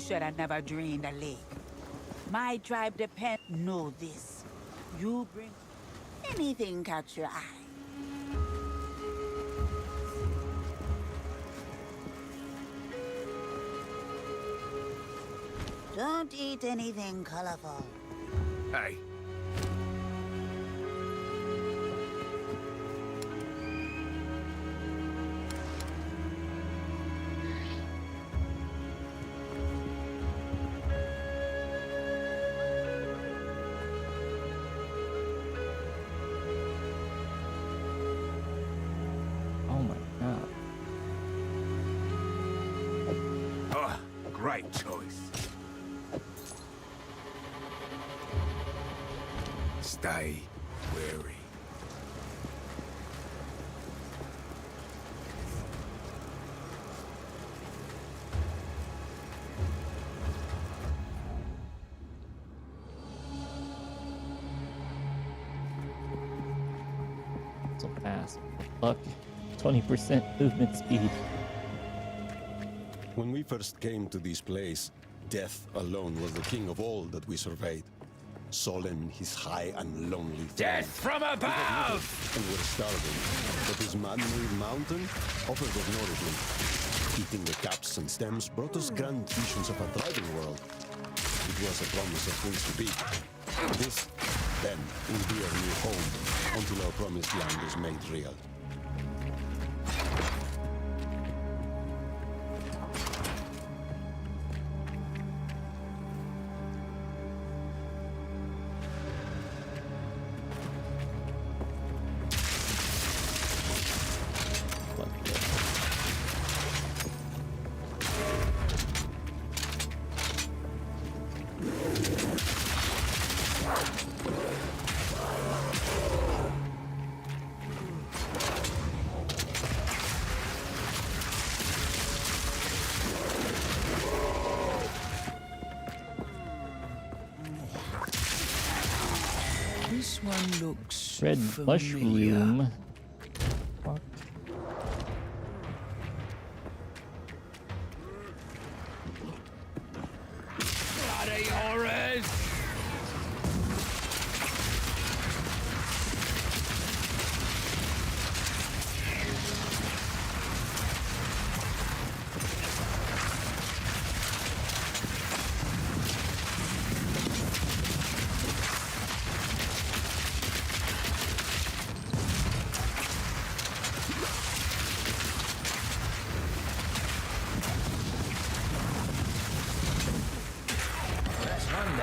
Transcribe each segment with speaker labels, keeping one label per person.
Speaker 1: should have never drained the lake. My tribe depend know this. You bring anything catch your eye. Don't eat anything colorful.
Speaker 2: Hey.
Speaker 3: Oh my god.
Speaker 2: Oh, great choice. Stay wary.
Speaker 3: So fast. Fuck. 20% movement speed.
Speaker 4: When we first came to this place, death alone was the king of all that we surveyed. Solemn his high and lonely throne.
Speaker 2: Death from above!
Speaker 4: And were starving, but this man-made mountain offered us nourishment. Eating the caps and stems brought us grand visions of a thriving world. It was a promise of things to be. This, then, will be our new home until our promised land is made real.
Speaker 1: This one looks
Speaker 3: Red
Speaker 1: familiar.
Speaker 3: mushroom. Fuck.
Speaker 2: Bloody horrors!
Speaker 5: That's one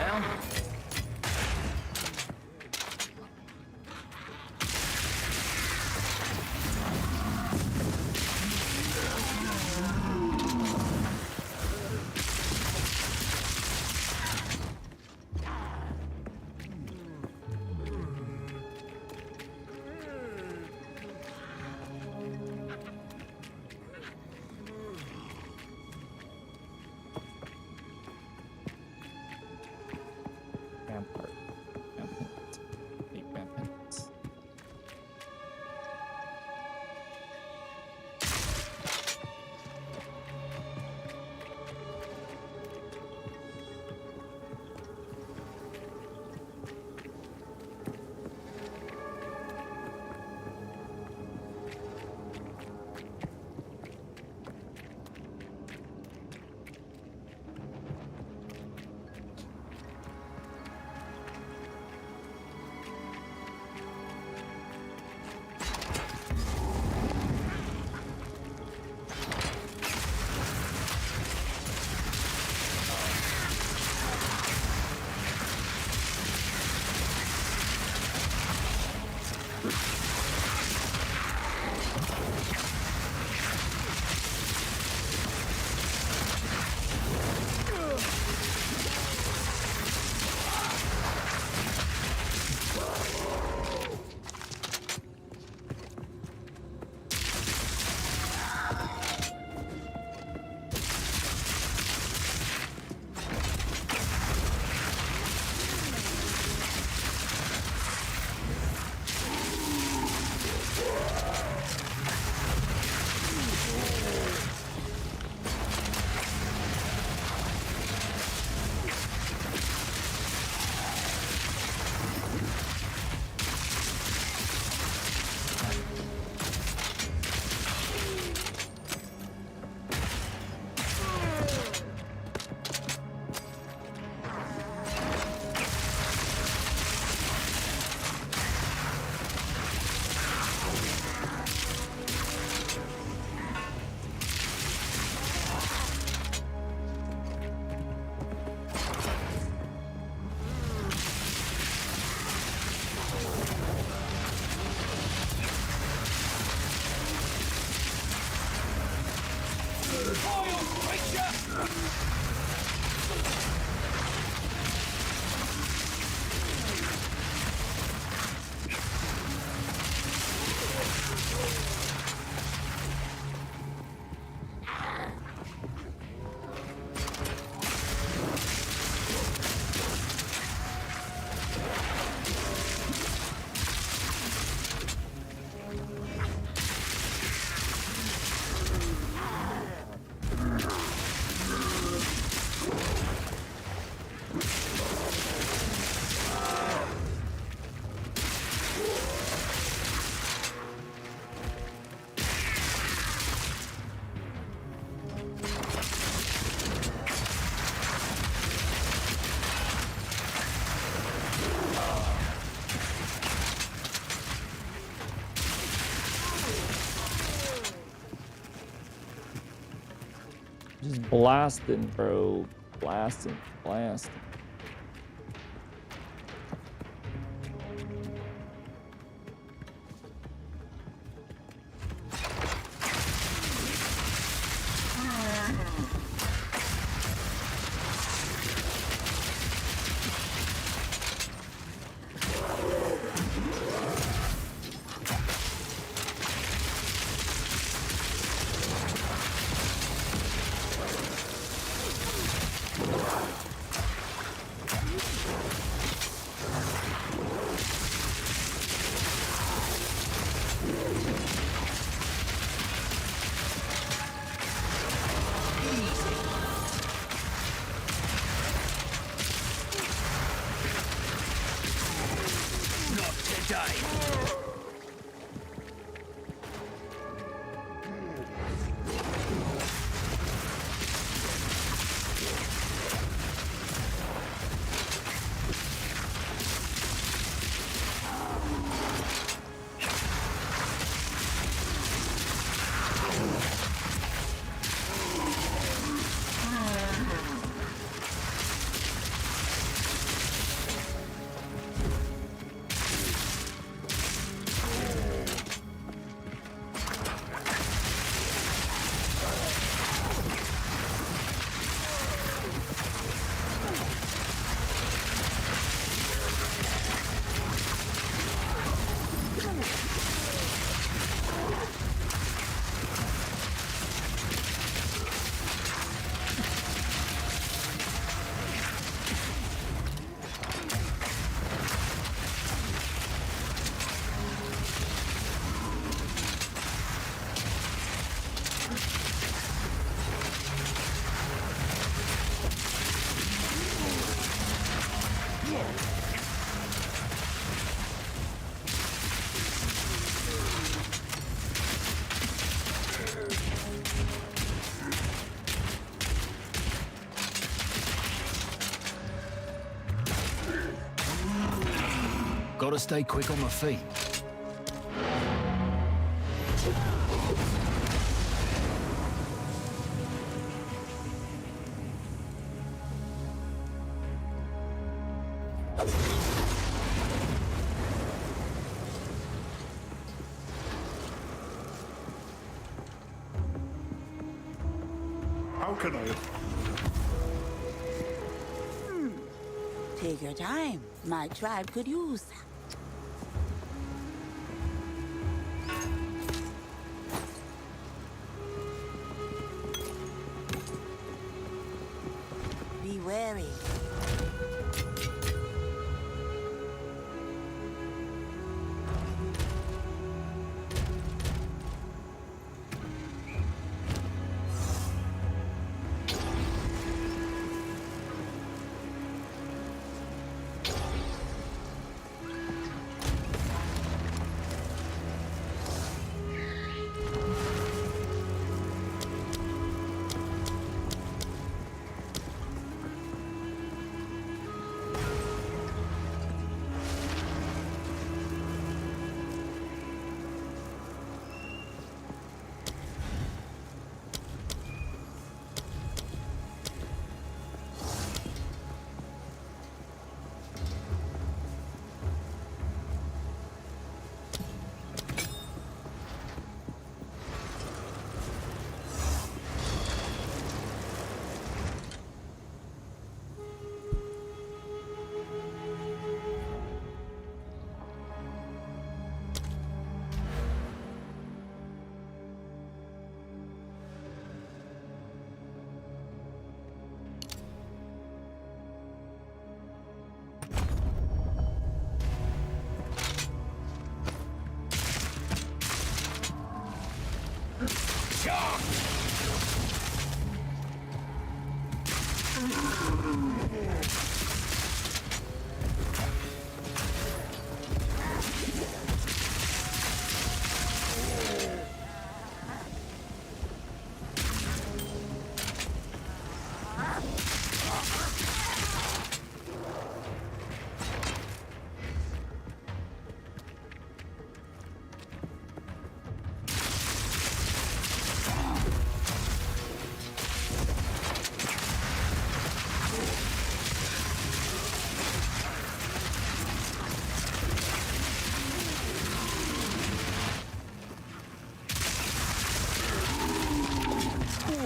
Speaker 3: Just blasting, bro. Blasting, blasting.
Speaker 2: Gotta stay quick on my feet.
Speaker 5: How can I?
Speaker 1: Take your time. My tribe could use that. Be wary.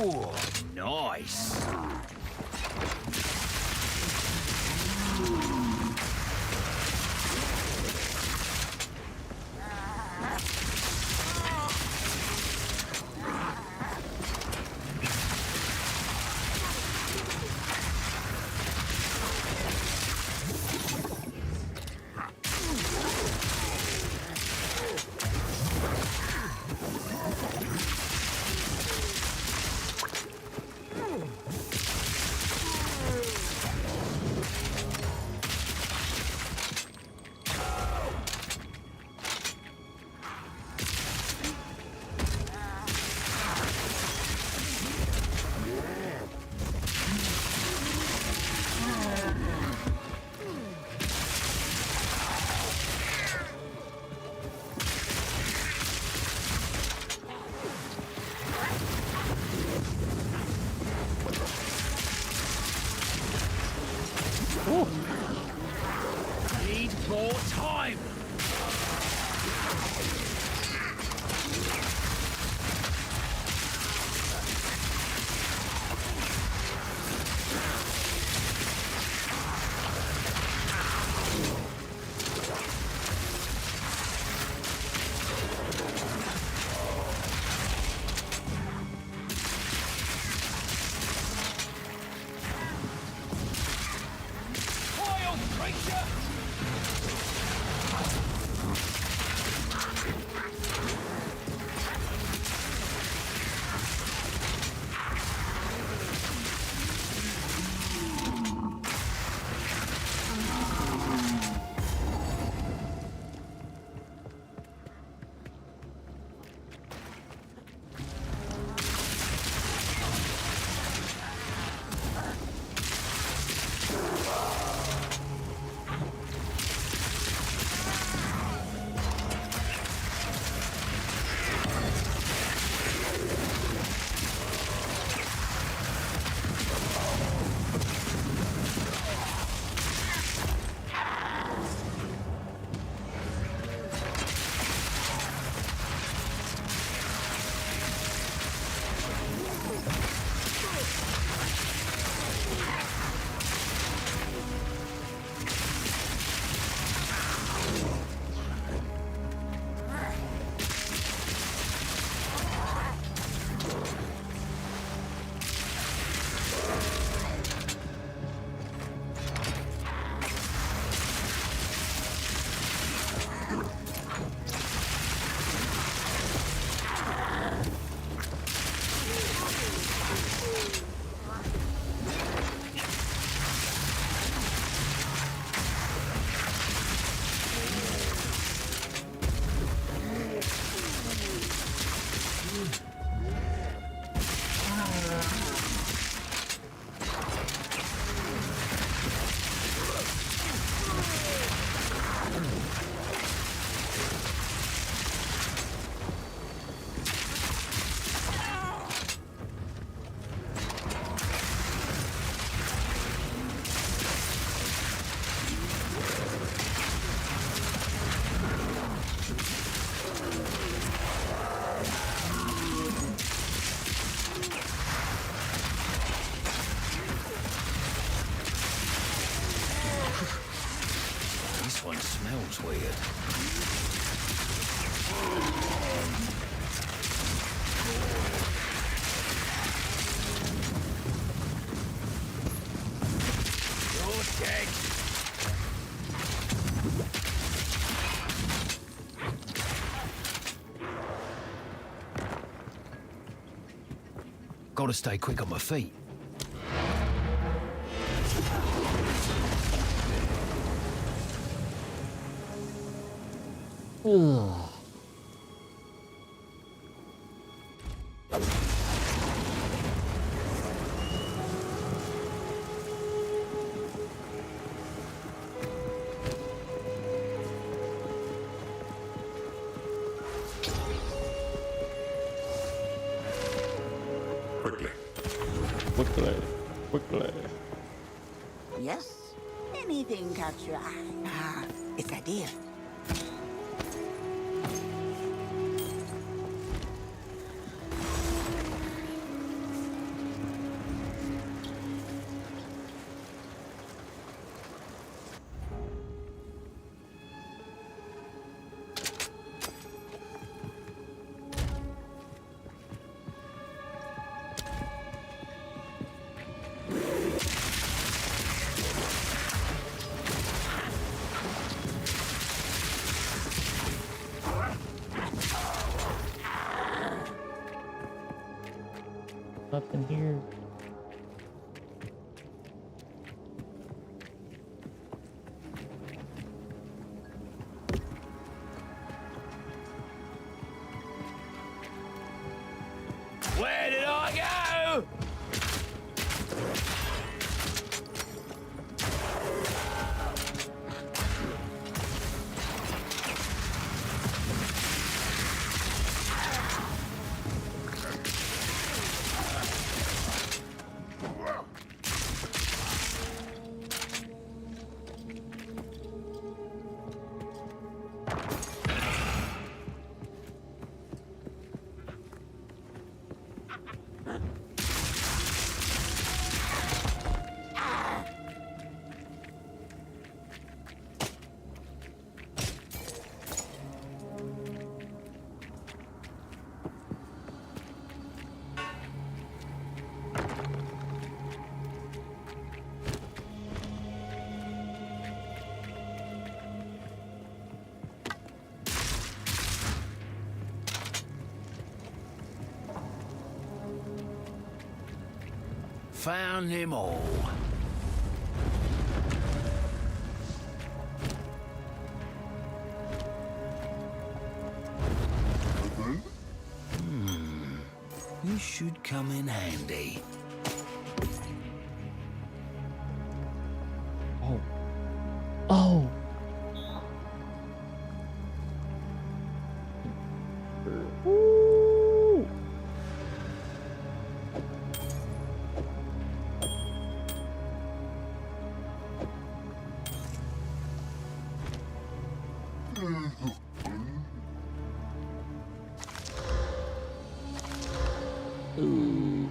Speaker 2: Oh, nice. Need more time. Wild creature! This one smells weird. You're dead. Gotta stay quick on my feet.
Speaker 3: Ugh.
Speaker 5: Quickly.
Speaker 3: Quickly.
Speaker 1: Yes? Anything catch your eye? Ah, it's a deal.
Speaker 3: Nothing here.
Speaker 2: Where did I go? Found them all. This should come in handy.
Speaker 3: Oh. Oh. Ooh. Ooh.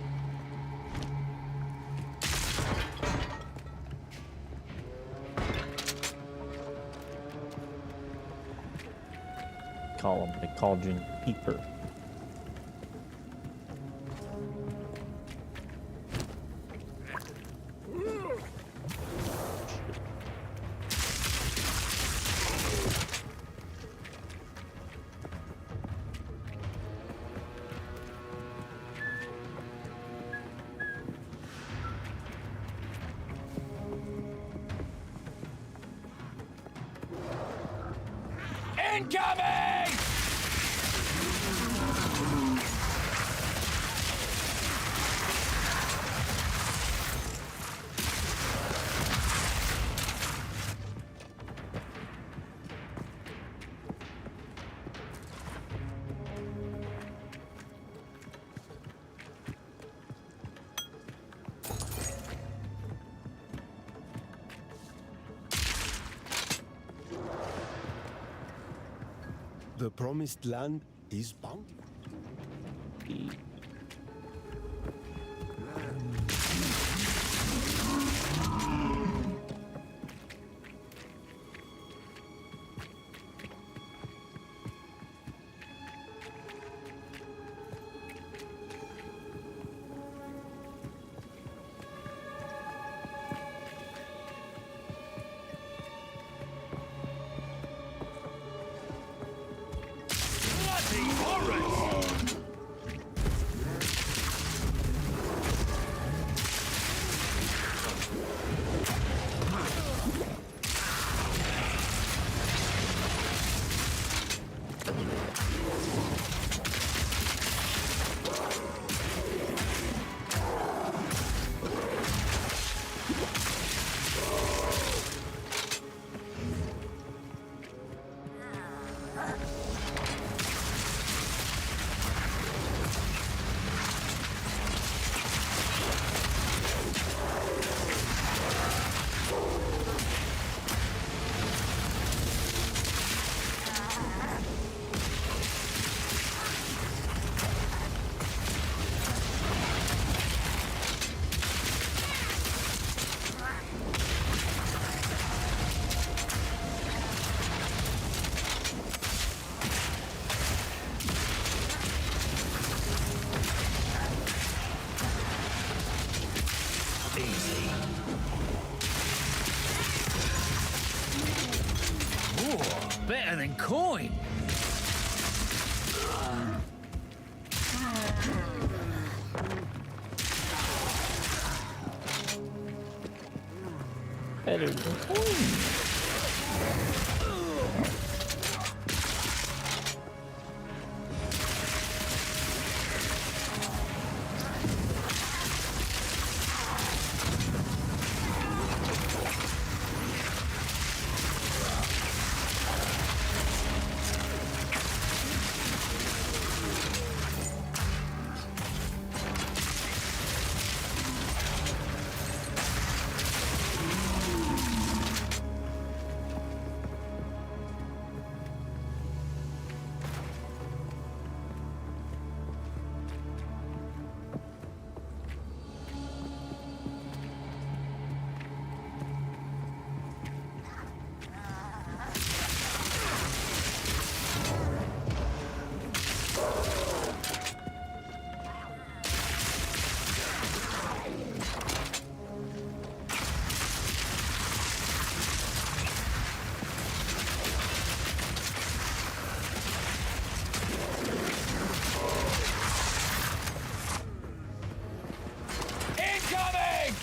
Speaker 3: Call him the Cauldron Keeper.
Speaker 2: Incoming!
Speaker 4: The promised land is bound.
Speaker 2: Bloody horrors! and coin.
Speaker 3: Better than coin.
Speaker 2: Incoming!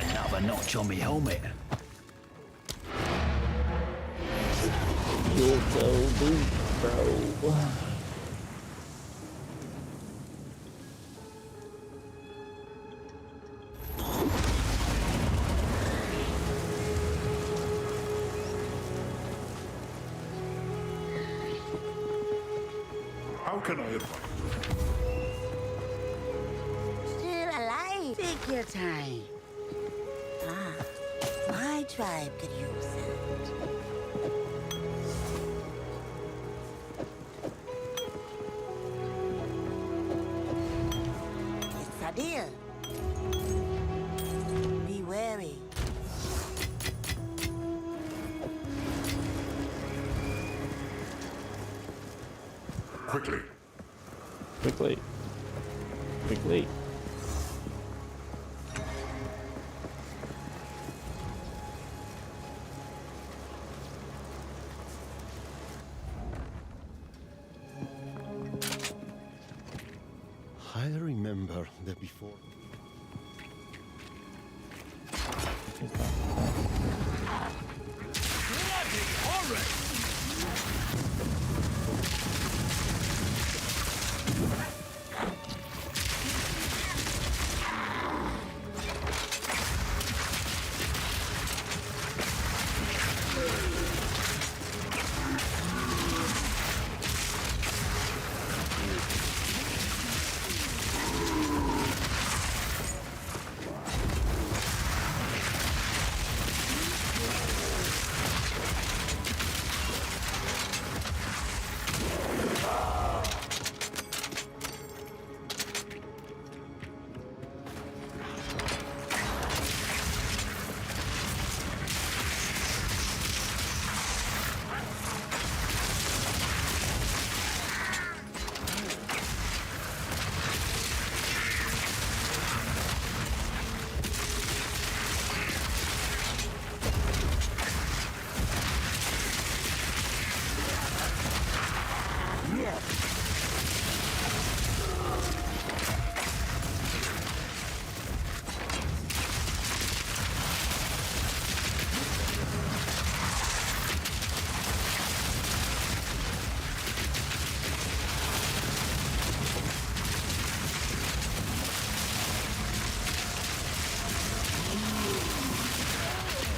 Speaker 2: Another notch on me helmet.
Speaker 3: You're so deep, bro.
Speaker 5: How can I advise?
Speaker 1: Still alive. Take your time. Ah, my tribe could use it. It's a deal. Be wary.
Speaker 5: Quickly.
Speaker 3: Quickly. Quickly.
Speaker 4: I remember the before.
Speaker 2: Bloody horrid!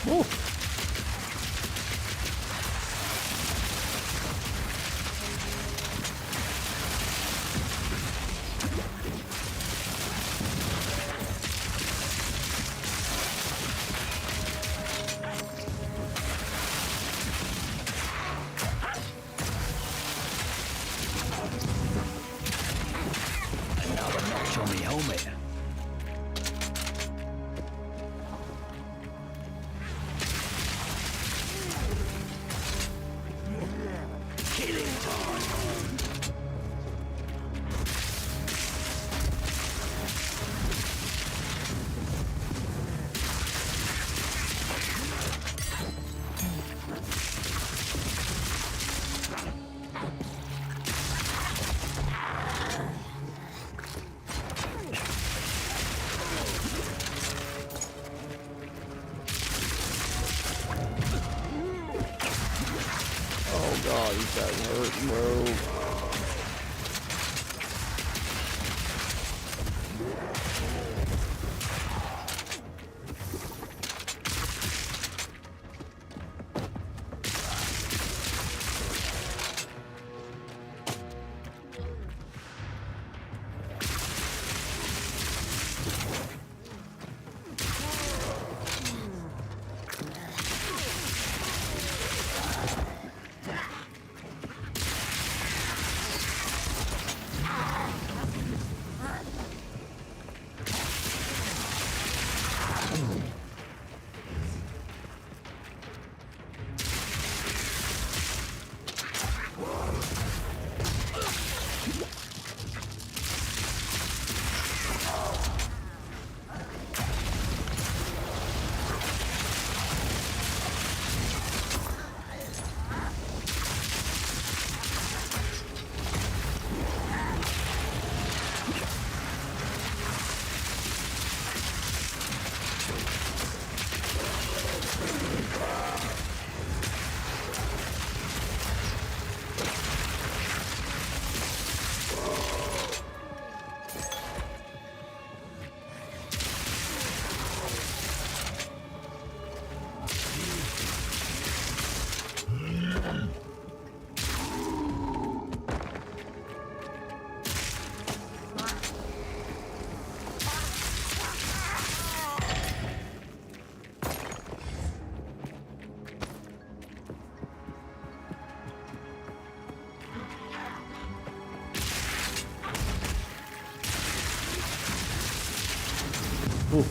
Speaker 3: Ooh.
Speaker 2: helmet. Killing time.
Speaker 3: Oh god, these guys hurt, bro. Ooh.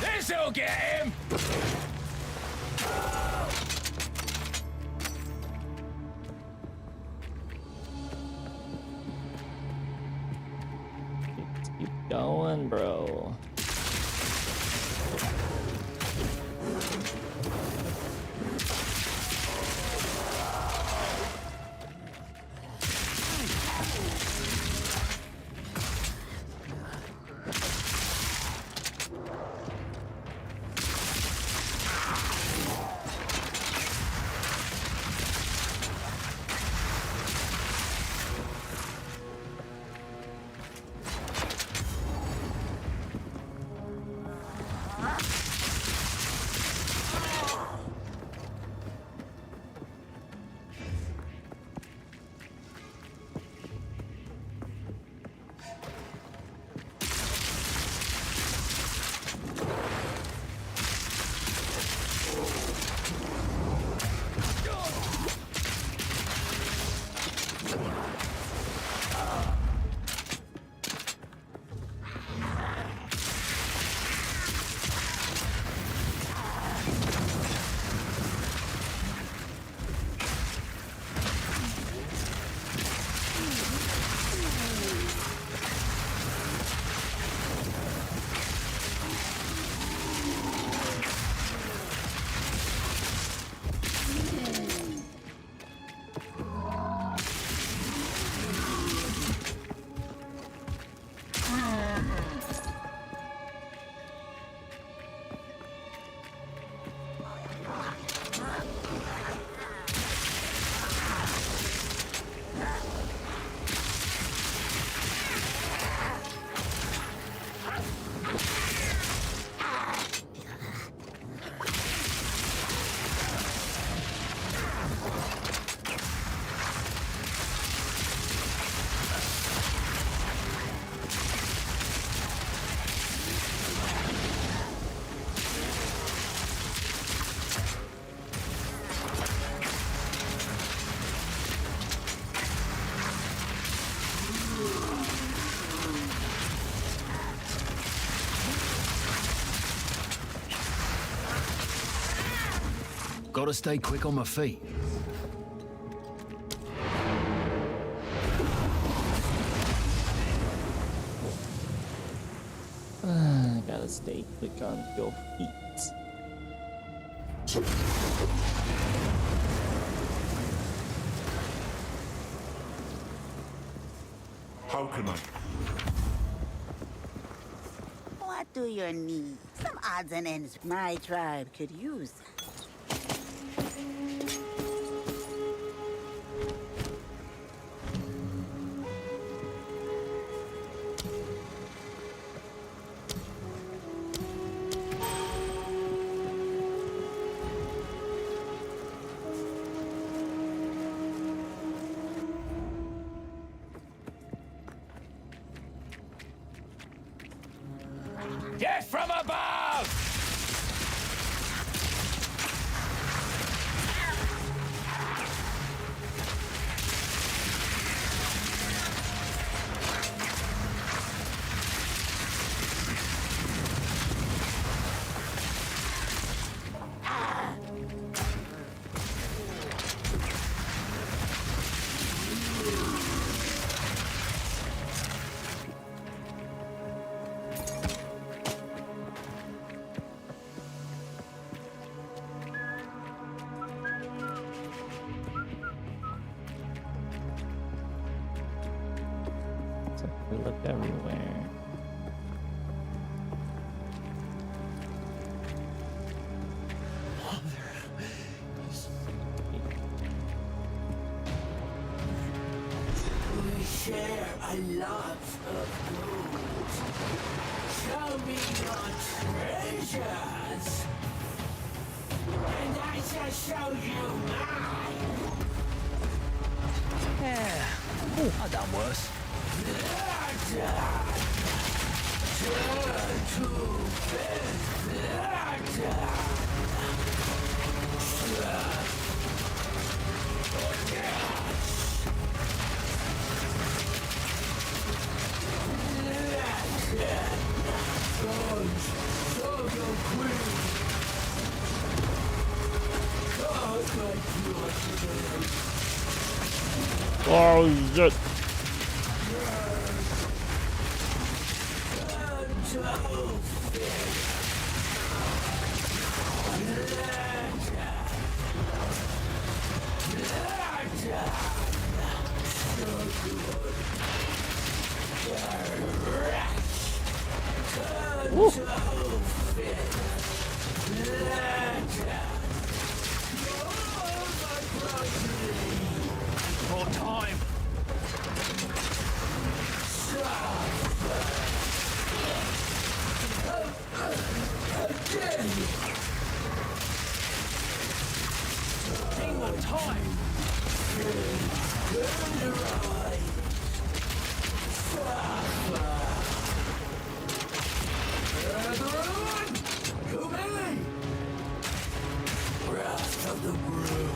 Speaker 2: This'll get him!
Speaker 3: Keep going, bro.
Speaker 2: Gotta stay quick on my feet.
Speaker 3: Gotta stay quick on your feet.
Speaker 5: How can I?
Speaker 1: What do you need? Some odds and ends my tribe could use.
Speaker 2: Death from above!
Speaker 3: So we look everywhere.
Speaker 2: We share a lot of gold. Show me your treasures, and I shall show you mine. Yeah, I've done worse.
Speaker 3: Oh shit! Woo.
Speaker 2: More time. Need more time. Wrath of the brood.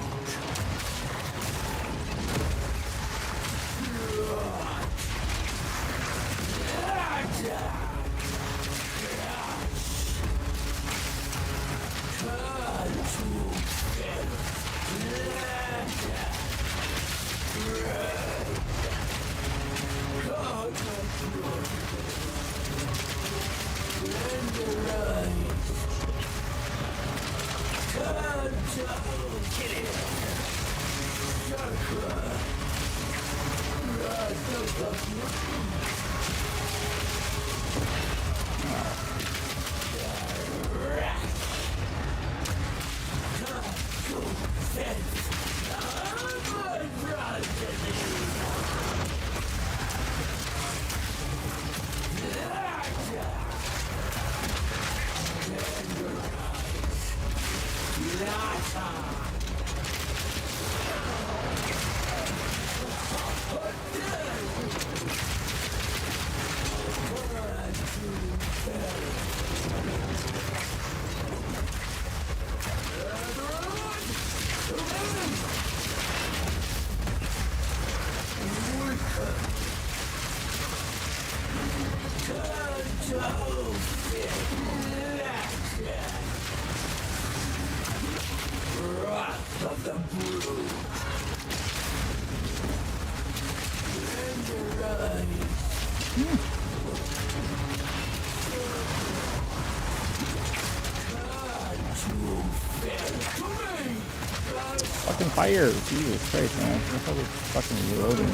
Speaker 3: Fucking fire! Jesus Christ, man. What the hell is fucking reloading?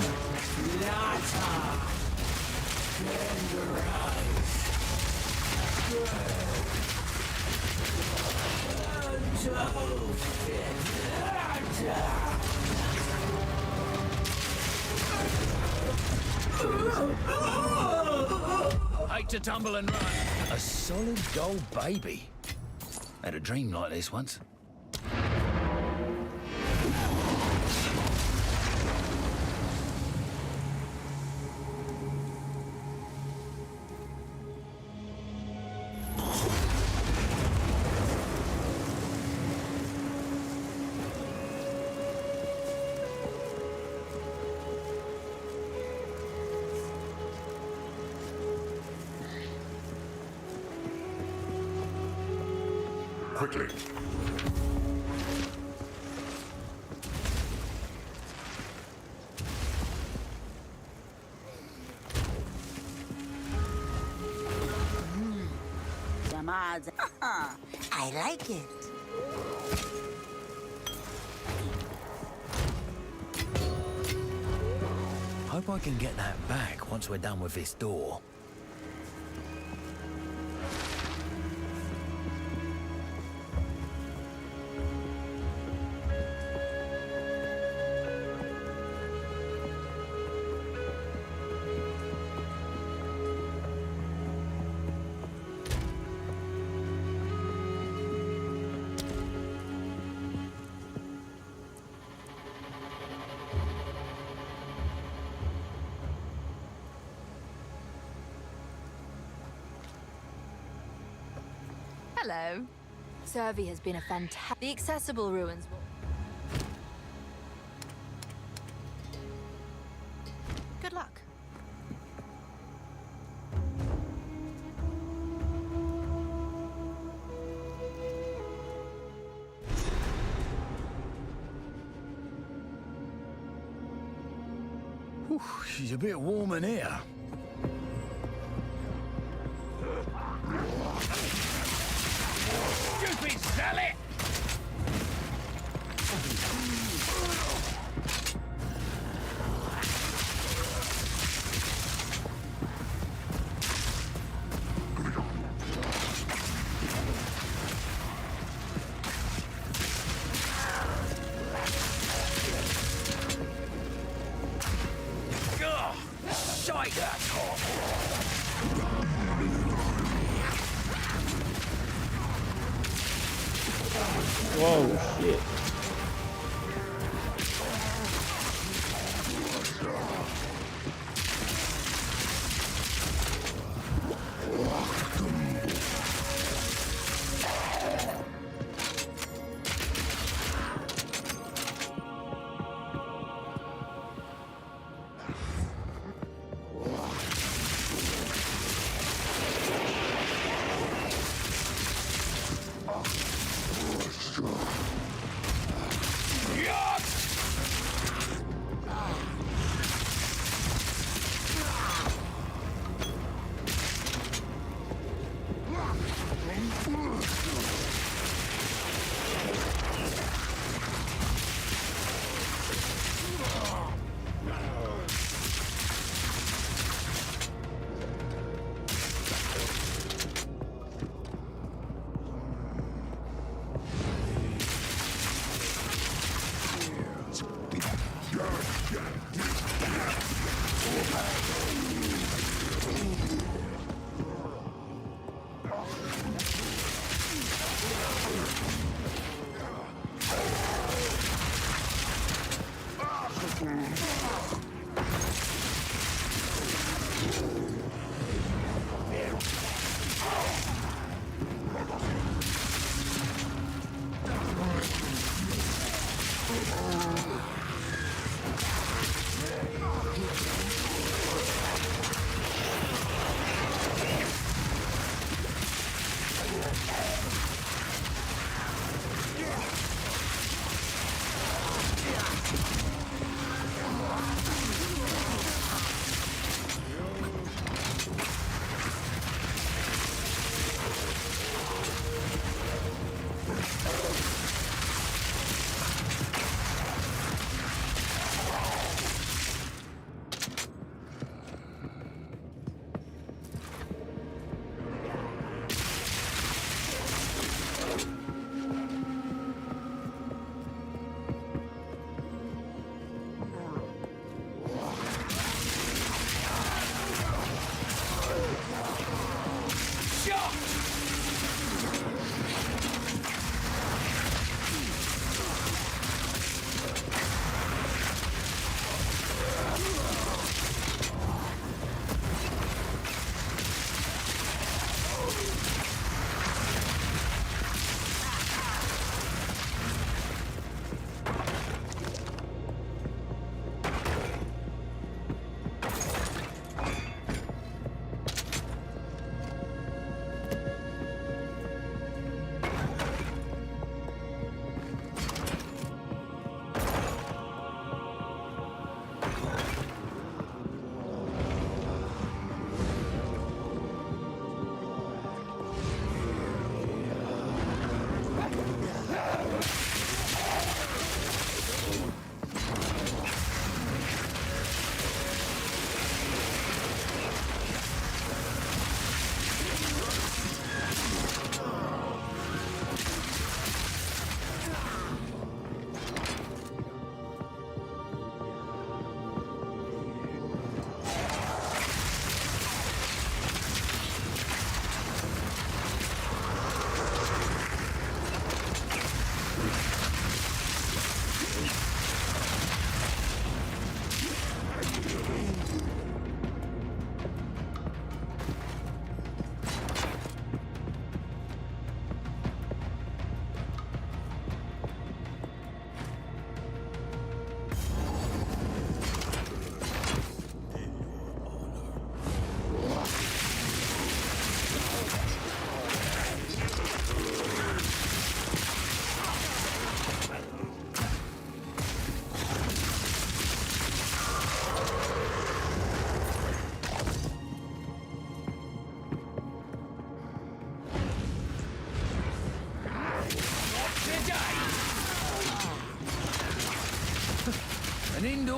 Speaker 2: Hate to tumble and run. A solid gold baby. Had a dream like this once.
Speaker 5: Quickly.
Speaker 1: Damad's. I like it.
Speaker 2: Hope I can get that back once we're done with this door.
Speaker 6: Hello. Survey has been a fantastic. The accessible ruins will. Good luck.
Speaker 2: Whew, she's a bit warm in here. Stupid salad! Shite that top!
Speaker 3: Whoa, shit.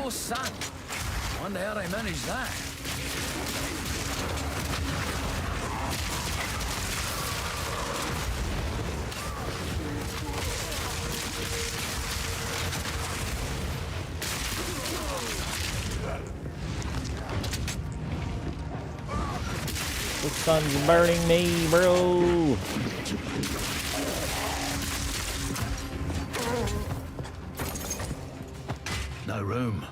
Speaker 2: your sun. Wonder how they managed that.
Speaker 3: The sun's burning me, bro.
Speaker 2: No room.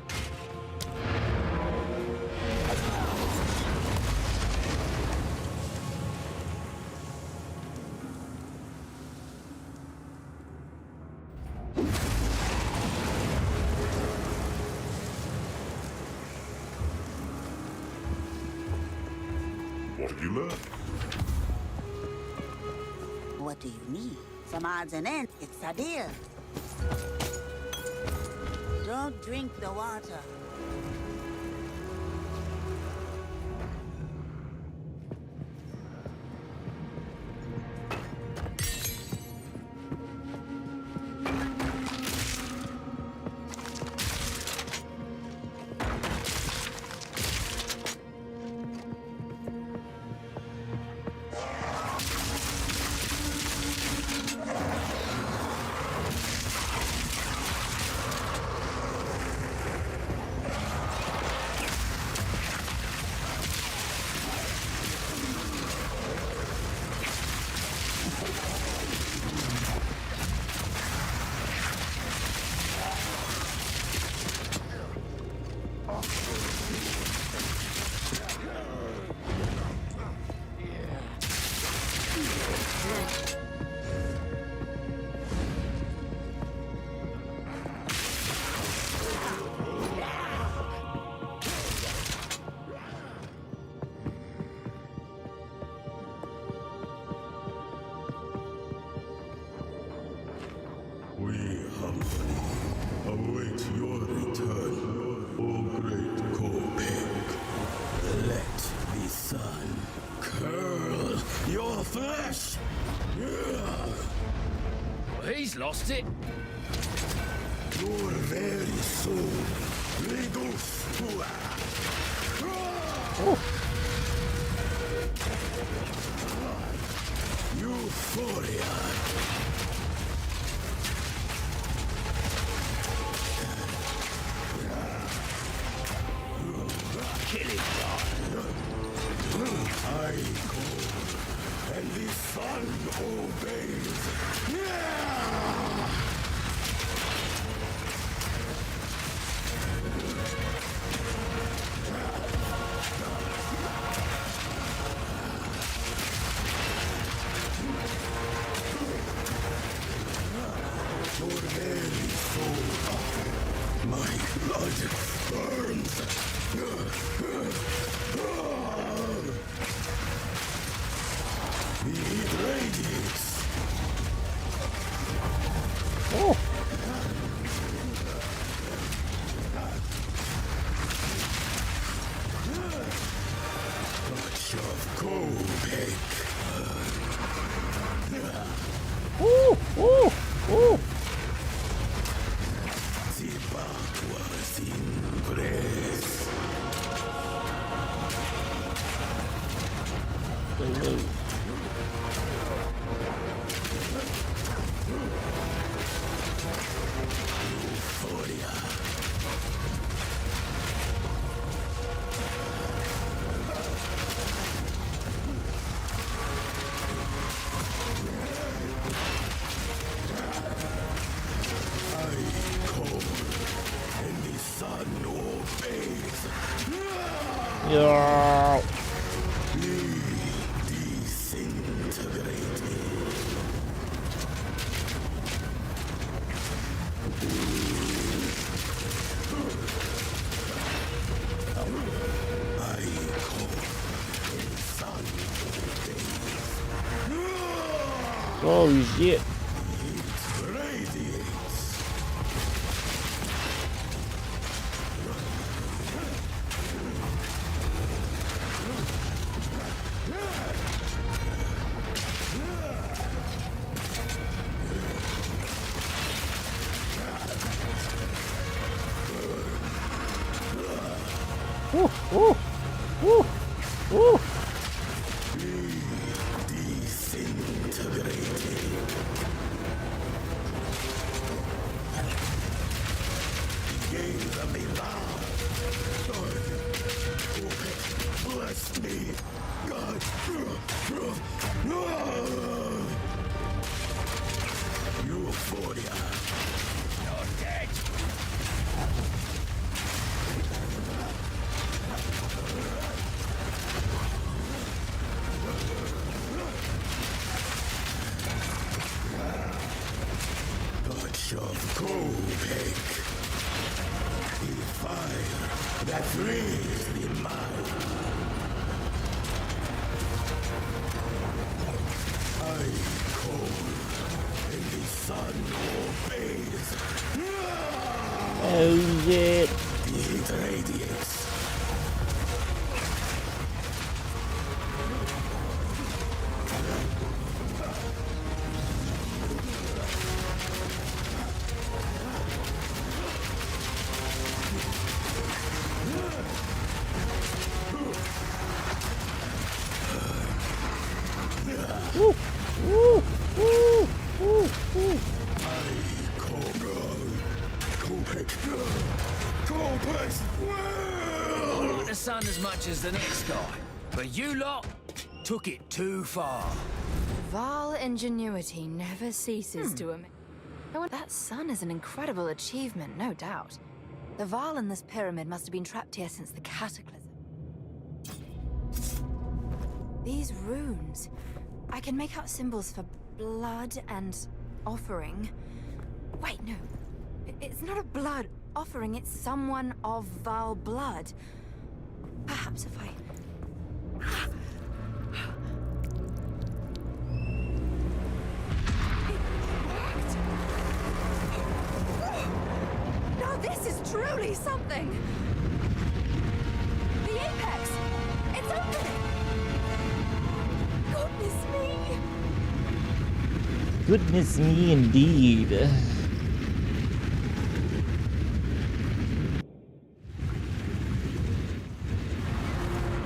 Speaker 5: What have you learned?
Speaker 1: What do you need? Some odds and ends. It's a deal. Don't drink the water.
Speaker 5: We humbly await your return, O great Kopek. Let the sun curl your flesh!
Speaker 2: Well, he's lost it.
Speaker 5: Your very soul reduced to euphoria. I call, and the sun obeys. Your very soul, my blood burns. The heat radiates.
Speaker 3: Oh.
Speaker 5: Touch of Kopek.
Speaker 3: Ooh, ooh, ooh.
Speaker 5: The Bakwa sin grace.
Speaker 3: Hello. Yeah. Holy shit. Ooh, ooh, ooh, ooh.
Speaker 5: Disintegrating. Gaze of me now. God, bless me. God. Euphoria.
Speaker 2: You're dead.
Speaker 5: Touch of Kopek. The fire that frees the mind. Ice cold, and the sun obeys.
Speaker 3: Oh shit.
Speaker 5: The heat radiates.
Speaker 3: Ooh, ooh, ooh, ooh, ooh.
Speaker 5: Kopek. Kopek.
Speaker 2: I like the sun as much as the next guy, but you lot took it too far.
Speaker 6: Val ingenuity never ceases to amaze. That sun is an incredible achievement, no doubt. The Val in this pyramid must have been trapped here since the cataclysm. These runes, I can make out symbols for blood and offering. Wait, no. It's not a blood offering, it's someone of Val blood. Perhaps if I... Now this is truly something! The apex! It's opening! Goodness me!
Speaker 3: Goodness me indeed.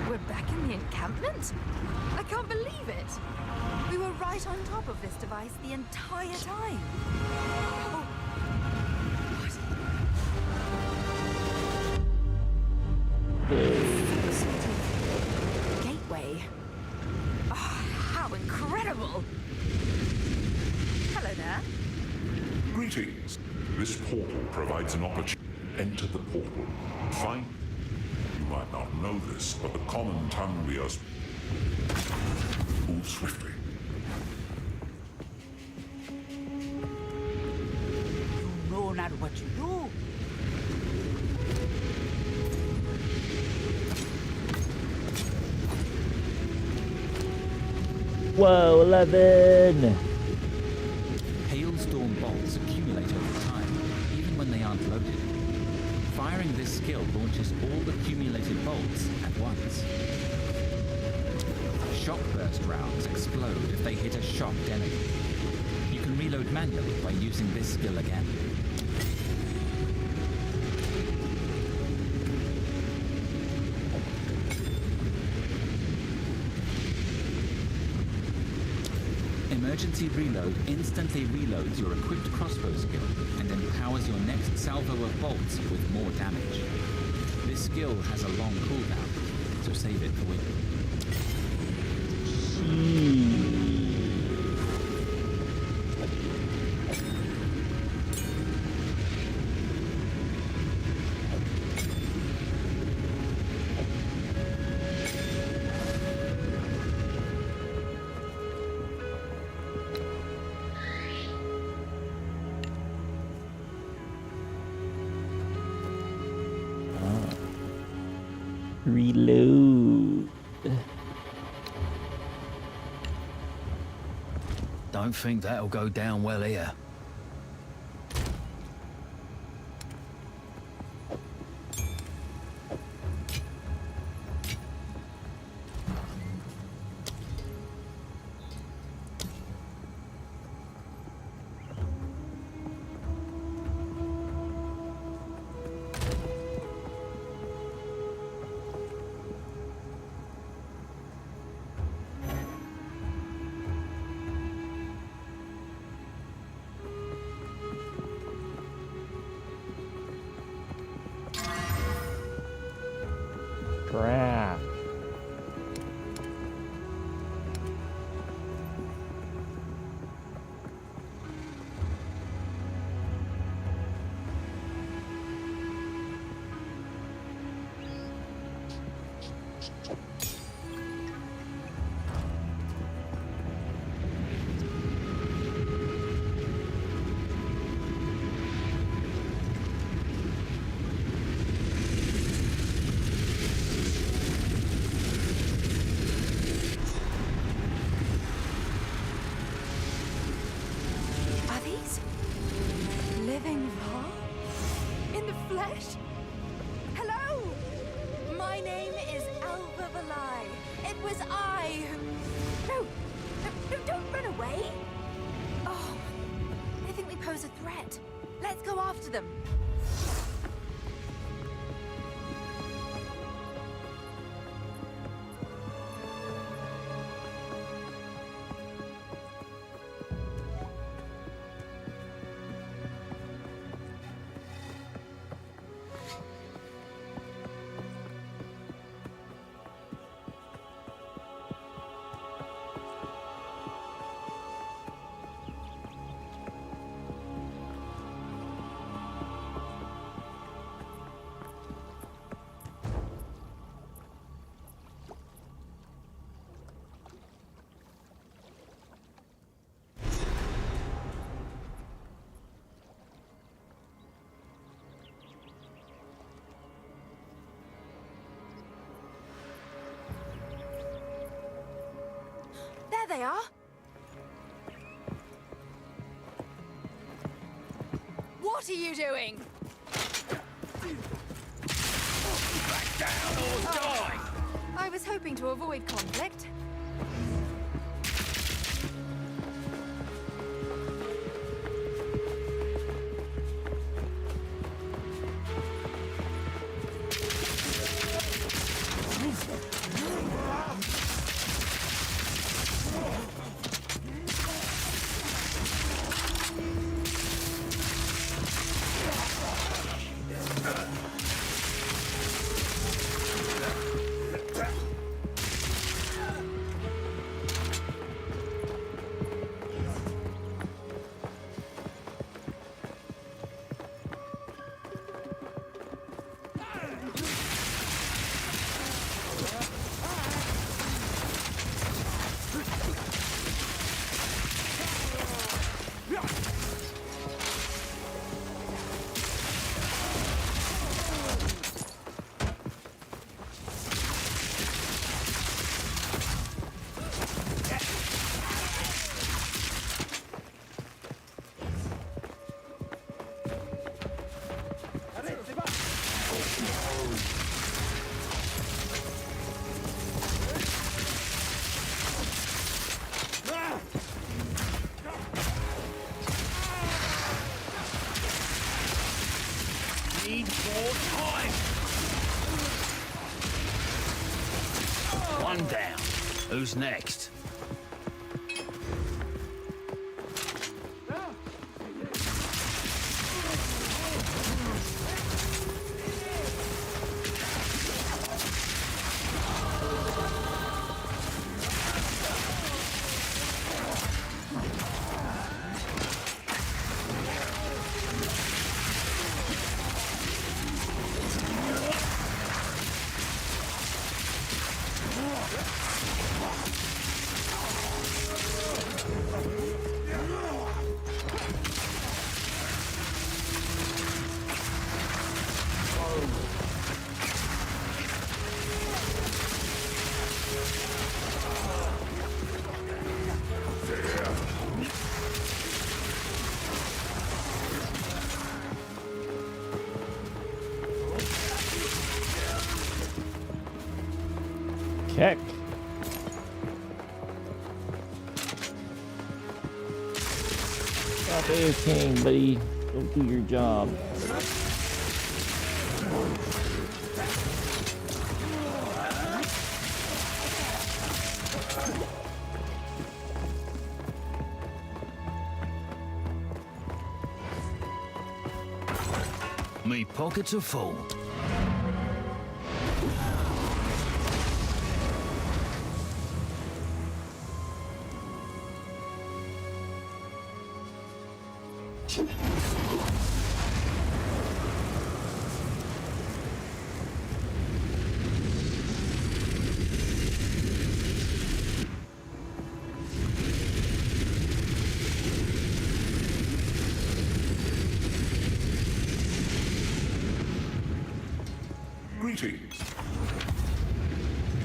Speaker 6: We're back in the encampment? I can't believe it! We were right on top of this device the entire time. Oh. What? Some sort of gateway. Oh, how incredible! Hello there.
Speaker 7: Greetings. This portal provides an opportunity to enter the portal. Find. You might not know this, but the common tongue we are move swiftly.
Speaker 1: You know not what you do.
Speaker 3: Whoa, 11.
Speaker 8: Hailstorm bolts accumulate over time, even when they aren't loaded. Firing this skill launches all accumulated bolts at once. Shock burst rounds explode if they hit a shocked enemy. You can reload manually by using this skill again. Emergency Reload instantly reloads your equipped crossbow skill and empowers your next salvo of bolts with more damage. This skill has a long cooldown, so save it for when.
Speaker 3: Reload.
Speaker 2: Don't think that'll go down well here.
Speaker 3: Crap.
Speaker 6: Are these living Ra? In the flesh? Hello! My name is Alva Valai. It was I who... No, don't run away! Oh, I think we pose a threat. Let's go after them. There they are. What are you doing?
Speaker 2: Back down or die!
Speaker 6: I was hoping to avoid conflict.
Speaker 2: Need more time! One down. Who's next?
Speaker 3: Heck. Stop AFKing, buddy. Go do your job.
Speaker 2: Me pockets are full.
Speaker 7: Greetings.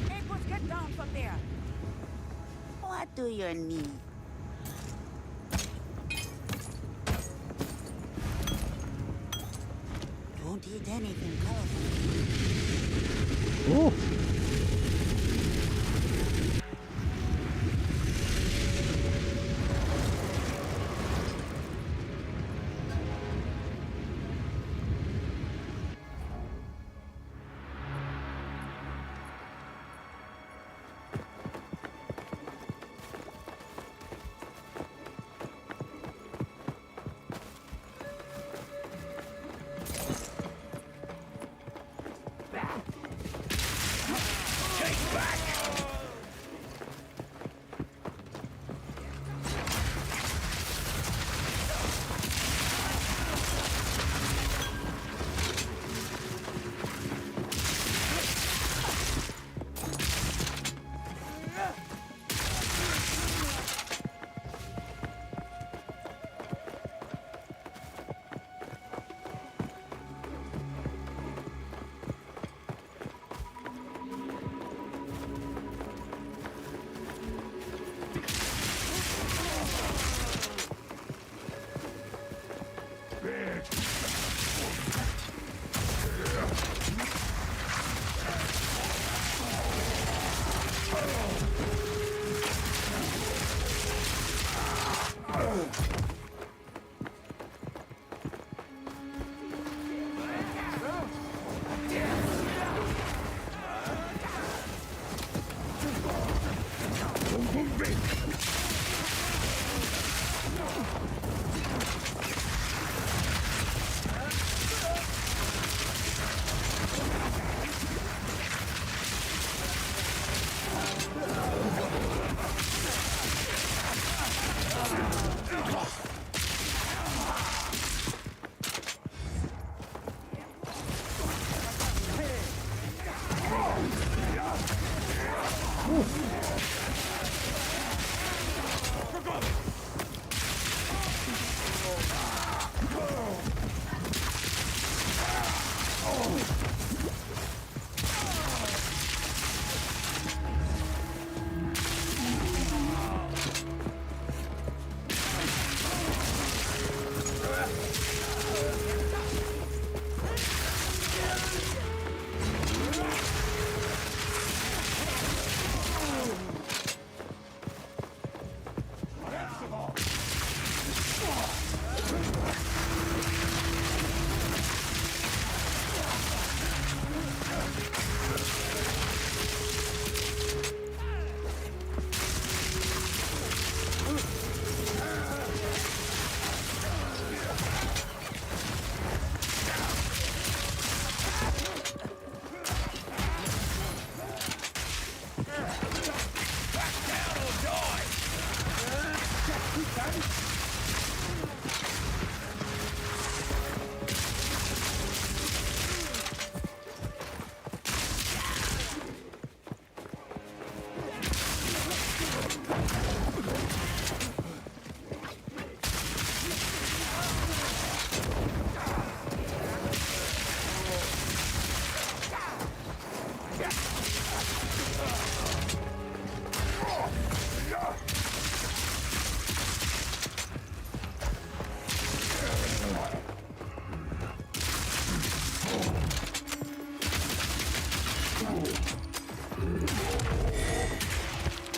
Speaker 1: Neighbors, get down from there. What do you need? Don't eat anything colorful.
Speaker 3: Oh.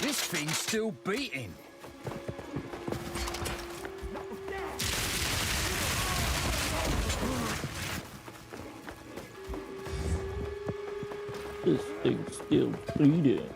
Speaker 2: This thing's still beating.
Speaker 3: This thing's still bleeding.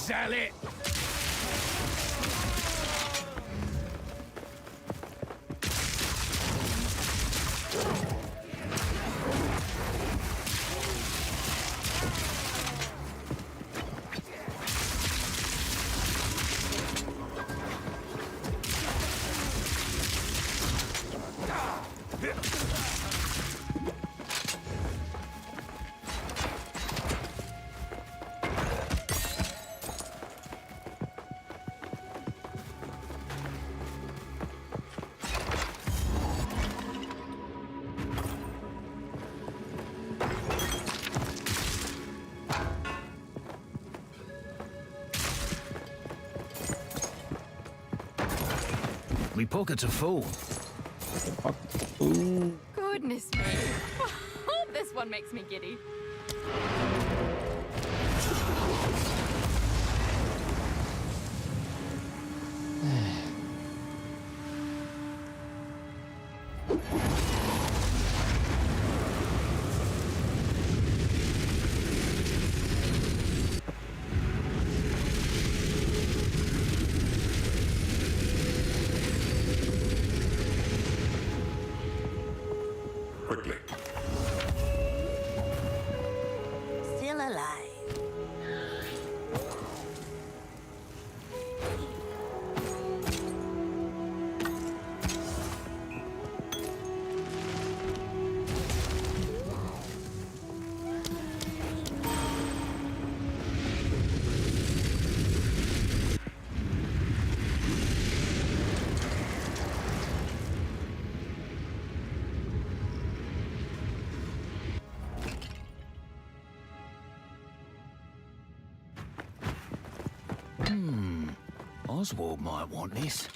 Speaker 2: zealot! Me pockets are full.
Speaker 3: Ooh.
Speaker 6: Goodness me. This one makes me giddy.
Speaker 7: Quickly.
Speaker 1: Still alive.
Speaker 2: Oswald might want this.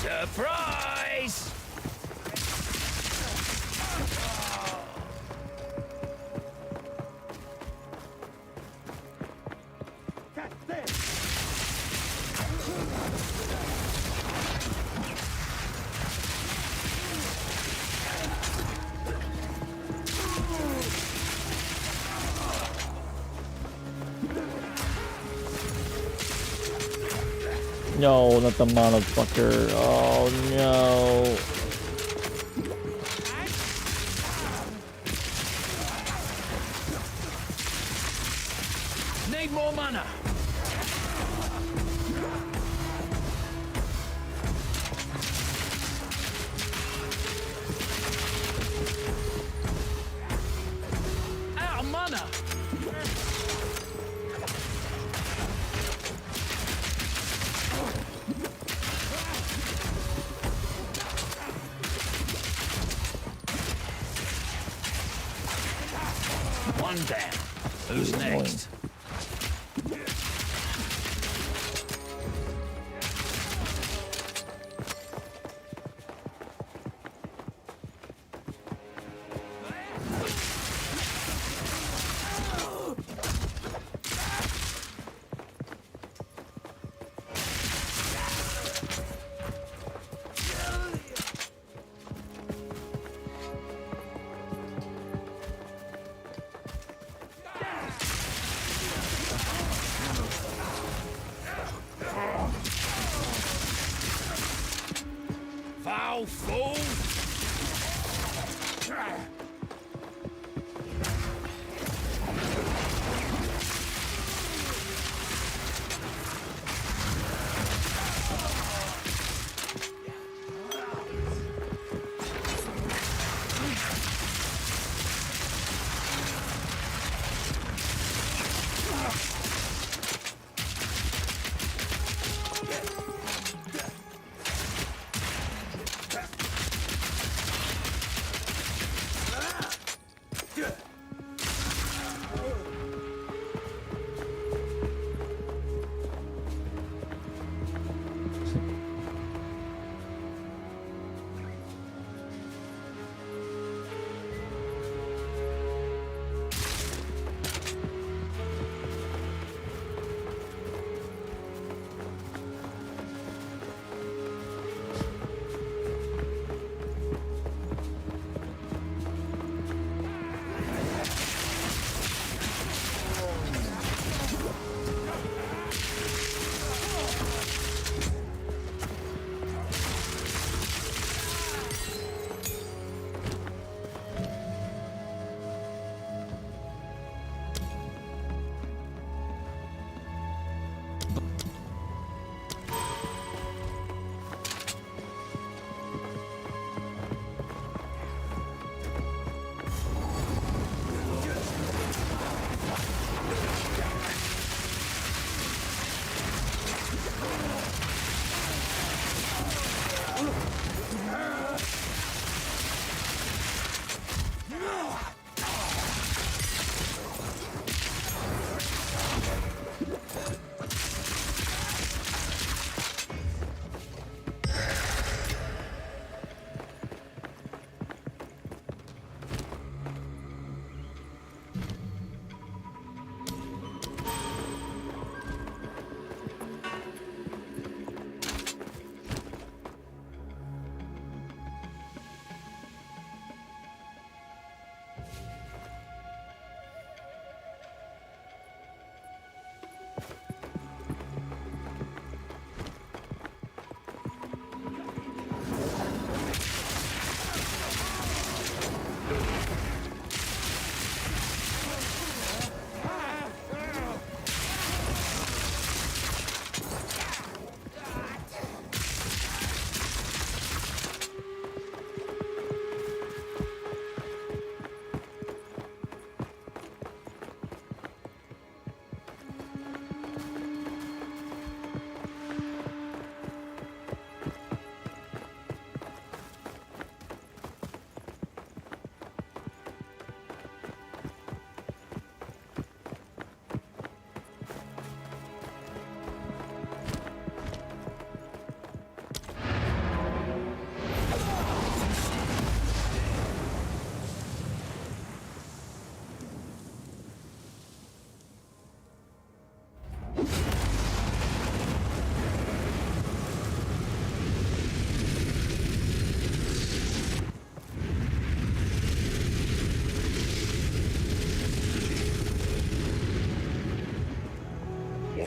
Speaker 2: Surprise!
Speaker 3: No, not the motherfucker. Oh no.
Speaker 2: Need more mana. Out of mana. One down. Who's next? Foul fool!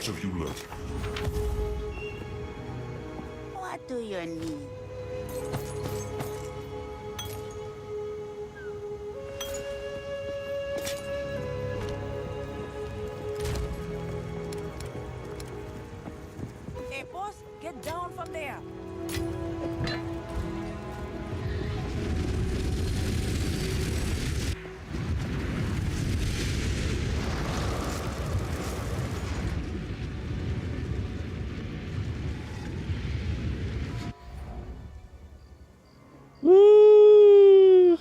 Speaker 7: What have you learned?
Speaker 1: What do you need? Hey, boss, get down from there.
Speaker 3: Woo!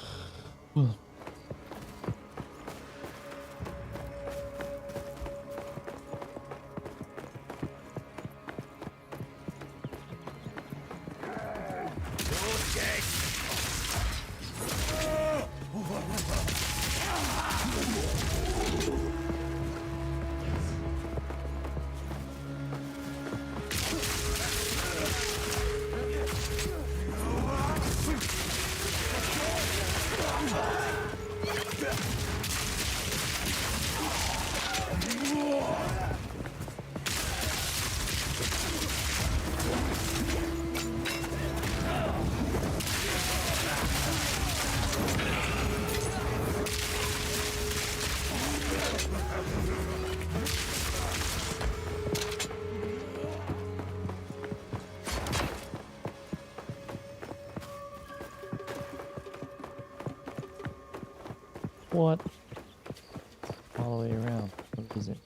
Speaker 3: What? All the way around. What is it?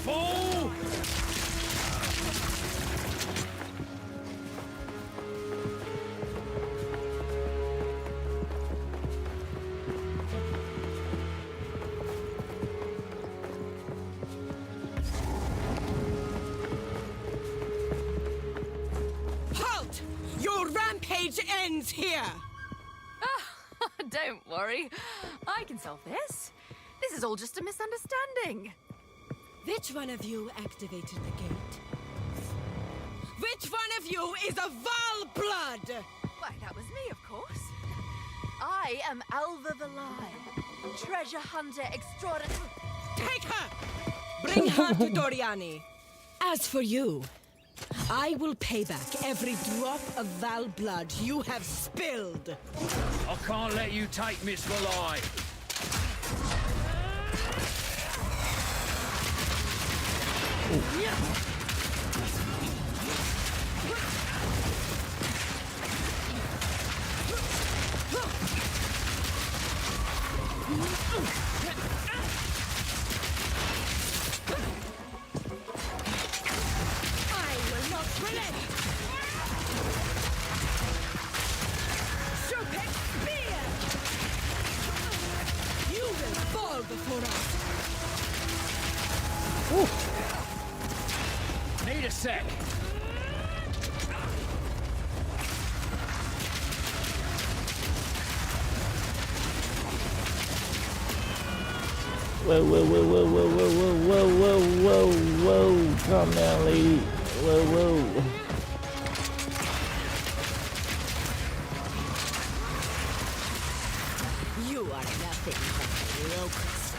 Speaker 2: Fool!
Speaker 9: Halt! Your rampage ends here!
Speaker 6: Don't worry. I can solve this. This is all just a misunderstanding.
Speaker 9: Which one of you activated the gate? Which one of you is a Val blood?
Speaker 6: Why, that was me, of course. I am Alva the Lie, treasure hunter extraordinary.
Speaker 9: Take her! Bring her to Doriani. As for you, I will pay back every drop of Val blood you have spilled.
Speaker 2: I can't let you take Miss Valai.
Speaker 9: I will not relent! Stupid spear! You will fall before us!
Speaker 2: Need a sec.
Speaker 3: Whoa, whoa, whoa, whoa, whoa, whoa, whoa, whoa, whoa, whoa, whoa. Calm down, lady. Whoa, whoa.
Speaker 9: You are never nothing but a locust.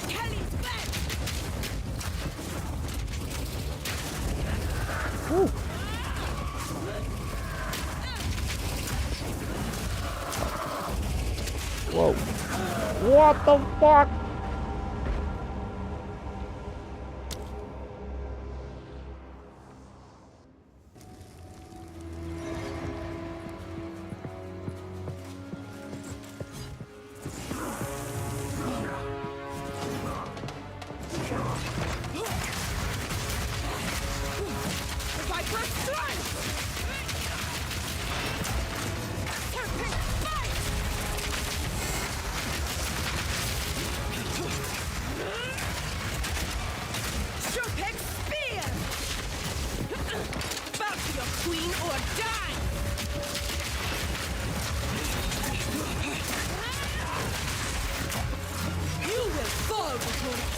Speaker 9: Kelly's back!
Speaker 3: Whoa. What the fuck?
Speaker 9: Viper strike! Serpent bite! Serpent spear! Bow to your queen or die! You will fall before us!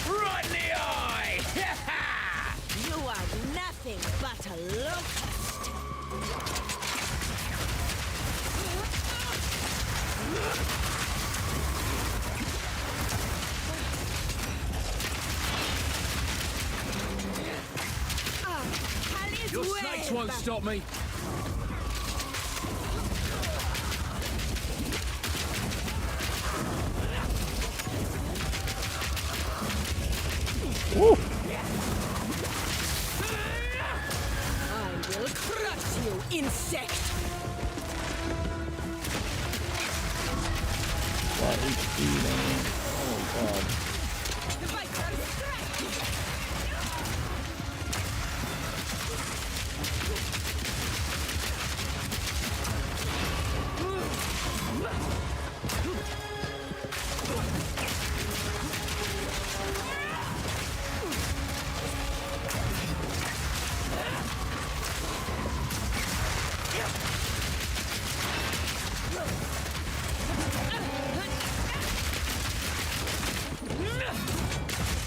Speaker 2: Right in the eye!
Speaker 9: You are nothing but a locust. Callie's
Speaker 2: Your
Speaker 9: wave.
Speaker 2: snakes won't stop me.
Speaker 3: Woo.
Speaker 9: I will crush you, insect.
Speaker 3: That HP, man. Oh god.
Speaker 9: The Viper strike.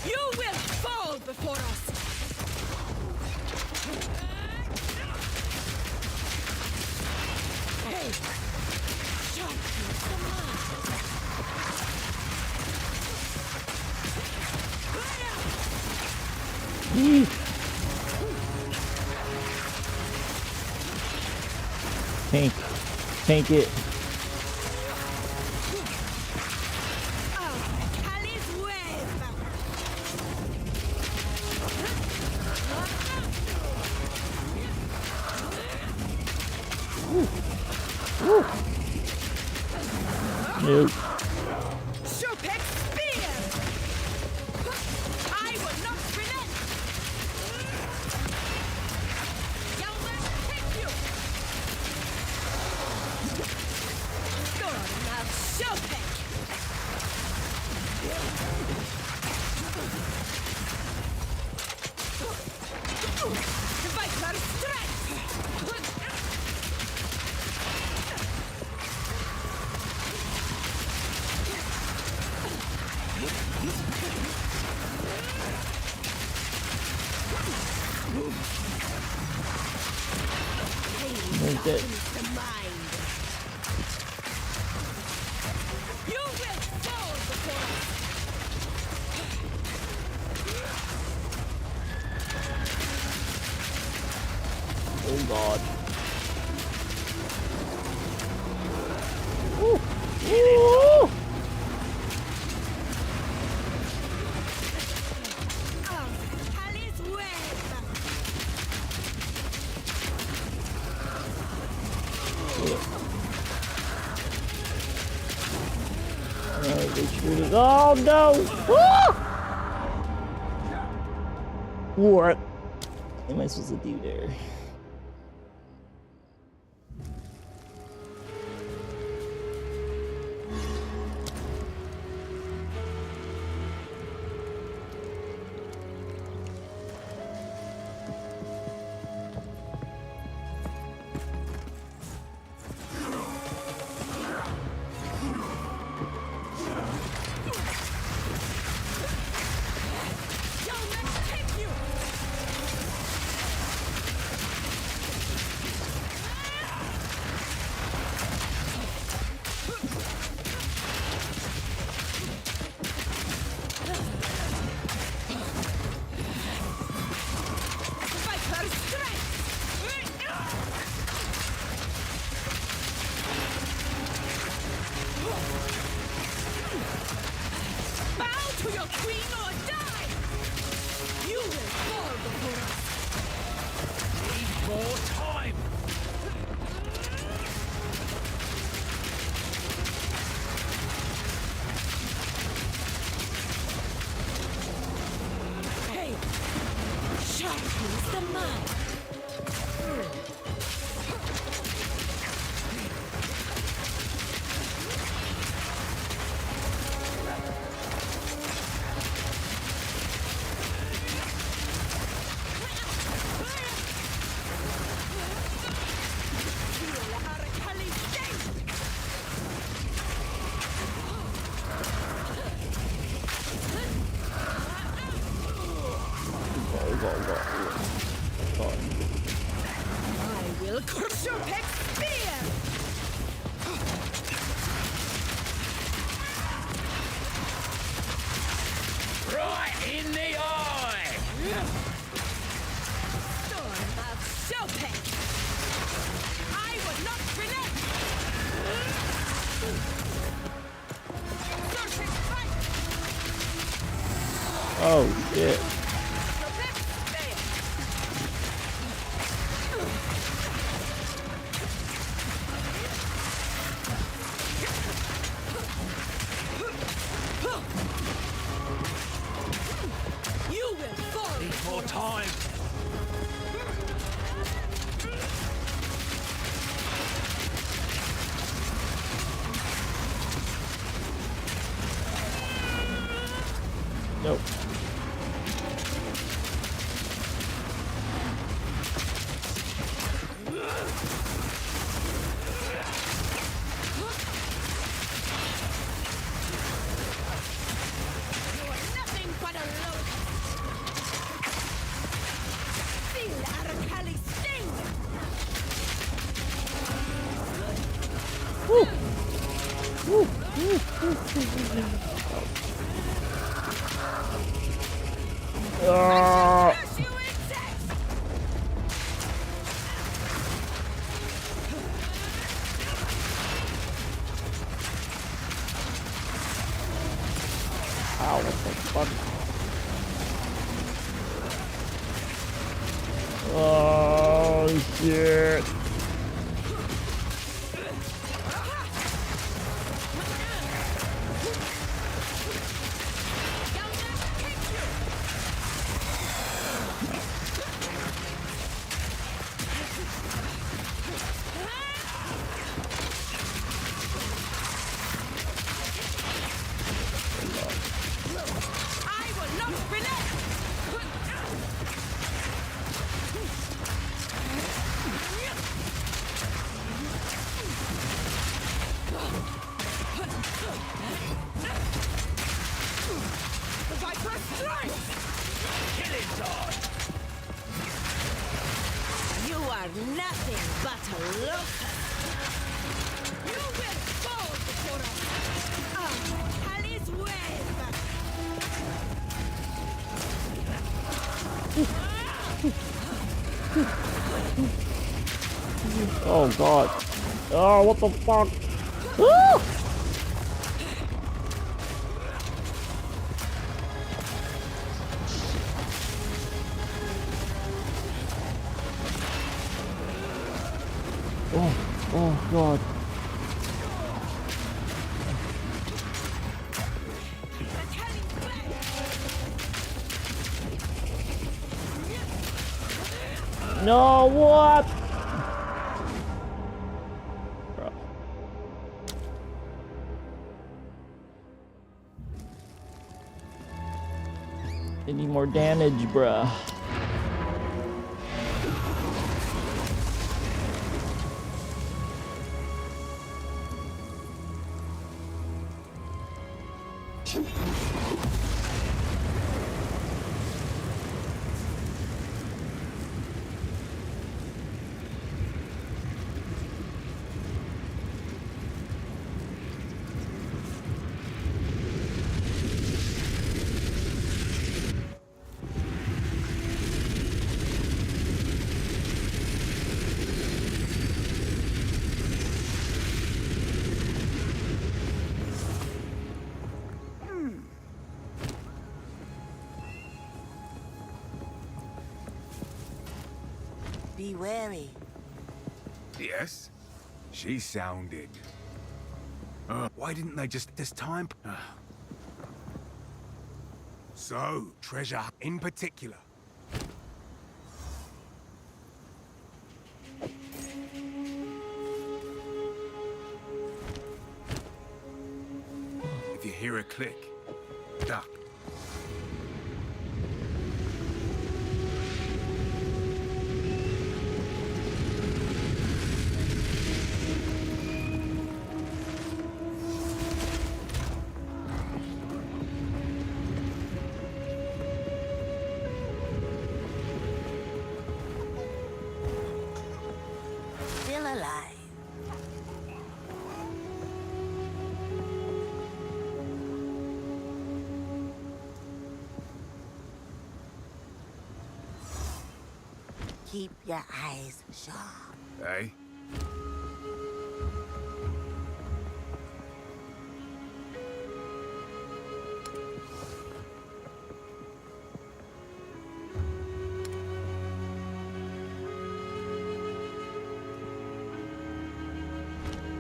Speaker 9: You will fall before us. Hey, sharpen the mind.
Speaker 3: Yee. Tank it.
Speaker 9: Callie's wave.
Speaker 3: Nope.
Speaker 9: Serpent spear. I will not relent. Yellow hit you. Good enough, Serpent. The Viper strikes.
Speaker 3: Like that.
Speaker 9: The mind. You will fall before us.
Speaker 3: Oh god. Woo. Woo.
Speaker 9: Callie's wave.
Speaker 3: Oh no! Ah! What am I supposed to do there?
Speaker 9: Here's the mine. I will crush your pet spear!
Speaker 2: Right in the eye!
Speaker 9: Storm of Chopin! I would not relent! Searching fight!
Speaker 3: Oh shit.
Speaker 9: Your pet spear! You will fall!
Speaker 2: Need more time.
Speaker 3: Nope.
Speaker 9: You are nothing but a locust! Feel Arakali sting!
Speaker 3: Ah.
Speaker 9: Crush you insects!
Speaker 3: Ow, what the fuck? Oh shit.
Speaker 9: I will not relent! The Viper strikes!
Speaker 2: Killing time.
Speaker 9: You are nothing but a locust! You will fall before us! Ah, Alice wave!
Speaker 3: Oh god. Oh, what the fuck? Ah! Oh god. No, what? Bro. Any more damage, bruh?
Speaker 1: Be wary.
Speaker 10: Yes? She sounded... why didn't they just this time? So, treasure in particular. click. Duck.
Speaker 1: Still alive. Keep your eyes sharp.
Speaker 10: Eh?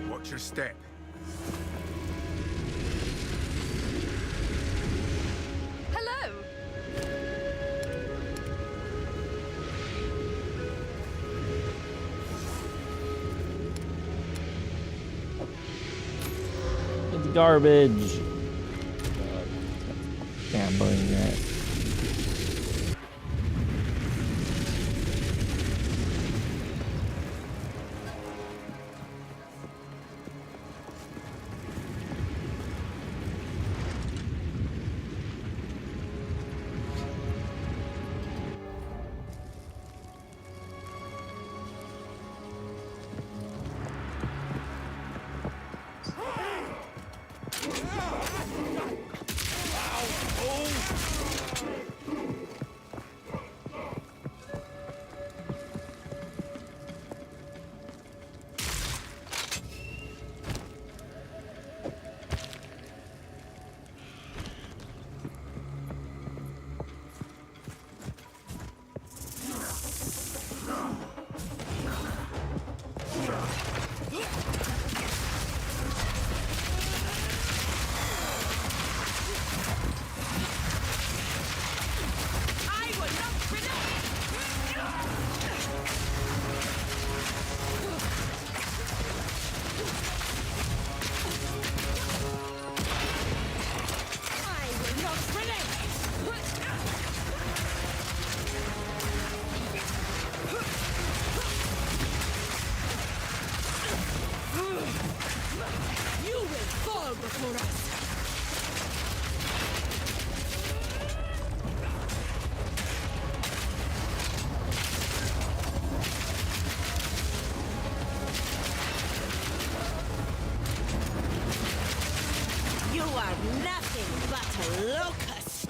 Speaker 10: Watch your step.
Speaker 6: Hello!
Speaker 3: It's garbage. Can't believe that.
Speaker 9: You are nothing but a locust.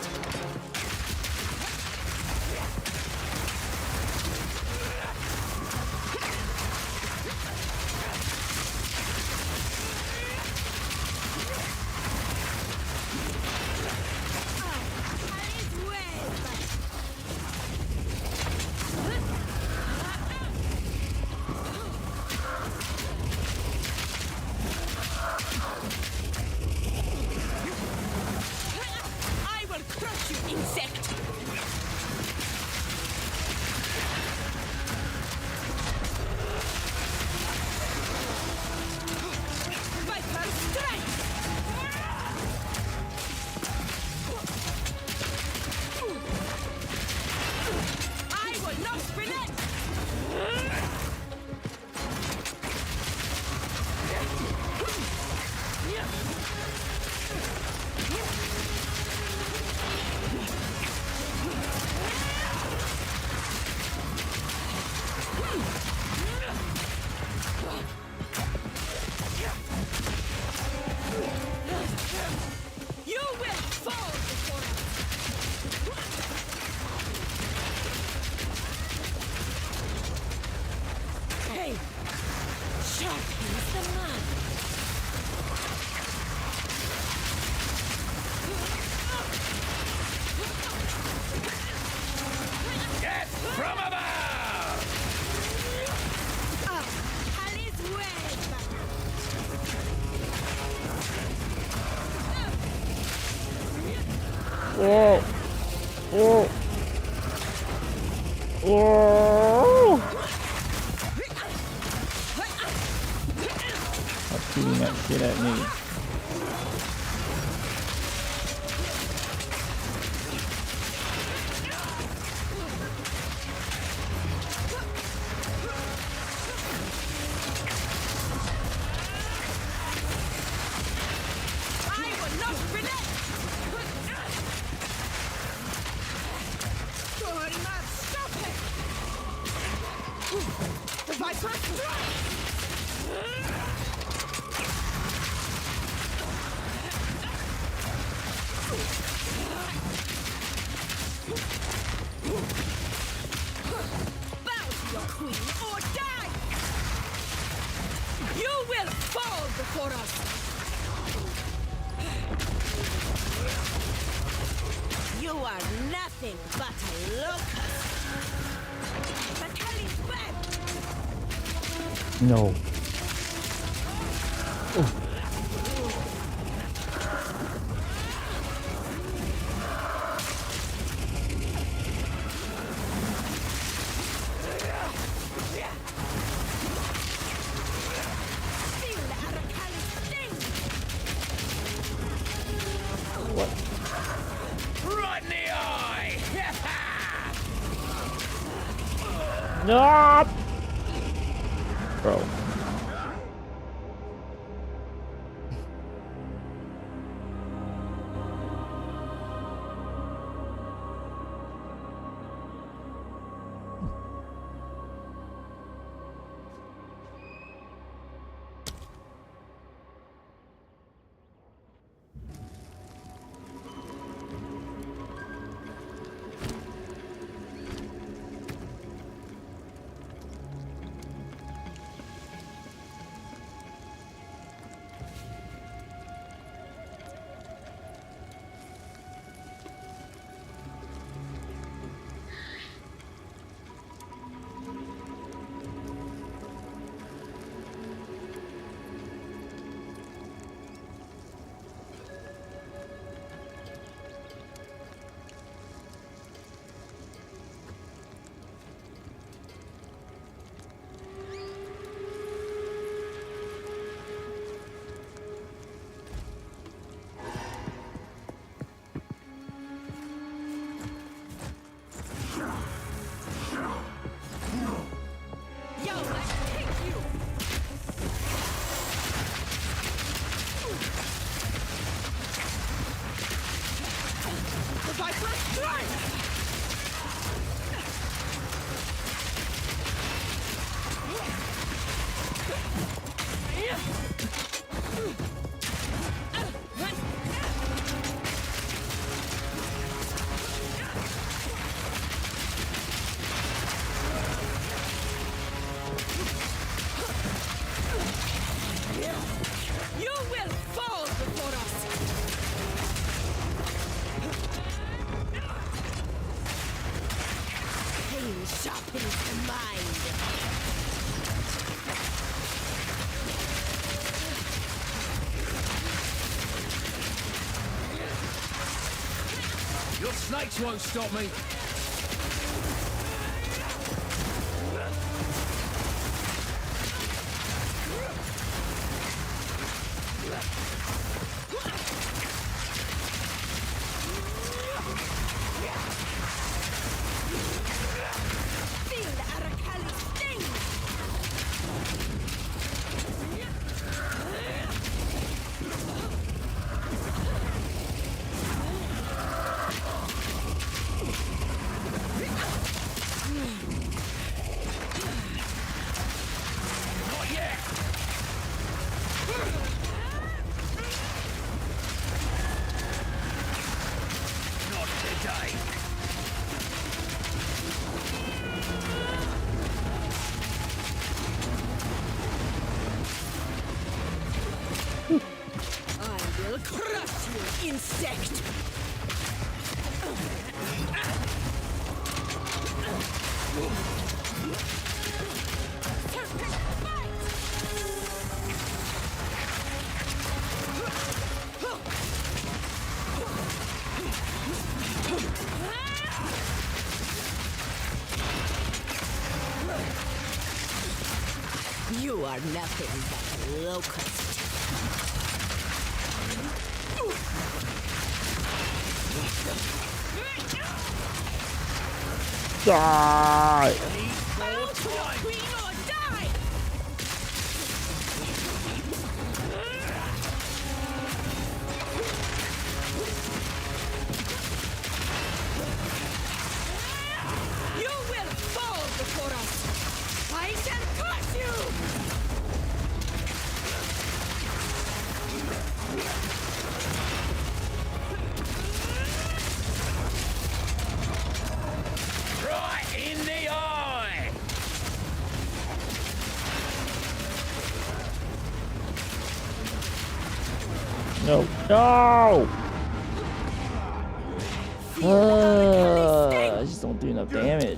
Speaker 9: I will crush you, insect! Viper strike! I will not relent! You will fall before us! Hey! Sharpens the man!
Speaker 2: Get from above!
Speaker 9: Alice wave!
Speaker 3: Whoa. Whoa. Whoa. Stop shooting that shit at me.
Speaker 9: first strike! Bow to your queen or die! You will fall before us! You are nothing but a locust! But Kelly's back!
Speaker 3: No.
Speaker 9: Feel the Aracali sting!
Speaker 3: What?
Speaker 2: Right in the eye!
Speaker 3: No! Bro.
Speaker 9: Yo, let's kick you! The Viper strike! You will fall before us! Pain sharpens the mind!
Speaker 2: Your snakes won't stop me.
Speaker 9: Feel the Aracali sting!
Speaker 2: Not yet. Not today.
Speaker 9: I will crush you, insect! You are nothing but a locust.
Speaker 3: Die!
Speaker 9: Bow to your queen or die! You will fall before us! I shall crush
Speaker 3: No. No! I just don't do enough damage.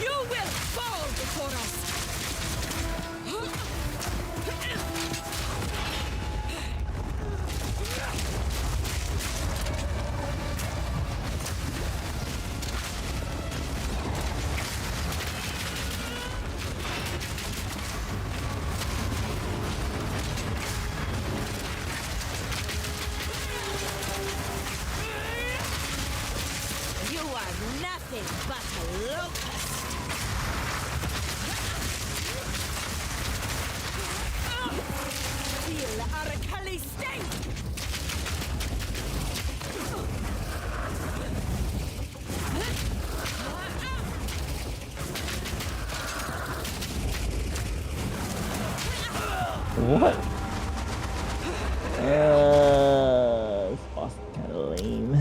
Speaker 9: You will fall before us! You are nothing but a locust! Feel Arakali sting!
Speaker 3: What? This boss is kind of lame.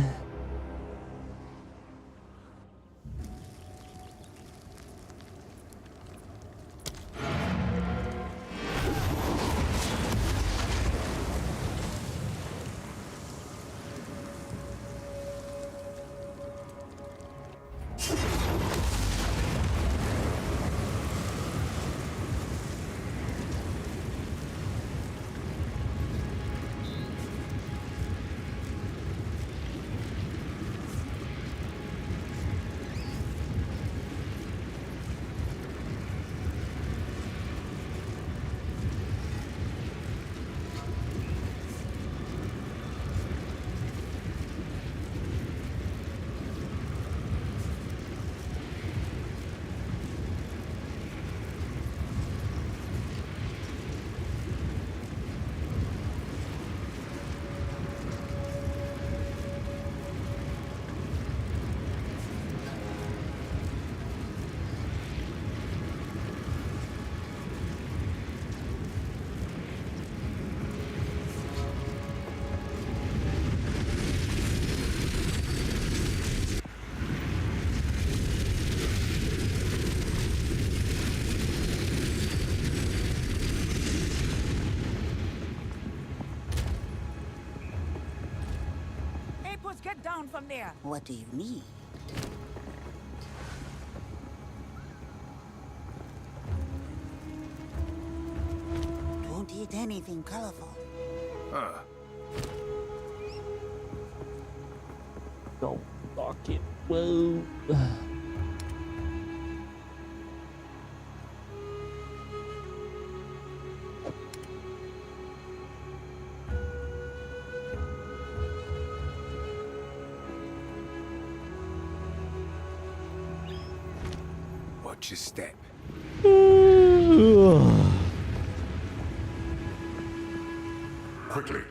Speaker 1: Get down from there. What do you need? Don't eat anything colorful.
Speaker 3: Don't lock it. Whoa.
Speaker 10: Watch your step.
Speaker 7: Quickly.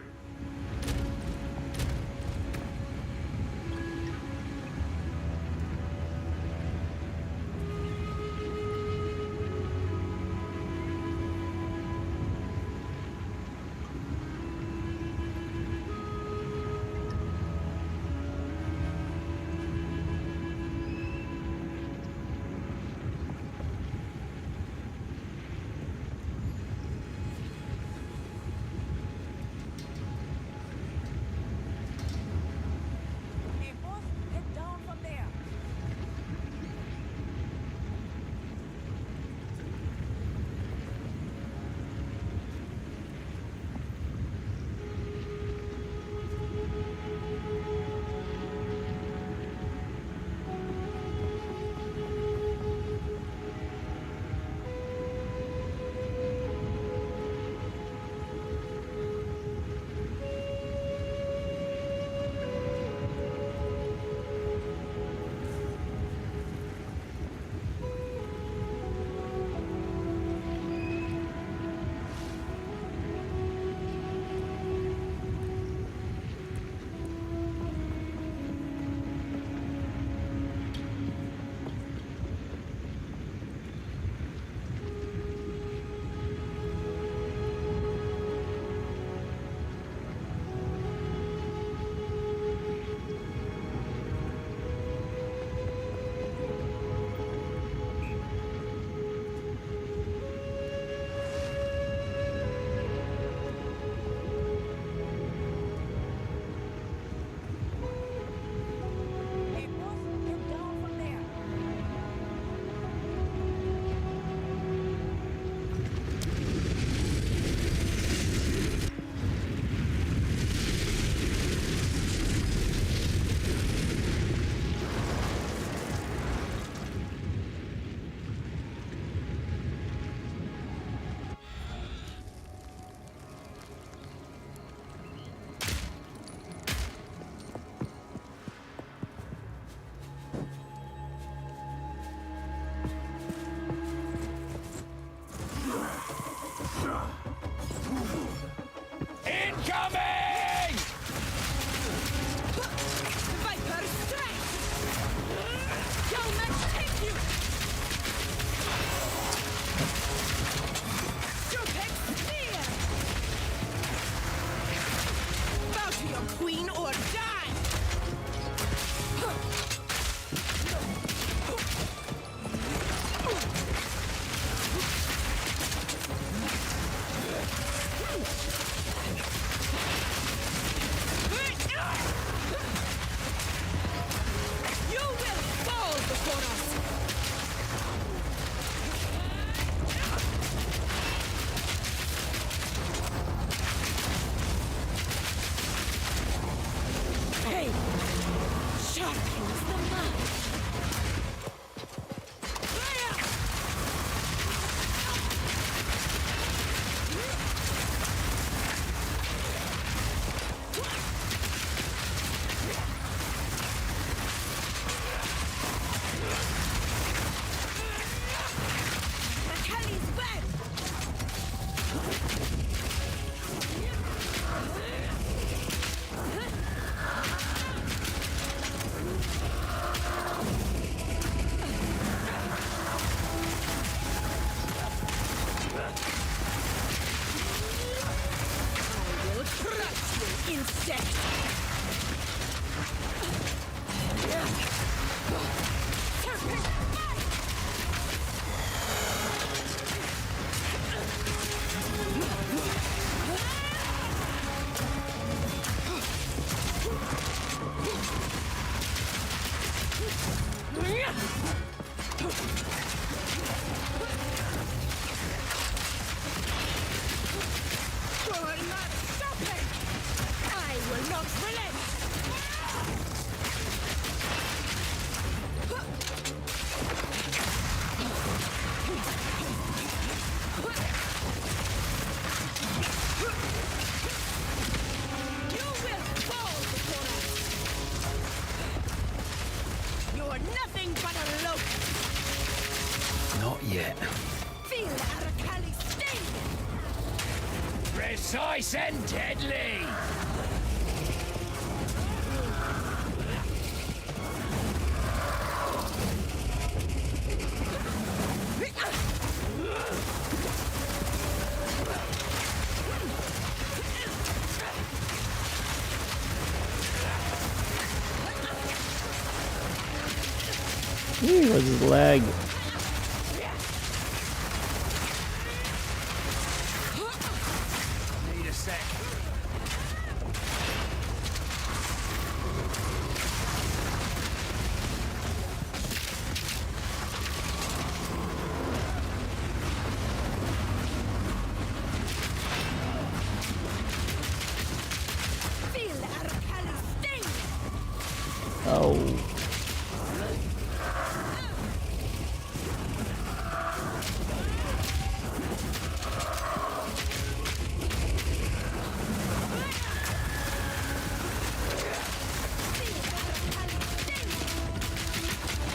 Speaker 9: death! Serpent, fight! You will not stop it! I will not relent! You will fall before us! You are nothing but a locust!
Speaker 2: Not yet.
Speaker 9: Feel Arakali's sting!
Speaker 2: Precise and deadly!
Speaker 3: What's his leg?
Speaker 2: Need a sec.
Speaker 9: Feel Arakali's sting!
Speaker 3: Oh.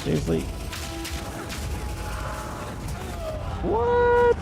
Speaker 3: Seriously? What?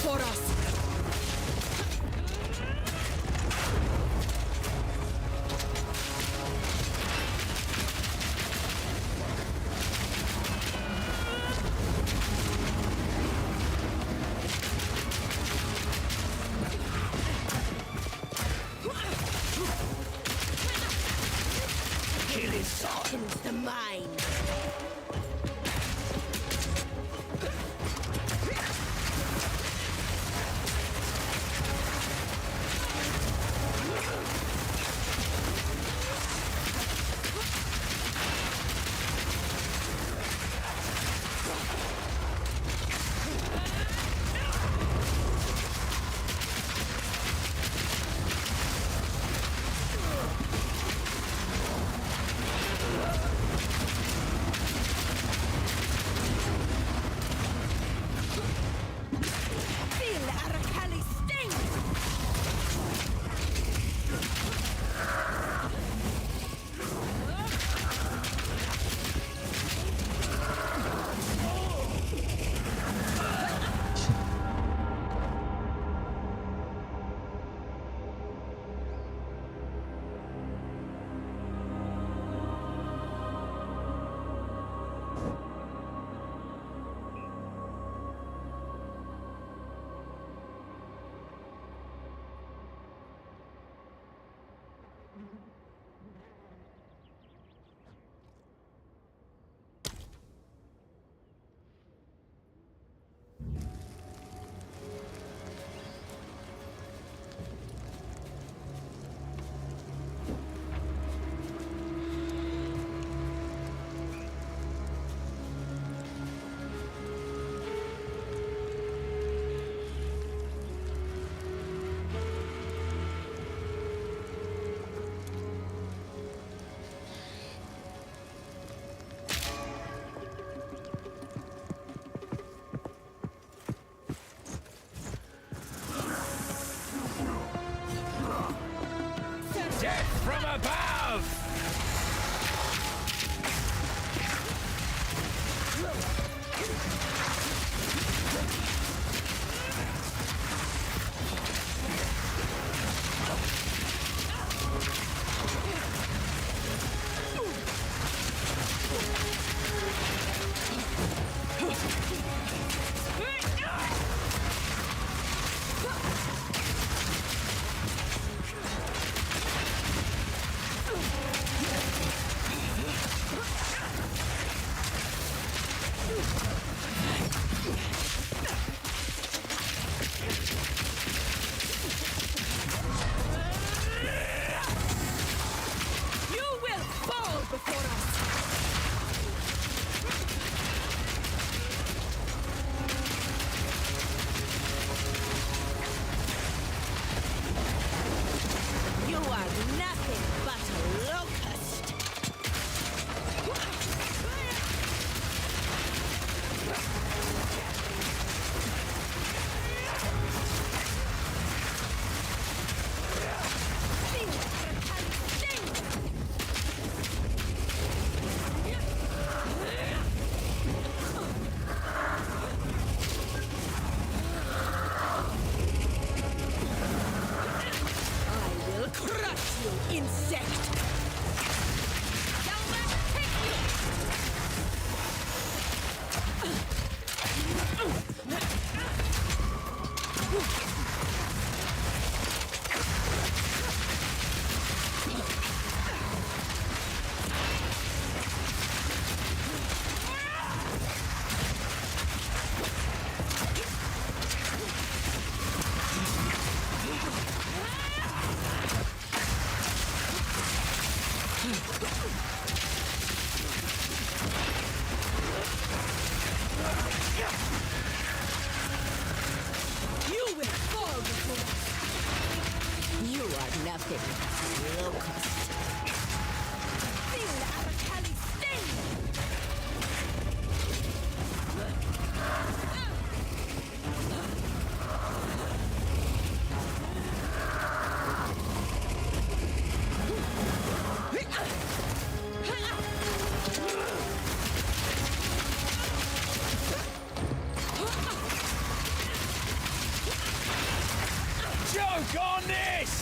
Speaker 9: for us!
Speaker 2: Joke on this!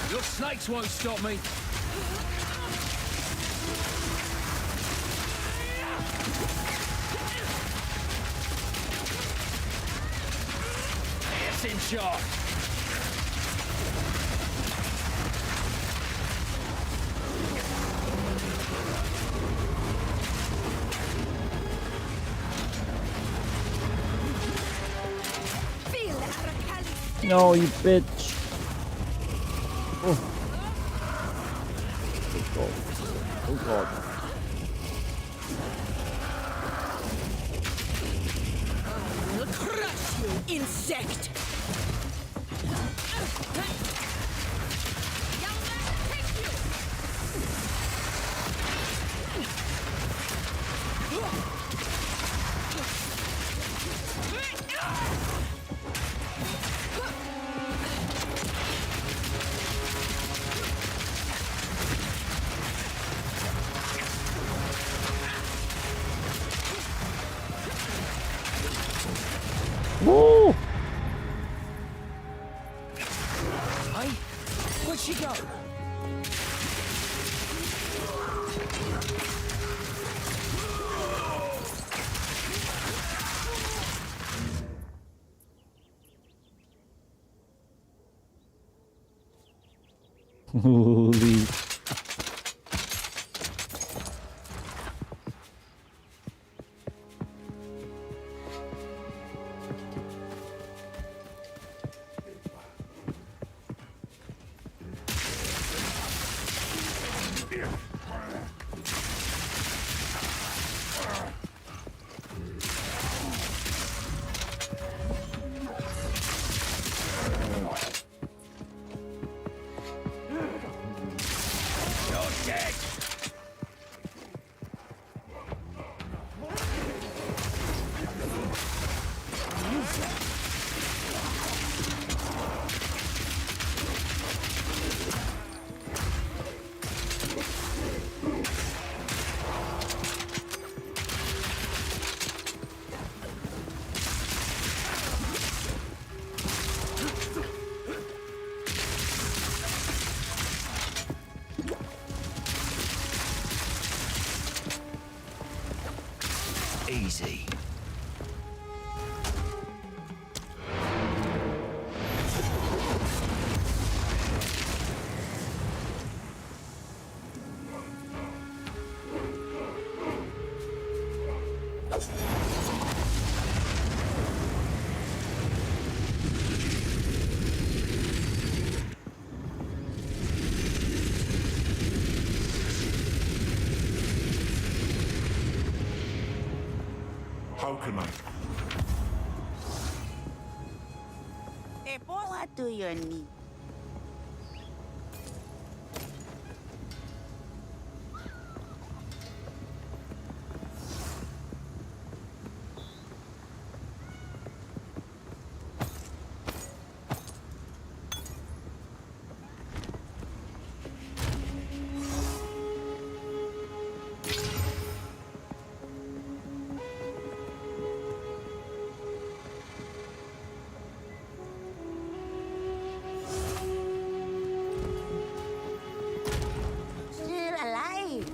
Speaker 2: Your snakes won't stop me. It's in shot.
Speaker 3: No, you bitch. Oh. Oh god. Oh god.
Speaker 9: I'll crush you, insect!
Speaker 3: Woo!
Speaker 2: Hey, where'd she go?
Speaker 3: Holy.
Speaker 2: Easy.
Speaker 7: How can I?
Speaker 1: What do you need? Still alive.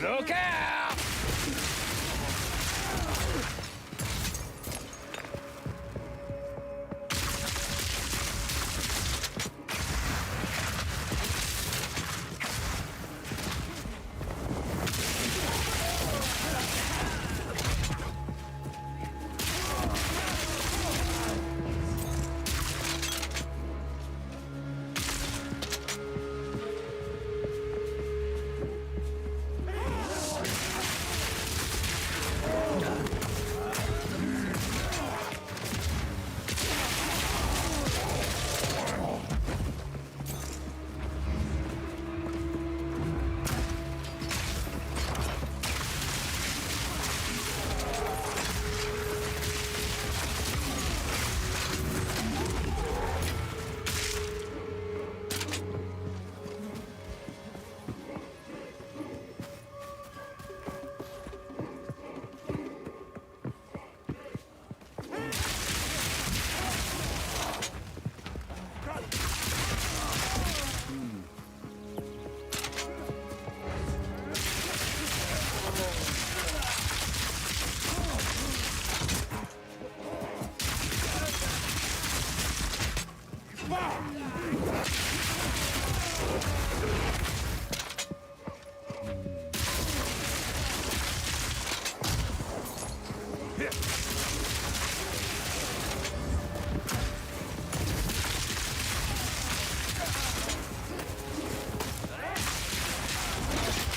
Speaker 2: Look out!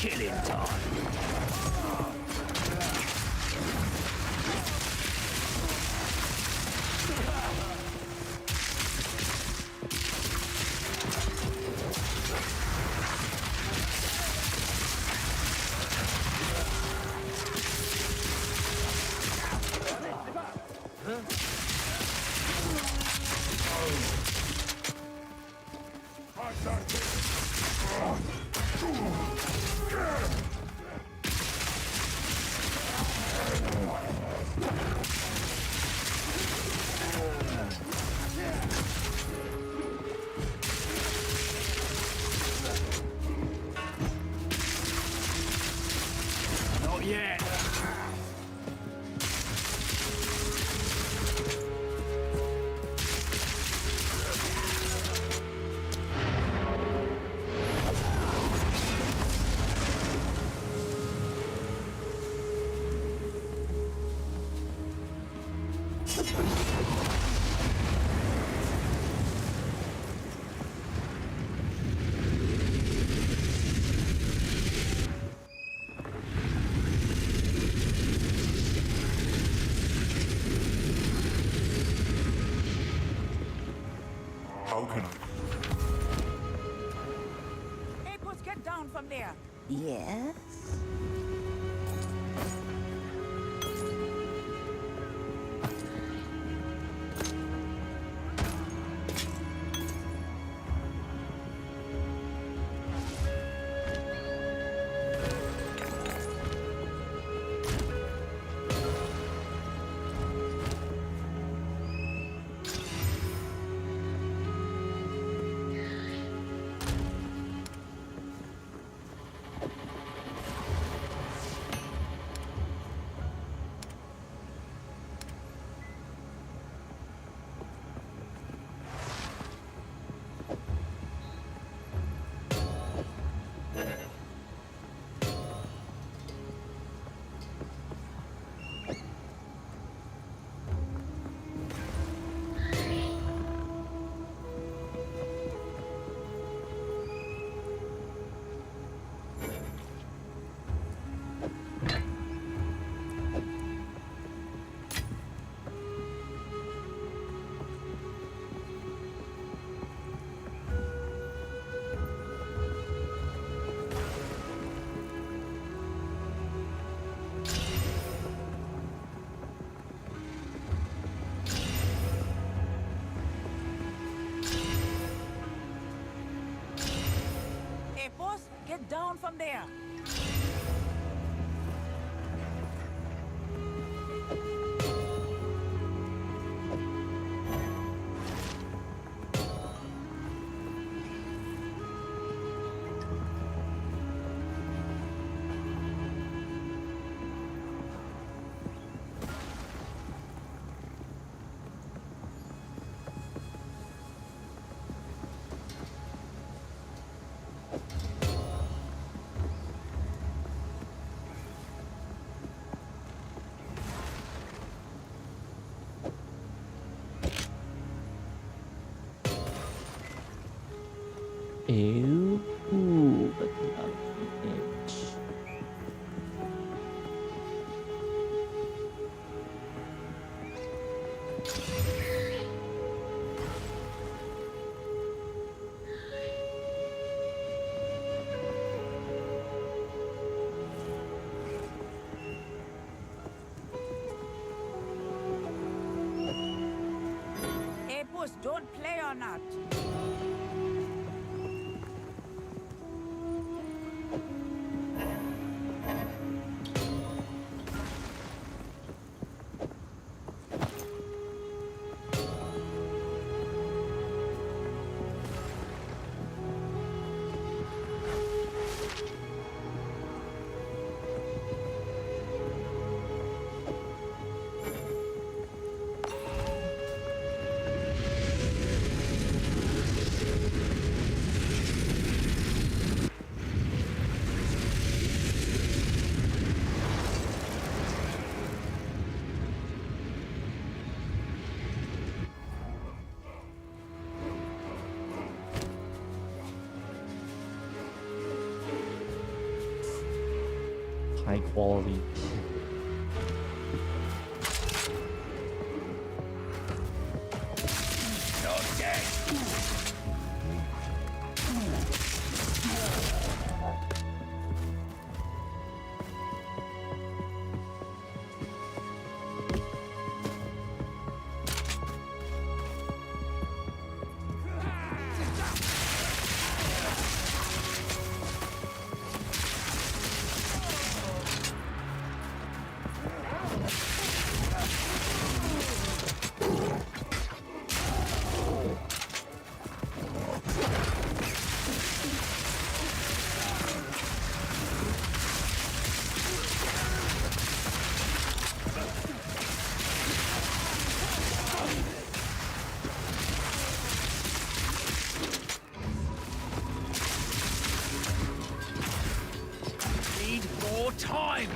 Speaker 2: Killing time. Not yet.
Speaker 7: How can I?
Speaker 1: Hey, Puss, get down from there.
Speaker 11: Yes?
Speaker 1: Hey, boss, get down from there.
Speaker 3: Ew. Ooh, that's a lot of damage.
Speaker 1: Hey, Puss, don't play or not.
Speaker 3: High quality.
Speaker 2: Need more time.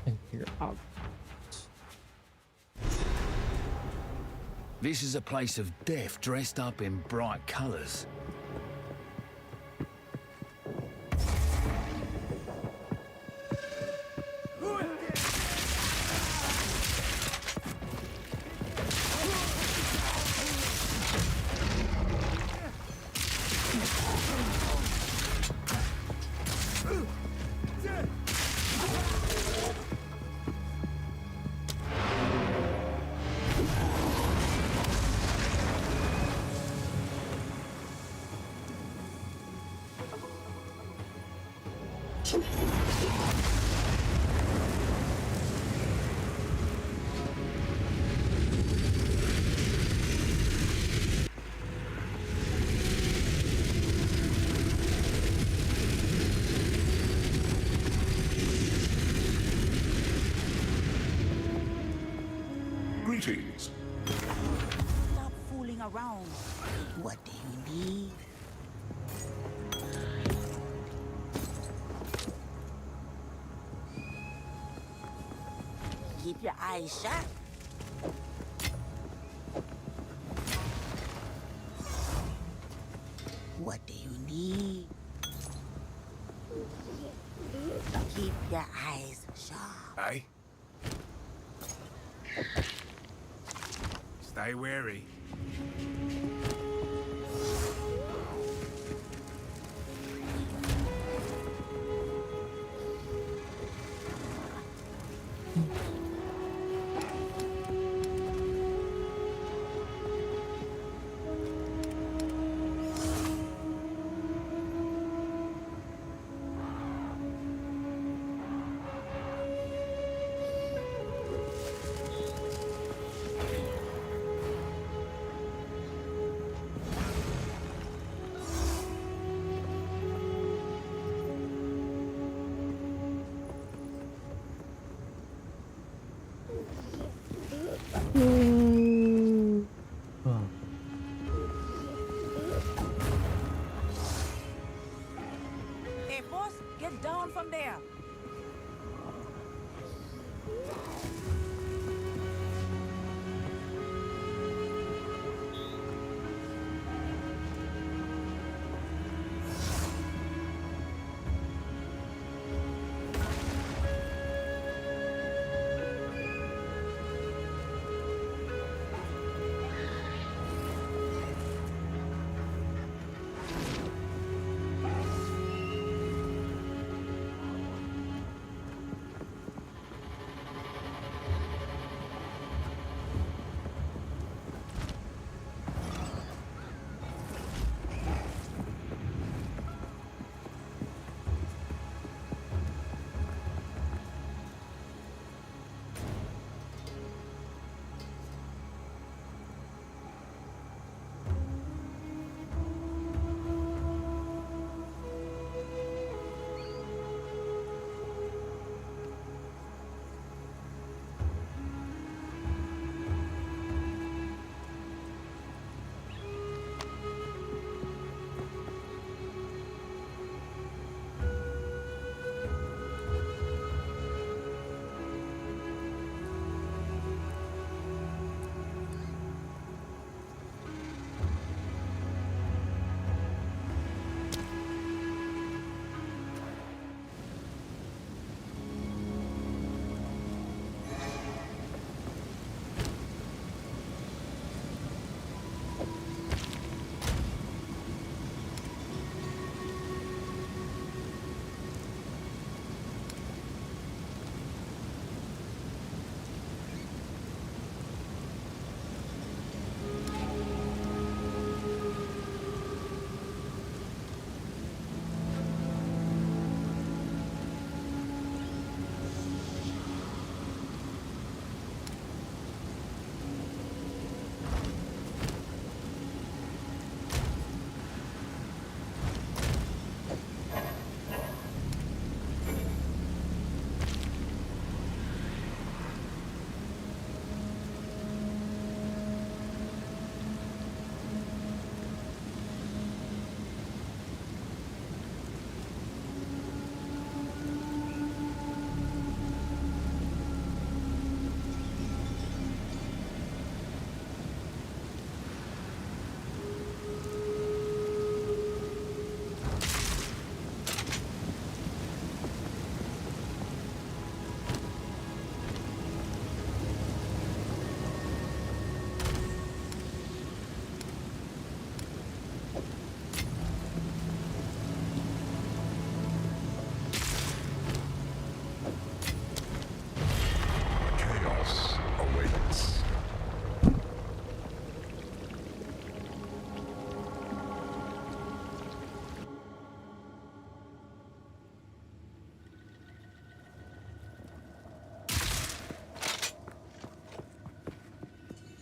Speaker 3: And you're out.
Speaker 2: This is a place of death dressed up in bright colours.
Speaker 7: Greetings.
Speaker 1: Stop fooling around. What do you need? Keep your eyes shut. What do you need? Keep your eyes sharp.
Speaker 10: Hey? Stay wary.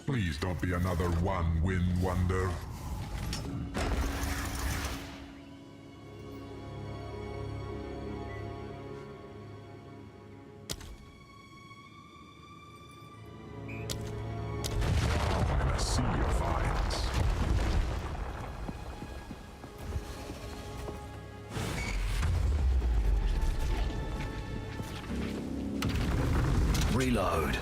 Speaker 7: Please don't be another one-win wonder. In a sea of vines.
Speaker 2: Reload.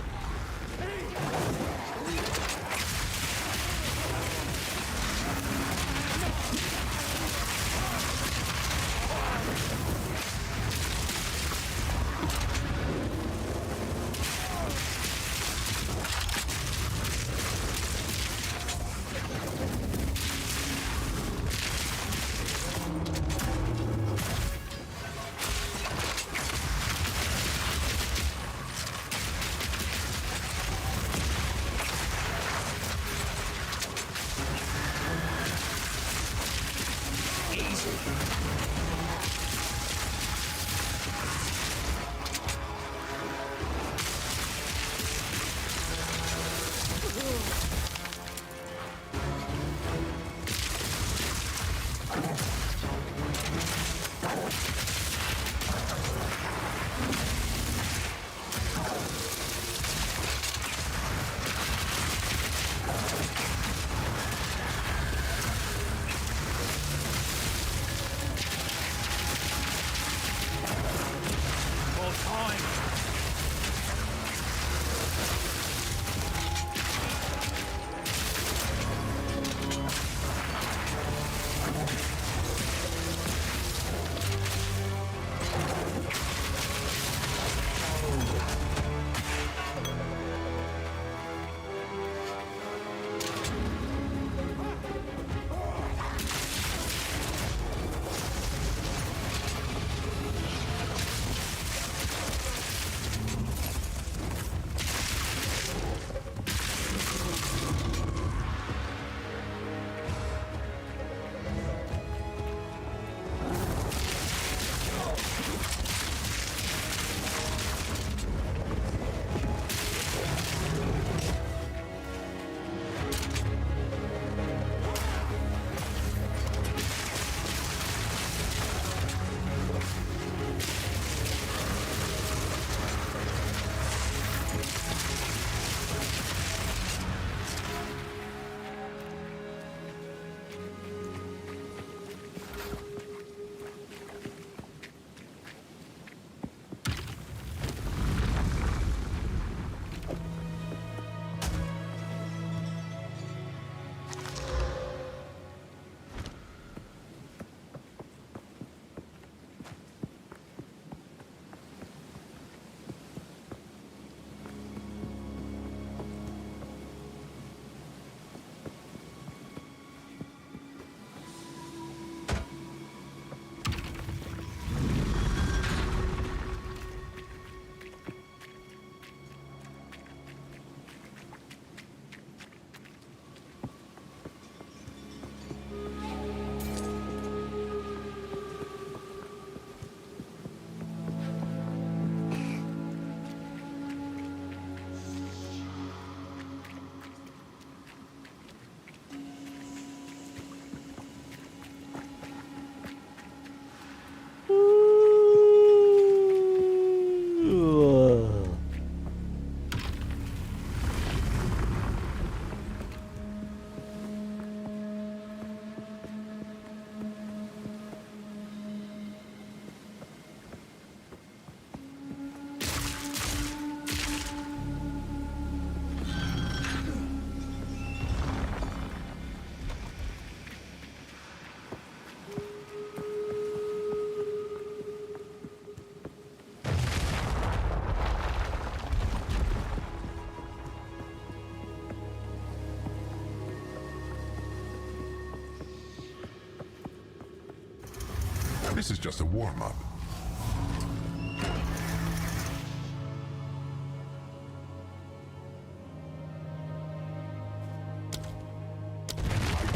Speaker 7: This is just a warm-up.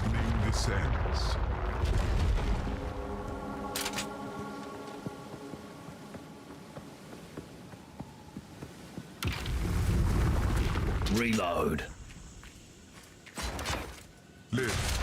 Speaker 7: Lightning descends.
Speaker 2: Reload.
Speaker 7: Live.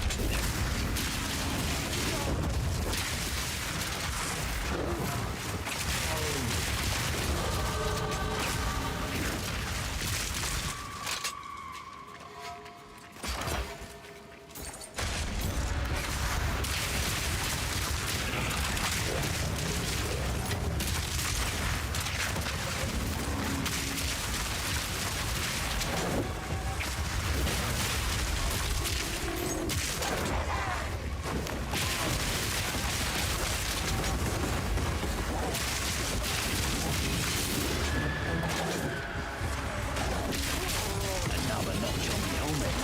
Speaker 2: Another notch on the helmet.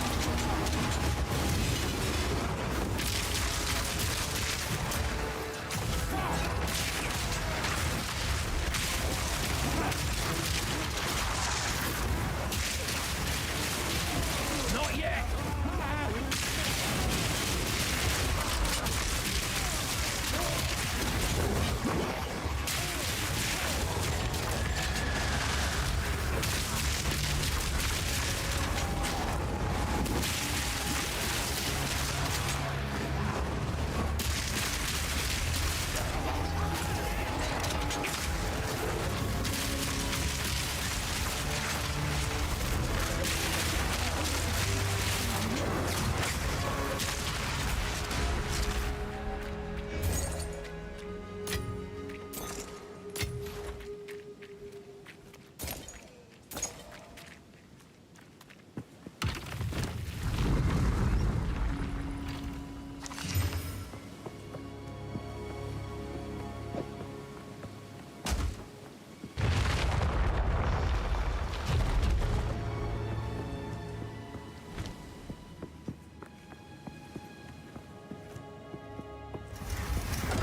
Speaker 2: Not yet.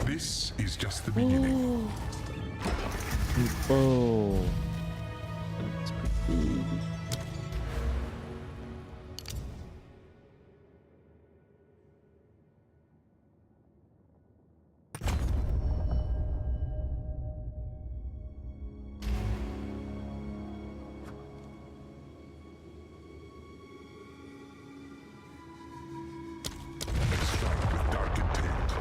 Speaker 7: This is just the beginning.
Speaker 3: People. That's pretty.
Speaker 7: Strike with dark intent.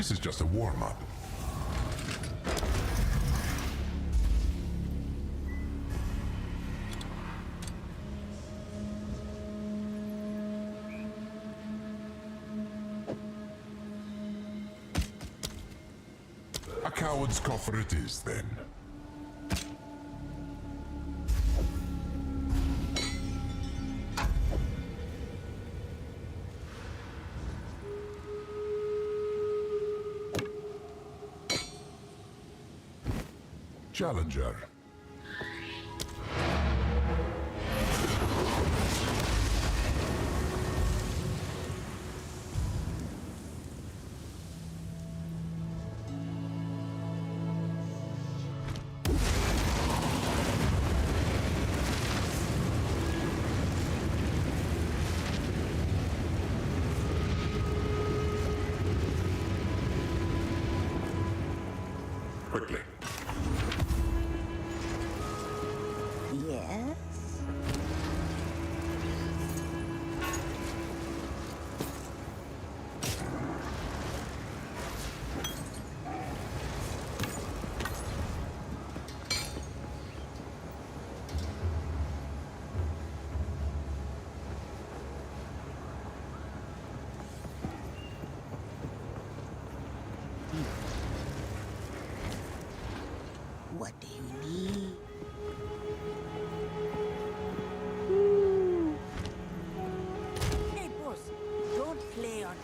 Speaker 7: This is just a warm-up. A coward's coffer it is, then. Challenger. Quickly.
Speaker 1: Yes? What do you need? Hey, boss, don't play on her.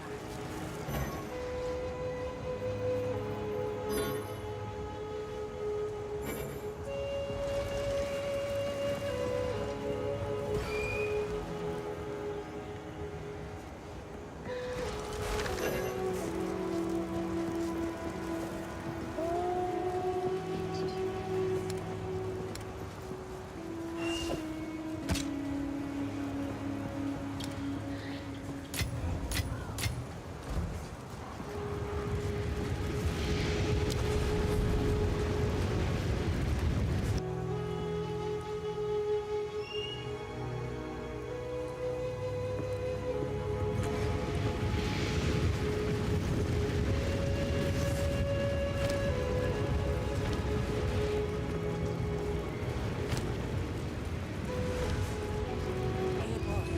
Speaker 1: Hey, boss,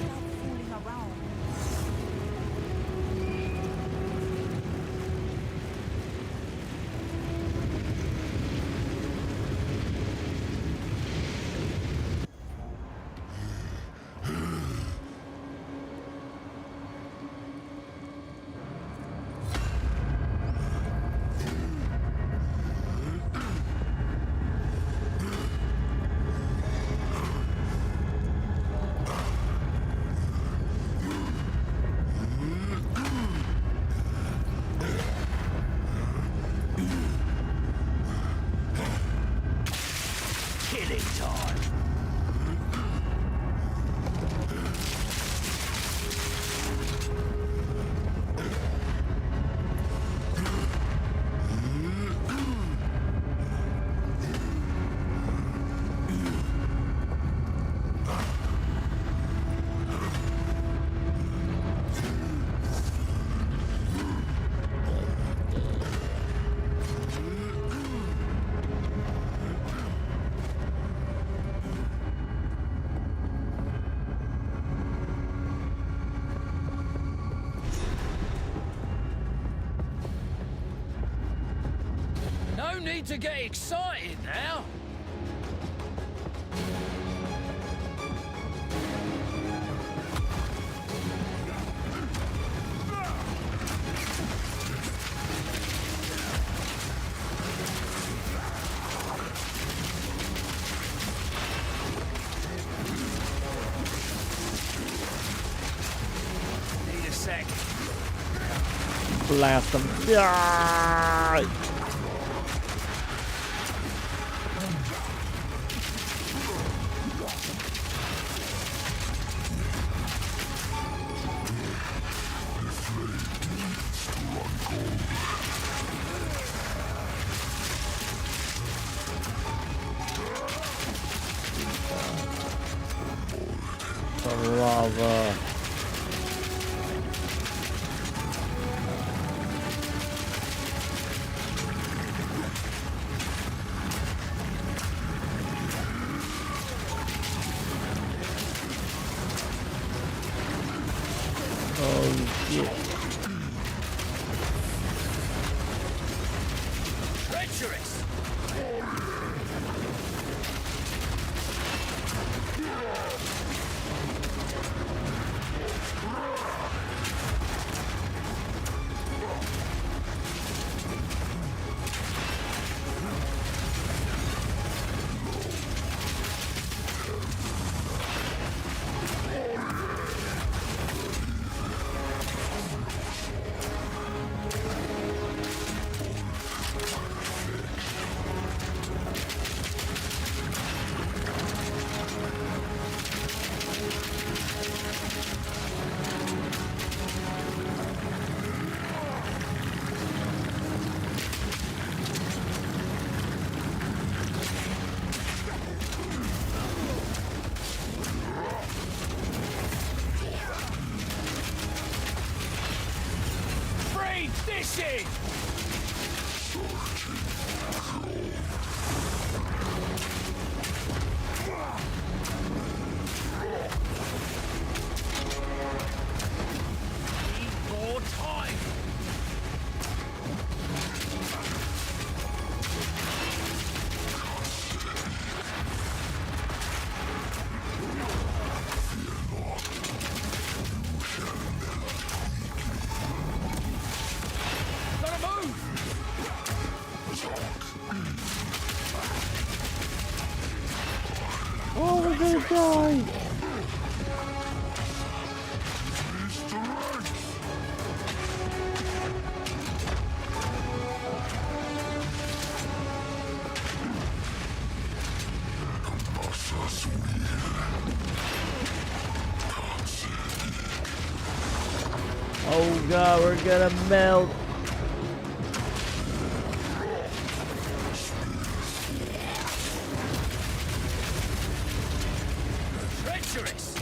Speaker 1: stop fooling around.
Speaker 2: Killing time. No need to get excited now. Need a sec.
Speaker 3: Blast them. Yeah. Lava. Holy shit.
Speaker 2: Treacherous! Fishing! Need more time!
Speaker 3: Oh, we're gonna die! Oh god, we're gonna melt!
Speaker 2: Treacherous!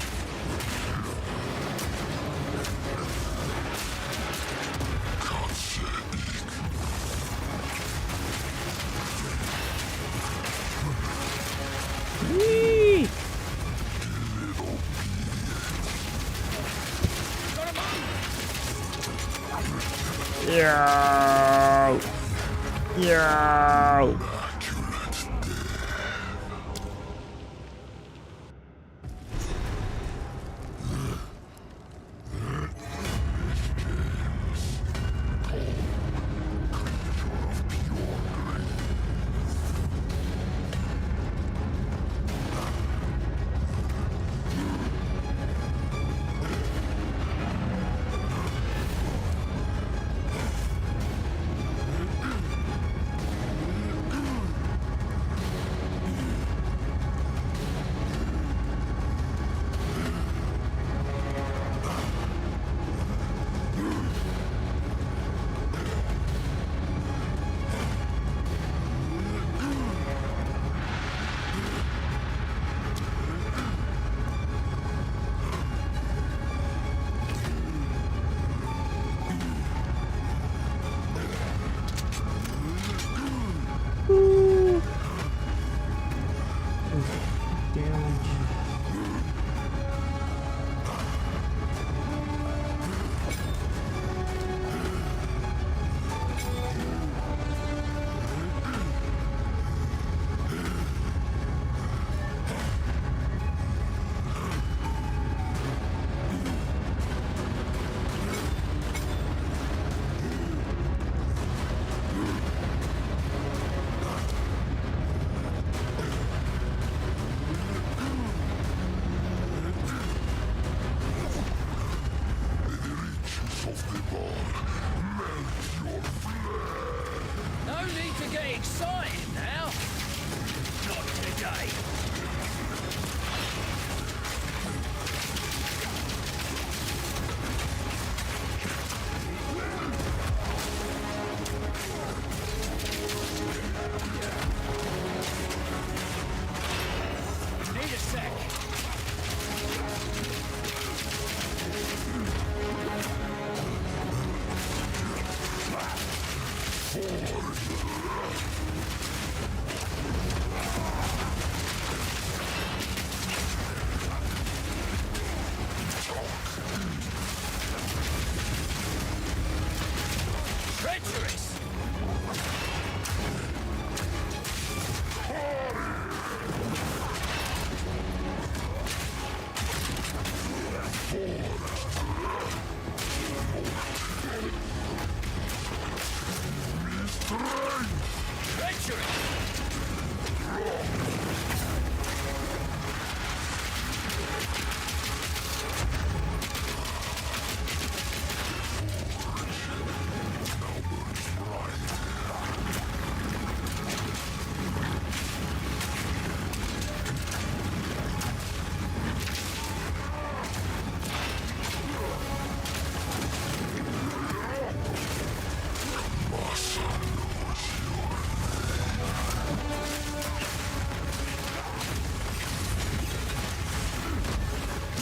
Speaker 3: Whee! Yeah! Yeah!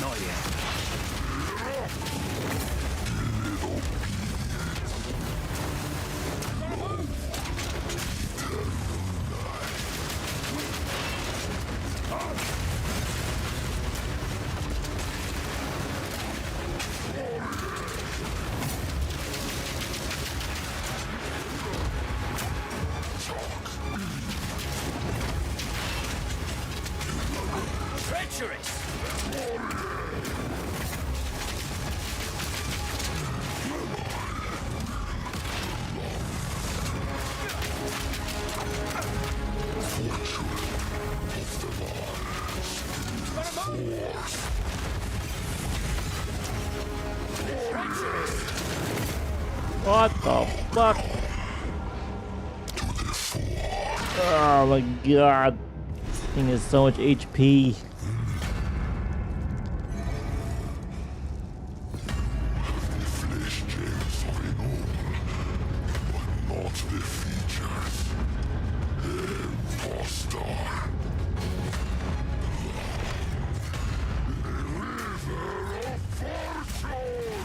Speaker 2: Not yet. Treacherous!
Speaker 3: What the fuck? Oh my god. This thing has so much HP.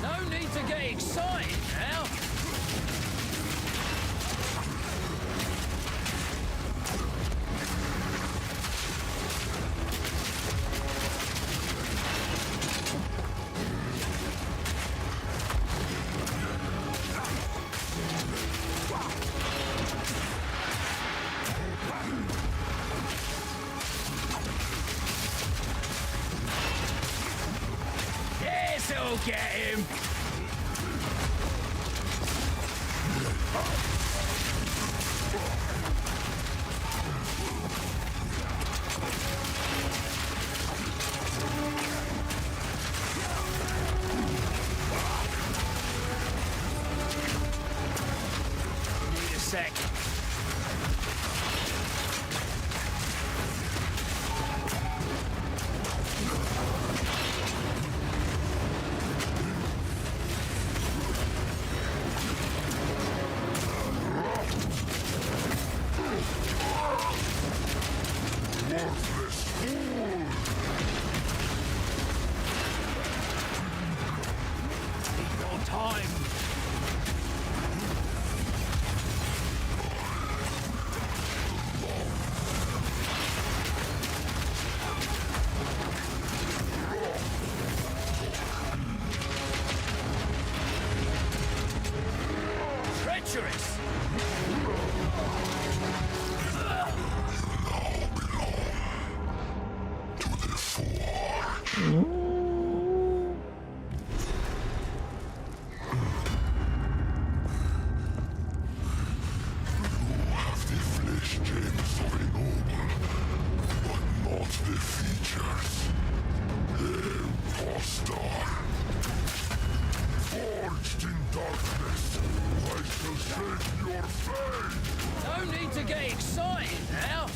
Speaker 2: No need to get excited now. This'll get him. Need a sec. Need more time. Treacherous! No need to get excited now.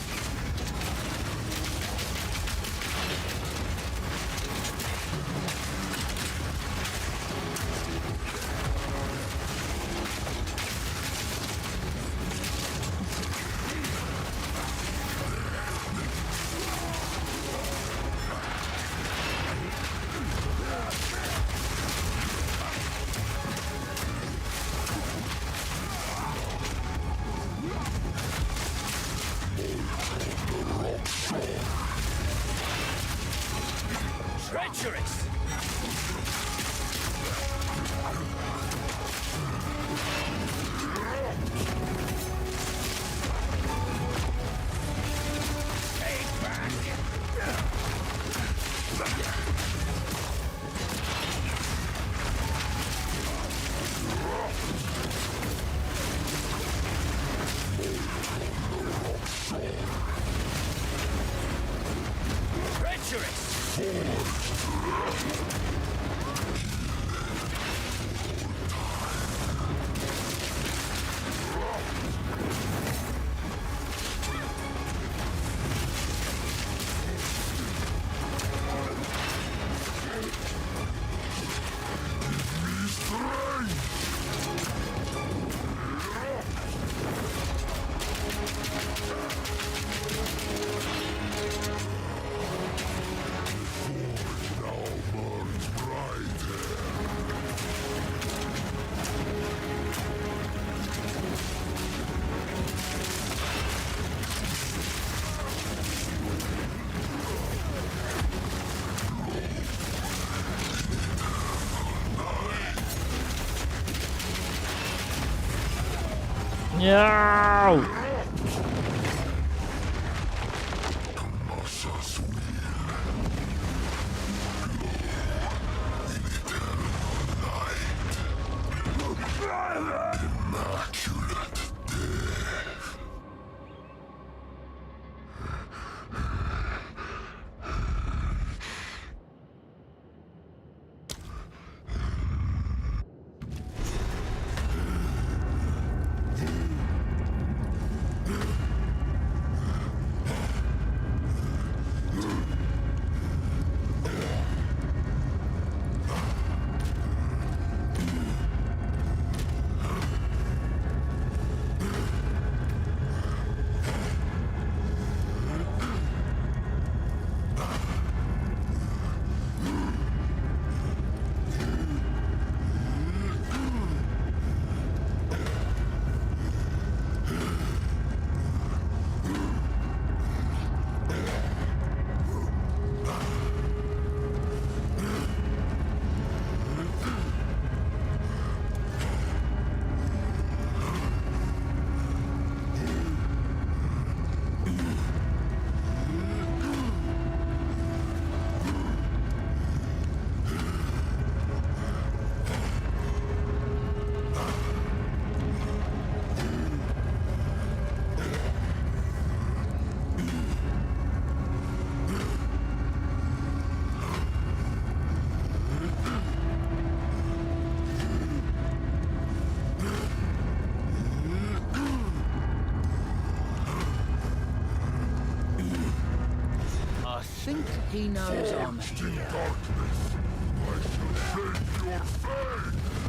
Speaker 2: Treacherous! Take back! Treacherous!
Speaker 3: No!
Speaker 2: I think he knows I'm here.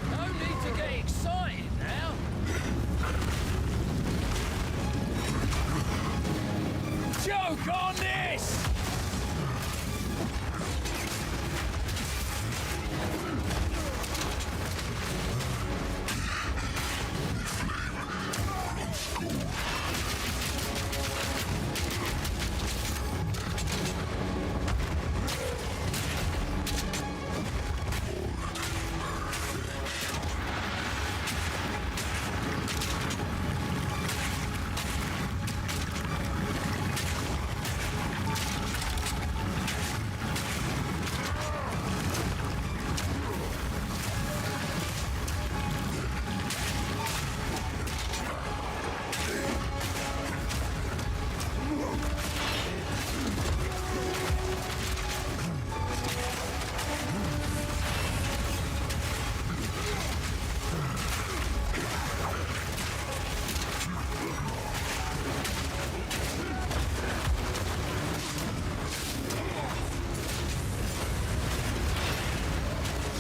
Speaker 2: No need to get excited now. Joke on this!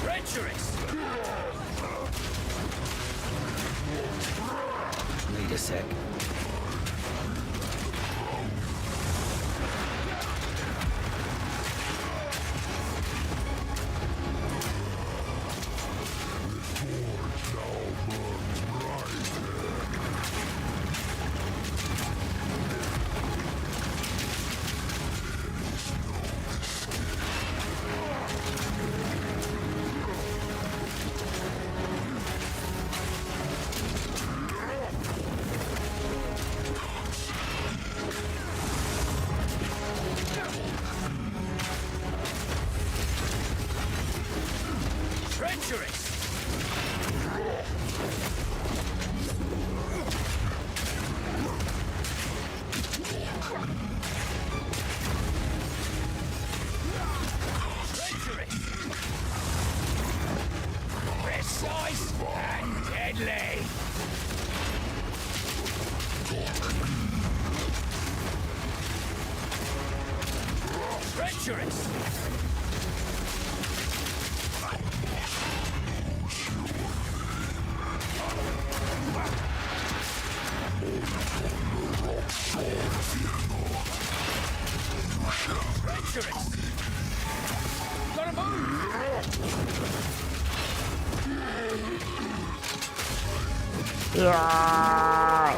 Speaker 2: Treacherous! Need a sec. Treacherous! Precise and deadly! Treacherous! Treacherous! Gotta move!
Speaker 3: Ah!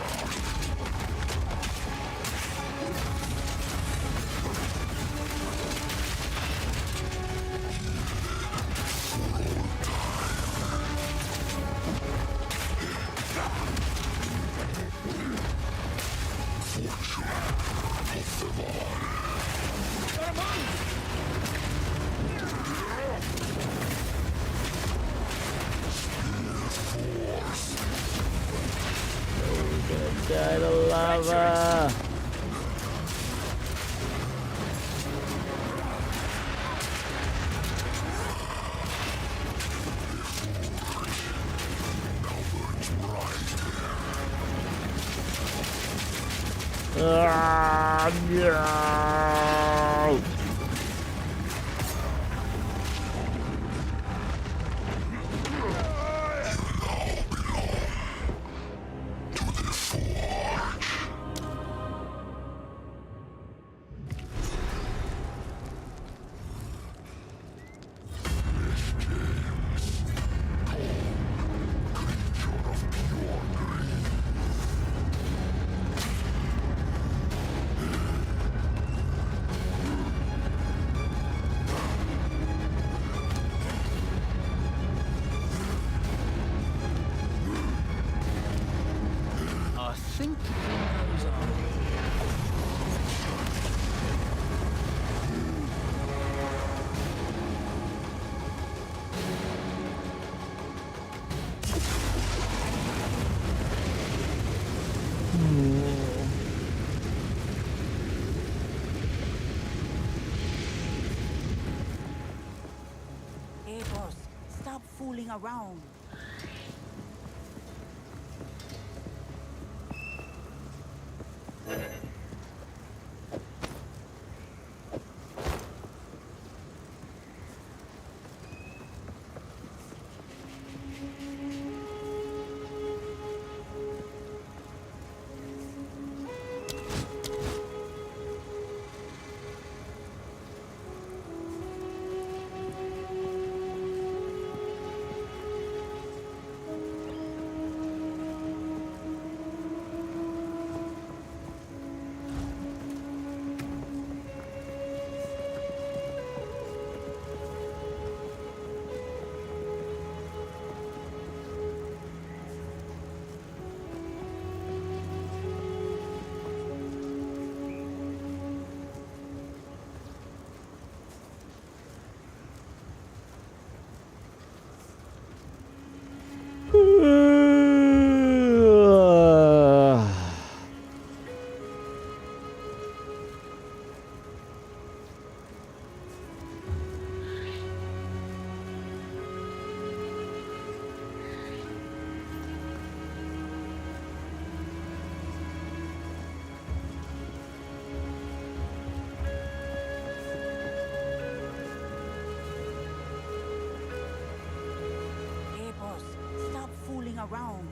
Speaker 3: lava. Ah, no.
Speaker 2: I think those are...
Speaker 1: Hey, boss, stop fooling around. Hey, boss, stop fooling around.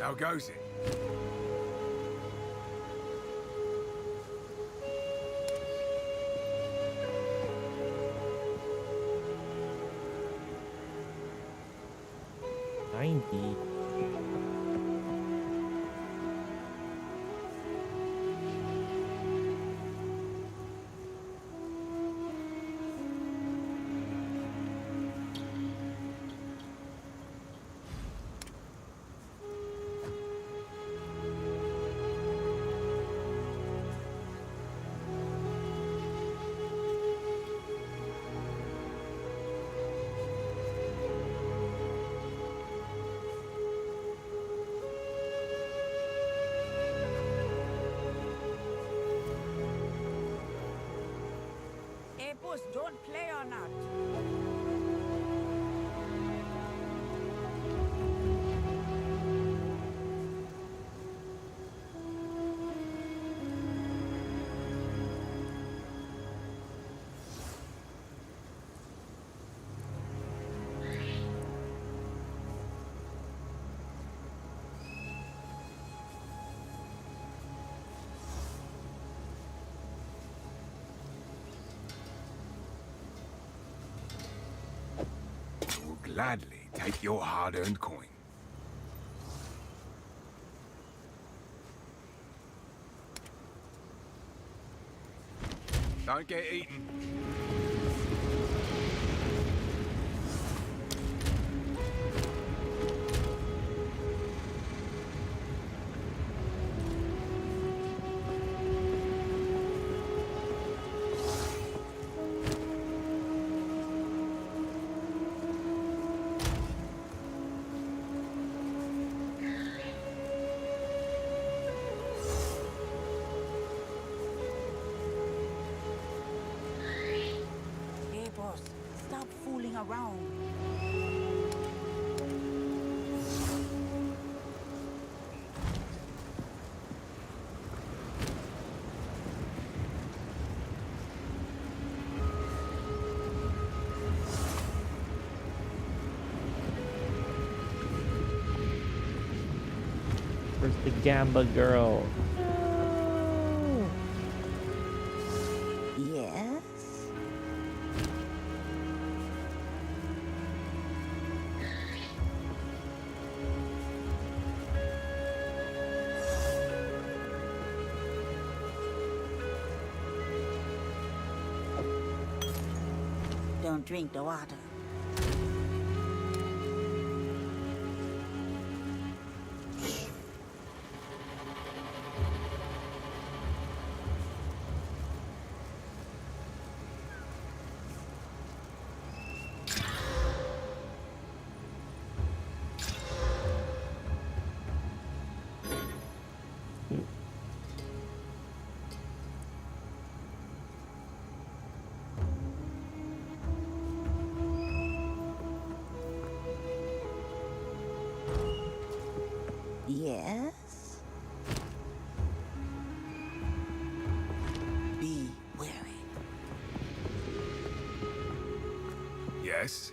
Speaker 10: How goes it?
Speaker 3: Indeed.
Speaker 1: Hey, boss, don't play or not.
Speaker 10: I will gladly take your hard-earned coin. Don't get eaten.
Speaker 1: Hey, boss, stop fooling around.
Speaker 3: Where's the Gamba girl?
Speaker 1: Yes? Don't drink the water. Yes? Be wary.
Speaker 10: Yes?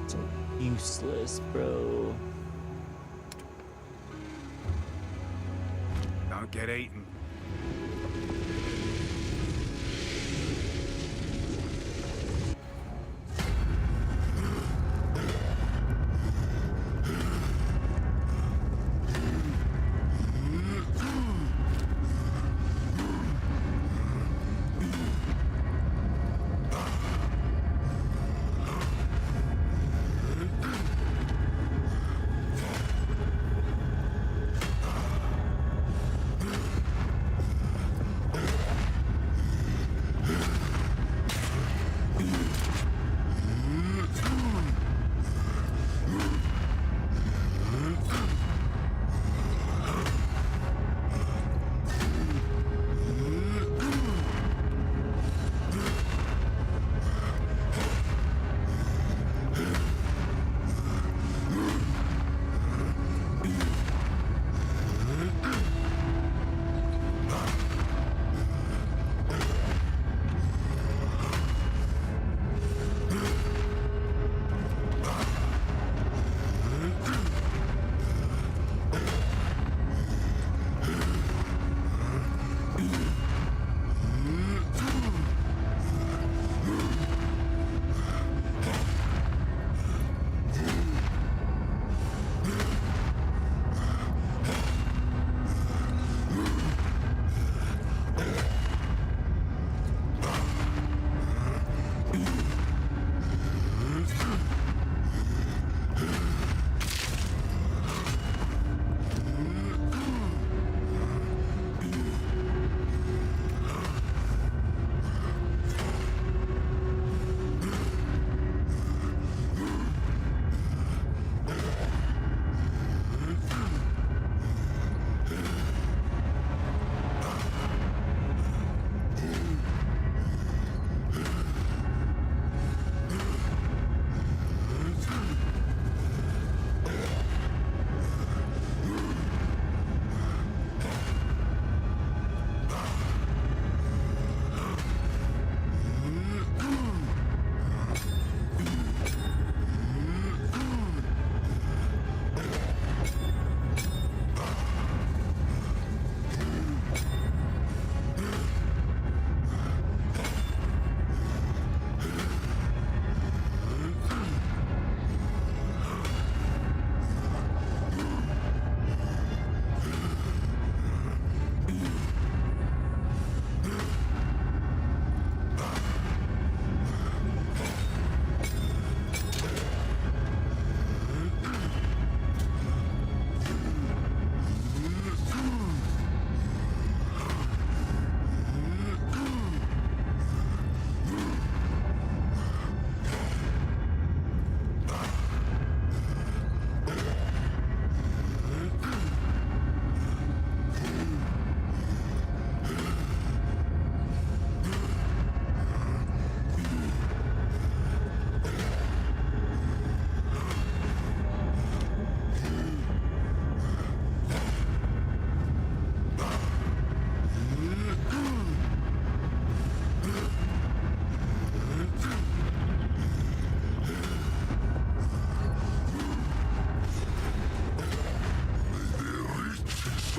Speaker 3: It's useless, bro.
Speaker 10: Don't get eaten.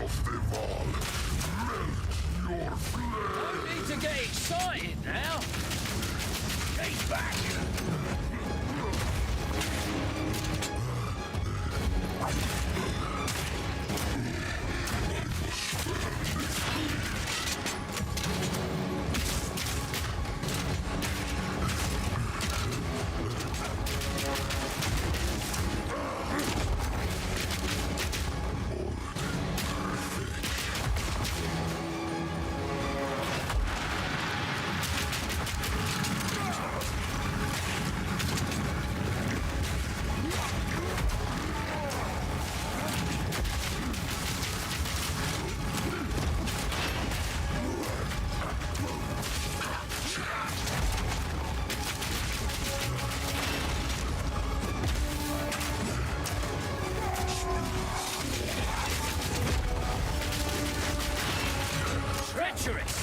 Speaker 5: of the wall. Melt your flesh.
Speaker 2: No need to get excited now. Stay back. Treacherous!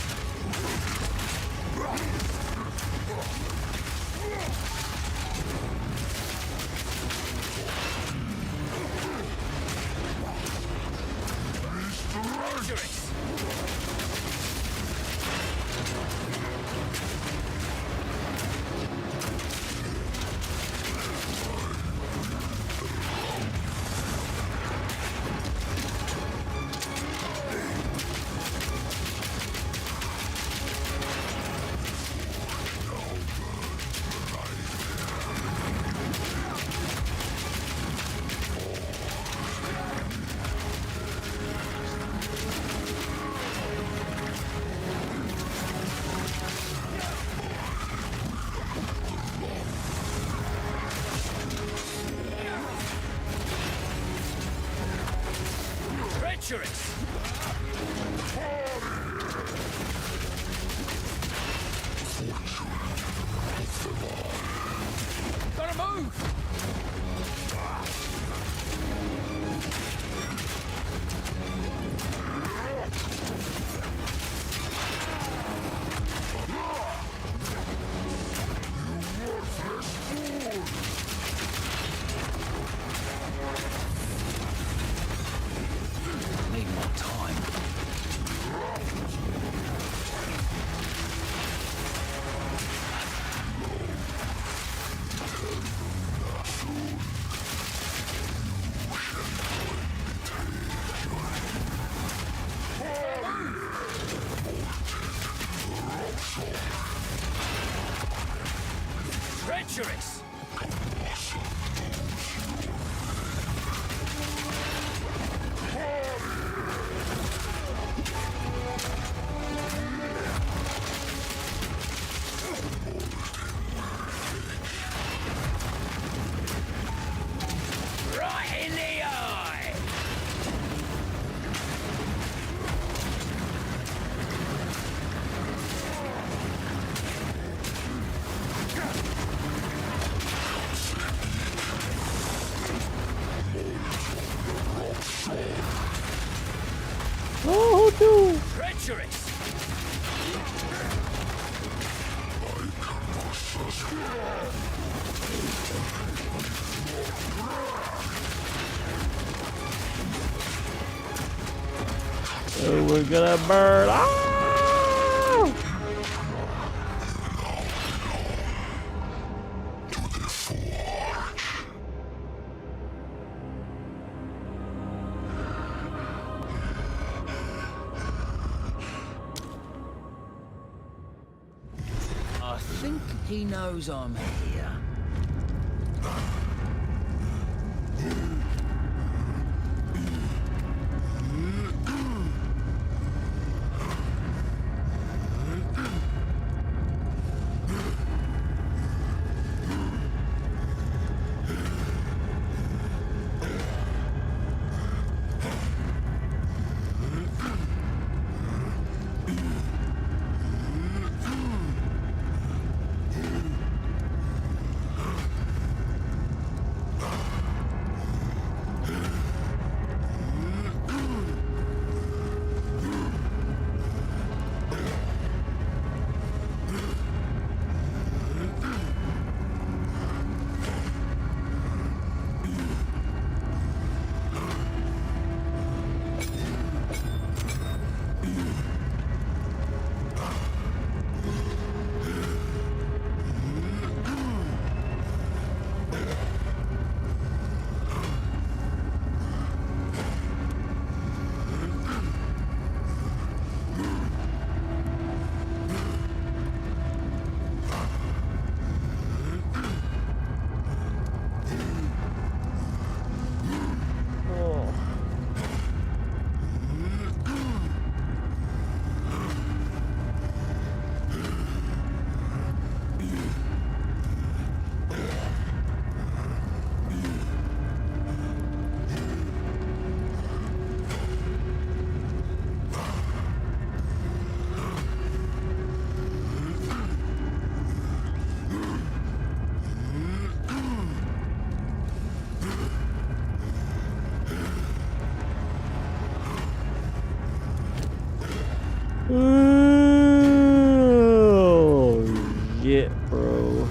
Speaker 2: Treacherous! Treacherous! Gotta move! Need more time. Treacherous! Right in the eye!
Speaker 3: Oh, dude.
Speaker 2: Treacherous!
Speaker 3: Oh, we're gonna burn. Ah!
Speaker 2: I think he knows I'm here.
Speaker 3: Oh, shit, bro.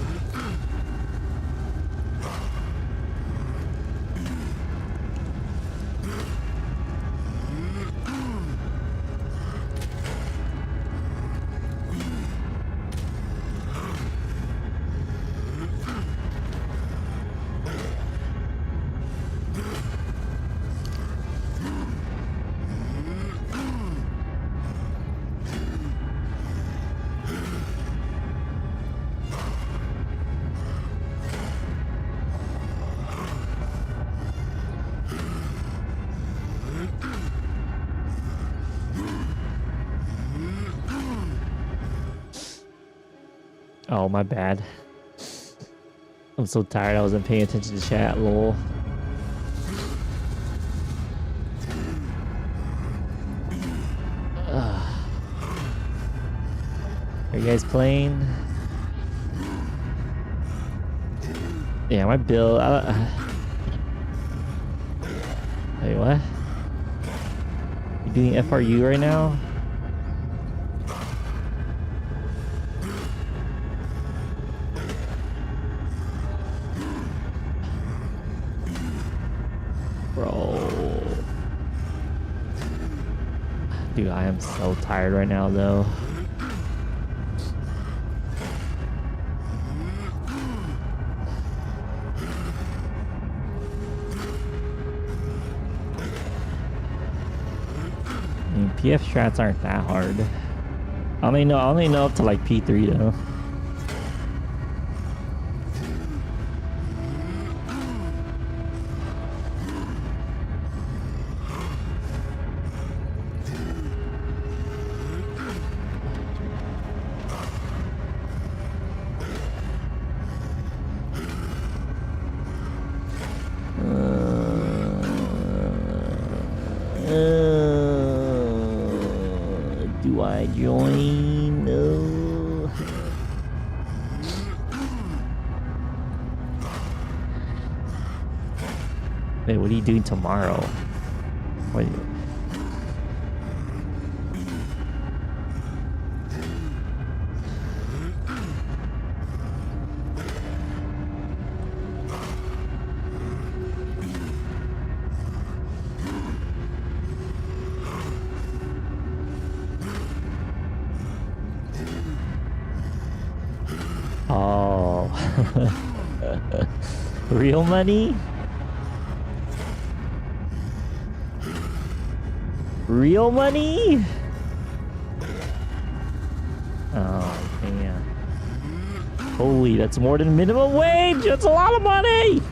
Speaker 3: Oh, my bad. I'm so tired I wasn't paying attention to chat, lol. Are you guys playing? Yeah, my bill. Wait, what? You doing FRU right now? Bro. Dude, I am so tired right now, though. I mean, PF strats aren't that hard. I only know up to like P3 though. Do I join? No. Wait, what are you doing tomorrow? Wait. Oh. Real money? Real money? Oh, man. Holy, that's more than minimum wage! That's a lot of money!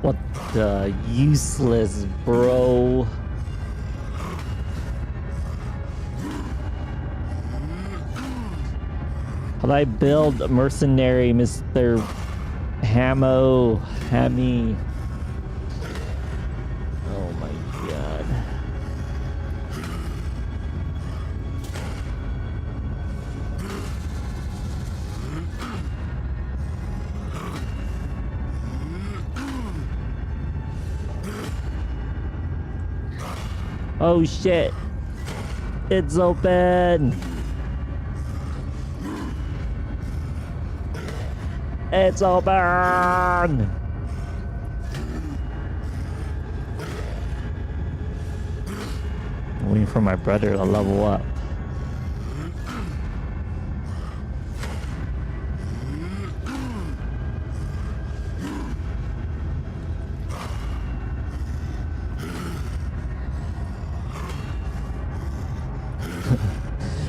Speaker 3: What the useless, bro. How do I build a mercenary, Mr. Hammy? Oh my god. Oh shit. It's open. It's open. I'm waiting for my brother to level up.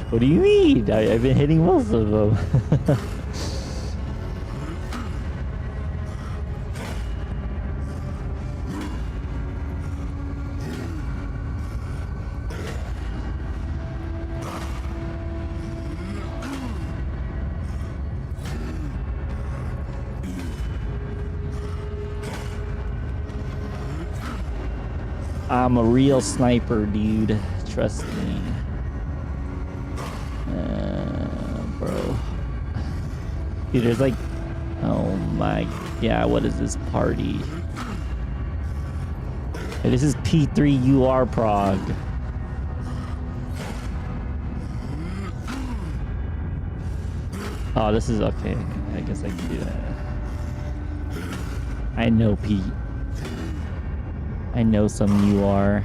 Speaker 3: What do you mean? I've been hitting most of them. I'm a real sniper, dude. Trust me. Bro. Dude, there's like... Oh my... Yeah, what is this party? Hey, this is P3UR Prague. Oh, this is okay. I guess I can do that. I know Pete. I know some UR.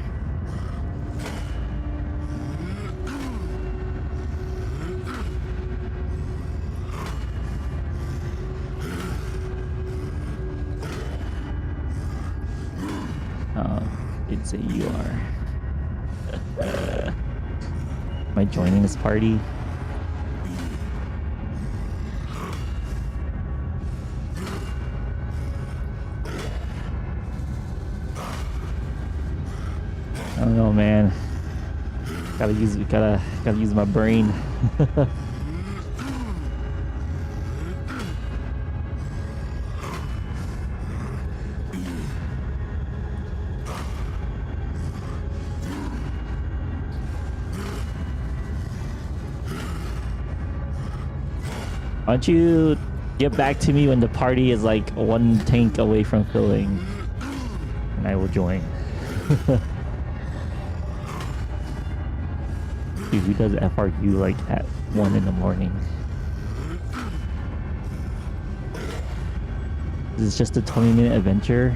Speaker 3: Did say UR. Am I joining this party? I don't know, man. Gotta use my brain. Why don't you get back to me when the party is like one tank away from filling, and I will join. Dude, who does FRU like at 1 in the morning? This is just a 20-minute adventure.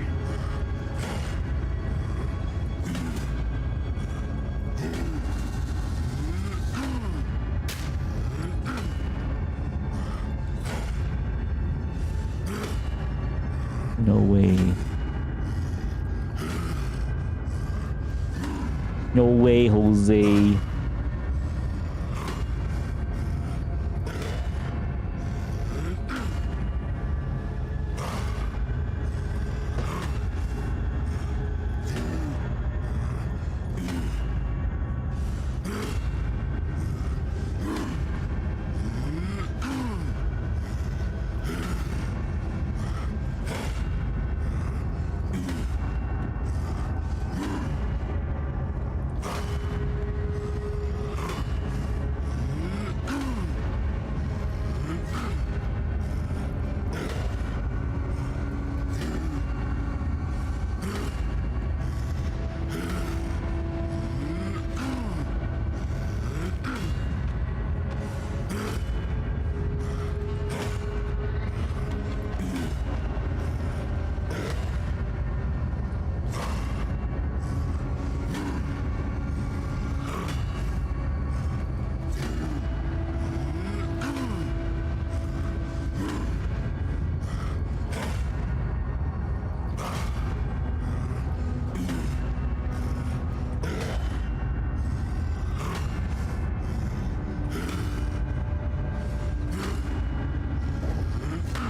Speaker 3: No way. No way, Jose.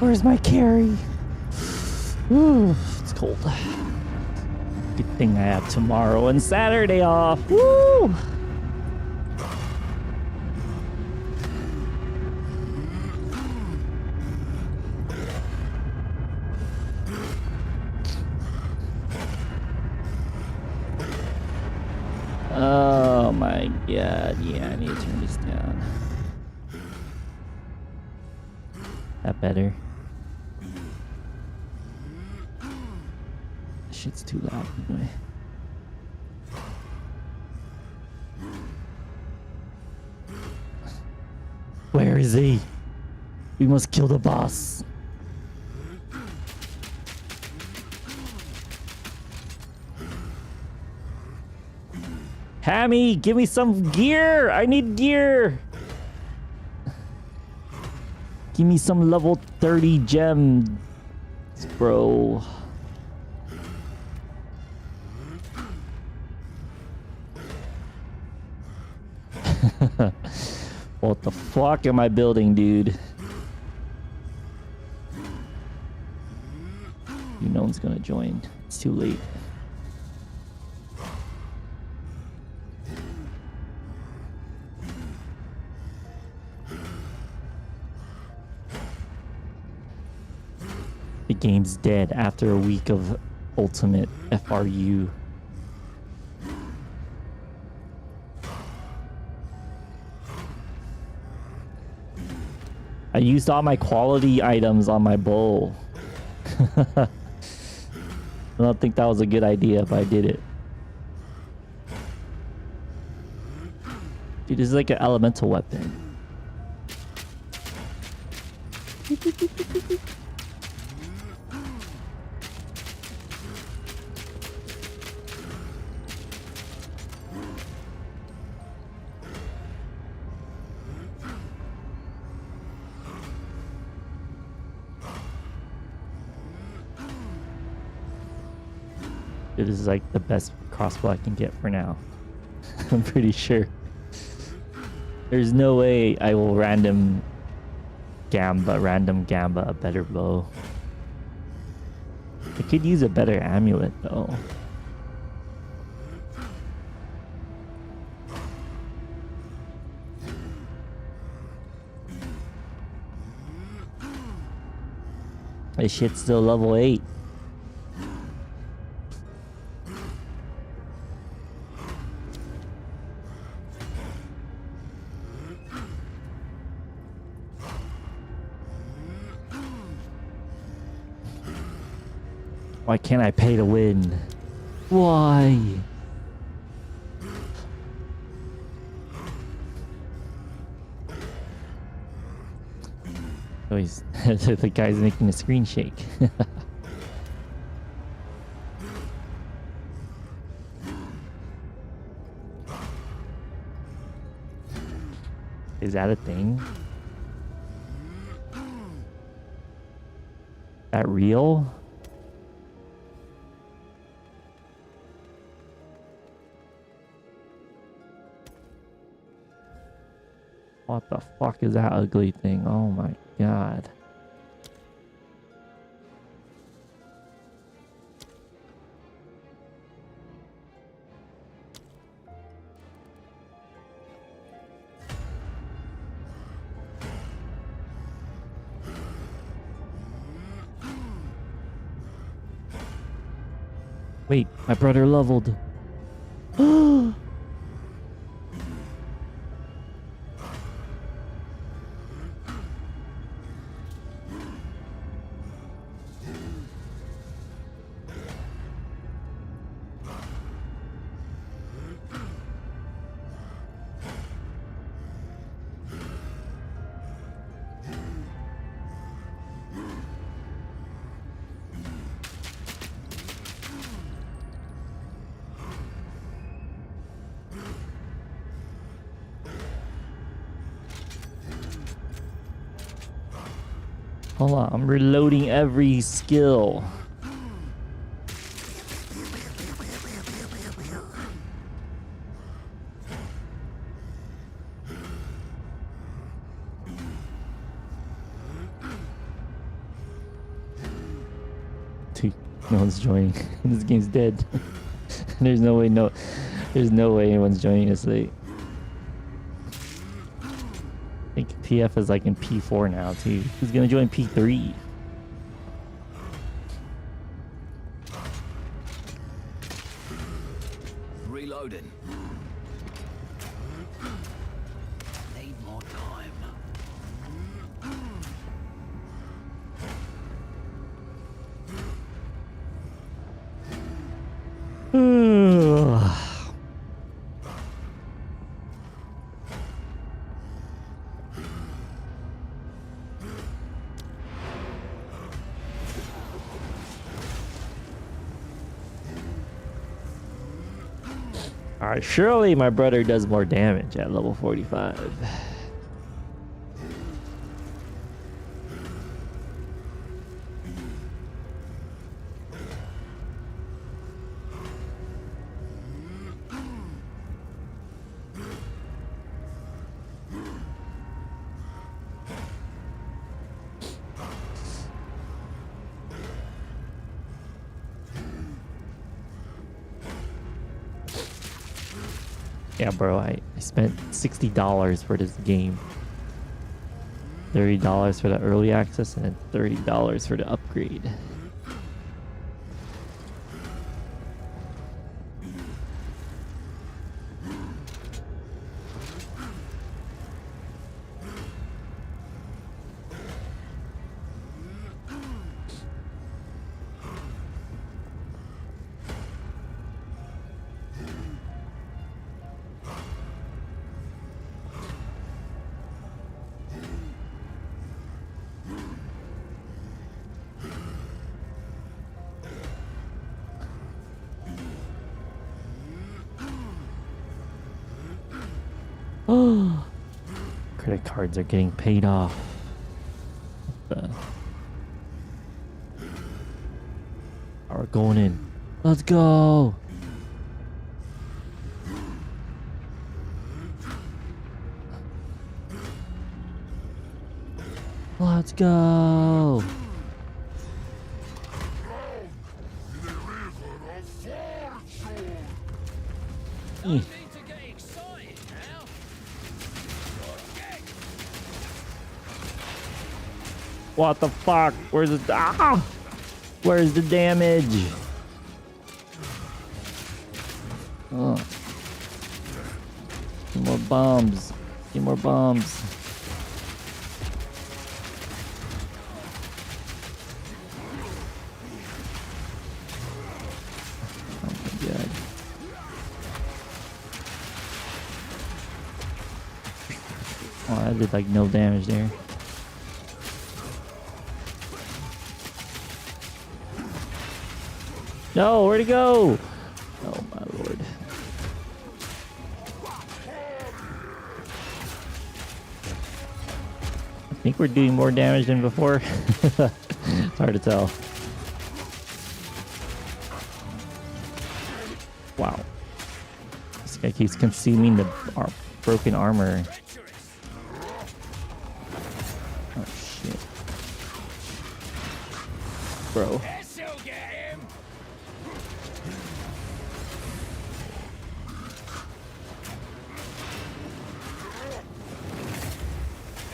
Speaker 3: Where's my carry? Ooh, it's cold. Good thing I have tomorrow and Saturday off. Woo! Oh my god, yeah, I need to turn this down. That better? Shit's too loud anyway. Where is he? We must kill the boss. Hammy, give me some gear! I need gear! Give me some level 30 gems, bro. What the fuck am I building, dude? No one's gonna join. It's too late. The game's dead after a week of ultimate FRU. I used all my quality items on my bow. I don't think that was a good idea if I did it. Dude, this is like an elemental weapon. This is like the best crossbow I can get for now. I'm pretty sure. There's no way I will random gamba a better bow. I could use a better amulet though. This shit's still level 8. Why can't I pay to win? Why? Oh, he's the guy's making the screen shake. Is that a thing? That real? What the fuck is that ugly thing? Oh my god. Wait, my brother leveled. Hold on, I'm reloading every skill. Dude, no one's joining. This game's dead. There's no way anyone's joining us late. I think PF is like in P4 now too. Who's gonna join P3?
Speaker 2: Reloading. Need more time.
Speaker 3: Alright, surely my brother does more damage at level 45. Yeah, bro, I spent $60 for this game. $30 for the early access and $30 for the upgrade. Credit cards are getting paid off. We're going in. Let's go. Let's go. Eh. What the fuck? Where's the Where's the damage? Oh. Get more bombs. Get more bombs. Oh my god. Oh, I did like no damage there. No, where'd it go? Oh my lord. I think we're doing more damage than before. It's hard to tell. Wow. This guy keeps consuming the broken armor. Oh shit. Bro.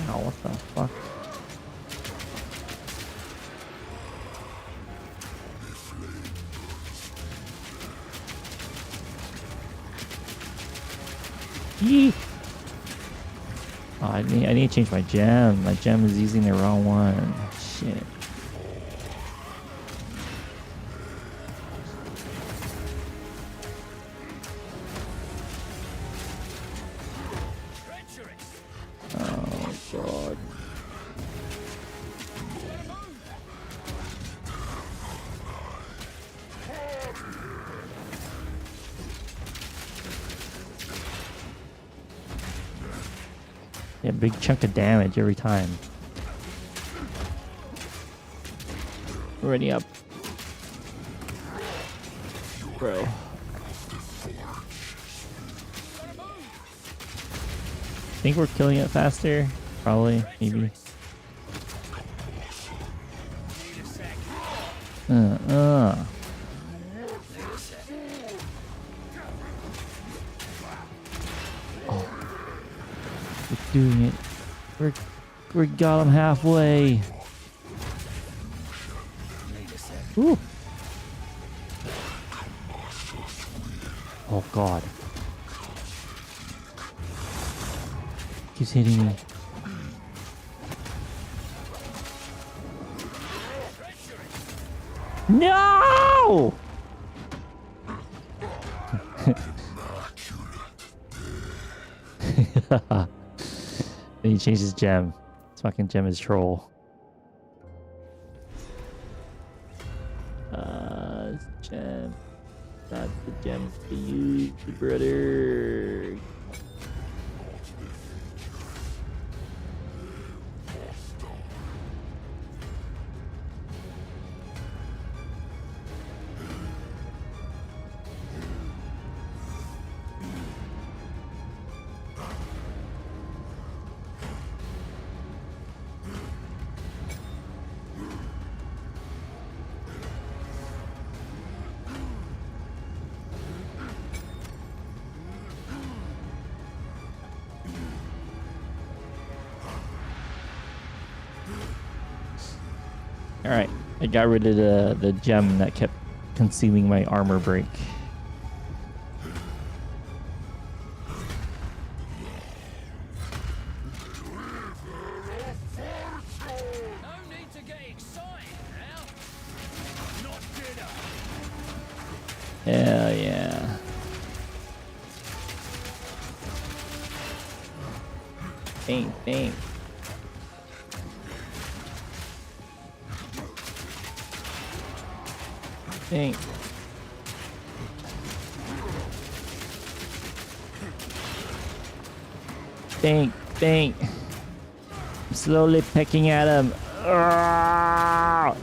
Speaker 3: Ow, what the fuck? Yee! Oh, I need to change my gem. My gem is using the wrong one. Shit. Oh god. Yeah, big chunk of damage every time. Ready up. Bro. Think we're killing it faster? Probably, maybe. Oh. We're doing it. We got him halfway. Ooh. Oh god. Keeps hitting me. No! Then he changed his gem. His fucking gem is troll. Gem. That's the gem for you, brother. Alright, I got rid of the gem that kept consuming my armor break. Hell yeah. Bang, bang. Bang. Bang, bang. I'm slowly pecking at him. Arrgh!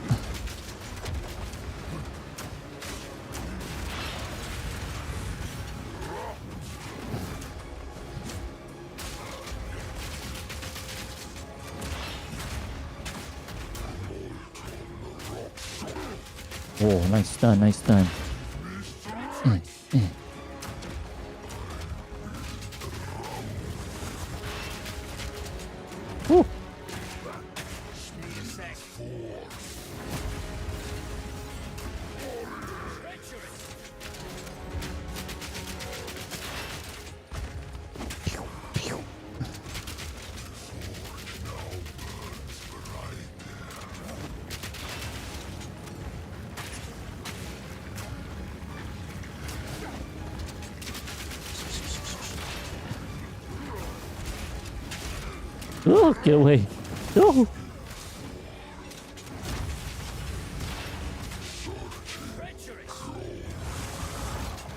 Speaker 3: Oh, nice stun, nice stun. Woo. Oh, get away. No.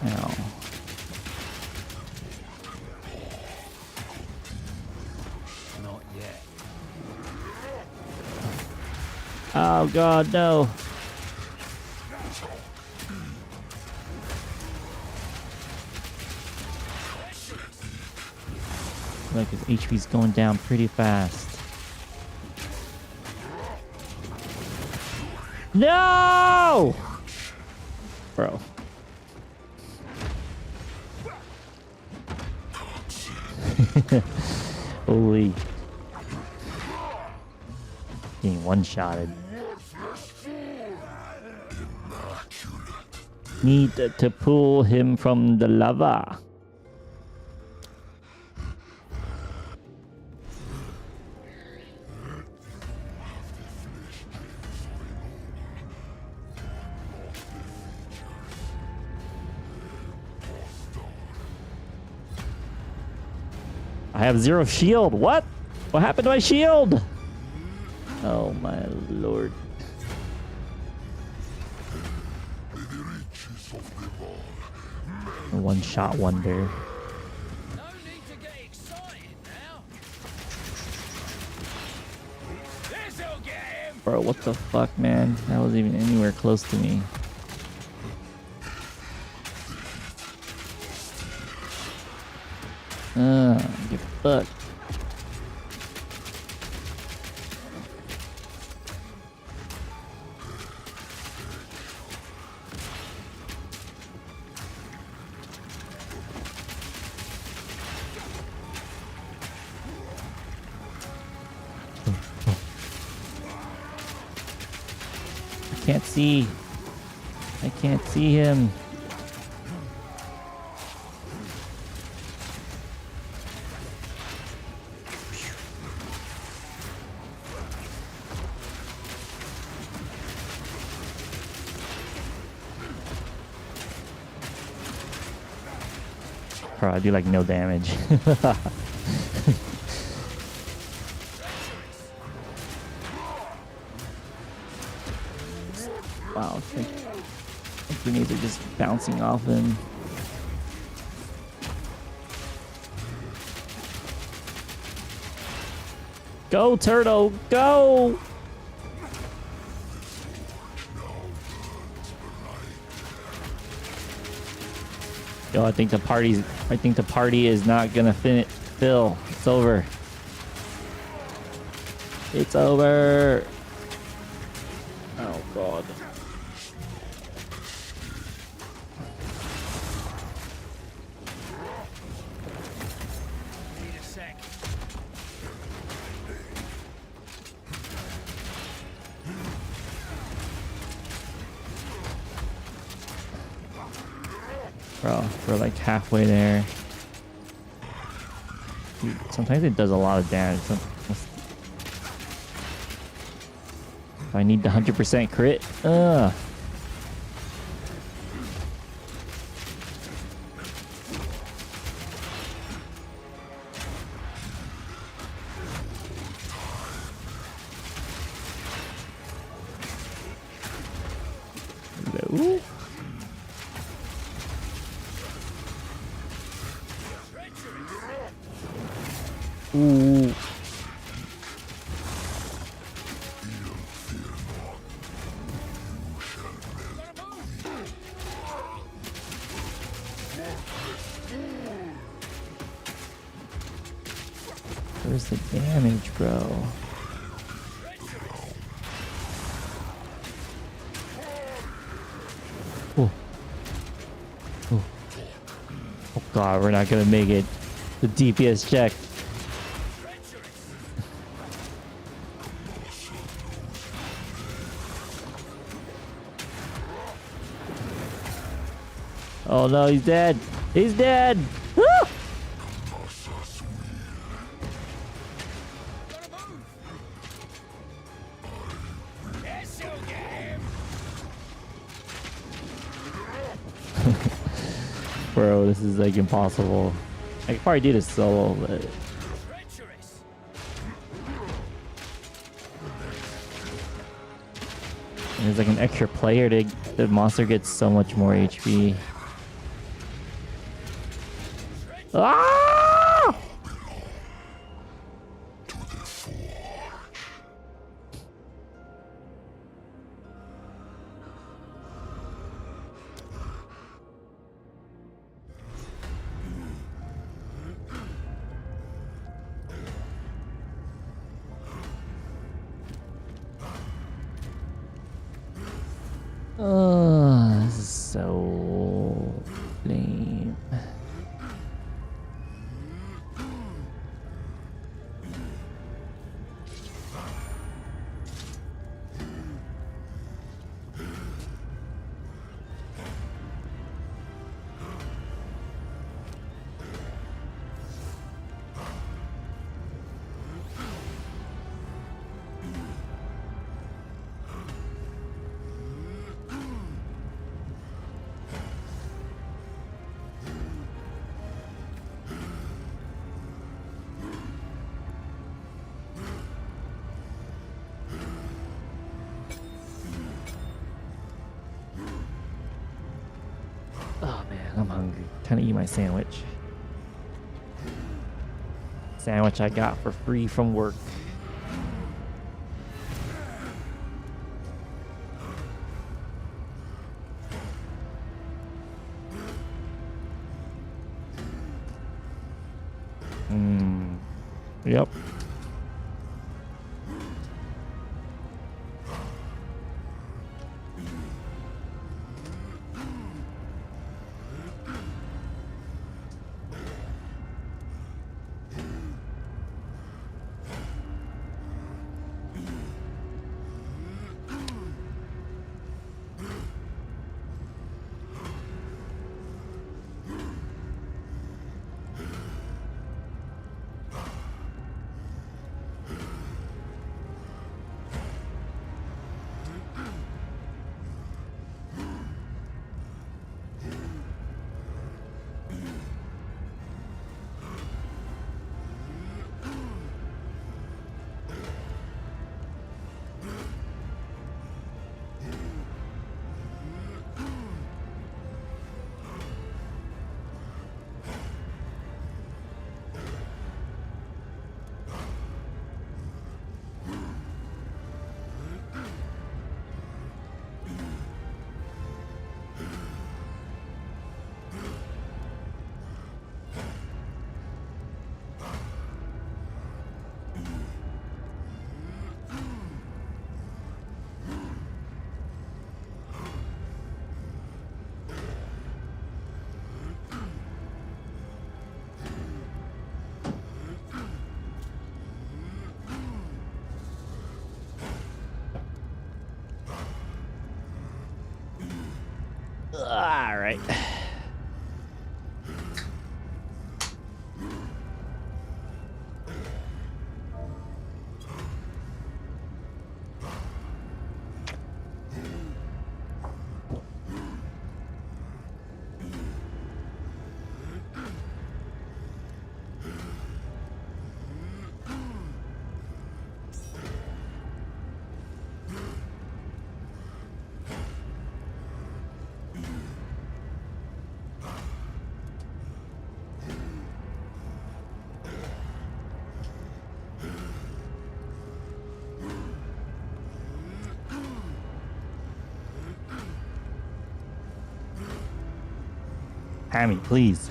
Speaker 3: Ow.
Speaker 2: Not yet.
Speaker 3: Oh god, no. Like his HP's going down pretty fast. No! Bro. Holy. Getting one-shotted. Need to pull him from the lava. I have 0 shield. What? What happened to my shield? Oh my lord. A one-shot wonder.
Speaker 2: No need to get excited now. This'll get him.
Speaker 3: Bro, what the fuck, man? That wasn't even anywhere close to me. Get fucked. I can't see. I can't see him. Bro, I do like no damage. Wow, it's like grenades are just bouncing off him. Go, Turtle, go! Yo, I think the party is not gonna fill. It's over. It's over. Oh god.
Speaker 2: Need a sec.
Speaker 3: Bro, we're like halfway there. Dude, sometimes it does a lot of damage. I need the 100% crit. Ugh. Ooh. Ooh. Where's the damage, bro? Oh. Oh. Oh god, we're not gonna make it. The DPS check. Oh no, he's dead. He's dead. Woo! Bro, this is like impossible. I could probably do this solo, but there's like an extra player to the monster gets so much more HP. Ah! Oh, this is so lame. Oh man, I'm hungry. Trying to eat my sandwich. Sandwich I got for free from work. Yep. All right. Tammy, please.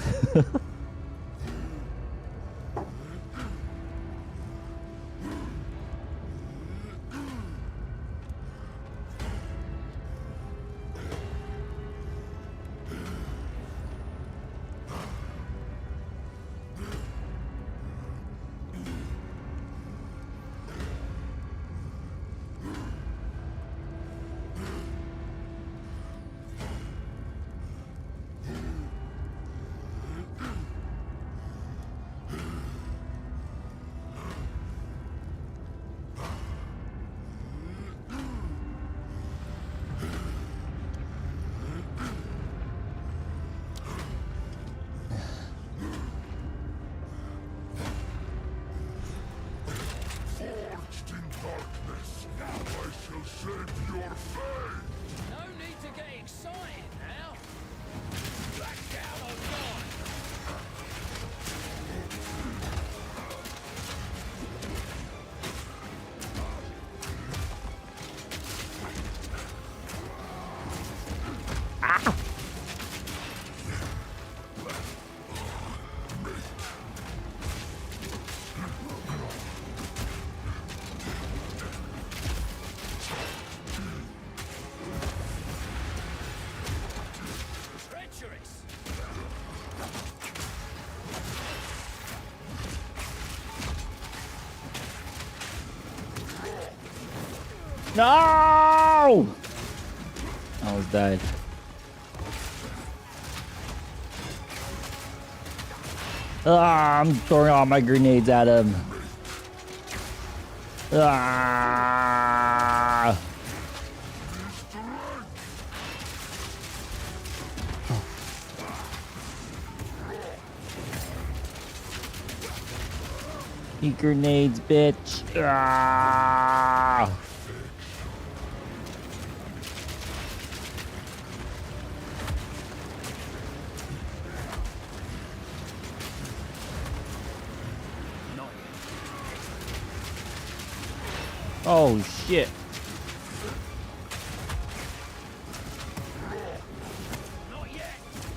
Speaker 5: Forged in darkness, now I shall save your fate!
Speaker 2: No need to get excited now. Back down or die. Treacherous.
Speaker 3: No! I almost died. Ah, I'm throwing all my grenades at him. Ah! Eat grenades, bitch. Ah! Oh shit.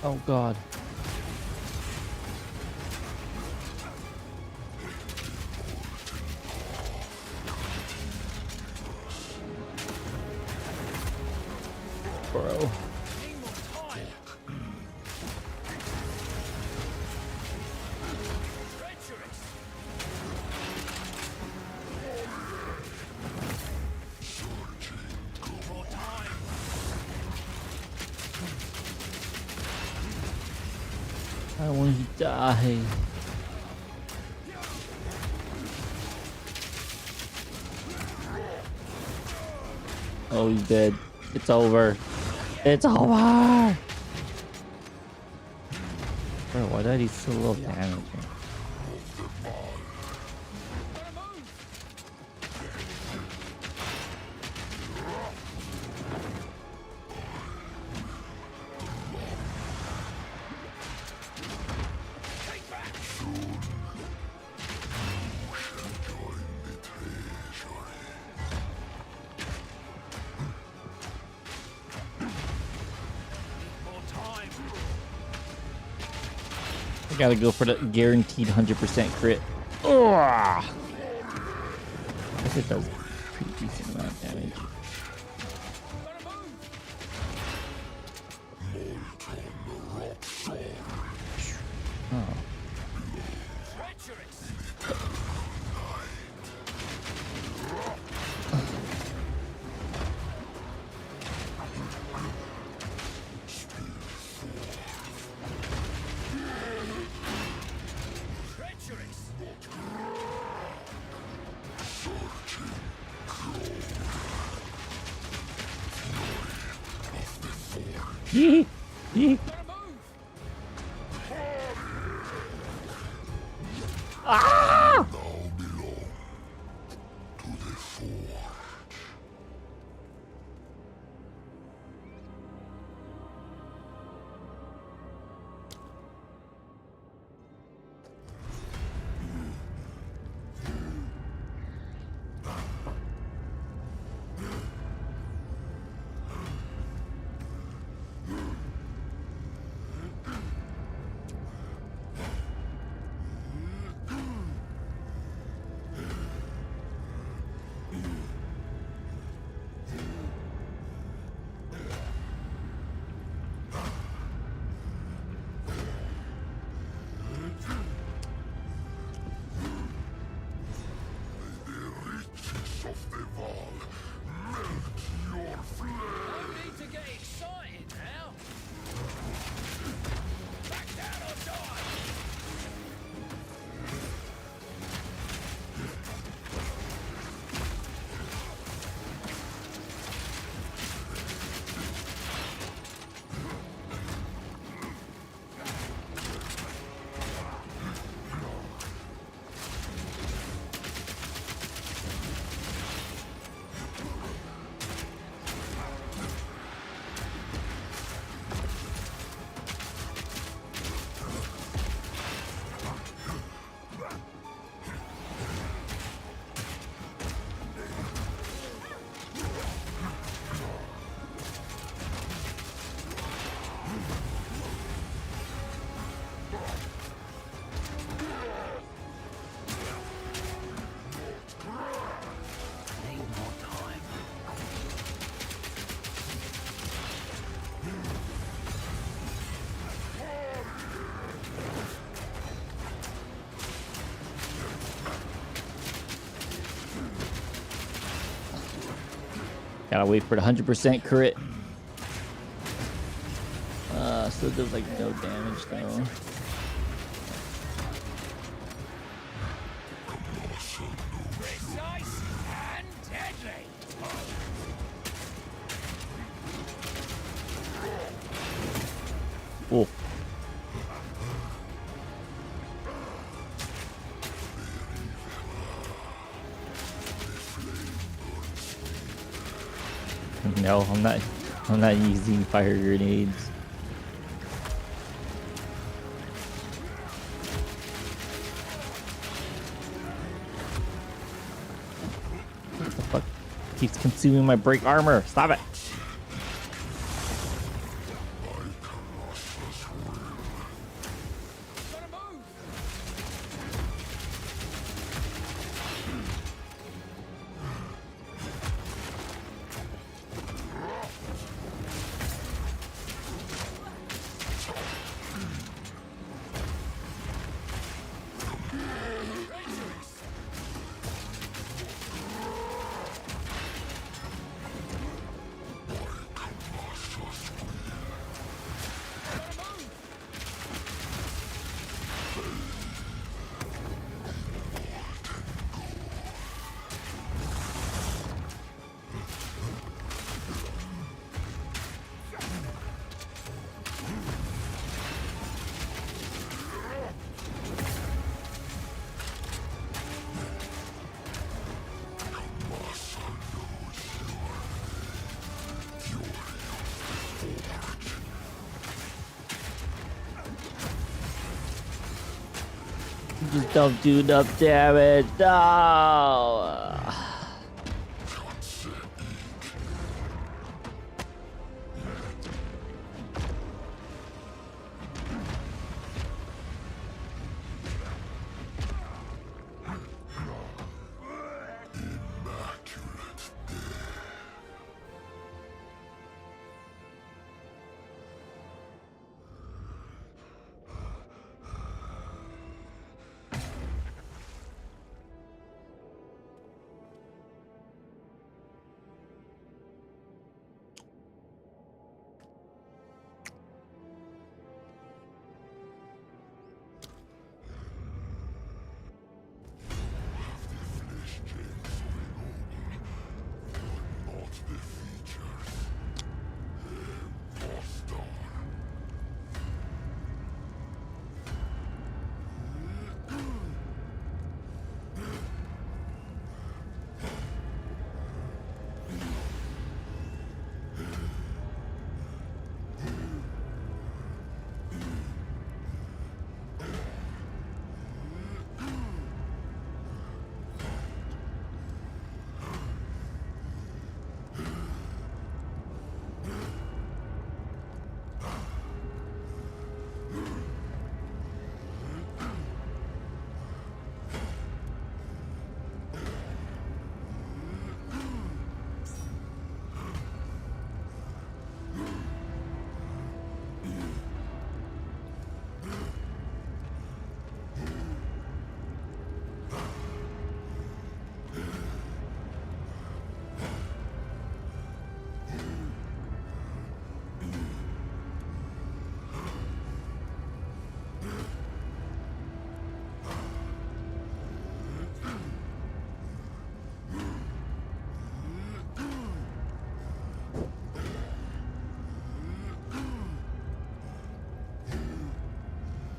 Speaker 3: Oh god. Bro. I want to die. Oh, he's dead. It's over. It's over! Bro, why did I do so little damage? I gotta go for the guaranteed 100% crit. Oh! I guess it does pretty decent amount of damage. Oh. Yee! Yee! Ah!
Speaker 5: Now belong to the Forge.
Speaker 3: Gotta wait for the 100% crit. Still does like no damage though.
Speaker 2: Precise and deadly.
Speaker 3: Oh. No, I'm not using fire grenades. What the fuck? Keeps consuming my break armor. Stop it. Just don't do enough damage. No.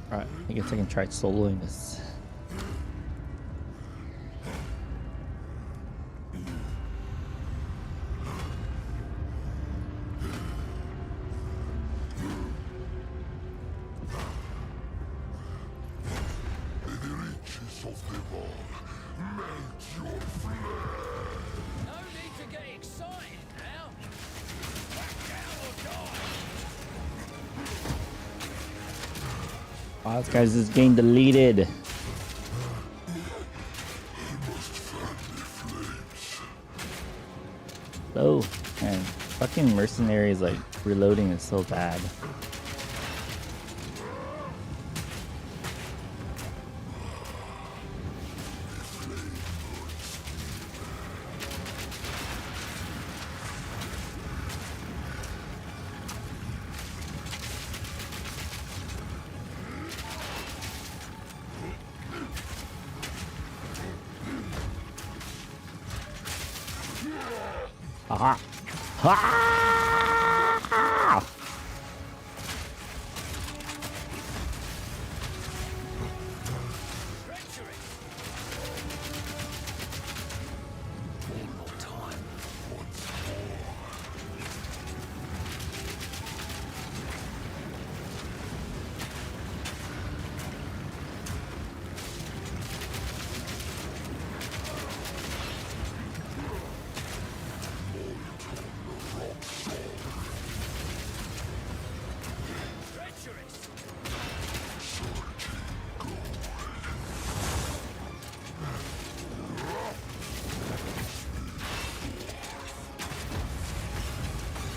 Speaker 3: Alright, I guess I can try soloing this. Wow, this guy's just getting deleted. Oh, man. Fucking mercenaries, like, reloading is so bad. Ha! Ha!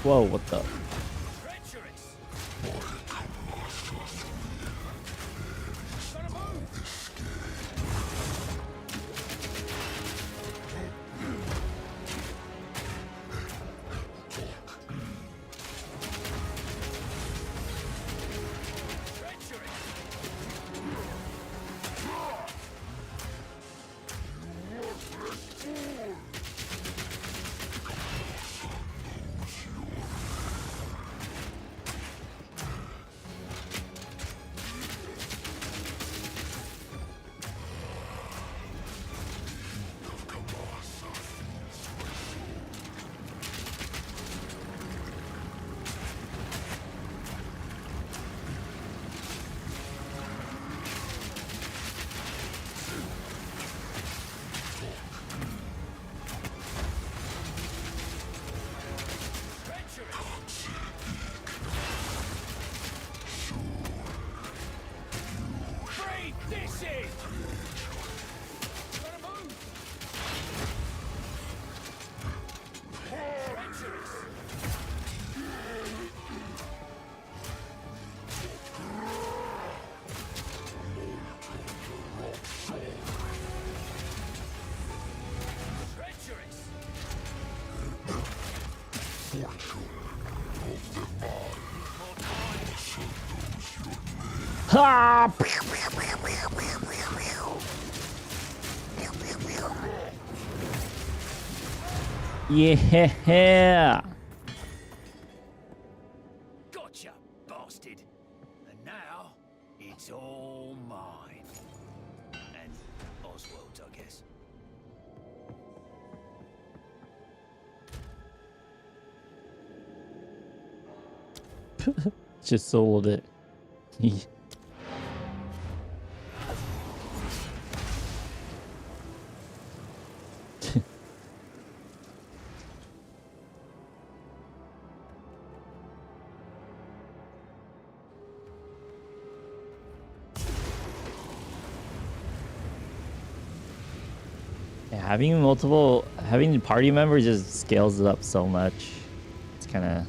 Speaker 3: Whoa, what the? Ha! Yeah!
Speaker 2: Gotcha, bastard. And now, it's all mine. And Oswald's, I guess.
Speaker 3: Just sold it. Having party members just scales it up so much. It's kind of.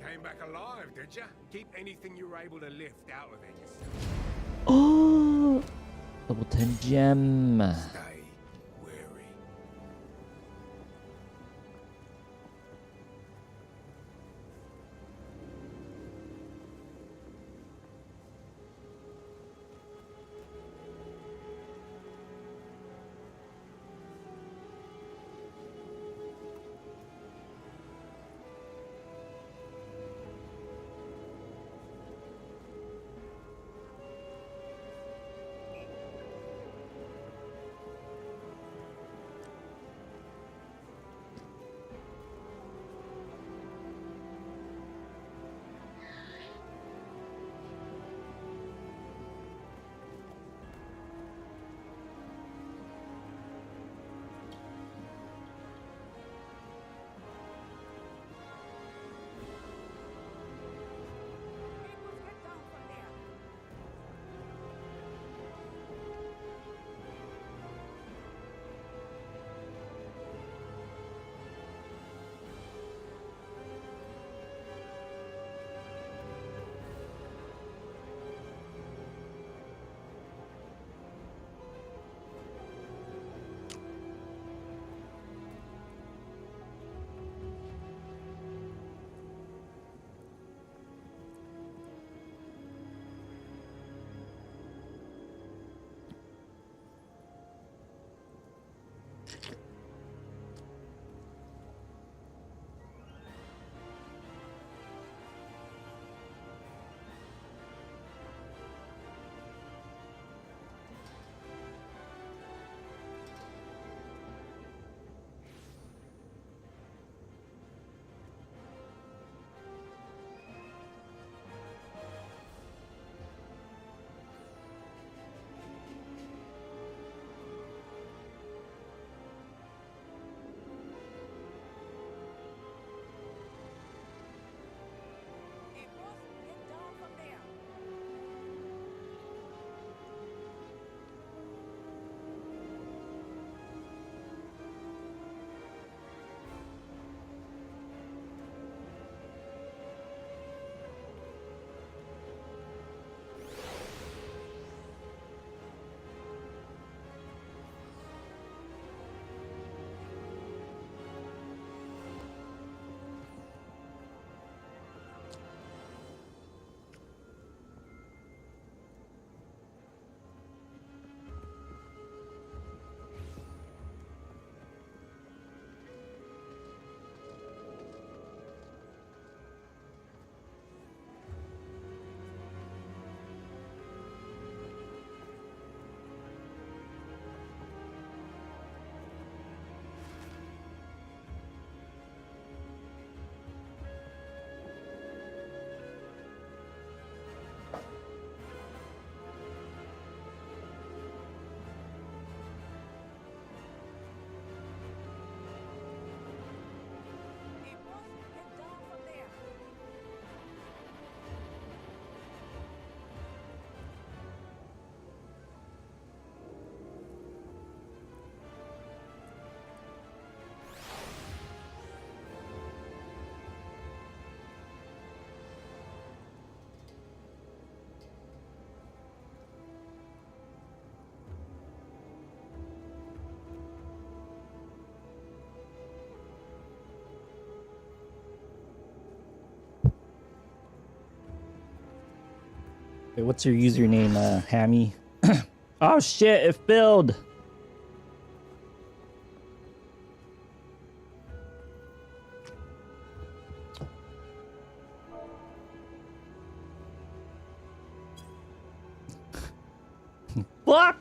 Speaker 10: Came back alive, did ya? Keep anything you were able to lift out of it.
Speaker 3: Oh! Level 10 gem.
Speaker 10: Stay wary.
Speaker 1: Hey, boss, get down from there. Hey, boss, get down from there.
Speaker 3: Wait, what's your username, Hammy? Oh shit, it filled. Fuck!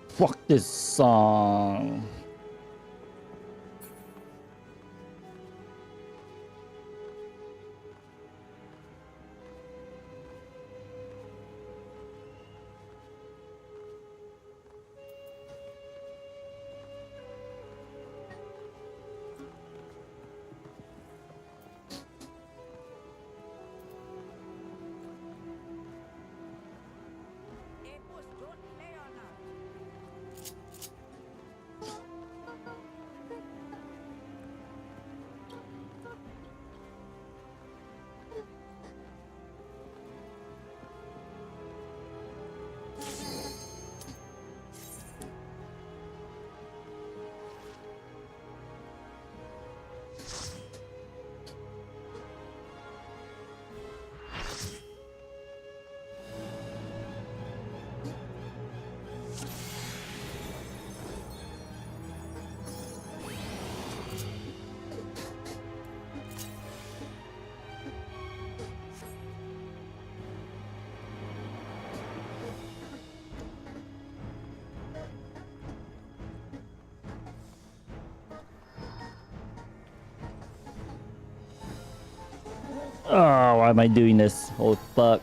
Speaker 3: Fuck this song.
Speaker 1: Hey, boss, don't play on us.
Speaker 3: Oh, why am I doing this? Oh, fuck.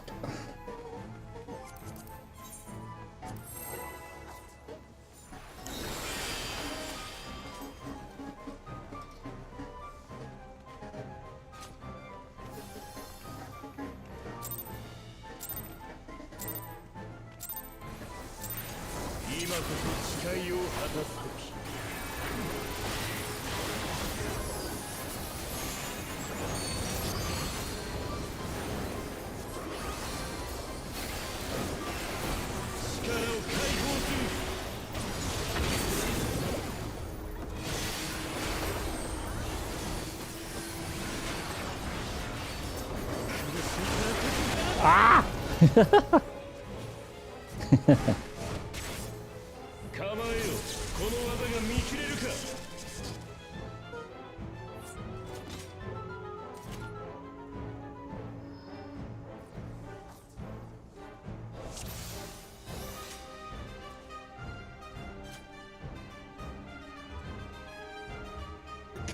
Speaker 3: Ah!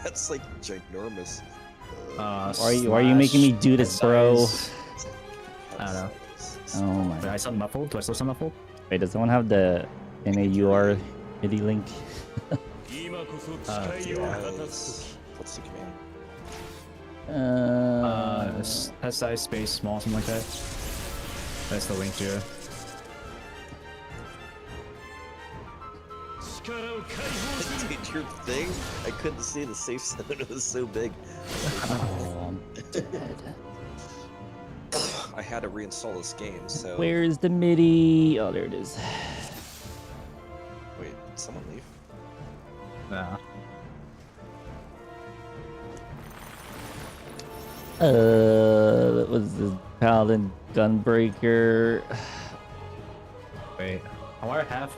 Speaker 11: That's like ginormous.
Speaker 3: Why are you making me do this, bro?
Speaker 12: I don't know.
Speaker 3: Oh my.
Speaker 12: Wait, I sound muffled? Do I still sound muffled?
Speaker 3: Wait, does someone have the NAUR MIDI link?
Speaker 11: What's the command?
Speaker 12: SI space small, something like that. That's the link to it.
Speaker 11: Dude, your thing? I couldn't see the safe zone. It was so big.
Speaker 3: Oh, I'm dead.
Speaker 11: I had to reinstall this game, so...
Speaker 3: Where is the MIDI? Oh, there it is.
Speaker 11: Wait, did someone leave?
Speaker 12: Nah.
Speaker 3: That was the Paladin Gunbreaker.
Speaker 12: Wait, I wonder half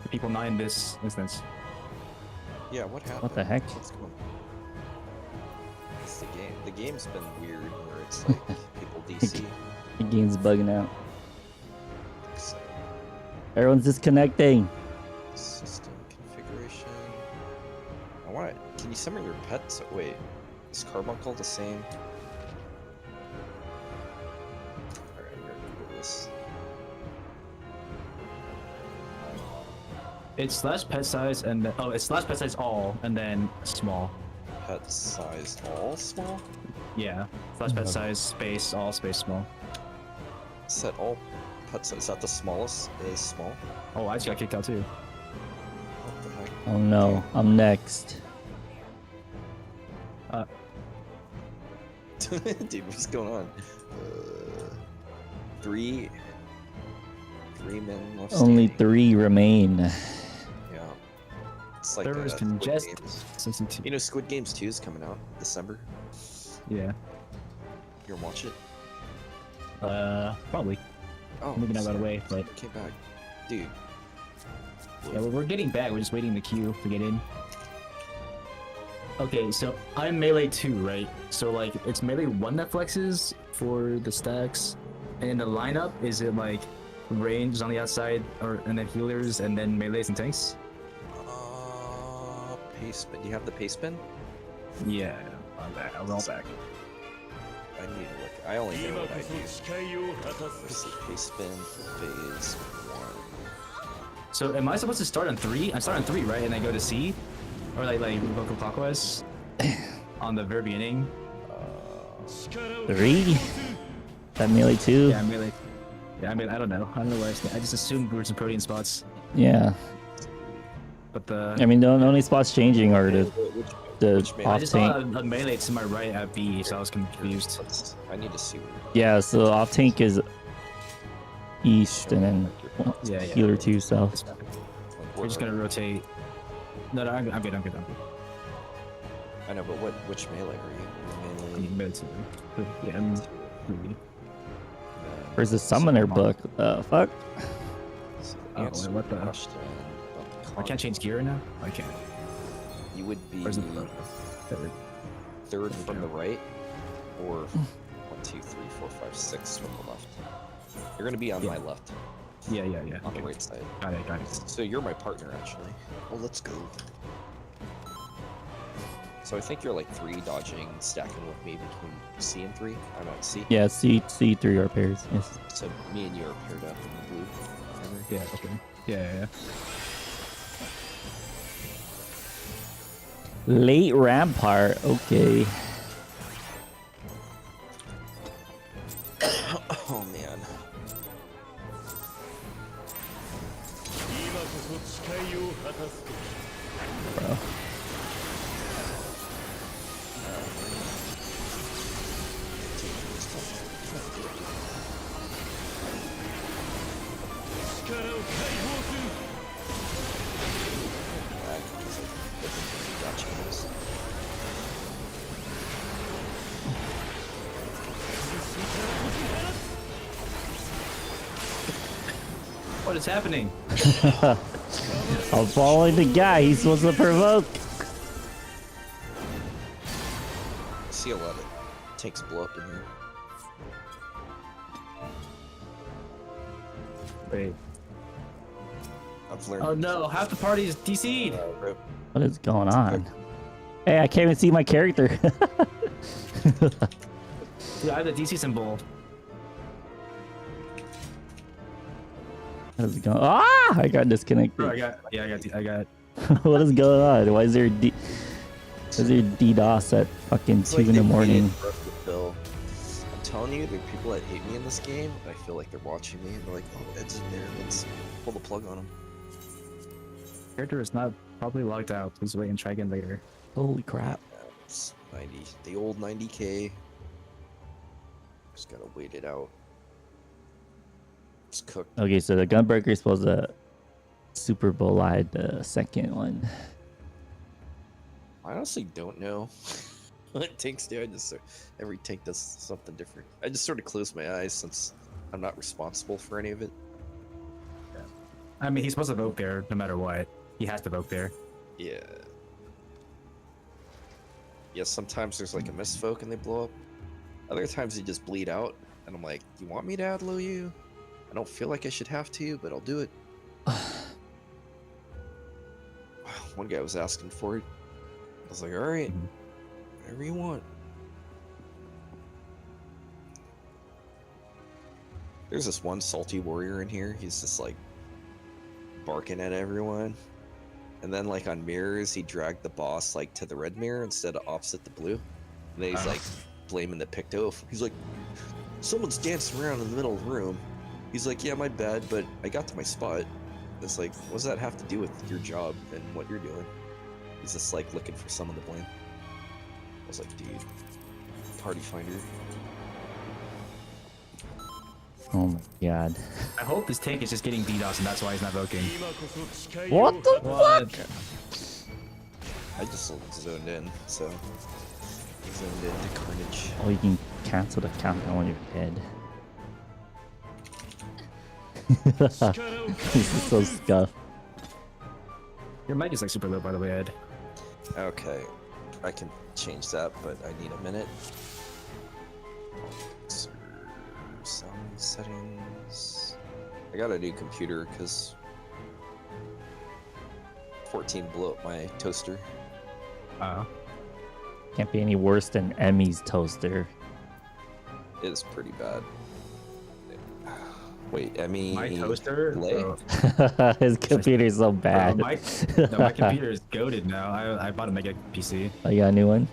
Speaker 12: the people not in this instance.
Speaker 11: Yeah, what happened?
Speaker 3: What the heck?
Speaker 11: What's going on? It's the game. The game's been weird where it's like people DC.
Speaker 3: The game's bugging out.
Speaker 11: So,
Speaker 3: Everyone's disconnecting.
Speaker 11: system configuration. I want to. Can you summon your pets? Wait, is Carbuncle the same? Alright, I'm gonna Google this.
Speaker 12: It's slash pet size and then, oh, it's slash pet size all and then small.
Speaker 11: Pet size all small?
Speaker 12: Yeah, slash pet size space all space small.
Speaker 11: Set all pet size. Is that the smallest? Is small?
Speaker 12: Oh, I just got kicked out too.
Speaker 11: What the heck?
Speaker 3: Oh no, I'm next.
Speaker 11: Dude, what's going on? Three men left.
Speaker 3: Only
Speaker 11: standing.
Speaker 3: 3 remain.
Speaker 11: Yeah. It's like
Speaker 12: Servers
Speaker 11: Squid
Speaker 12: congested.
Speaker 11: Games.
Speaker 12: 62.
Speaker 11: You know, Squid Games 2 is coming out December.
Speaker 12: Yeah.
Speaker 11: You gonna watch it?
Speaker 12: Probably.
Speaker 11: Oh,
Speaker 12: Maybe not right
Speaker 11: sorry.
Speaker 12: away, but
Speaker 11: Came back, dude.
Speaker 12: yeah, we're getting back. We're just waiting in the queue to get in. Okay, so I'm melee 2, right? So like it's melee 1 that flexes for the stacks, and in the lineup is it like range on the outside, or and then healers, and then melees and tanks?
Speaker 11: Pace spin. Do you have the pace spin?
Speaker 12: Yeah, I'm back. I'm all back.
Speaker 11: I need to look. I only know what I do. What's the pace spin for phase 1?
Speaker 12: So am I supposed to start on 3? I start on 3, right? And I go to C, or like vocal clockwise on the very beginning.
Speaker 3: 3? That melee 2?
Speaker 12: Yeah, melee. Yeah, I mean, I don't know. I don't know where I stand. I just assumed we were some protein spots.
Speaker 3: Yeah.
Speaker 12: But the
Speaker 3: I mean, the only spots changing are the
Speaker 11: Which
Speaker 12: I
Speaker 3: off
Speaker 12: just saw
Speaker 3: tank.
Speaker 12: a melee to my right at B, so I was confused.
Speaker 11: I need to see where
Speaker 3: Yeah, so off tank is east, and then
Speaker 12: Yeah, yeah.
Speaker 3: healer 2 south.
Speaker 12: We're just gonna rotate. No, I'm good. I'm good.
Speaker 11: I know, but which melee are you? Melee.
Speaker 12: I'm mid to. Yeah, I'm.
Speaker 3: Where's the summoner book? Fuck.
Speaker 12: Oh, wait, what the? I can't change gear now. I can't.
Speaker 11: You would be
Speaker 12: Where's the
Speaker 11: third from the right, or 1, 2, 3, 4, 5, 6 from the left. You're gonna be on my left.
Speaker 12: Yeah.
Speaker 11: On
Speaker 12: Okay.
Speaker 11: the right side.
Speaker 12: Got it.
Speaker 11: So you're my partner, actually. Well, let's go. So I think you're like 3 dodging, stacking with me between C and 3. I'm at C.
Speaker 3: Yeah, C3 are pairs. Yes.
Speaker 11: So me and you are paired up in the blue.
Speaker 12: Yeah. Okay. Yeah.
Speaker 3: Late Rampart. Okay.
Speaker 11: Oh man.
Speaker 3: Bro.
Speaker 12: What is happening?
Speaker 3: I'm following the guy he's supposed to provoke.
Speaker 11: I see a lot of tanks blow up in here.
Speaker 12: Wait.
Speaker 11: I've learned.
Speaker 12: Oh no, half the party is DC'd.
Speaker 3: What is going on? Hey, I can't even see my character.
Speaker 12: Dude, I have the DC symbol.
Speaker 3: What is going? Ah! I got disconnected.
Speaker 12: Bro, I got.
Speaker 3: What is going on? Why is there DDoS at fucking
Speaker 11: It's
Speaker 3: 2
Speaker 11: like
Speaker 3: in the
Speaker 11: they
Speaker 3: morning?
Speaker 11: paid Russ with Bill. I'm telling you, there are people that hate me in this game. I feel like they're watching me and they're like, "Oh, Ed's in there. Let's pull the plug on him."
Speaker 12: Character is not probably logged out. Please wait and try again later.
Speaker 3: Holy crap!
Speaker 11: Yeah, it's 90, the old 90K. Just gotta wait it out. It's cooked.
Speaker 3: Okay, so the Gunbreaker is supposed to Super Bowl live the second one.
Speaker 11: I honestly don't know what tanks do. I just every tank does something different. I just sort of close my eyes since I'm not responsible for any of it.
Speaker 12: I mean, he's supposed to vote there no matter what. He has to vote there.
Speaker 11: Yeah. Yeah, sometimes there's like a misfolk and they blow up. Other times they just bleed out, and I'm like, "You want me to add low you? I don't feel like I should have to, but I'll do it." One guy was asking for it. I was like, "All right, whatever you want." There's this one salty warrior in here. He's just like barking at everyone. And then like on mirrors, he dragged the boss like to the red mirror instead of opposite the blue. And then he's like blaming the Picto. He's like, "Someone's dancing around in the middle of the room." He's like, "Yeah, my bad, but I got to my spot." It's like, what does that have to do with your job and what you're doing? He's just like looking for someone to blame. I was like, dude, party finder.
Speaker 3: Oh my god!
Speaker 12: I hope this tank is just getting DDoS and that's why he's not voting.
Speaker 3: What the fuck?
Speaker 11: I just zoned in, so zoned into carnage.
Speaker 3: Oh, you can cancel the countdown when you're dead. This is so scuffed.
Speaker 12: Your mic is like super low, by the way, Ed.
Speaker 11: Okay, I can change that, but I need a minute. Sound settings. I got a new computer because 14 blew up my toaster.
Speaker 3: Can't be any worse than Emmy's toaster.
Speaker 11: It is pretty bad. Wait, Emmy.
Speaker 12: My toaster? Bro.
Speaker 3: His computer's so bad.
Speaker 12: Bro, my computer is goated now. I bought a mega PC.
Speaker 3: Oh, you got a new one?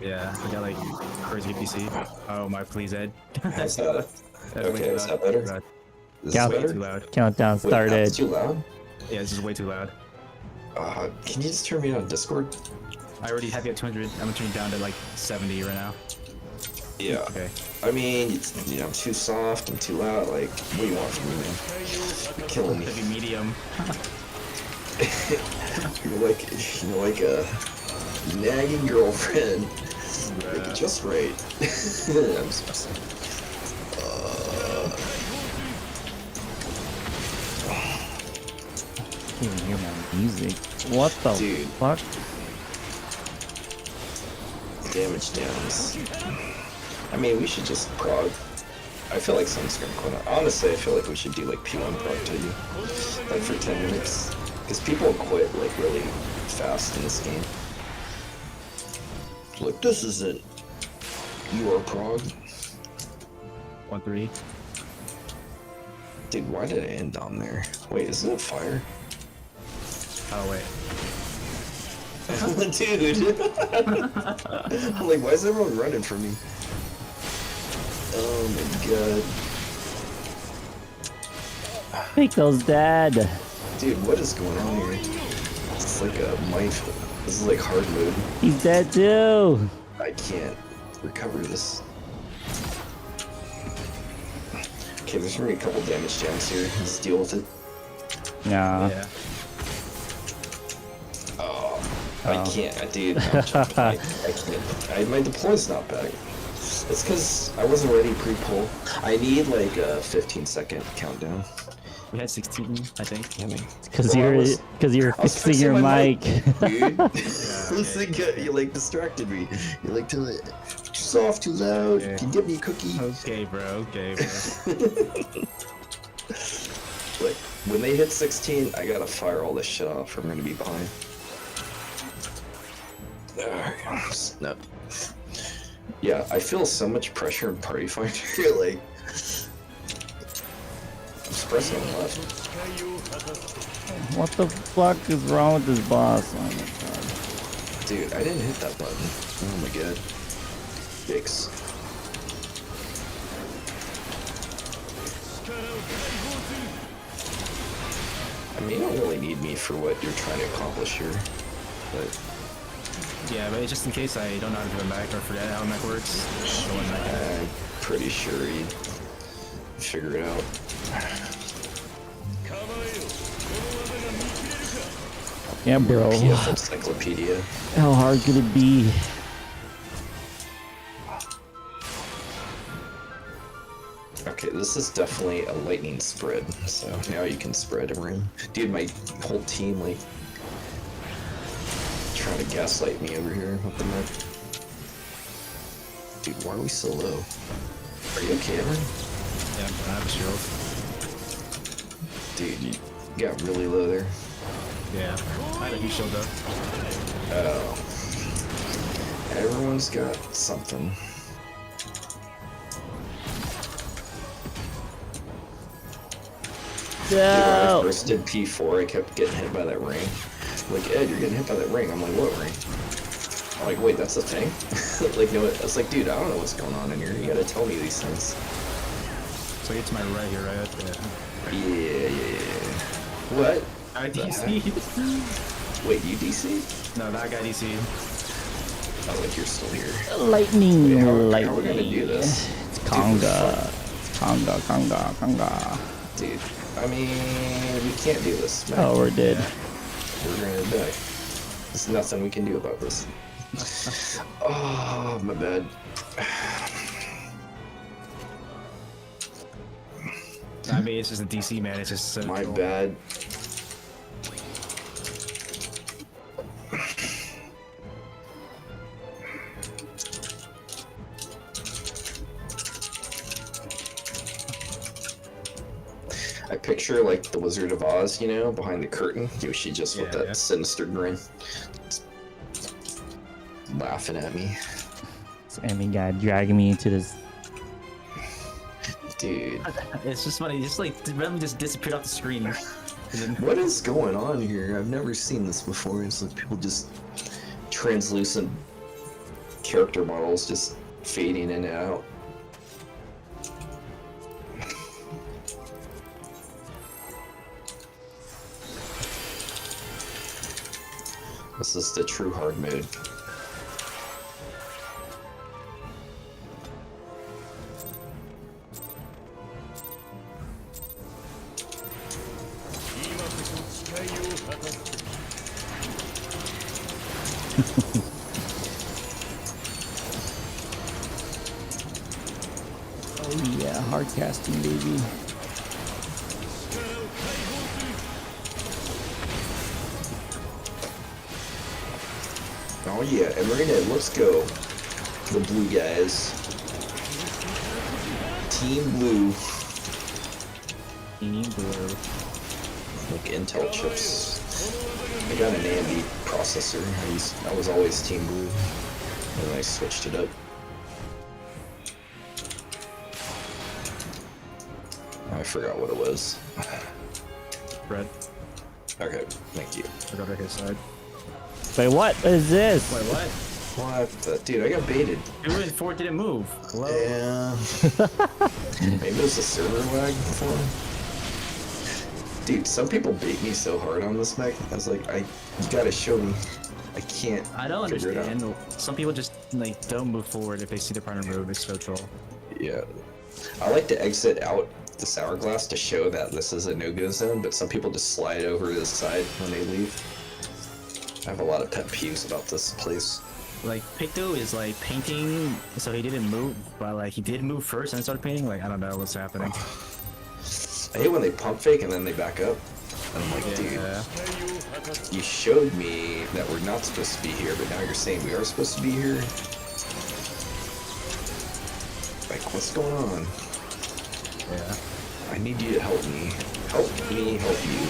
Speaker 12: Yeah, I got like crazy PC. Oh my, please, Ed.
Speaker 11: Is that okay? Is that better? Is
Speaker 3: Count,
Speaker 11: this
Speaker 12: Way
Speaker 11: better?
Speaker 12: too loud.
Speaker 3: Countdown
Speaker 11: Wait,
Speaker 3: started.
Speaker 11: that's too loud?
Speaker 12: Yeah, this is way too loud.
Speaker 11: Can you just turn me on Discord?
Speaker 12: I already have you at 200. I'm gonna turn you down to like 70 right now.
Speaker 11: Yeah.
Speaker 12: Okay.
Speaker 11: I mean, I'm too soft and too loud. Like, what do you want from me, man? You're killing me.
Speaker 12: Maybe medium.
Speaker 11: You're like a nagging girlfriend. Like, just right. I'm so sorry.
Speaker 3: I can't even hear my music. What the
Speaker 11: Dude.
Speaker 3: fuck?
Speaker 11: Damage downs. I mean, we should just prog. I feel like someone's gonna quit. Honestly, I feel like we should do like P1 prog to you, like for 10 minutes, because people quit like really fast in this game. Like, this isn't your prog.
Speaker 12: 1-3.
Speaker 11: Dude, why did it end on there? Wait, isn't it fire?
Speaker 12: Oh wait.
Speaker 11: Dude. I'm like, why is everyone running from me? Oh my god.
Speaker 3: Pico's dead.
Speaker 11: Dude, what is going on here? It's like a mic. This is like hard mode.
Speaker 3: He's dead too.
Speaker 11: I can't recover this. Okay, there's gonna be a couple damage gems here. Let's deal with it.
Speaker 3: Nah.
Speaker 12: Yeah.
Speaker 11: Oh, I can't, dude. I'm jumping. I can't. My deploy's not back. It's because I wasn't ready pre-pull. I need like a 15-second countdown.
Speaker 12: We had 16, I think.
Speaker 3: Because you're fixing your mic.
Speaker 11: Dude. Listen, you like distracted me. You like too soft, too loud.
Speaker 12: Yeah.
Speaker 11: Can you get me a cookie?
Speaker 12: Okay, bro. Okay, bro.
Speaker 11: Like when they hit 16, I gotta fire all this shit off. Or I'm gonna be behind. No. Yeah, I feel so much pressure in Party Finder. Like, I'm pressing left.
Speaker 3: What the fuck is wrong with this boss? Oh my god.
Speaker 11: Dude, I didn't hit that button. Oh my god. Yikes. I mean, you don't really need me for what you're trying to accomplish here, but...
Speaker 12: Yeah, but just in case I don't know how to do a mech or forget how a mech works,
Speaker 11: I'm pretty sure you'd figure it out.
Speaker 3: Yeah, bro.
Speaker 11: PF Encyclopedia.
Speaker 3: How hard could it be?
Speaker 11: Okay, this is definitely a lightning spread, so now you can spread a ring. Dude, my whole team, like, trying to gaslight me over here with the mech. Dude, why are we so low? Are you okay, Aaron?
Speaker 12: Yeah, I have a shield.
Speaker 11: Dude, you got really low there.
Speaker 12: Yeah, I had a huge shield though.
Speaker 11: Oh. Everyone's got something.
Speaker 3: No.
Speaker 11: Dude, when I first did P4, I kept getting hit by that ring. Like, Ed, you're getting hit by that ring. I'm like, what ring? I'm like, wait, that's a thing? Like, no, it's like, dude, I don't know what's going on in here. You gotta tell me these things.
Speaker 12: So you're to my right here, right?
Speaker 11: Yeah. What?
Speaker 12: I DC.
Speaker 11: Wait, you DC?
Speaker 12: No, that guy DC.
Speaker 11: Oh, like you're still here.
Speaker 3: Lightning,
Speaker 11: Wait, how
Speaker 3: lightning.
Speaker 11: are we gonna do this?
Speaker 3: It's Conga. Conga.
Speaker 11: Dude, I mean, we can't do this, man.
Speaker 3: Oh, we're dead.
Speaker 11: We're gonna die. There's nothing we can do about this. Oh, my bad.
Speaker 12: I mean, it's just a DC, man. It's just
Speaker 11: my bad. I picture like the Wizard of Oz, you know, behind the curtain. She just with that sinister grin, laughing at me.
Speaker 3: This enemy guy dragging me into this.
Speaker 11: Dude,
Speaker 12: it's just funny. Just like randomly just disappeared off the screen.
Speaker 11: What is going on here? I've never seen this before. It's like people just translucent character models just fading in and out. This is the true hard mode.
Speaker 3: Oh yeah, hard casting, baby.
Speaker 11: Oh yeah, and Marina, let's go. The blue guys. Team Blue.
Speaker 12: Team Blue.
Speaker 11: Like Intel chips. I got an AMD processor. I was always Team Blue. And then I switched it up. I forgot what it was.
Speaker 12: Red.
Speaker 11: Okay, thank you.
Speaker 12: I got right his side.
Speaker 3: Wait, what is this?
Speaker 12: Wait, what?
Speaker 11: What? Dude, I got baited.
Speaker 12: Dude, Fort didn't move. Hello?
Speaker 11: Yeah. Maybe it was a server lag before. Dude, some people bait me so hard on this mech. I was like, you gotta show me. I can't.
Speaker 12: I don't
Speaker 11: figure it out.
Speaker 12: understand. Some people just like don't move forward if they see the partner move. It's so troll.
Speaker 11: Yeah. I like to exit out this hourglass to show that this is a no-go zone, but some people just slide over to the side when they leave. I have a lot of pet peeves about this place.
Speaker 12: Like Picto is like painting, so he didn't move, but like he did move first and then started painting. Like I don't know what's happening.
Speaker 11: I hate when they pump fake and then they back up. And I'm like, dude, you showed me that we're not supposed to be here, but now you're saying we are supposed to be here? Like, what's going on?
Speaker 12: Yeah.
Speaker 11: I need you to help me. Help me help you.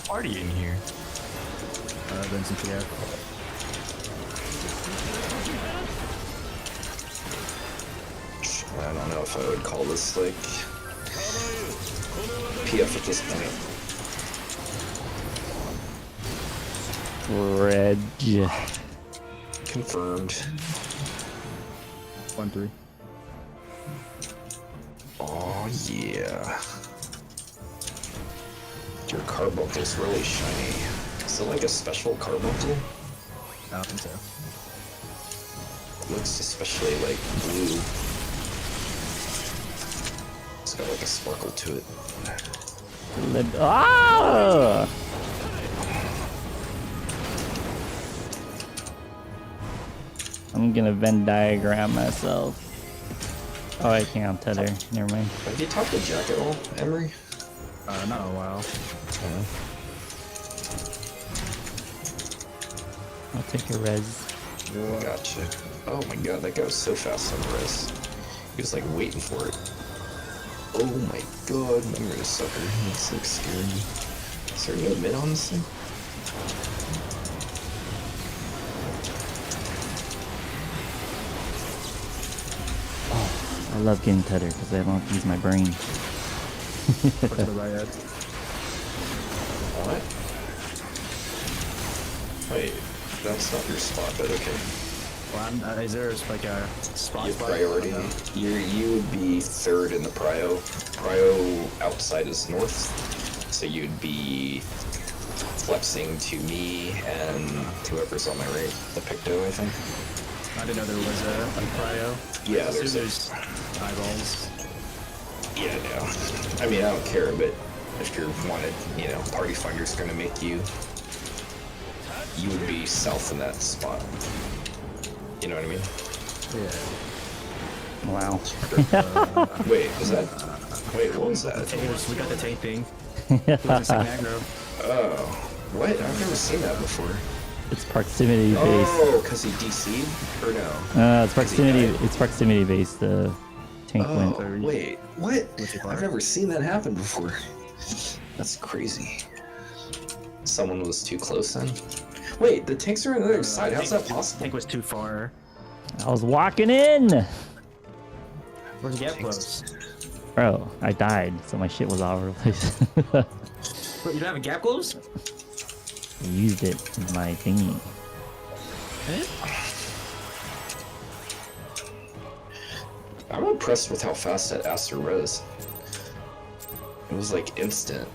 Speaker 12: Party in here. Vincent, yeah.
Speaker 11: I don't know if I would call this, like, PF at this point.
Speaker 3: Reg.
Speaker 11: Confirmed.
Speaker 12: 1-3.
Speaker 11: Oh, yeah. Your carbuncle's really shiny. Is it like a special carbuncle?
Speaker 12: I don't think so.
Speaker 11: It looks especially like blue. It's got like a sparkle to it.
Speaker 3: Ah! I'm gonna Venn diagram myself. Oh, I can't tether. Never mind.
Speaker 11: Have you talked to Jack at all, Emery?
Speaker 12: Not in a while.
Speaker 3: I'll take a res.
Speaker 11: Gotcha. Oh my god, that guy was so fast on the res. He was like waiting for it. Oh my god, I'm gonna sucker. That's like scary. Is there no mid on this thing?
Speaker 3: I love getting tether because I don't have to use my brain.
Speaker 12: Put to the right edge.
Speaker 11: What? Wait, that's not your spot, but okay.
Speaker 12: Well, is there like a spot?
Speaker 11: Your priority. You would be third in the prio. Prio outside is north, so you'd be flexing to me and whoever's on my right, the Picto, I think.
Speaker 12: I didn't know there was a prio.
Speaker 11: Yeah,
Speaker 12: there's eyeballs.
Speaker 11: Yeah, no. I mean, I don't care, but if you're wanted, you know, Party Finder's gonna make you. You would be south in that spot. You know what I mean?
Speaker 12: Yeah.
Speaker 3: Wow.
Speaker 11: Wait, was that? Wait, what was that?
Speaker 12: We got the tank thing. Aggro.
Speaker 11: Oh, what? I've never seen that before.
Speaker 3: It's proximity based.
Speaker 11: Oh, because he DC'd? Or no?
Speaker 3: It's proximity. It's proximity based. The tank went.
Speaker 11: Oh, wait, what? I've never seen that happen before. That's crazy. Someone was too close then? Wait, the tanks are on the other side. How's that possible?
Speaker 12: Tank was too far.
Speaker 3: I was walking in.
Speaker 12: Where's the gap close?
Speaker 3: Bro, I died, so my shit was all over the place.
Speaker 12: Wait, you don't have a gap close?
Speaker 3: I used it in my thingy.
Speaker 11: I'm impressed with how fast that Aster res. It was like instant.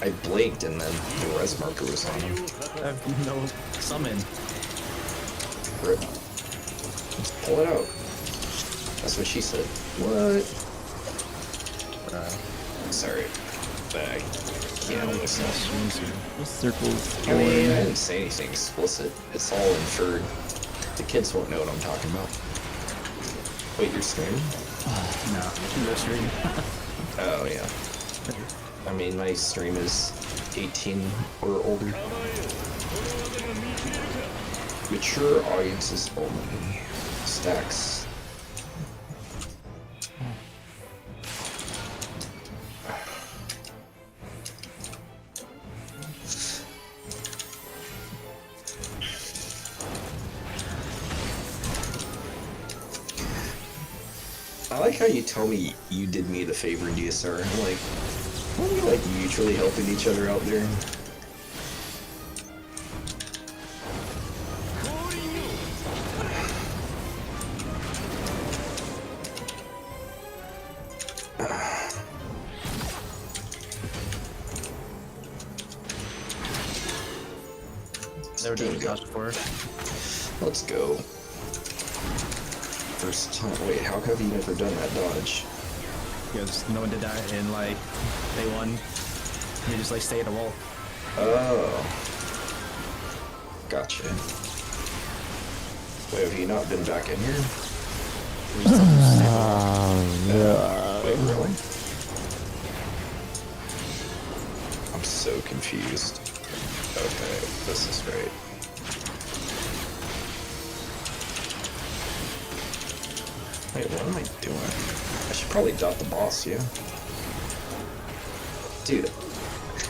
Speaker 11: I blinked and then the res marker was on him.
Speaker 12: I have no summon.
Speaker 11: Rip. Just pull it out. That's what she said. What? Sorry. I can't listen.
Speaker 3: Circles.
Speaker 11: I mean, I didn't say anything explicit. It's all inferred. The kids won't know what I'm talking about. Wait, you're streaming?
Speaker 12: No, no stream.
Speaker 11: Oh, yeah. I mean, my stream is 18 or older. Mature audiences only. Stacks. I like how you tell me you did me the favor in DSR. I'm like, are we like mutually helping each other out there?
Speaker 12: never done this before.
Speaker 11: Let's go. First time. Wait, how have you never done that dodge?
Speaker 12: Because no one did that in like day one. You just like stay at the wall.
Speaker 11: Oh. Gotcha. Wait, have you not been back in here? Wait, really? I'm so confused. Okay, this is right. Wait, what am I doing? I should probably dot the boss, yeah? Dude,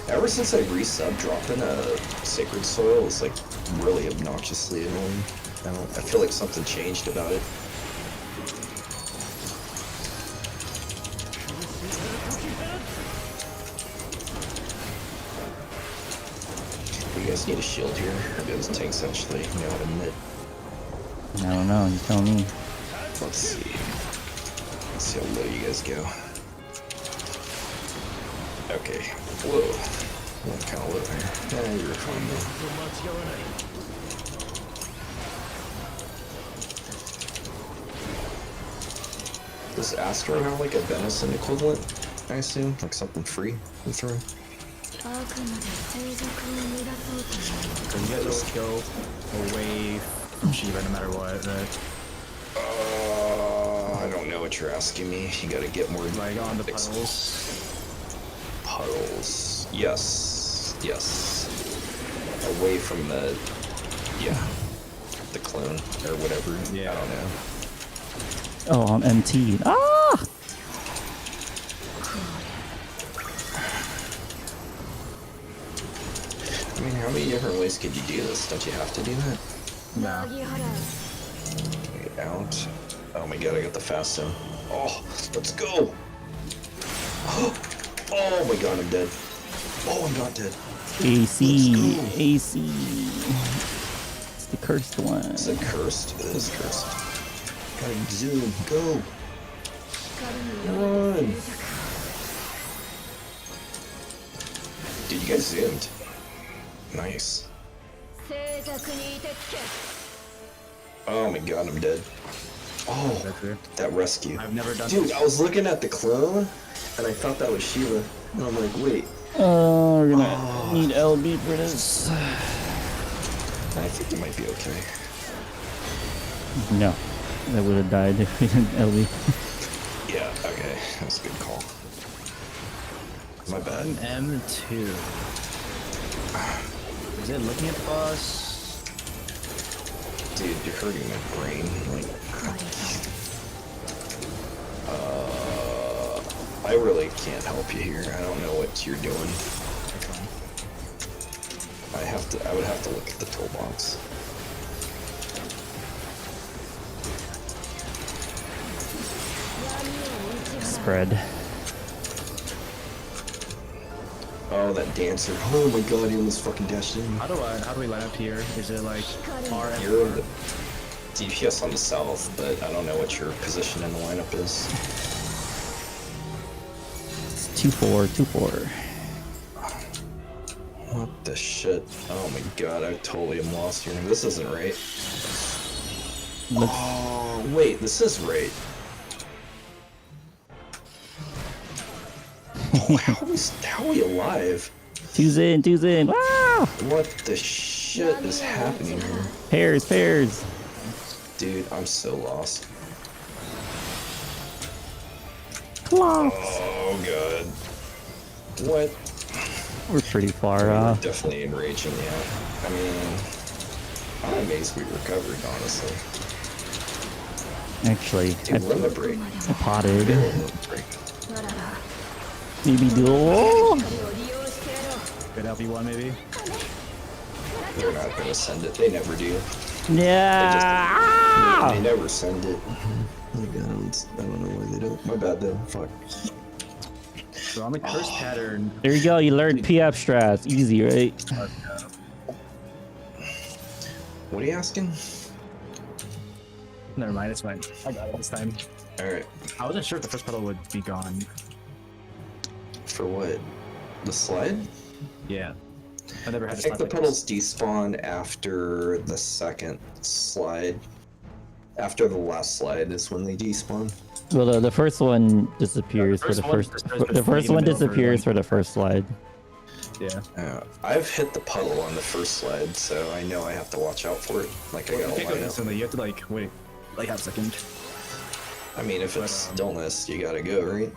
Speaker 11: ever since I resubbed, dropping a Sacred Soil is like really obnoxiously annoying. I feel like something changed about it. You guys need a shield here, or do those tanks actually know how to knit?
Speaker 3: I don't know. You tell me.
Speaker 11: Let's see. Let's see how low you guys go. Okay. Whoa. Went kind of low there. Yeah, you were fine though. Does Astro have like a venison equivalent? I assume? Like something free to throw?
Speaker 12: So you guys always go away from Shiva no matter what, right?
Speaker 11: I don't know what you're asking me. You gotta get more
Speaker 12: like on the puddles.
Speaker 11: Puddles. Yes. Yes. Away from the the clone or whatever. Yeah. I don't know.
Speaker 3: Oh, on MT. Ah!
Speaker 11: I mean, how many different ways could you do this? Don't you have to do that?
Speaker 12: No.
Speaker 11: Get out. Oh my god, I got the fast zone. Oh, let's go! Oh my god, I'm dead. Oh, I'm not dead.
Speaker 3: AC. AC. It's the cursed one.
Speaker 11: Is it cursed? It is cursed. Gotta zoom. Go! Run! Dude, you guys zoomed. Nice. Oh my god, I'm dead. Oh, that rescue.
Speaker 12: I've never done
Speaker 11: Dude,
Speaker 12: this.
Speaker 11: I was looking at the clone, and I thought that was Sheila. And I'm like, wait.
Speaker 3: We're gonna need LB for this.
Speaker 11: I think it might be okay.
Speaker 3: No. That would have died if we didn't LB.
Speaker 11: Yeah, okay. That's a good call. My bad.
Speaker 12: M2. Is it looking at the boss?
Speaker 11: Dude, you're hurting my brain. Like, I really can't help you here. I don't know what you're doing. I would have to look at the toolbox.
Speaker 3: Spread.
Speaker 11: Oh, that dancer. Oh my god, he almost fucking dashed in.
Speaker 12: How do we line up here? Is it like R and
Speaker 11: You're in the DPS on the south, but I don't know what your position in the lineup is.
Speaker 3: It's 2-4, 2-4.
Speaker 11: What the shit? Oh my god, I totally am lost here. This isn't right. Oh, wait, this is right. Oh, how are we alive?
Speaker 3: Two's in, two's in. Wow!
Speaker 11: What the shit is happening here?
Speaker 3: Pairs, pairs.
Speaker 11: Dude, I'm so lost.
Speaker 3: Clocks.
Speaker 11: Oh god. What?
Speaker 3: We're pretty far
Speaker 11: We're
Speaker 3: off.
Speaker 11: definitely enraging, yeah. I mean, I'm amazed we recovered, honestly.
Speaker 3: Actually,
Speaker 11: Dude, limit break.
Speaker 3: I potted.
Speaker 11: Limit break.
Speaker 3: Maybe duel.
Speaker 12: good LB1 maybe?
Speaker 11: They're not gonna send it. They never do.
Speaker 3: Yeah.
Speaker 11: They never send it. I don't know why they don't. My bad though. Fuck.
Speaker 12: So on the curse pattern.
Speaker 3: There you go. You learned PF strats. Easy, right?
Speaker 11: What are you asking?
Speaker 12: Never mind, it's fine. I got it this time.
Speaker 11: Alright.
Speaker 12: I wasn't sure if the first pedal would be gone.
Speaker 11: For what? The slide?
Speaker 12: Yeah. I never
Speaker 11: I
Speaker 12: had to
Speaker 11: think
Speaker 12: slap
Speaker 11: the
Speaker 12: like this.
Speaker 11: puddles despawn after the second slide. After the last slide is when they despawn.
Speaker 3: Well, the first one disappears
Speaker 12: Yeah, the
Speaker 3: for the
Speaker 12: first
Speaker 3: first.
Speaker 12: one just starts
Speaker 3: The first
Speaker 12: in the
Speaker 3: one
Speaker 12: middle for
Speaker 3: disappears
Speaker 12: one.
Speaker 3: for the first slide.
Speaker 12: Yeah.
Speaker 11: I've hit the puddle on the first slide, so I know I have to watch out for it. Like I
Speaker 12: You
Speaker 11: gotta
Speaker 12: can't go
Speaker 11: line up.
Speaker 12: instantly. You have to like wait, like half a second.
Speaker 11: I mean, if it's stillness, you gotta go, right?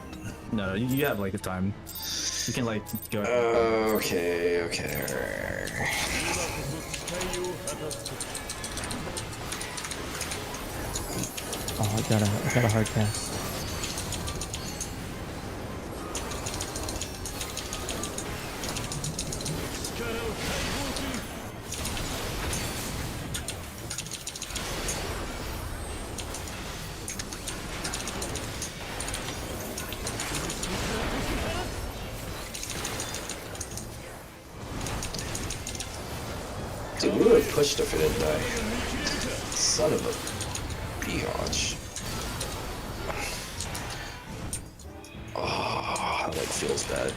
Speaker 12: No, you have like a time. You can like go.
Speaker 11: Okay.
Speaker 3: Oh, I got a hard cast.
Speaker 11: Dude, we would have pushed if it didn't die. Son of a biatch. Oh, that like feels bad.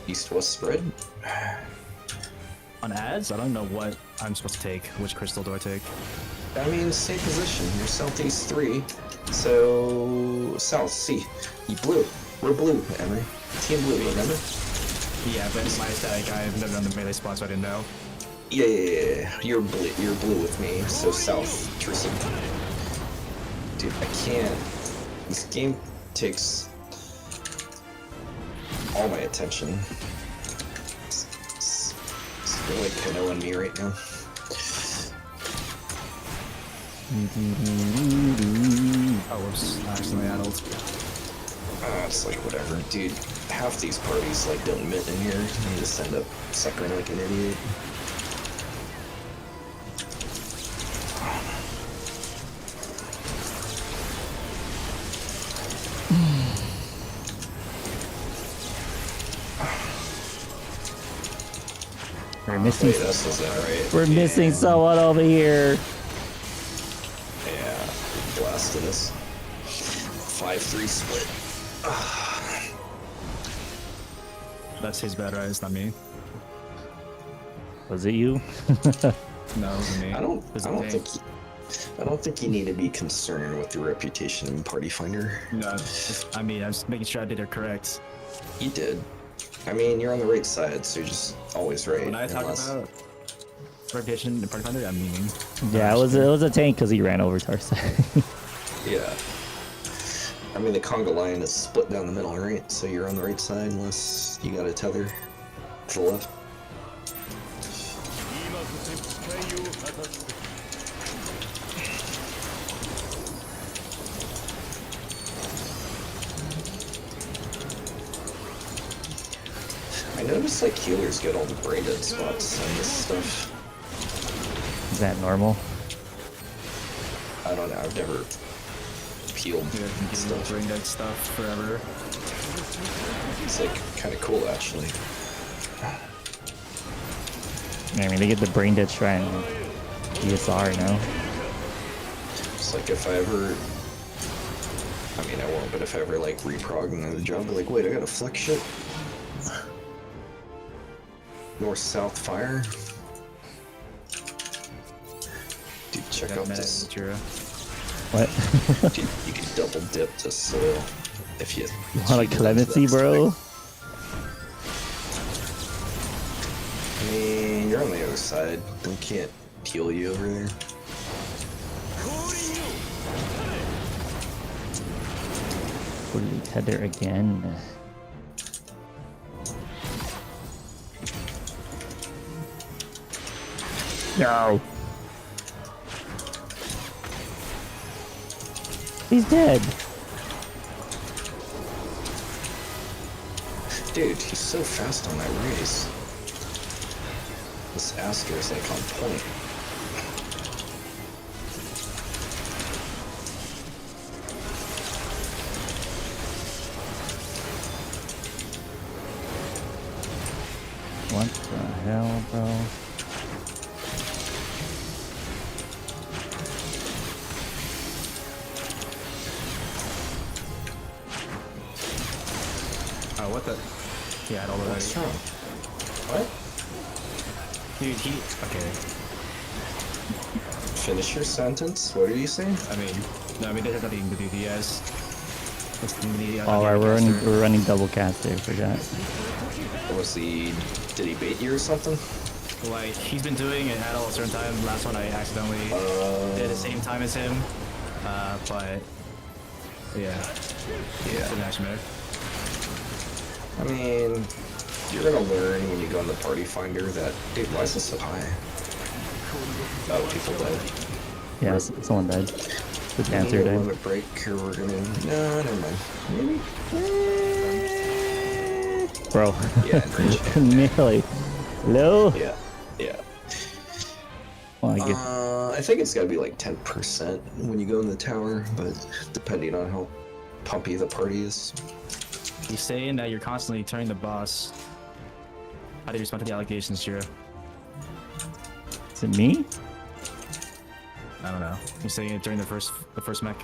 Speaker 11: East-west spread?
Speaker 12: On ads, I don't know what I'm supposed to take. Which crystal do I take?
Speaker 11: I mean, same position. You're southeast 3, so south, C. You blue. We're blue, Emery. Team blue, remember?
Speaker 12: Yeah, but my static, I've never done the melee spot, so I didn't know.
Speaker 11: Yeah. You're blue with me, so south, Tristan. Dude, I can't. This game takes all my attention. It's really Pinot me right now.
Speaker 12: Oh, whoops. I accidentally addled.
Speaker 11: It's like whatever, dude. Half these parties like don't admit in here, and you just end up suckering like an idiot.
Speaker 3: We're missing.
Speaker 11: Wait, this is that right?
Speaker 3: We're missing someone over here.
Speaker 11: Yeah, blasted us. 5-3 split.
Speaker 12: That's his bad, right? It's not me.
Speaker 3: Was it you?
Speaker 12: No, it wasn't me.
Speaker 11: I don't think you need to be concerned with your reputation in Party Finder.
Speaker 12: No, I mean, I'm just making sure I did it correct.
Speaker 11: You did. I mean, you're on the right side, so you're just always right.
Speaker 12: When I talk about reputation in Party Finder, I'm meaning.
Speaker 3: Yeah, it was a tank because he ran over to our side.
Speaker 11: Yeah. I mean, the conga line is split down the middle, right? So you're on the right side unless you got a tether to the left. I noticed like healers get all the brain dead spots and this stuff.
Speaker 3: Is that normal?
Speaker 11: I don't know, I've never healed
Speaker 12: You guys can do
Speaker 11: stuff.
Speaker 12: brain dead stuff forever.
Speaker 11: It's like kind of cool actually.
Speaker 3: I mean, they get the brain dead shrine. DSR, you know?
Speaker 11: It's like if I ever, I mean I won't, but if I ever like reprog another job, I'll be like, wait, I gotta flex shit. North-south fire. Dude, check out this.
Speaker 3: What?
Speaker 11: Dude, you can double dip to soil if you.
Speaker 3: Want a clemency, bro?
Speaker 11: I mean, you're on the other side. We can't heal you over there.
Speaker 3: Fully tether again. No. He's dead.
Speaker 11: Dude, he's so fast on that race. This Asker is like on point.
Speaker 3: What the hell, bro?
Speaker 12: Oh, what the? Yeah, I don't know.
Speaker 11: What's wrong? What?
Speaker 12: Dude, okay.
Speaker 11: Finish your sentence. What are you saying?
Speaker 12: I mean, no, I mean, that has nothing to do with the yes.
Speaker 3: Alright, we're running double caster, forgot.
Speaker 11: Did he bait you or something?
Speaker 12: Like, he's been doing it at a certain time. Last one I accidentally did at the same time as him. But, yeah.
Speaker 11: Yeah.
Speaker 12: Didn't actually matter.
Speaker 11: I mean, you're gonna learn when you go in the party finder that, dude, why is this so high? Oh, people died.
Speaker 3: Yeah, someone died. The cancer
Speaker 11: We're
Speaker 3: died.
Speaker 11: gonna break, or we're gonna. No, never mind. Maybe.
Speaker 3: Bro.
Speaker 11: Yeah,
Speaker 3: Nearly. Hello?
Speaker 11: Yeah. Yeah.
Speaker 3: Well, I guess.
Speaker 11: I think it's gotta be like 10% when you go in the tower, but depending on how pumpy the party is.
Speaker 12: He's saying that you're constantly turning the boss. How do you respond to the allegations, Shiro?
Speaker 3: Is it me?
Speaker 12: I don't know. He's saying it during the first mech.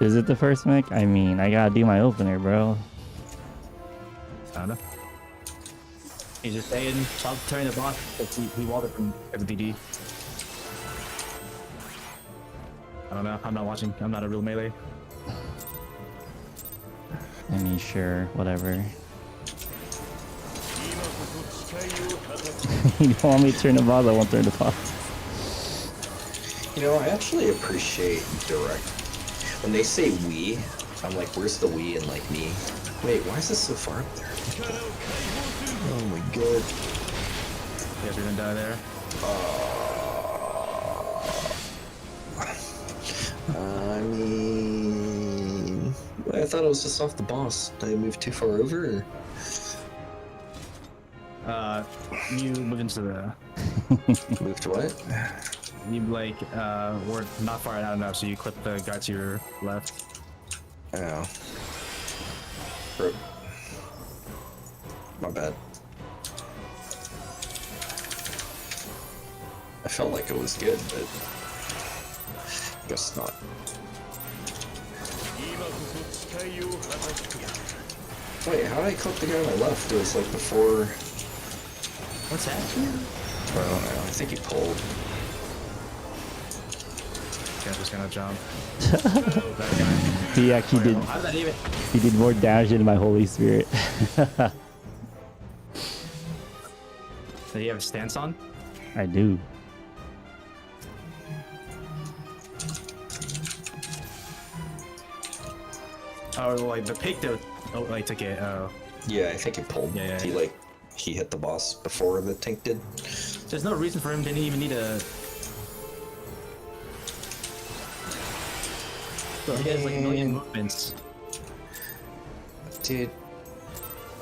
Speaker 3: Is it the first mech? I mean, I gotta do my opener, bro.
Speaker 12: I don't know. He's just saying, stop turning the boss. He walled it from FDD. I don't know. I'm not watching. I'm not a real melee.
Speaker 3: I mean, sure, whatever. You don't want me to turn the boss? I won't turn the boss.
Speaker 11: You know, I actually appreciate direct. When they say we, I'm like, where's the we and like me? Wait, why is this so far up there? Oh my god.
Speaker 12: You guys are gonna die there.
Speaker 11: I mean, I thought it was just off the boss. Did I move too far over? Or?
Speaker 12: You move into the.
Speaker 11: Move to what?
Speaker 12: You like we're not far out enough, so you clip the guy to your left.
Speaker 11: Oh. Rip. My bad. I felt like it was good, but guess not. Wait, how did I clip the guy on my left? It was like before.
Speaker 12: What's happening?
Speaker 11: I don't know. I think he pulled.
Speaker 12: Yeah, just gonna jump.
Speaker 3: He actually did.
Speaker 12: How did that even?
Speaker 3: He did more damage than my Holy Spirit.
Speaker 12: Do you have a stance on?
Speaker 3: I do.
Speaker 12: Oh, like the pig though. Oh, like took it.
Speaker 11: Yeah, I think he pulled.
Speaker 12: Yeah,
Speaker 11: He hit the boss before the tank did.
Speaker 12: There's no reason for him to even need a. Bro, he has like a million movements.
Speaker 11: Dude,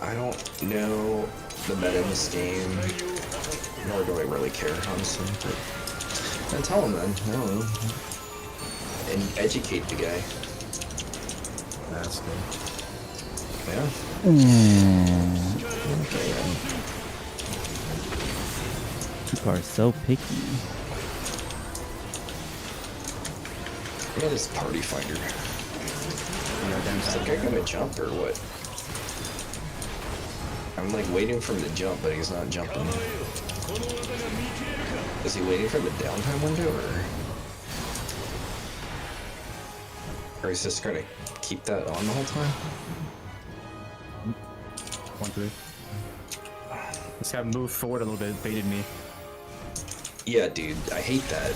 Speaker 11: I don't know the meta in this game, nor do I really care, honestly, but then tell him then, I don't know. And educate the guy.
Speaker 12: That's good.
Speaker 11: Yeah? Okay, then.
Speaker 3: People are so picky.
Speaker 11: Look at this party finder. Is the guy gonna jump or what? I'm like waiting for him to jump, but he's not jumping. Is he waiting for the downtime window or is this gonna keep that on the whole time?
Speaker 12: 1-3. This guy moved forward a little bit, baited me.
Speaker 11: Yeah, dude, I hate that.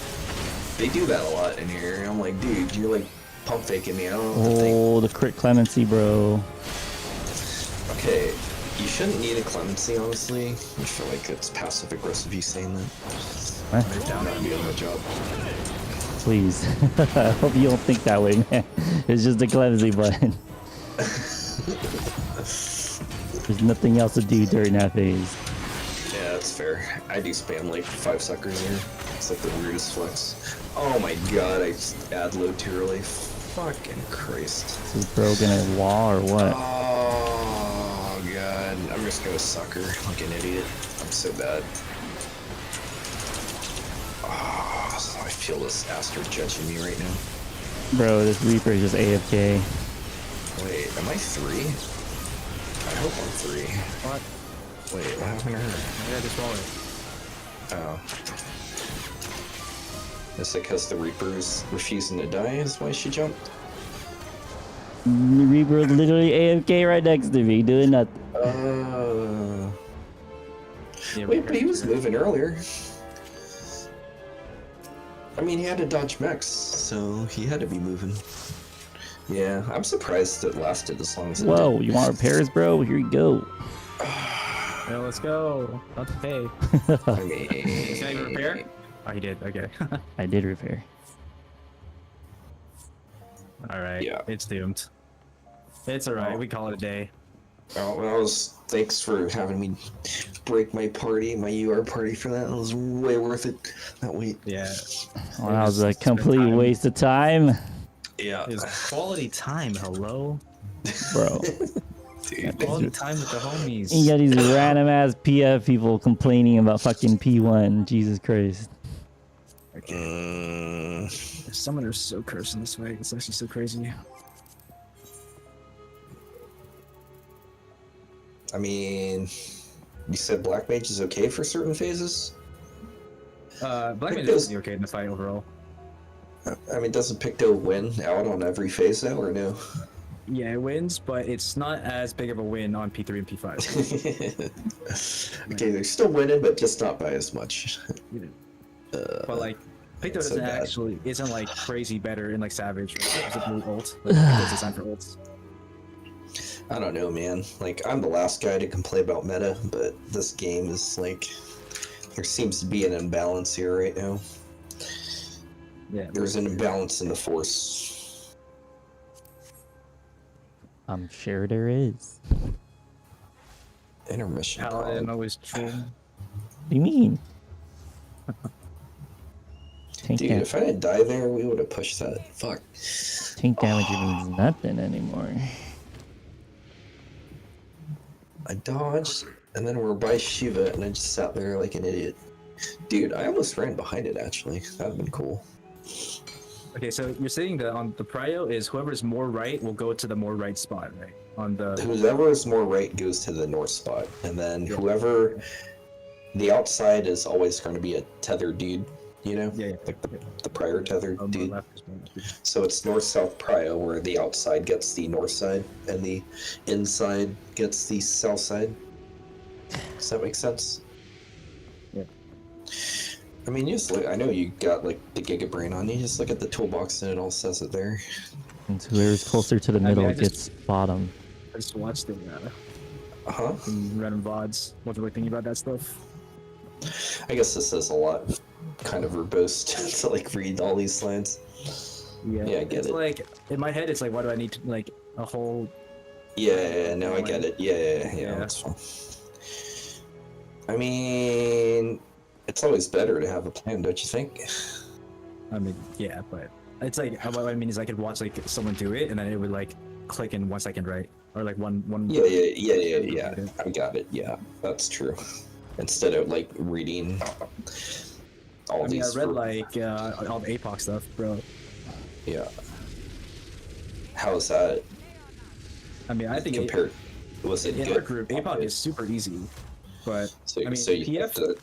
Speaker 11: They do that a lot in here. I'm like, dude, you're like pump faking me. I don't know what to think.
Speaker 3: Oh, the crit clemency, bro.
Speaker 11: Okay, you shouldn't need a clemency, honestly. I feel like it's passive aggressive you saying that.
Speaker 3: What?
Speaker 11: You're down not doing my job.
Speaker 3: Please. I hope you don't think that way, man. It's just a clemency button. There's nothing else to do during that phase.
Speaker 11: Yeah, that's fair. I do spam like 5 suckers here. It's like the weirdest flex. Oh my god, I just ad load too early. Fucking Christ.
Speaker 3: Is bro gonna wall or what?
Speaker 11: Oh god, I'm just gonna sucker like an idiot. I'm so bad. Oh, I feel this Astro judging me right now.
Speaker 3: Bro, this Reaper is just AFK.
Speaker 11: Wait, am I 3? I hope I'm 3.
Speaker 12: What?
Speaker 11: Wait, what happened to her?
Speaker 12: Yeah, just roll it.
Speaker 11: Oh. Is it because the Reaper's refusing to die is why she jumped?
Speaker 3: Reaper was literally AFK right next to me, doing nothing.
Speaker 11: Wait, but he was moving earlier. I mean, he had to dodge mechs, so he had to be moving. Yeah, I'm surprised it lasted as long as it
Speaker 3: Whoa,
Speaker 11: did.
Speaker 3: you want repairs, bro? Here you go.
Speaker 12: Yeah, let's go. Not to pay.
Speaker 11: I mean...
Speaker 12: Can I repair? Oh, he did. Okay.
Speaker 3: I did repair.
Speaker 12: Alright,
Speaker 11: Yeah.
Speaker 12: it's doomed. It's alright, we call it a day.
Speaker 11: Oh, well, thanks for having me break my party, my UR party for that. It was way worth it. That wait.
Speaker 12: Yeah.
Speaker 3: Well, that was a complete waste of time.
Speaker 11: Yeah.
Speaker 12: It was quality time, hello?
Speaker 3: Bro.
Speaker 11: Dude.
Speaker 12: Quality time with the homies.
Speaker 3: You got these random ass PF people complaining about fucking P1. Jesus Christ.
Speaker 12: Summoners so cursed in this way. It's actually so crazy.
Speaker 11: I mean, you said Black Mage is okay for certain phases?
Speaker 12: Black Mage
Speaker 11: Picto's-
Speaker 12: is okay in the fight overall.
Speaker 11: I mean, doesn't Picto win out on every phase now, or no?
Speaker 12: Yeah, it wins, but it's not as big of a win on P3 and P5.
Speaker 11: Okay, they're still winning, but just not by as much.
Speaker 12: But like, Picto
Speaker 11: That's so
Speaker 12: doesn't
Speaker 11: bad.
Speaker 12: actually isn't like crazy better in like Savage. Right? It's a blue ult. Like, Picto's designed for ults.
Speaker 11: I don't know, man. Like, I'm the last guy to complain about meta, but this game is like, there seems to be an imbalance here right now.
Speaker 12: Yeah,
Speaker 11: There's an imbalance in the force.
Speaker 3: I'm sure there is.
Speaker 11: Intermission.
Speaker 12: Paladin
Speaker 11: pod.
Speaker 12: always true.
Speaker 3: What do you mean? Tank,
Speaker 11: Dude, if I didn't die there, we would have pushed that. Fuck.
Speaker 3: tank damage means nothing anymore.
Speaker 11: I dodged, and then we're by Shiva, and I just sat there like an idiot. Dude, I almost ran behind it, actually. That'd been cool.
Speaker 12: Okay, so you're saying that on the prio is whoever's more right will go to the more right spot, right? On the
Speaker 11: Whoever is more right goes to the north spot, and then whoever... The outside is always going to be a tethered dude, you know?
Speaker 12: Yeah, yeah.
Speaker 11: Like the prior tethered
Speaker 12: more
Speaker 11: dude.
Speaker 12: left is more left.
Speaker 11: So it's north-south prio, where the outside gets the north side, and the inside gets the south side. Does that make sense?
Speaker 12: Yeah.
Speaker 11: I mean, you just look, I know you got like the Giga Brain on, you just look at the toolbox and it all says it there.
Speaker 3: And whoever's closer to the
Speaker 12: mean,
Speaker 3: middle
Speaker 12: I just-
Speaker 3: gets bottom.
Speaker 12: I just watched the
Speaker 11: Uh-huh.
Speaker 12: random VODs. Wasn't really thinking about that stuff.
Speaker 11: I guess this is a lot kind of verbose to like read all these slides.
Speaker 12: Yeah,
Speaker 11: Yeah, I get
Speaker 12: it's
Speaker 11: it.
Speaker 12: like in my head, it's like, why do I need to like a whole?
Speaker 11: Yeah, no, I get it. Yeah,
Speaker 12: Yeah.
Speaker 11: that's fine. I mean, it's always better to have a plan, don't you think?
Speaker 12: I mean, yeah, but it's like what I mean is I could watch like someone do it, and then it would like click in 1 second, right? Or like one.
Speaker 11: Yeah. I got it. Yeah, that's true. Instead of like reading all
Speaker 12: I mean, I
Speaker 11: these.
Speaker 12: read like all the APOC stuff, bro.
Speaker 11: Yeah. How's that
Speaker 12: I mean, I think
Speaker 11: compared? Was it
Speaker 12: in
Speaker 11: good?
Speaker 12: our group, APOC is super easy, but
Speaker 11: So,
Speaker 12: I mean,
Speaker 11: so you
Speaker 12: PF.
Speaker 11: the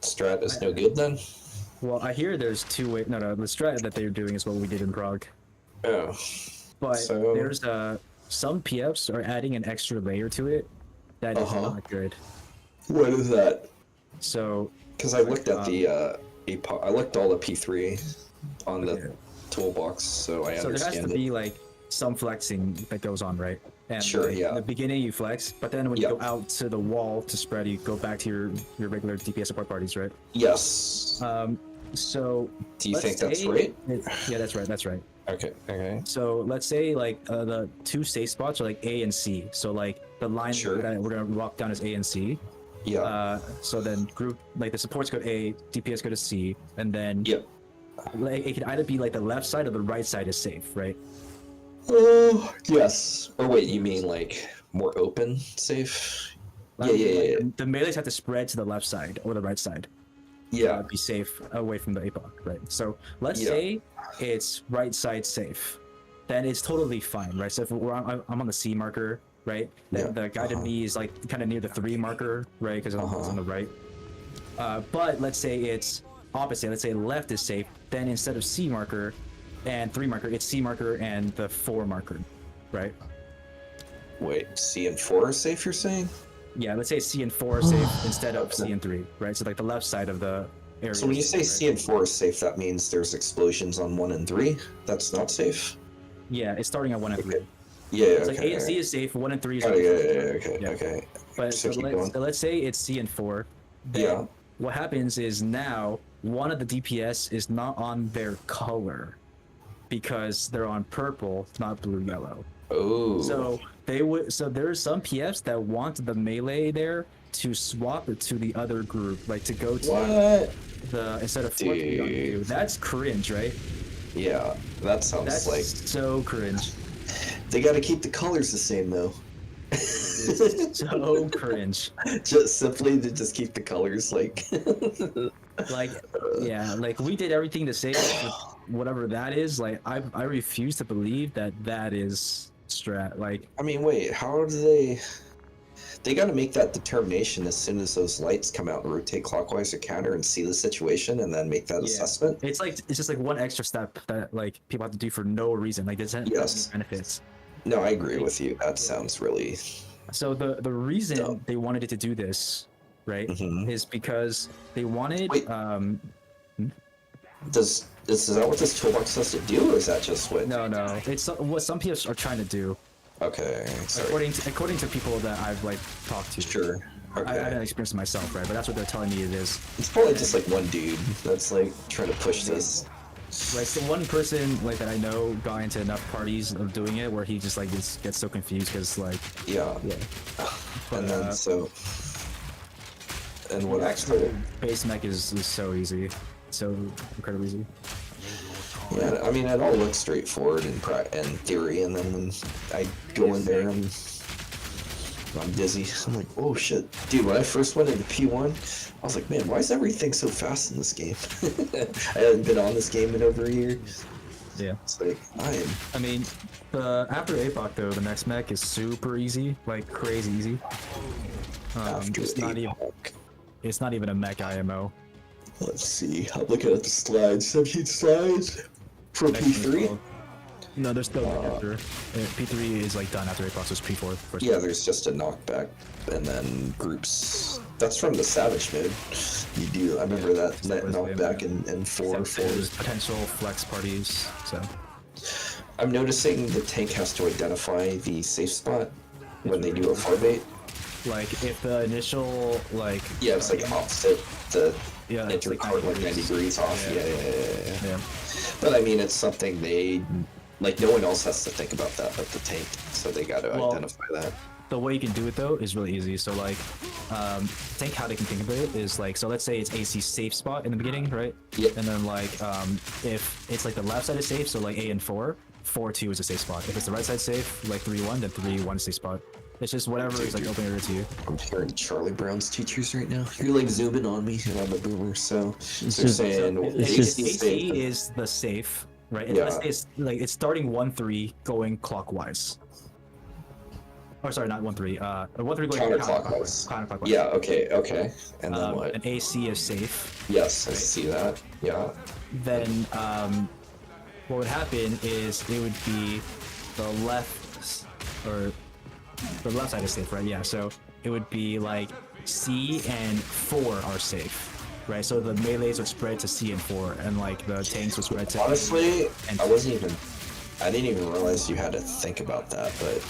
Speaker 11: strat is no good then?
Speaker 12: Well, I hear there's two way. No, the strat that they're doing is what we did in Prague.
Speaker 11: Oh.
Speaker 12: But
Speaker 11: So-
Speaker 12: there's some PFs are adding an extra layer to it that is
Speaker 11: Uh-huh.
Speaker 12: not good.
Speaker 11: What is that?
Speaker 12: So
Speaker 11: Because I looked at the I looked all the P3 on the toolbox, so I
Speaker 12: So there has
Speaker 11: understand
Speaker 12: to
Speaker 11: it.
Speaker 12: be like some flexing that goes on, right? And
Speaker 11: Sure,
Speaker 12: like,
Speaker 11: yeah.
Speaker 12: in the beginning you flex, but then when you
Speaker 11: Yeah.
Speaker 12: go out to the wall to spread, you go back to your regular DPS support parties, right?
Speaker 11: Yes.
Speaker 12: So
Speaker 11: Do you
Speaker 12: let's
Speaker 11: think that's
Speaker 12: say-
Speaker 11: right?
Speaker 12: Yeah, that's right. That's right.
Speaker 11: Okay. Okay.
Speaker 12: So let's say like the two safe spots are like A and C. So like the line
Speaker 11: Sure.
Speaker 12: that we're gonna walk down is A and C.
Speaker 11: Yeah.
Speaker 12: So then group like the supports go to A, DPS go to C, and then
Speaker 11: Yeah.
Speaker 12: like it could either be like the left side or the right side is safe, right?
Speaker 11: Oh, yes. Or wait, you mean like more open, safe?
Speaker 12: Like,
Speaker 11: Yeah.
Speaker 12: The melees have to spread to the left side or the right side.
Speaker 11: Yeah.
Speaker 12: Be safe away from the APOC, right? So let's
Speaker 11: Yeah.
Speaker 12: say it's right side safe, then it's totally fine, right? So if I'm on the C marker right? The guided me is like kind of near the 3 marker, right? Because it's on the right. But let's say it's opposite. Let's say left is safe. Then instead of C marker and 3 marker, it's C marker and the 4 marker, right?
Speaker 11: Wait, C and 4 are safe, you're saying?
Speaker 12: Yeah, let's say C and 4 are safe instead of C and 3, right? So like the left side of the area.
Speaker 11: So when you say C and 4 is safe, that means there's explosions on 1 and 3? That's not safe?
Speaker 12: Yeah, it's starting at 1 and 3.
Speaker 11: Yeah,
Speaker 12: It's
Speaker 11: okay.
Speaker 12: like A and C is safe, 1 and 3 is
Speaker 11: Okay.
Speaker 12: But
Speaker 11: So keep going.
Speaker 12: so let's say it's C and 4. Then what happens is now one of the DPS is not on their color because they're on purple, not blue yellow.
Speaker 11: Oh.
Speaker 12: So there's some PFs that want the melee there to swap it to the other group, like to go to the instead of 4-3 on you. That's cringe, right?
Speaker 11: Yeah, that sounds
Speaker 12: That's
Speaker 11: like
Speaker 12: so cringe.
Speaker 11: They got to keep the colors the same though.
Speaker 12: So cringe.
Speaker 11: Just simply to just keep the colors like
Speaker 12: like we did everything the same with whatever that is. Like I refuse to believe that is strat. Like
Speaker 11: I mean, wait, how do they got to make that determination as soon as those lights come out and rotate clockwise or counter and see the situation and then make that assessment?
Speaker 12: It's just like one extra step that like people have to do for no reason. Like there's no benefits.
Speaker 11: No, I agree with you. That sounds really.
Speaker 12: So the reason they wanted it to do this, right, is because they wanted.
Speaker 11: Is that what this toolbox has to do, or is that just what?
Speaker 12: No, it's what some people are trying to do.
Speaker 11: Okay. Sorry.
Speaker 12: According to people that I've like talked to.
Speaker 11: Sure. Okay.
Speaker 12: I haven't experienced it myself, right? But that's what they're telling me it is.
Speaker 11: It's probably just like one dude that's like trying to push this.
Speaker 12: Right, so one person like that I know got into enough parties of doing it where he just like gets so confused because like
Speaker 11: But, and then and what actually
Speaker 12: base mech is so easy, so incredibly easy.
Speaker 11: Yeah, I mean it all looks straightforward in theory, and then when I go in there and I'm dizzy, I'm like, oh shit, dude. When I first went into P1, I was like, man, why is everything so fast in this game? I hadn't been on this game in over a year.
Speaker 12: Yeah.
Speaker 11: It's like,
Speaker 12: I mean, after APOC though, the next mech is super easy, like crazy easy. It's not even a mech IMO.
Speaker 11: Let's see. I'm looking at the slides. 17 slides for P3.
Speaker 12: No, there's still after. P3 is like done after APOC, so it's P4.
Speaker 11: Yeah, there's just a knockback, and then groups. That's from the Savage mode. You do. I remember that knockback in 4.
Speaker 12: There's potential flex parties. So
Speaker 11: I'm noticing the tank has to identify the safe spot when they do a far bait.
Speaker 12: Like if the initial
Speaker 11: it's like opposite the enter
Speaker 12: like
Speaker 11: card like 90 degrees off. Yeah. But I mean, it's something they like. No one else has to think about that but the tank, so they got to identify that.
Speaker 12: The way you can do it though is really easy. So like, tank how they can think of it is like, so let's say it's AC safe spot in the beginning, right?
Speaker 11: Yeah.
Speaker 12: And then like, if it's like the left side is safe, so like A and 4, 4-2 is a safe spot. If it's the right side safe, like 3-1, then 3-1 is safe spot. It's just whatever is like open area to you.
Speaker 11: I'm hearing Charlie Brown's teachers right now. You're like zooming on me, and I'm a boomer, so they're saying
Speaker 12: AC is the safe, right? And let's say it's like it's starting 1-3 going clockwise. Or sorry, not 1-3. 1-3 going
Speaker 11: counterclockwise.
Speaker 12: Counterclockwise.
Speaker 11: Yeah. Okay. And then what?
Speaker 12: An AC is safe.
Speaker 11: Yes, I see that. Yeah.
Speaker 12: Then what would happen is it would be the left or the left side is safe, right? Yeah. So it would be like C and 4 are safe, right? So the melees would spread to C and 4, and like the tanks would spread to.
Speaker 11: Honestly, I didn't even realize you had to think about that, but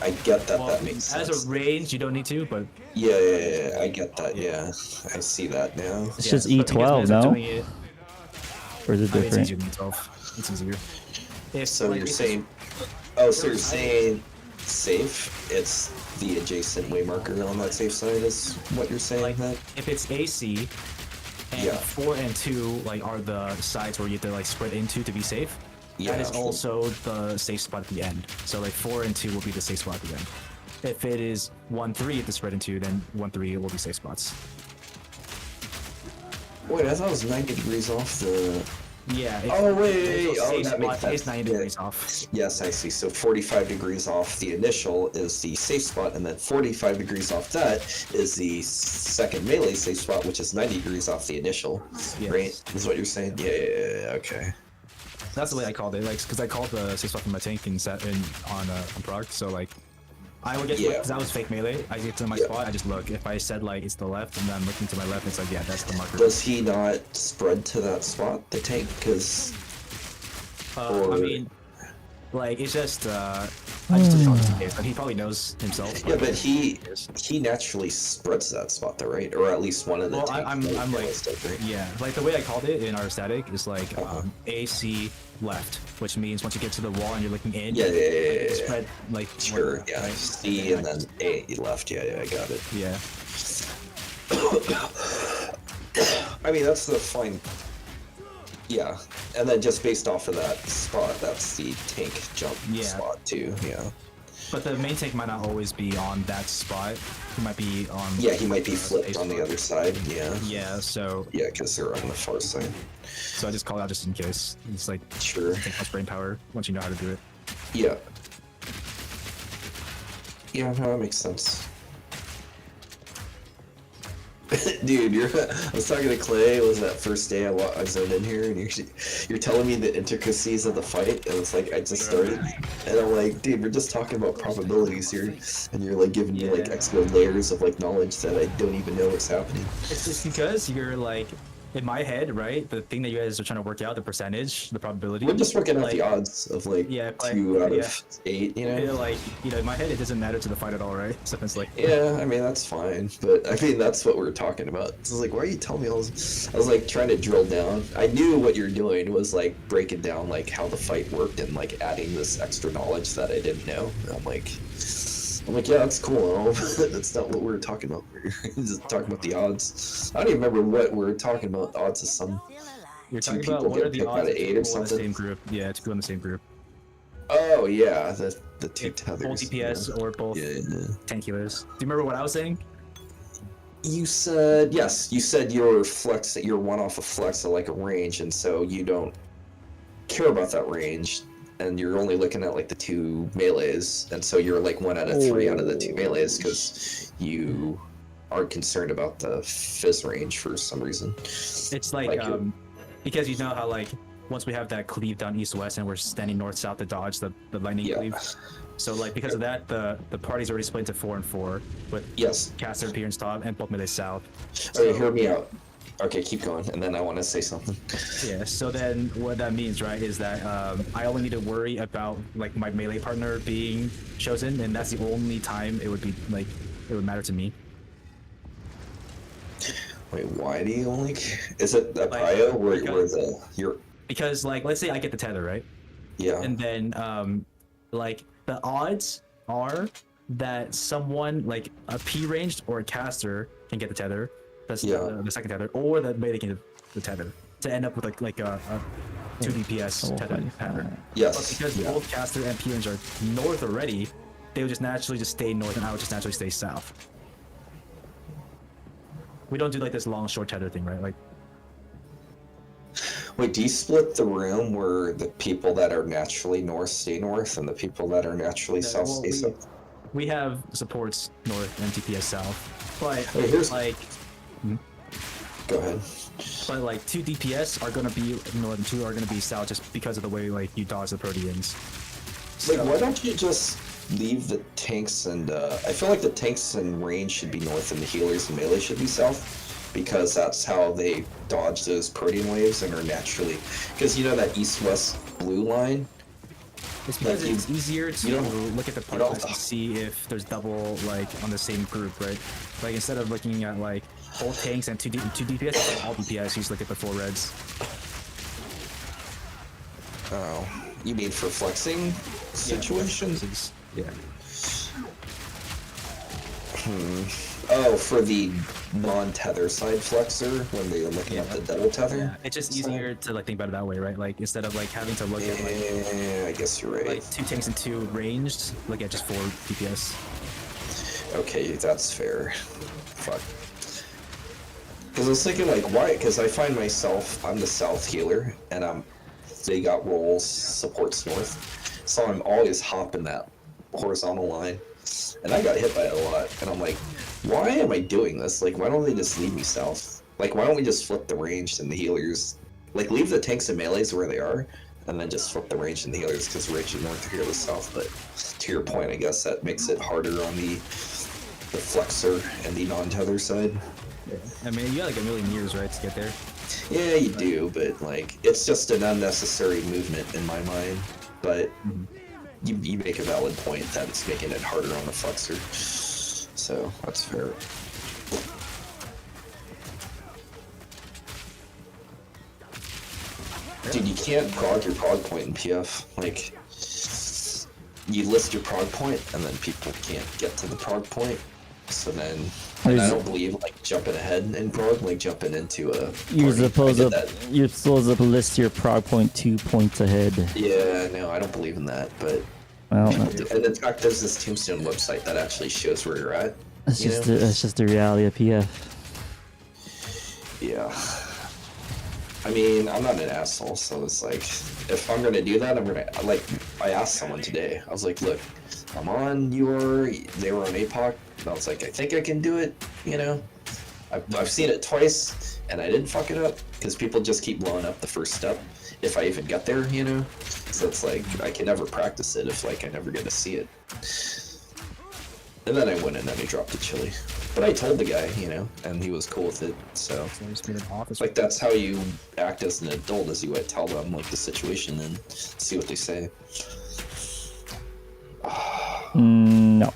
Speaker 11: I get that. That makes sense.
Speaker 12: As a range, you don't need to, but
Speaker 11: yeah, I get that. Yeah, I see that now.
Speaker 3: It's just E12, no? Or is it different?
Speaker 12: It's easier than E12. It's easier.
Speaker 11: So you're saying, so you're saying safe? It's the adjacent way marker on that safe side is what you're saying?
Speaker 12: Like if it's AC, and 4 and 2 like are the sides where you have to like spread into to be safe.
Speaker 11: Yeah,
Speaker 12: that is also the safe spot at the end. So like 4 and 2 will be the safe spot at the end. If it is 1-3 at the spread into, then 1-3 will be safe spots.
Speaker 11: Wait, I thought it was 90 degrees off the
Speaker 12: Yeah.
Speaker 11: Oh wait,
Speaker 12: safe
Speaker 11: that makes
Speaker 12: spot is
Speaker 11: sense.
Speaker 12: 90 degrees off.
Speaker 11: Yes, I see. So 45 degrees off the initial is the safe spot, and then 45 degrees off that is the second melee safe spot, which is 90 degrees off the initial.
Speaker 12: Yes.
Speaker 11: Right? Is what you're saying? Yeah. Okay.
Speaker 12: That's the way I called it, like, because I called the safe spot from my tank on Prague, so like, I would get because that was fake melee. I get to my spot, I just look. If I said like it's the left, and then I'm looking to my left, it's like yeah, that's the marker.
Speaker 11: Does he not spread to that spot, the tank? Because
Speaker 12: I mean, like it's just I just took it case, but he probably knows himself.
Speaker 11: Yeah, but he naturally spreads that spot though, right? Or at least one of the.
Speaker 12: Well, I'm like yeah, like the way I called it in our static is like AC left, which means once you get to the wall and you're looking in, spread like
Speaker 11: sure, yeah, right? C and then A left. Yeah, I got it.
Speaker 12: Yeah.
Speaker 11: I mean that's the fine. Yeah, and then just based off of that spot, that's the tank jump spot too. Yeah.
Speaker 12: But the main tank might not always be on that spot. He might be on.
Speaker 11: Yeah, he might be flipped on the other side. Yeah.
Speaker 12: Yeah. So.
Speaker 11: Yeah, because they're on the far side.
Speaker 12: So I just call it out just in case. It's like
Speaker 11: sure.
Speaker 12: Take much brain power once you know how to do it.
Speaker 11: Yeah. Yeah, no, that makes sense. Dude, I was talking to Clay. It was that first day I zoned in here, and you're telling me the intricacies of the fight, and it's like I just started, and I'm like, dude, we're just talking about probabilities here, and you're like giving me like extra layers of like knowledge that I don't even know what's happening.
Speaker 12: It's just because you're like. In my head, right, the thing that you guys are trying to work out, the percentage, the probability.
Speaker 11: We're just working out the odds of like 2 out of 8, you know?
Speaker 12: Like, you know, in my head, it doesn't matter to the fight at all, right? So it's like...
Speaker 11: Yeah, I mean, that's fine, but I mean, that's what we're talking about. I was like, why are you telling me all this? I was like trying to drill down. I knew what you're doing was like breaking down like how the fight worked and like adding this extra knowledge that I didn't know. And I'm like, yeah, that's cool. That's not what we were talking about. We were just talking about the odds. I don't even remember what we were talking about. The odds of some.
Speaker 12: You're talking about what are the odds of 8 or something? In the same group. Yeah, to go in the same group.
Speaker 11: Oh yeah, the two tethers.
Speaker 12: Both DPS or both tank healers. Do you remember what I was saying?
Speaker 11: You said yes. You said you're one off a flex at like a range, and so you don't care about that range. And you're only looking at like the 2 melees, and so you're like 1 out of 3 out of the 2 melees because you aren't concerned about the fizz range for some reason.
Speaker 12: It's like because you know how like once we have that cleave down east-west and we're standing north-south to dodge the lightning cleave. So like because of that, the party's already split into 4 and 4 with caster appearance top and both melee south.
Speaker 11: Okay, hear me out. Okay, keep going, and then I want to say something.
Speaker 12: Yeah, so then what that means, right, is that I only need to worry about like my melee partner being chosen, and that's the only time it would be like it would matter to me.
Speaker 11: Wait, why do you only? Is it a bio where you're?
Speaker 12: Because like let's say I get the tether, right?
Speaker 11: Yeah.
Speaker 12: And then like the odds are that someone like a P ranged or a caster can get the tether. That's the second tether, or the melee can get the tether to end up with like a 2 DPS tether pattern.
Speaker 11: Yes.
Speaker 12: But because both caster and P range are north already, they would just naturally just stay north, and I would just naturally stay south. We don't do like this long short tether thing, right? Like.
Speaker 11: Wait, do you split the room where the people that are naturally north stay north, and the people that are naturally south stay south?
Speaker 12: We have supports north and DPS south, but
Speaker 11: here's
Speaker 12: like.
Speaker 11: Go ahead.
Speaker 12: But like 2 DPS are gonna be north and 2 are gonna be south just because of the way like you dodge the Proteans.
Speaker 11: Like, why don't you just leave the tanks and I feel like the tanks and range should be north and the healers and melee should be south, because that's how they dodge those Protean waves and are naturally, because you know that east-west blue line.
Speaker 12: It's because it's easier to look at the parts to see if there's double like on the same group, right? Like instead of looking at like all tanks and 2 DPS, all DPS, you just look at the 4 reds.
Speaker 11: Oh, you mean for flexing situations?
Speaker 12: Yeah.
Speaker 11: Oh, for the non-tether side flexer when they're looking at the double tether?
Speaker 12: Yeah, it's just easier to like think about it that way, right? Like instead of like having to look at like
Speaker 11: I guess you're right.
Speaker 12: Like 2 tanks and 2 ranged, look at just 4 DPS.
Speaker 11: Okay, that's fair. Fuck. Because I was thinking, like, why? Because I find myself, I'm the south healer, and they got rolls, supports north. So I'm always hopping that horizontal line. And I got hit by it a lot. And I'm like, why am I doing this? Like, why don't they just leave me south? Like, why don't we just flip the ranged and the healers? Like, leave the tanks and melees where they are, and then just flip the ranged and the healers, because ranged and north are here, the south. But to your point, I guess that makes it harder on the flexor and the non-tether side.
Speaker 12: Yeah. I mean, you got like a million years, right, to get there?
Speaker 11: Yeah, you do, but like, it's just an unnecessary movement in my mind. But you make a valid point that it's making it harder on the flexor, so that's fair. Dude, you can't prog your prog point in PF. Like, you list your prog point, and then people can't get to the prog point. So then, and I don't believe like jumping ahead in prog, like jumping into a.
Speaker 3: You're supposed to list your prog point 2 points ahead.
Speaker 11: Yeah, no, I don't believe in that. But
Speaker 3: well,
Speaker 11: and in fact, there's this Tombstone website that actually shows where you're at.
Speaker 3: It's just the reality of PF.
Speaker 11: Yeah. I mean, I'm not an asshole, so it's like, if I'm gonna do that, I asked someone today. I was like, look, I'm on they were on APOC, and I was like, I think I can do it, you know? I've seen it twice, and I didn't fuck it up, because people just keep blowing up the first step, if I even get there, you know? So it's like, I can never practice it if, like, I never get to see it. And then I went in and I dropped the chili. But I told the guy, you know, and he was cool with it, so... Like, that's how you act as an adult, is you would tell them, like, the situation and see what they say.
Speaker 3: No.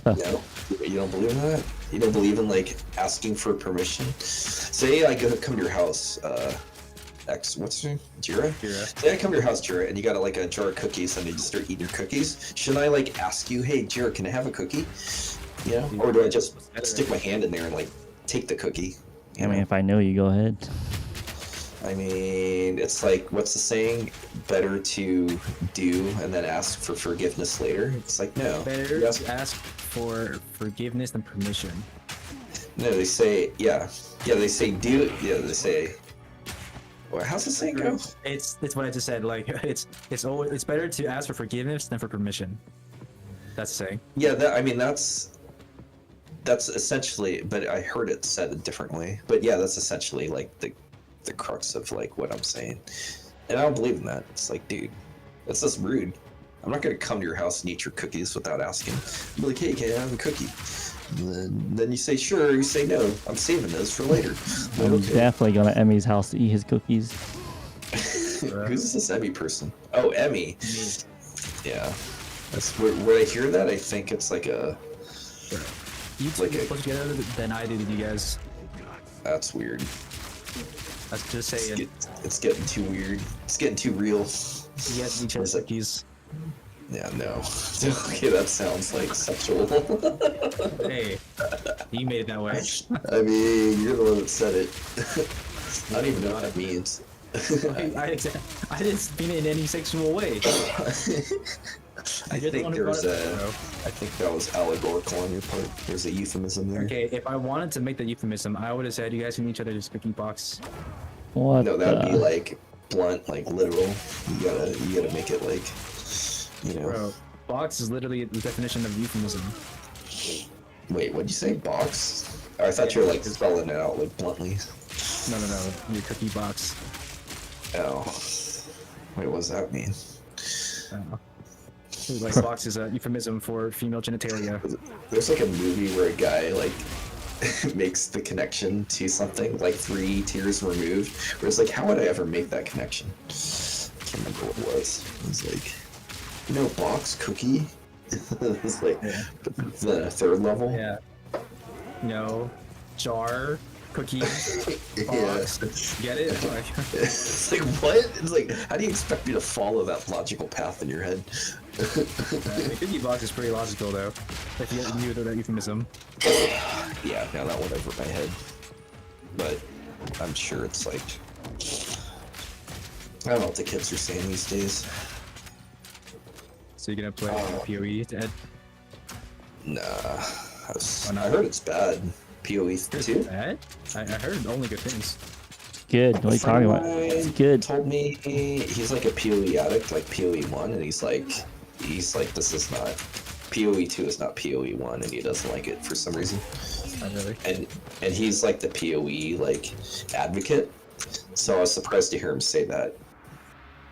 Speaker 11: No? You don't believe in that? You don't believe in, like, asking for permission? Say I come to your house, what's her name? Jira?
Speaker 12: Jira.
Speaker 11: Say I come to your house, Jira, and you got like a jar of cookies, and you just start eating your cookies. Shouldn't I like ask you, hey, Jira, can I have a cookie? You know? Or do I just stick my hand in there and like take the cookie?
Speaker 3: I mean, if I know you, go ahead.
Speaker 11: I mean, it's like, what's the saying? Better to do and then ask for forgiveness later. It's like, no.
Speaker 12: Better to ask for forgiveness than permission.
Speaker 11: No, they say, yeah, they say do. Yeah, they say. Well, how's the saying go?
Speaker 12: It's what I just said. Like it's better to ask for forgiveness than for permission. That's the saying.
Speaker 11: Yeah, that's essentially. But I heard it said a different way. But yeah, that's essentially like the crux of like what I'm saying. And I don't believe in that. It's like, dude, that's just rude. I'm not gonna come to your house and eat your cookies without asking. I'll be like, hey, can I have a cookie? And then you say sure, you say no. I'm saving those for later.
Speaker 3: I'm
Speaker 11: okay.
Speaker 3: definitely going to Emmy's house to eat his cookies.
Speaker 11: Who's this Emmy person? Oh, Emmy. Yeah. That's when I hear that, I think it's like a.
Speaker 12: You two are closer together than I do with you guys.
Speaker 11: That's weird.
Speaker 12: Let's just say
Speaker 11: it's getting too weird. It's getting too real.
Speaker 12: You guys eat each other's cookies.
Speaker 11: Yeah, no. Okay, that sounds like sexual.
Speaker 12: Hey, you made it that way.
Speaker 11: I mean, you're the one that said it. I don't even know what that means.
Speaker 12: I didn't mean it in any sexual way.
Speaker 11: I think that was allegorical on your part. There's a euphemism there.
Speaker 12: Okay, if I wanted to make the euphemism, I would have said you guys can eat each other's cookie box.
Speaker 3: What?
Speaker 11: No, that'd be like blunt, like literal. You gotta make it like, you know.
Speaker 12: Bro, box is literally the definition of euphemism.
Speaker 11: Wait, what'd you say? Box? Oh, I thought you were like spelling it out like bluntly.
Speaker 12: No, your cookie box.
Speaker 11: Oh. Wait, what does that mean?
Speaker 12: Like box is a euphemism for female genitalia.
Speaker 11: There's like a movie where a guy like makes the connection to something like 3 tiers removed. Where it's like, how would I ever make that connection? I can't remember what it was. It was like, you know, box, cookie. It's like the 3rd level.
Speaker 12: Yeah. No, jar, cookie, box. Get it?
Speaker 11: It's like, what? It's like, how do you expect me to follow that logical path in your head?
Speaker 12: The cookie box is pretty logical though, if you knew that euphemism.
Speaker 11: Yeah, now that went over my head. But I'm sure it's like, I don't know what the kids are saying these days.
Speaker 12: So you're gonna play PoE, Ed?
Speaker 11: Nah. I heard it's bad. PoE 2.
Speaker 12: I heard only good things.
Speaker 3: Good. What are you talking about? It's good.
Speaker 11: Told me he's like a PoE addict, like PoE 1, and he's like, this is not PoE 2 is not PoE 1, and he doesn't like it for some reason.
Speaker 12: Not really.
Speaker 11: And he's like the PoE like advocate, so I was surprised to hear him say that.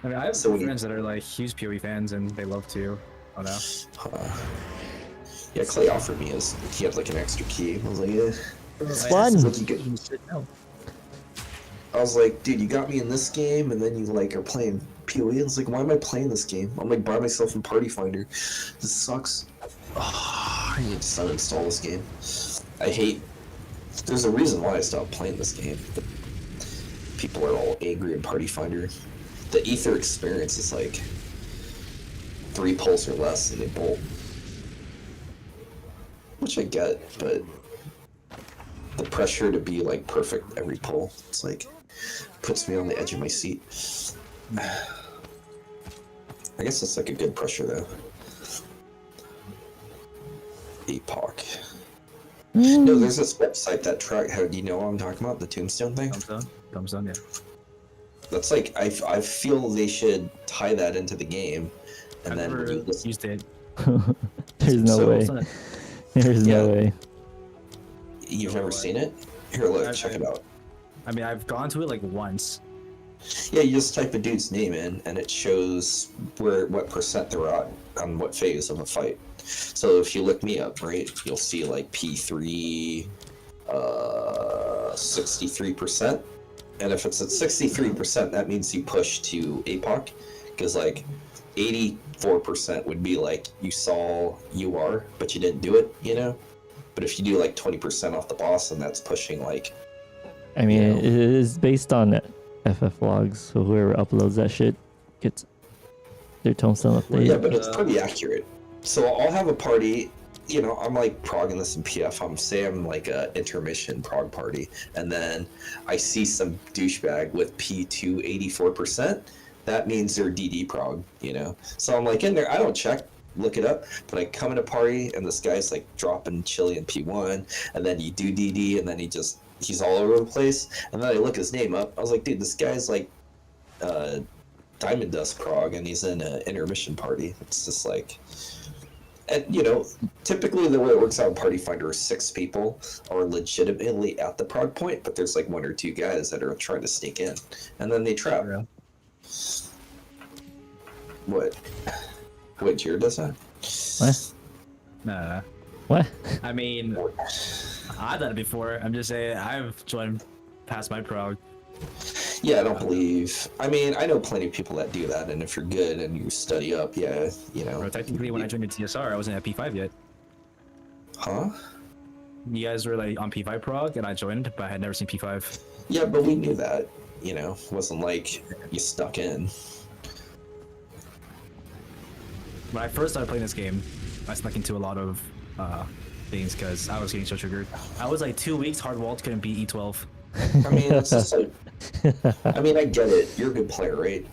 Speaker 12: I mean, I have some friends that are like huge PoE fans, and they love to. Oh no.
Speaker 11: Yeah, Clay offered me he had like an extra key. I was like, yeah.
Speaker 3: It's fun.
Speaker 11: I was like, dude, you got me in this game, and then you like are playing PoE. I was like, why am I playing this game? I'm like by myself in Party Finder. This sucks. Oh, I need to uninstall this game. I hate. There's a reason why I stopped playing this game. But people are all angry in Party Finder. The Ether experience is like 3 pulls or less, and they bolt. Which I get, but the pressure to be like perfect every pull, it's like puts me on the edge of my seat. I guess it's like a good pressure though. Epoch. No, there's this website that track. How do you know what I'm talking about? The Tombstone thing.
Speaker 12: Tombstone, yeah.
Speaker 11: That's like I feel they should tie that into the game, and
Speaker 12: I've
Speaker 11: then
Speaker 12: never
Speaker 11: you listen.
Speaker 12: used it.
Speaker 3: There's no way. There's no way.
Speaker 11: You've never seen it? Here, look, check it out.
Speaker 12: I mean, I've gone to it like once.
Speaker 11: Yeah, you just type a dude's name in, and it shows what percent they're at on what phase of a fight. So if you look me up, right, you'll see like P3, 63%. And if it's at 63%, that means you push to APOC, because like 84% would be like you saw UR, but you didn't do it, you know? But if you do like 20% off the boss, then that's pushing like...
Speaker 3: I mean, it is based on FF logs, so whoever uploads that shit gets their tombstone updated.
Speaker 11: Yeah, but it's pretty accurate. So I'll have a party, you know, I'm like progging this in PF. I'm like a intermission prog party, and then I see some douchebag with P2 84%. That means they're DD prog, you know. So I'm like in there. I don't check, look it up, but I come in a party and this guy's like dropping chili in P1, and then you do DD, and then he's all over the place. And then I look his name up. I was like, dude, this guy's like Diamond Dust prog, and he's in an intermission party. It's just like. And, you know, typically the way it works out in Party Finder is 6 people are legitimately at the prog point, but there's like 1 or 2 guys that are trying to sneak in, and then they trap.
Speaker 12: Yeah.
Speaker 11: What? Wait, Jared does that?
Speaker 3: What?
Speaker 12: Nah.
Speaker 3: What?
Speaker 12: I mean, I've done it before. I'm just saying, I've joined past my prog.
Speaker 11: Yeah, I don't believe. I mean, I know plenty of people that do that, and if you're good and you study up, yeah, you know.
Speaker 12: Bro, technically, when I joined the TSR, I wasn't at P5 yet.
Speaker 11: Huh?
Speaker 12: You guys were like on P5 prog, and I joined, but I had never seen P5.
Speaker 11: Yeah, but we knew that, you know. It wasn't like you stuck in.
Speaker 12: When I first started playing this game, I snuck into a lot of things because I was getting so triggered. I was like 2 weeks hard walled, couldn't beat E12.
Speaker 11: I mean, it's just like, I mean, I get it. You're a good player, right?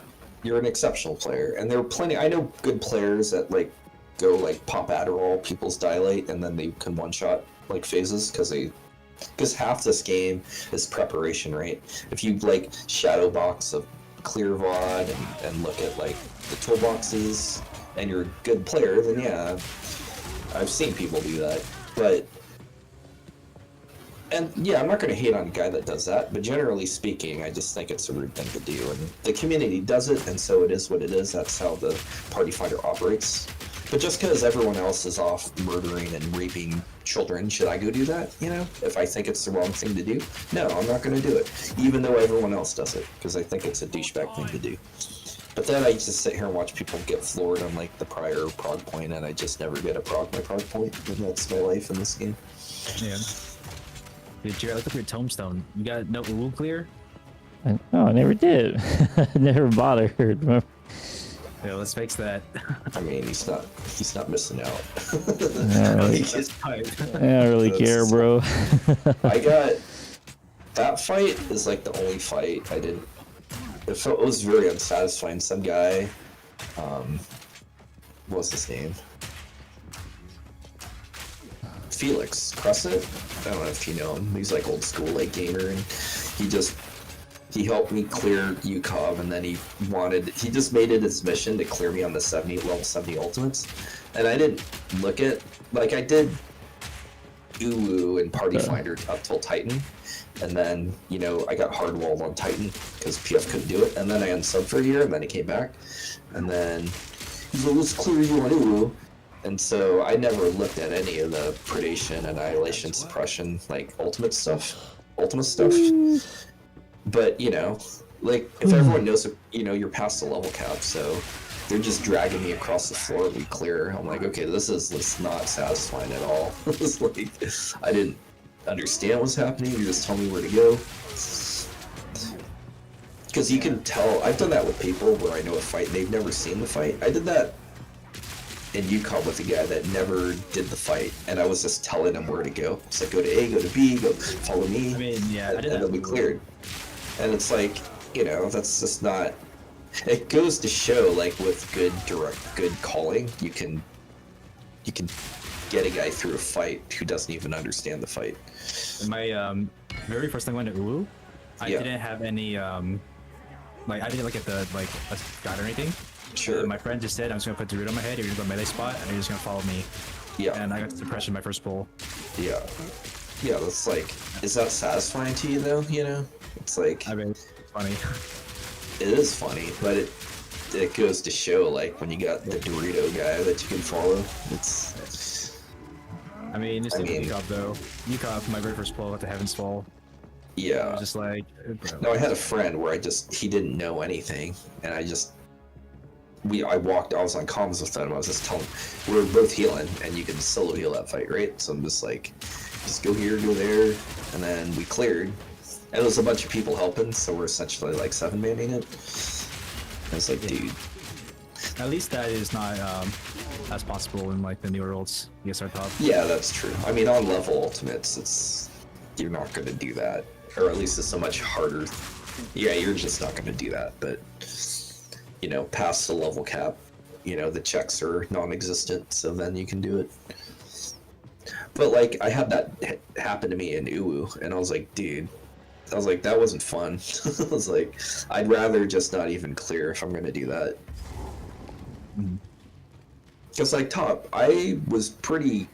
Speaker 11: You're an exceptional player, and there are plenty. I know good players that like go like pop Adderall, people's dilate, and then they can one-shot like phases because half this game is preparation, right? If you like shadow box of clear VOD and look at like the toolboxes, and you're a good player, then yeah, I've seen people do that, but. And yeah, I'm not going to hate on a guy that does that, but generally speaking, I just think it's a rude thing to do. And the community does it, and so it is what it is. That's how the Party Finder operates. But just because everyone else is off murdering and raping children, should I go do that? You know, if I think it's the wrong thing to do? No, I'm not going to do it, even though everyone else does it, because I think it's a douchebag thing to do. But then I just sit here and watch people get floored on like the prior prog point, and I just never get a my prog point. And that's my life in this game.
Speaker 12: Yeah. Dude, Jared, look up your tombstone. You got no wool clear?
Speaker 3: No, I never did. I never bothered. Remember?
Speaker 12: Yeah, let's fix that.
Speaker 11: I mean, he's not missing out.
Speaker 3: I don't really care, bro.
Speaker 11: I got that fight is like the only fight I didn't. It was very unsatisfying. Some guy, what's his name? Felix Crescent. I don't know if you know him. He's like old school like gamer, and he helped me clear UCOB, and then he just made it his mission to clear me on the level 70 ultimates. And I didn't look at, like, I did Uwu and Party Finder up till Titan, and then, you know, I got hardwalled on Titan because PF couldn't do it, and then I unsubbed for a year, and then he came back, and then he's like, let's clear you on Uwu. And so I never looked at any of the predation, annihilation, suppression, like ultimate stuff. But, you know, like, if everyone knows, you know, you're past the level cap, so they're just dragging me across the floor to be clear. I'm like, okay, this is not satisfying at all. It's like, I didn't understand what's happening. You just tell me where to go. Because you can tell, I've done that with people where I know a fight and they've never seen the fight. I did that in UCOM with a guy that never did the fight, and I was just telling him where to go. It's like, go to A, go to B, go follow me.
Speaker 12: I mean, yeah,
Speaker 11: and then we cleared. And it's like, you know, that's just not. It goes to show, like, with good calling, you can get a guy through a fight who doesn't even understand the fight.
Speaker 12: In my very first time I went to Uwu, I didn't have any like I didn't look at the like a guide or anything.
Speaker 11: Sure.
Speaker 12: My friend just said, I'm just gonna put Dorito on my head, you're gonna go melee spot, and you're just gonna follow me.
Speaker 11: Yeah.
Speaker 12: And I got suppression my first pull.
Speaker 11: Yeah. Yeah, that's like, is that satisfying to you though, you know? It's like,
Speaker 12: I mean, it's funny.
Speaker 11: It is funny, but it goes to show, like, when you got the Dorito guy that you can follow, it's...
Speaker 12: I mean, just UCOB though. UCOB, my very first pull at the Heaven's Fall.
Speaker 11: Yeah.
Speaker 12: I was just like...
Speaker 11: No, I had a friend where he didn't know anything, and I was on comms with him, I was just telling him, we were both healing, and you can solo heal that fight, right? So I'm just like, just go here, go there, and then we cleared. And there was a bunch of people helping, so we're essentially like 7-manning it. And it's like, dude.
Speaker 12: At least that is not as possible in like the newer ults, ESR top.
Speaker 11: Yeah, that's true. I mean, on level ultimates, you're not going to do that. Or at least it's so much harder. Yeah, you're just not going to do that. But, you know, past the level cap, you know, the checks are non-existent, so then you can do it. But, like, I had that happen to me in Uwu, and I was like, dude, that wasn't fun. I was like, I'd rather just not even clear if I'm going to do that. Because, like, top, I was pretty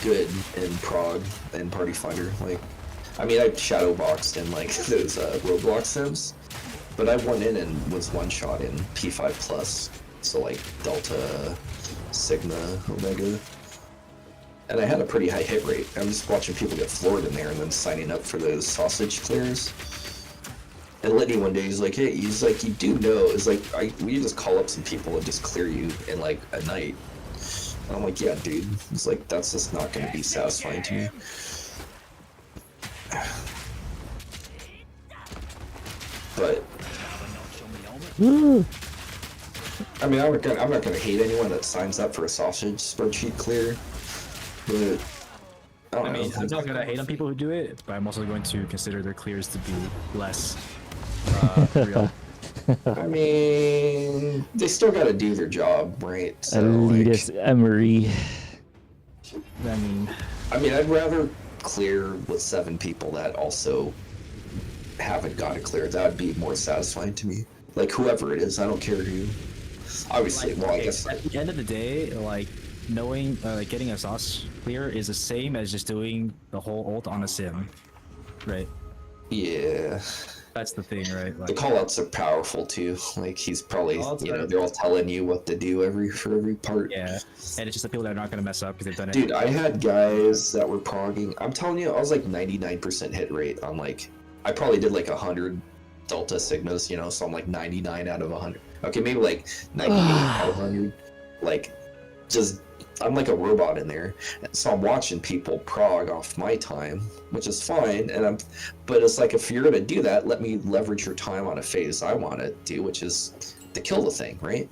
Speaker 11: good in Prague and Party Finder. Like, I mean, I shadow boxed in, like, those Roblox sims, but I went in and was one-shot in P5+, so, like, Delta, Sigma, Omega. And I had a pretty high hit rate. I'm just watching people get floored in there and then signing up for those sausage clears. And Litany one day, he's like, hey, you do know, it's like, we just call up some people and just clear you in like a night. And I'm like, yeah, dude. It's like, that's just not going to be satisfying to me. But, I mean, I'm not gonna hate anyone that signs up for a sausage spreadsheet clear. But,
Speaker 12: I mean, I'm not gonna hate on people who do it, but I'm also going to consider their clears to be less real.
Speaker 11: I mean, they still gotta do their job, right? So,
Speaker 3: Elitist Emery.
Speaker 11: I mean, I'd rather clear with 7 people that also haven't got it cleared. That would be more satisfying to me. Like, whoever it is, I don't care who. Obviously,
Speaker 12: like,
Speaker 11: well, I guess...
Speaker 12: At the end of the day, like, knowing, getting a sauce clear is the same as just doing the whole ult on a sim, right?
Speaker 11: Yeah.
Speaker 12: That's the thing, right? Like,
Speaker 11: the callouts are powerful too. Like, he's probably, you know, they're all telling you what to do for every part.
Speaker 12: Yeah, and it's just the people that are not gonna mess up because they've done it.
Speaker 11: Dude, I had guys that were progging. I'm telling you, I was like 99% hit rate on like, I probably did like 100 Delta Sigmas, you know, so I'm like 99 out of 100. Okay, maybe like 98 out of 100. Like, just, I'm like a robot in there. So I'm watching people prog off my time, which is fine. But it's like, if you're gonna do that, let me leverage your time on a phase I want to do, which is to kill the thing, right?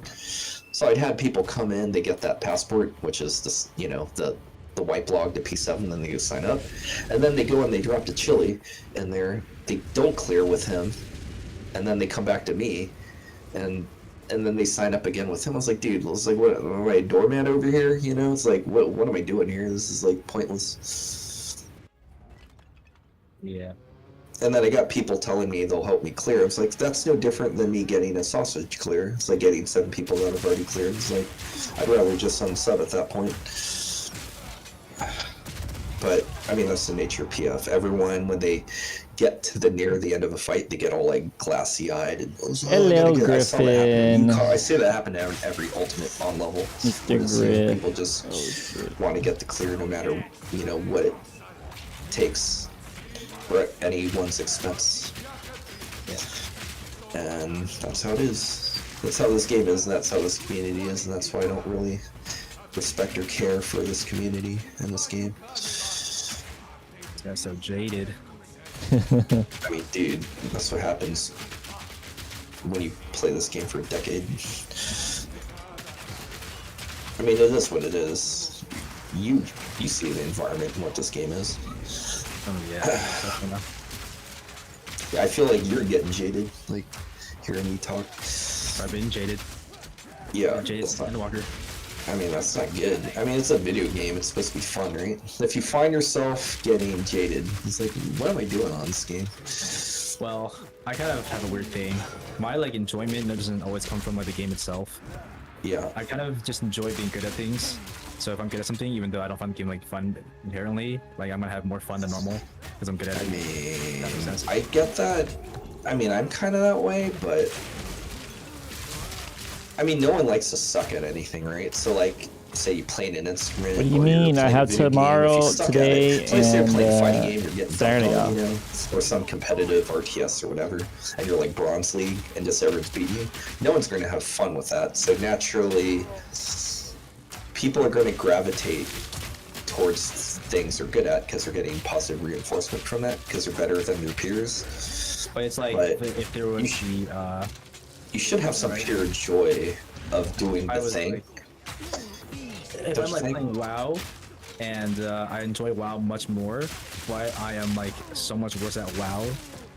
Speaker 11: So I'd had people come in, they get that passport, which is this, you know, the white log to P7, then they go sign up, and then they go and they drop to Chili, and they don't clear with him, and then they come back to me, and and then they sign up again with him. I was like, dude, it's like, what am I, a doormat over here? You know, it's like, what am I doing here? This is like pointless.
Speaker 12: Yeah.
Speaker 11: And then I got people telling me they'll help me clear. It's like, that's no different than me getting a sausage clear. It's like getting 7 people that have already cleared. It's like, I'd rather just unsub at that point. But, I mean, that's the nature of PF. Everyone, when they get to near the end of a fight, they get all, like, glassy-eyed. And,
Speaker 3: Hello, Griffin.
Speaker 11: I see that happen to every Ultimate on level.
Speaker 3: Mr. Griff.
Speaker 11: People just want to get the clear no matter, you know, what it takes. Or at anyone's expense. And that's how it is. That's how this game is, and that's how this community is, and that's why I don't really respect or care for this community and this game.
Speaker 12: This guy's so jaded.
Speaker 11: I mean, dude, that's what happens when you play this game for a decade. I mean, it is what it is. You see the environment and what this game is.
Speaker 12: Oh yeah.
Speaker 11: Yeah, I feel like you're getting jaded, like hearing me talk.
Speaker 12: I've been jaded.
Speaker 11: Yeah,
Speaker 12: Jaded Skywalker.
Speaker 11: I mean, that's not good. I mean, it's a video game. It's supposed to be fun, right? If you find yourself getting jaded, it's like, what am I doing on this game?
Speaker 12: Well, I kind of have a weird thing. My like enjoyment doesn't always come from like the game itself.
Speaker 11: Yeah.
Speaker 12: I kind of just enjoy being good at things. So if I'm good at something, even though I don't find the game like fun inherently, like I'm gonna have more fun than normal because I'm good at it.
Speaker 11: I mean,
Speaker 12: that makes sense.
Speaker 11: I get that. I mean, I'm kind of that way, but I mean, no one likes to suck at anything, right? So like, say you play an instrument.
Speaker 3: What do you
Speaker 11: or you're
Speaker 3: mean? I
Speaker 11: playing a
Speaker 3: have
Speaker 11: video game,
Speaker 3: tomorrow,
Speaker 11: if you suck at
Speaker 3: today,
Speaker 11: it, so let's say you're playing a fighting
Speaker 3: and
Speaker 11: game, you're getting
Speaker 3: Saturday
Speaker 11: dunked on,
Speaker 3: off.
Speaker 11: you know, or some competitive RTS or whatever, and you're like Bronze League, and just everyone's beating you. No one's going to have fun with that. So naturally, people are going to gravitate towards things they're good at because they're getting positive reinforcement from that because they're better than their peers.
Speaker 12: But it's like if there was
Speaker 11: you should have some pure joy of doing the thing.
Speaker 12: Like, if I'm like playing WoW and I enjoy WoW much more, why I am like so much worse at WoW,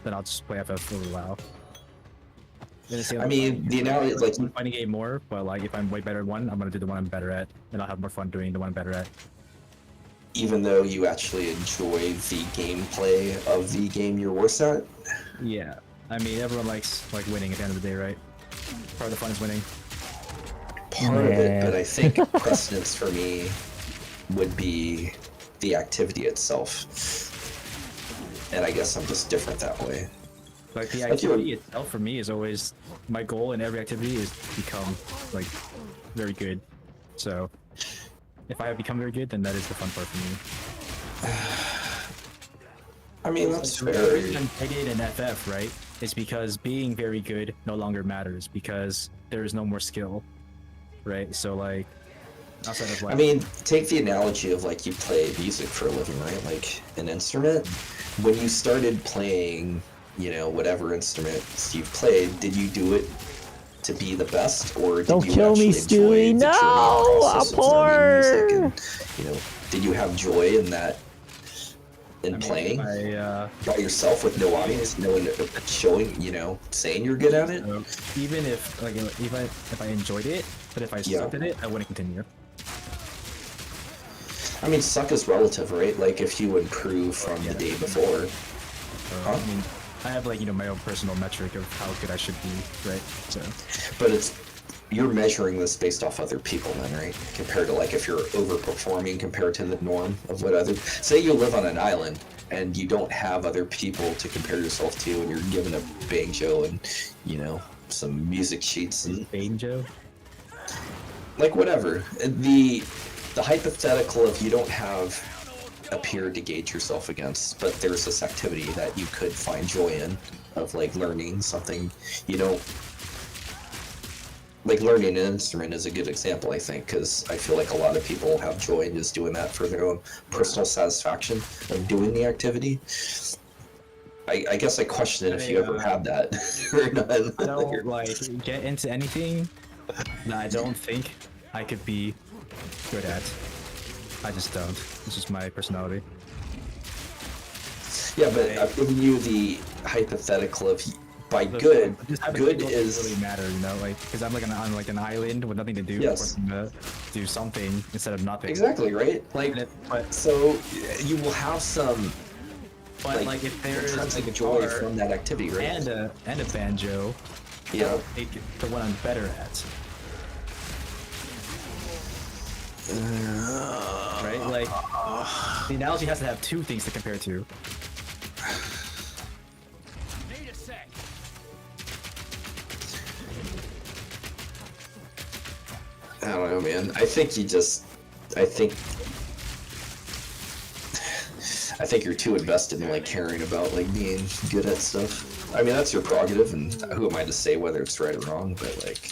Speaker 12: then I'll just play FF over WoW.
Speaker 11: I mean, the analogy, like,
Speaker 12: fighting game more, but like if I'm way better at one, I'm gonna do the one I'm better at, and I'll have more fun doing the one I'm better at.
Speaker 11: Even though you actually enjoy the gameplay of the game you're worse at?
Speaker 12: Yeah. I mean, everyone likes like winning at the end of the day, right? Part of the fun is winning.
Speaker 11: Part of it, but I think precedence for me would be the activity itself. And I guess I'm just different that way.
Speaker 12: Like the activity itself for me is always my goal in every activity is to become like very good. So if I have become very good, then that is the fun part for me.
Speaker 11: I mean, that's fair.
Speaker 12: The reason I did in FF, right, is because being very good no longer matters because there is no more skill, right? So like, outside of like,
Speaker 11: I mean, take the analogy of like you play music for a living, right? Like an instrument. When you started playing, you know, whatever instruments you've played, did you do it to be the best, or did
Speaker 3: Don't
Speaker 11: you
Speaker 3: kill me,
Speaker 11: actually enjoy
Speaker 3: Stewie!
Speaker 11: the
Speaker 3: No,
Speaker 11: journey
Speaker 3: I'm
Speaker 11: process of learning
Speaker 3: poor.
Speaker 11: music? And, you know, did you have joy in that? In playing by yourself with no audience, no one showing, you know, saying you're good at it.
Speaker 12: Even if like if I enjoyed it, but if I sucked at it, I wouldn't continue.
Speaker 11: I mean, suck is relative, right? Like if you improve from the day before.
Speaker 12: I mean, I have like, you know, my own personal metric of how good I should be, right? So,
Speaker 11: but you're measuring this based off other people then, right? Compared to like if you're overperforming compared to the norm of what other, say you live on an island and you don't have other people to compare yourself to, and you're given a banjo and, you know, some music sheets and
Speaker 12: banjo,
Speaker 11: like whatever. The hypothetical of you don't have a peer to gauge yourself against, but there's this activity that you could find joy in, of like learning something, you know. Like learning an instrument is a good example, I think, because I feel like a lot of people have joy in just doing that for their own personal satisfaction of doing the activity. I guess I question it if you ever had that or not.
Speaker 12: I don't like get into anything that I don't think I could be good at. I just don't. It's just my personality.
Speaker 11: Yeah, but I'm giving you the hypothetical of by good,
Speaker 12: just having
Speaker 11: good
Speaker 12: people
Speaker 11: is
Speaker 12: doesn't really matter, you know, like because I'm like on like an island with nothing to do.
Speaker 11: Yes.
Speaker 12: I'm forcing to do something instead of nothing.
Speaker 11: exactly right. Like,
Speaker 12: But
Speaker 11: so you will have some
Speaker 12: like if there's
Speaker 11: intrinsic
Speaker 12: a
Speaker 11: joy
Speaker 12: guitar
Speaker 11: from that activity, right?
Speaker 12: and a banjo,
Speaker 11: Yeah.
Speaker 12: I'll take the one I'm better at. Right? Like the analogy has to have two things to compare to.
Speaker 2: Need a sec.
Speaker 11: I don't know, man. I think you're too invested in like caring about like being good at stuff. I mean, that's your prerogative, and who am I to say whether it's right or wrong? But like,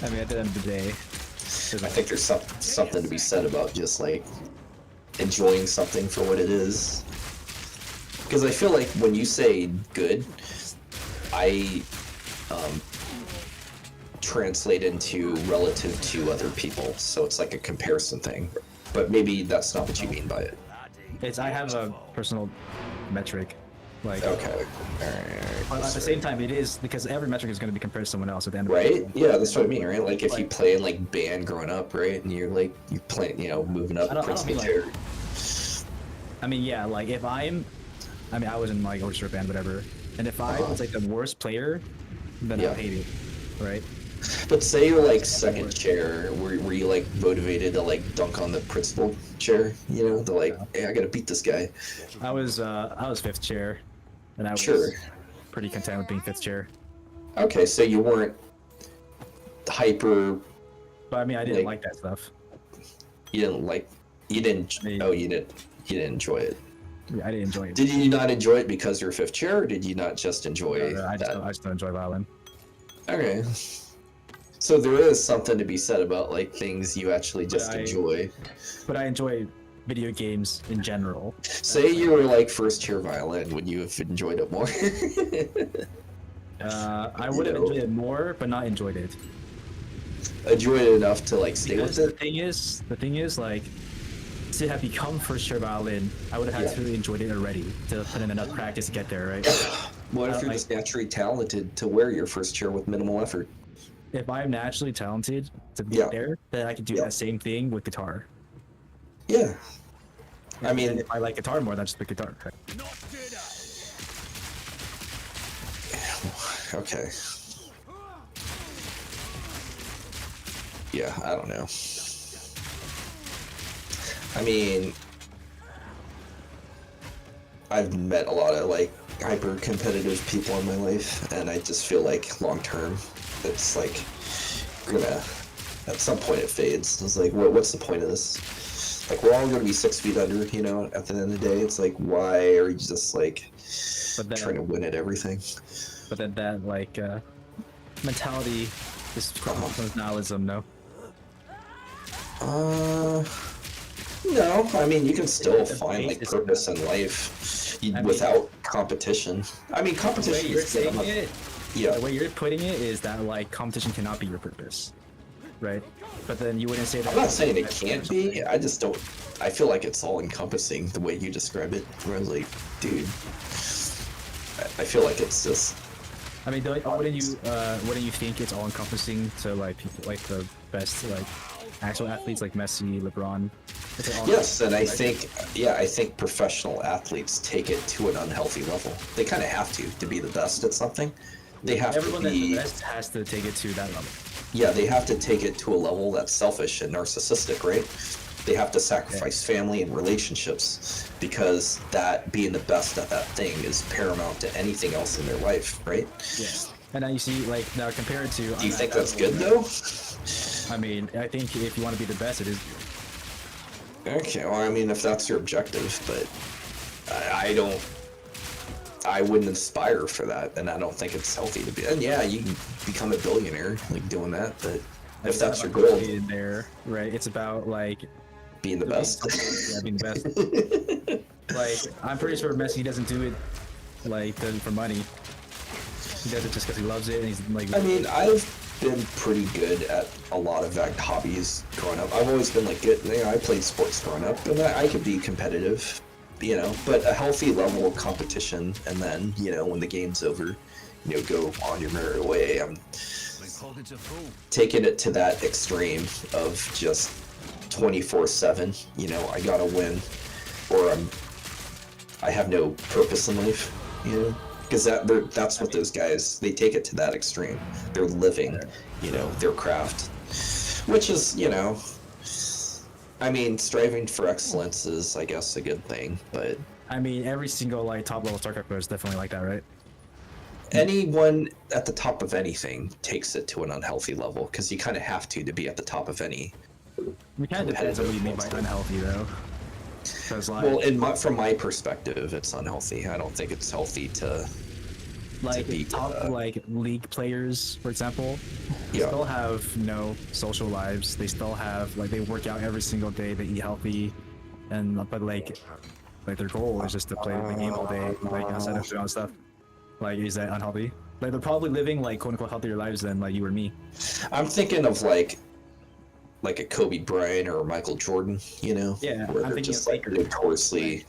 Speaker 12: I mean, at the end of the day,
Speaker 11: I think there's something to be said about just like enjoying something for what it is. Because I feel like when you say good, I translate into relative to other people, so it's like a comparison thing. But maybe that's not what you mean by it.
Speaker 12: I have a personal metric. Like,
Speaker 11: okay, all right.
Speaker 12: But at the same time, it is because every metric is going to be compared to someone else at the end.
Speaker 11: Right?
Speaker 12: Of the
Speaker 11: Yeah, that's what I mean, right? Like if you play in like band growing up, right, and you're playing, moving up.
Speaker 12: I don't mean like. I mean, yeah, like if I was in like orchestra band, whatever, and if I was like the worst player, then I hate it, right?
Speaker 11: But say you're like second chair, were you like motivated to like dunk on the principal chair? You know, the hey, I gotta beat this guy.
Speaker 12: I was fifth chair, and I was pretty content with being fifth chair.
Speaker 11: Okay, so you weren't hyper.
Speaker 12: But I mean, I didn't like that stuff.
Speaker 11: You didn't enjoy it.
Speaker 12: Yeah, I didn't enjoy it.
Speaker 11: Did you not enjoy it because you're fifth chair, or did you not just enjoy
Speaker 12: I just don't enjoy violin.
Speaker 11: Okay. So there is something to be said about like things you actually just enjoy.
Speaker 12: But I enjoy video games in general.
Speaker 11: Say you were like first chair violin, would you have enjoyed it more?
Speaker 12: I would have enjoyed it more, but not enjoyed it.
Speaker 11: Enjoyed it enough to like stay with it?
Speaker 12: The thing is like to have become first chair violin, I would have had to enjoyed it already to put in enough practice to get there, right?
Speaker 11: What if you're just naturally talented to wear your first chair with minimal effort?
Speaker 12: If I'm naturally talented to be there, then I could do that same thing with guitar.
Speaker 11: Yeah. I mean,
Speaker 12: if I like guitar more, that's just the guitar.
Speaker 11: Okay. Yeah, I don't know. I mean, I've met a lot of like hyper competitive people in my life, and I just feel like long term, it's like gonna at some point it fades. It's like, what's the point of this? Like, we're all gonna be 6 feet under, you know. At the end of the day, it's like, why are you just like trying to win at everything?
Speaker 12: But then that like mentality is nihilism, no?
Speaker 11: No, I mean, you can still find like purpose in life without competition. I mean, competition is good.
Speaker 12: The way you're putting it is that like competition cannot be your purpose, right? But then you wouldn't say that.
Speaker 11: I'm not saying it can't be. I just don't. I feel like it's all encompassing the way you describe it. Where I was like, dude, I feel like it's just.
Speaker 12: I mean, wouldn't you think it's all encompassing to like people like the best like actual athletes like Messi, LeBron?
Speaker 11: Yes, and I think professional athletes take it to an unhealthy level. They kind of have to be the best at something. They have
Speaker 12: Everyone
Speaker 11: to be.
Speaker 12: That's the best has to take it to that level.
Speaker 11: Yeah, they have to take it to a level that's selfish and narcissistic, right? They have to sacrifice family and relationships because that being the best at that thing is paramount to anything else in their life, right?
Speaker 12: Yeah. And now you see, like, now compared to...
Speaker 11: Do you think that's good, though?
Speaker 12: I mean, I think if you want to be the best, it is...
Speaker 11: Okay, well, I mean, if that's your objective, but I wouldn't aspire for that, and I don't think it's healthy to be... And yeah, you can become a billionaire, like, doing that, but if that's your goal...
Speaker 12: There, right? It's about, like...
Speaker 11: Being the best?
Speaker 12: Yeah, being the best. Like, I'm pretty sure Messi doesn't do it, like, for money. He does it just because he loves it, and he's, like...
Speaker 11: I mean, I've been pretty good at a lot of hobbies growing up. I've always been, like, good. You know, I played sports growing up, and I could be competitive, you know, but a healthy level of competition, and then, you know, when the game's over, go on your merry way. I'm
Speaker 2: My pockets are full.
Speaker 11: taking it to that extreme of just 24/7. I gotta win, or I have no purpose in life. Because that's what those guys, they take it to that extreme. They're living, their craft, which is, I mean, striving for excellence is, I guess, a good thing, but
Speaker 12: I mean, every single like top level StarCraft player is definitely like that, right?
Speaker 11: anyone at the top of anything takes it to an unhealthy level, because you kind of have to be at the top of any.
Speaker 12: It kind of depends on what you mean by unhealthy, though. Because like,
Speaker 11: Well, from my perspective, it's unhealthy. I don't think it's healthy to
Speaker 12: like
Speaker 11: be
Speaker 12: top like league players, for example, they
Speaker 11: Yeah.
Speaker 12: still have no social lives. They still have like they work out every single day. They eat healthy, but like their goal is just to play the game all day, like outside of doing other stuff. Like, is that unhealthy? Like they're probably living like quote unquote healthier lives than like you or me.
Speaker 11: I'm thinking of like a Kobe Bryant or Michael Jordan,
Speaker 12: Yeah,
Speaker 11: where
Speaker 12: I'm
Speaker 11: they're
Speaker 12: thinking
Speaker 11: just
Speaker 12: of
Speaker 11: like
Speaker 12: Lakers.
Speaker 11: notoriously,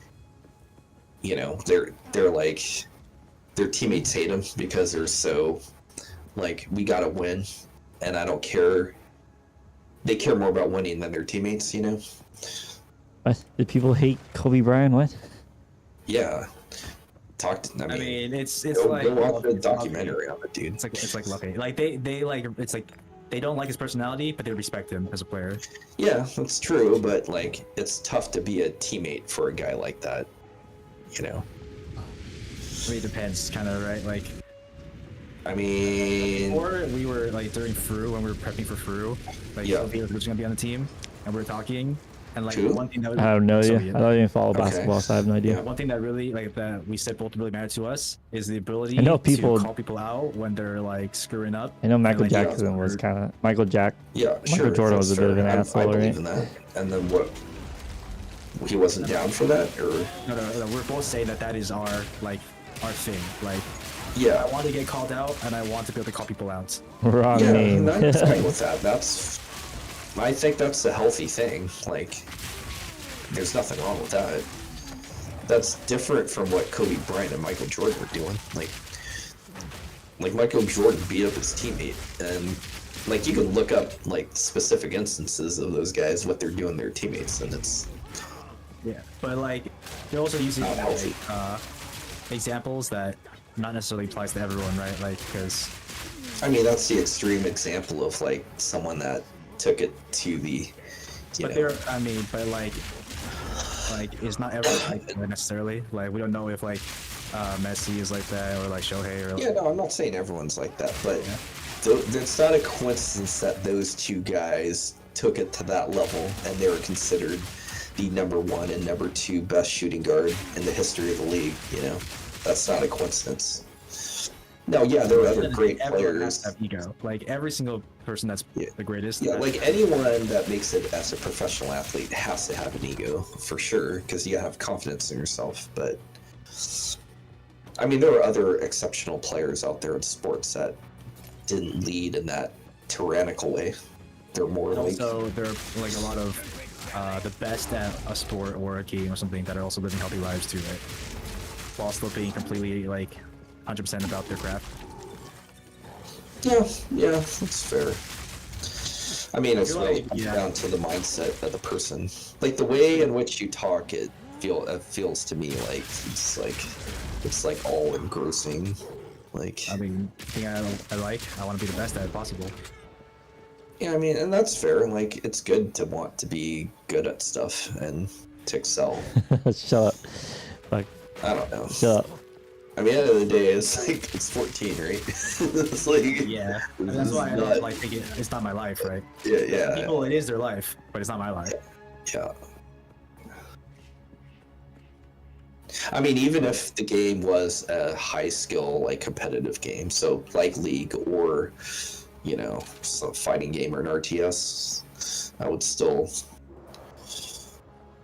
Speaker 11: they're like their teammates hate them because they're so like, we gotta win, and I don't care. They care more about winning than their teammates,
Speaker 3: What? Did people hate Kobe Bryant? What?
Speaker 11: Yeah.
Speaker 12: I mean, it's
Speaker 11: go
Speaker 12: like
Speaker 11: watch the
Speaker 12: it's
Speaker 11: documentary on it, dude.
Speaker 12: It's like lucky. Like they like it's like they don't like his personality, but they respect him as a player.
Speaker 11: Yeah, that's true, but like, it's tough to be a teammate for a guy like that,
Speaker 12: I mean, it depends, kind of, right? Like,
Speaker 11: I mean,
Speaker 12: before we were like during Fru, when we were prepping for Fru, like
Speaker 11: Yeah.
Speaker 12: Sophia was gonna be on the team, and we were talking, and like
Speaker 11: Who?
Speaker 12: one thing that
Speaker 3: I have no idea.
Speaker 12: Sophia.
Speaker 3: I don't even follow
Speaker 11: Okay.
Speaker 3: basketball, so I have no idea.
Speaker 12: One thing that really like that we said both really mattered to us is the ability
Speaker 3: I know people-
Speaker 12: to call people out when they're like screwing up.
Speaker 3: I know Michael
Speaker 12: and, like,
Speaker 3: Jackson was kind of Michael
Speaker 11: Yeah,
Speaker 3: Michael
Speaker 11: sure.
Speaker 3: Jordan was a
Speaker 11: that's
Speaker 3: bit of an
Speaker 11: fair.
Speaker 3: asshole,
Speaker 11: I believe
Speaker 3: right?
Speaker 11: in that. And then what? He wasn't down for that, or
Speaker 12: No, we're both saying that is our thing. Like,
Speaker 11: yeah,
Speaker 12: I want to get called out, and I want to be able to call people out.
Speaker 3: Wrong
Speaker 11: yeah.
Speaker 3: name.
Speaker 11: I'm fine with that. I think that's a healthy thing. Like, there's nothing wrong with that. That's different from what Kobe Bryant and Michael Jordan were doing. Like Michael Jordan beat up his teammate, and like, you can look up like specific instances of those guys, what they're doing to their teammates, and it's
Speaker 12: Yeah, but like they're also using
Speaker 11: Not healthy.
Speaker 12: examples that not necessarily applies to everyone, right? Like, because
Speaker 11: I mean, that's the extreme example of like someone that took it to the,
Speaker 12: but they're I mean, but like it's not everyone like that necessarily. Like, we don't know if like Messi is like that, or like Shohei, or
Speaker 11: Yeah, no, I'm not saying everyone's like that, but it's not a coincidence that those two guys took it to that level, and they were considered the #1 and #2 best shooting guard in the history of the league. That's not a coincidence. No, yeah, there are other great
Speaker 12: everyone has
Speaker 11: players.
Speaker 12: to have ego. Like every single person that's the greatest.
Speaker 11: Yeah, like anyone that makes it as a professional athlete has to have an ego, for sure, because you gotta have confidence in yourself. But I mean, there are other exceptional players out there in sports that didn't lead in that tyrannical way. They're more like,
Speaker 12: also there are like a lot of the best at a sport or a game or something that are also living healthy lives too, right? While still being completely like 100% about their craft.
Speaker 11: yeah, that's fair. I mean, it's
Speaker 12: You're
Speaker 11: really
Speaker 12: like, yeah.
Speaker 11: down to the mindset of the person. Like, the way in which you talk, it feels to me like it's like all engrossing. Like,
Speaker 12: I mean, the thing I want to be the best at it possible.
Speaker 11: yeah, I mean, and that's fair. Like, it's good to want to be good at stuff and to excel.
Speaker 3: Shut up. Fuck.
Speaker 11: I don't know.
Speaker 3: Shut up.
Speaker 11: I mean, at the end of the day, it's 14, right? It's like,
Speaker 12: Yeah, and that's why I don't like think it's not my life, right?
Speaker 11: yeah,
Speaker 12: People, it is their life, but it's not my life.
Speaker 11: yeah. I mean, even if the game was a high skill, like, competitive game, so like League or, some fighting game or an RTS, I would still.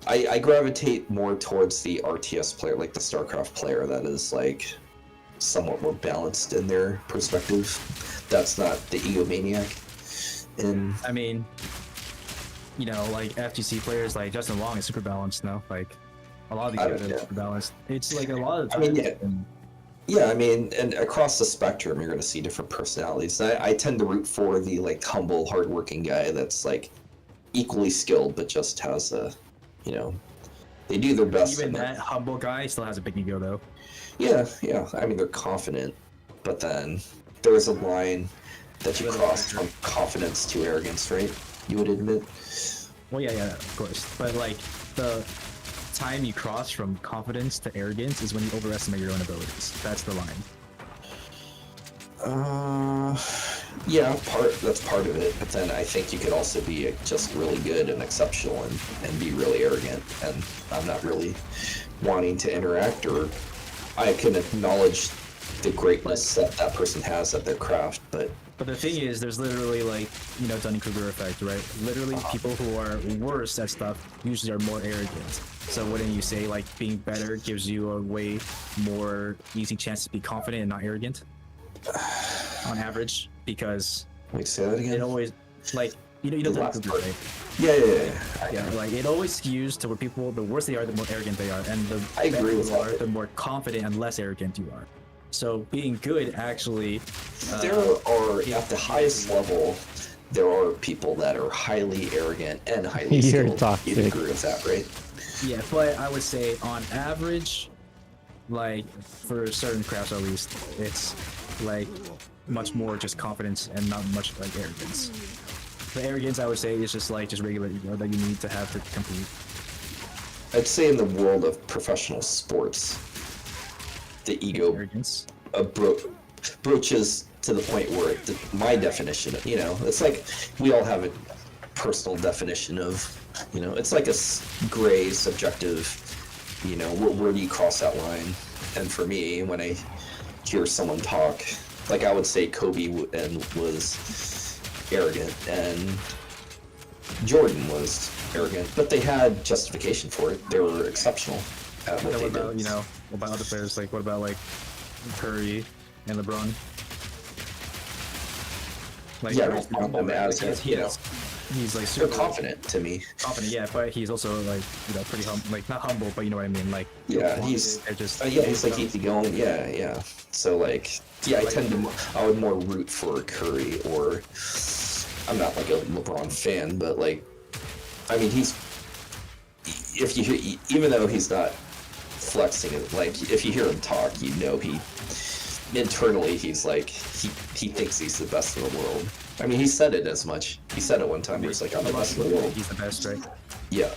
Speaker 11: I gravitate more towards the RTS player, like the StarCraft player, that is like somewhat more balanced in their perspective. That's not the egomaniac. And
Speaker 12: I mean, like FGC players like Justin Long is super balanced, no? Like a lot of these guys are super balanced. It's like a lot of the
Speaker 11: I
Speaker 12: time.
Speaker 11: mean, yeah. Yeah, I mean, and across the spectrum, you're going to see different personalities. I tend to root for the like humble, hardworking guy that's like equally skilled, but just has a, you know, they do their best.
Speaker 12: Even that humble guy still has a big ego, though.
Speaker 11: Yeah, yeah. I mean, they're confident, but then there's a line that you cross from confidence to arrogance, right? You would admit.
Speaker 12: Well, yeah, of course. But like the time you cross from confidence to arrogance is when you overestimate your own abilities. That's the line.
Speaker 11: Yeah, that's part of it. But then I think you could also be just really good and exceptional and be really arrogant. And I'm not really wanting to interact, or I can acknowledge the greatness that person has at their craft, but
Speaker 12: the thing is, there's literally like, you know, Dunning-Kruger effect, right? Literally, people who are worse at stuff usually are more arrogant. So wouldn't you say like being better gives you a way more easy chance to be confident and not arrogant? On average, because
Speaker 11: wait, say that again.
Speaker 12: It always like you know Dunning-Kruger, right?
Speaker 11: Yeah.
Speaker 12: Like it always skews to where people, the worse they are, the more arrogant they are, and the better you are, the more confident and less arrogant you are. So being good actually.
Speaker 11: There are at the highest level, there are people that are highly arrogant and highly skilled.
Speaker 3: Toxic.
Speaker 11: You'd agree with that, right?
Speaker 12: Yeah, but I would say on average, like for certain crafts at least, it's like much more just confidence and not much like arrogance. The arrogance, I would say, is just regular ego that you need to have to compete.
Speaker 11: I'd say in the world of professional sports, the ego
Speaker 12: arrogance
Speaker 11: broaches to the point where my definition of, you know, it's like we all have a personal definition of, you know, it's like a gray subjective, you know, where do you cross that line? And for me, when I hear someone talk, like I would say Kobe was arrogant and Jordan was arrogant, but they had justification for it. They were exceptional at what they did.
Speaker 12: You know, what about other players? Like, what about like Curry and LeBron? Like,
Speaker 11: yeah,
Speaker 12: he's like
Speaker 11: super confident to me.
Speaker 12: Confident, yeah, but he's also like, you know, pretty like not humble, but you know what I mean. Like,
Speaker 11: yeah, he's like easygoing. Yeah. So like, yeah, I would more root for Curry, or I'm not like a LeBron fan, but like, I mean, if you hear, even though he's not flexing it, like if you hear him talk, you know internally he's like he thinks he's the best in the world. I mean, he said it as much. He said it one time. He was like, "I'm the best in the world."
Speaker 12: He's the best, right?
Speaker 11: Yeah.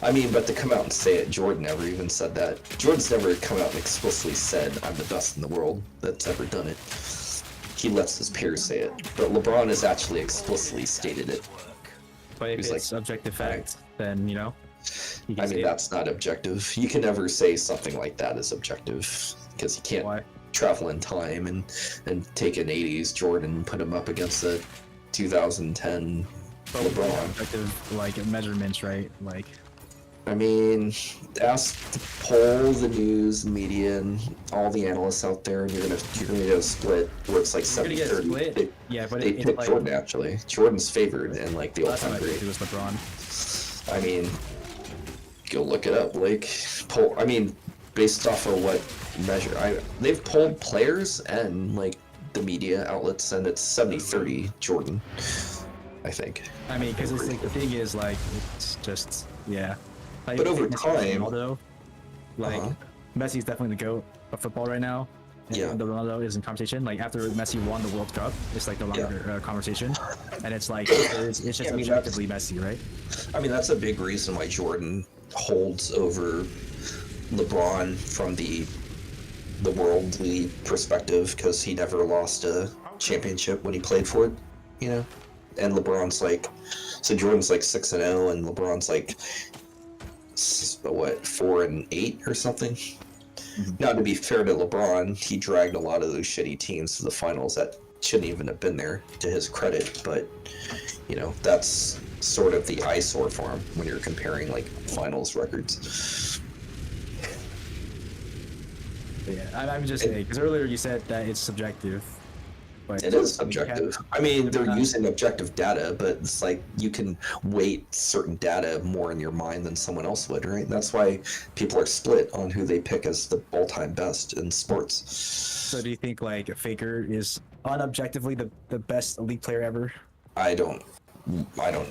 Speaker 11: I mean, but to come out and say it, Jordan never even said that. Jordan's never come out and explicitly said, "I'm the best in the world." That's ever done it. He lets his peers say it, but LeBron has actually explicitly stated it.
Speaker 12: But if it's objective fact, then you know.
Speaker 11: I mean, that's not objective. You can never say something like that is objective, because you can't travel in time and take an 80s Jordan and put him up against the 2010 LeBron.
Speaker 12: Objective, like measurements, right? Like,
Speaker 11: I mean, poll the news media and all the analysts out there, and you're gonna get a split where it's like 70-30.
Speaker 12: Yeah, but
Speaker 11: they picked Jordan actually. Jordan's favored in like the all-time great.
Speaker 12: It was LeBron.
Speaker 11: I mean, go look it up. Like, I mean, based off of what measure, they've polled players and like the media outlets, and it's 70-30 Jordan, I think.
Speaker 12: I mean, because it's like the thing is like it's just Like,
Speaker 11: but over time,
Speaker 12: Ronaldo, like Messi's definitely the GOAT of football right now. And Ronaldo is in conversation. Like after Messi won the World Cup, it's like no longer a conversation, and it's like it's just objectively Messi, right?
Speaker 11: I mean, that's a big reason why Jordan holds over LeBron from the worldly perspective, because he never lost a championship when he played for it, you know. And LeBron's like, so Jordan's like 6-0, and LeBron's like, what, 4-8 or something. Now, to be fair to LeBron, he dragged a lot of those shitty teams to the finals that shouldn't even have been there, to his credit. But you know, that's sort of the eyesore for him when you're comparing like finals records.
Speaker 12: Yeah, I'm just saying, because earlier you said that it's subjective, But
Speaker 11: It is
Speaker 12: we can't-
Speaker 11: subjective. I mean, they're using objective data, but it's like you can weight certain data more in your mind than someone else would, right? That's why people are split on who they pick as the all-time best in sports.
Speaker 12: So do you think like Faker is unobjectively the best league player ever?
Speaker 11: I don't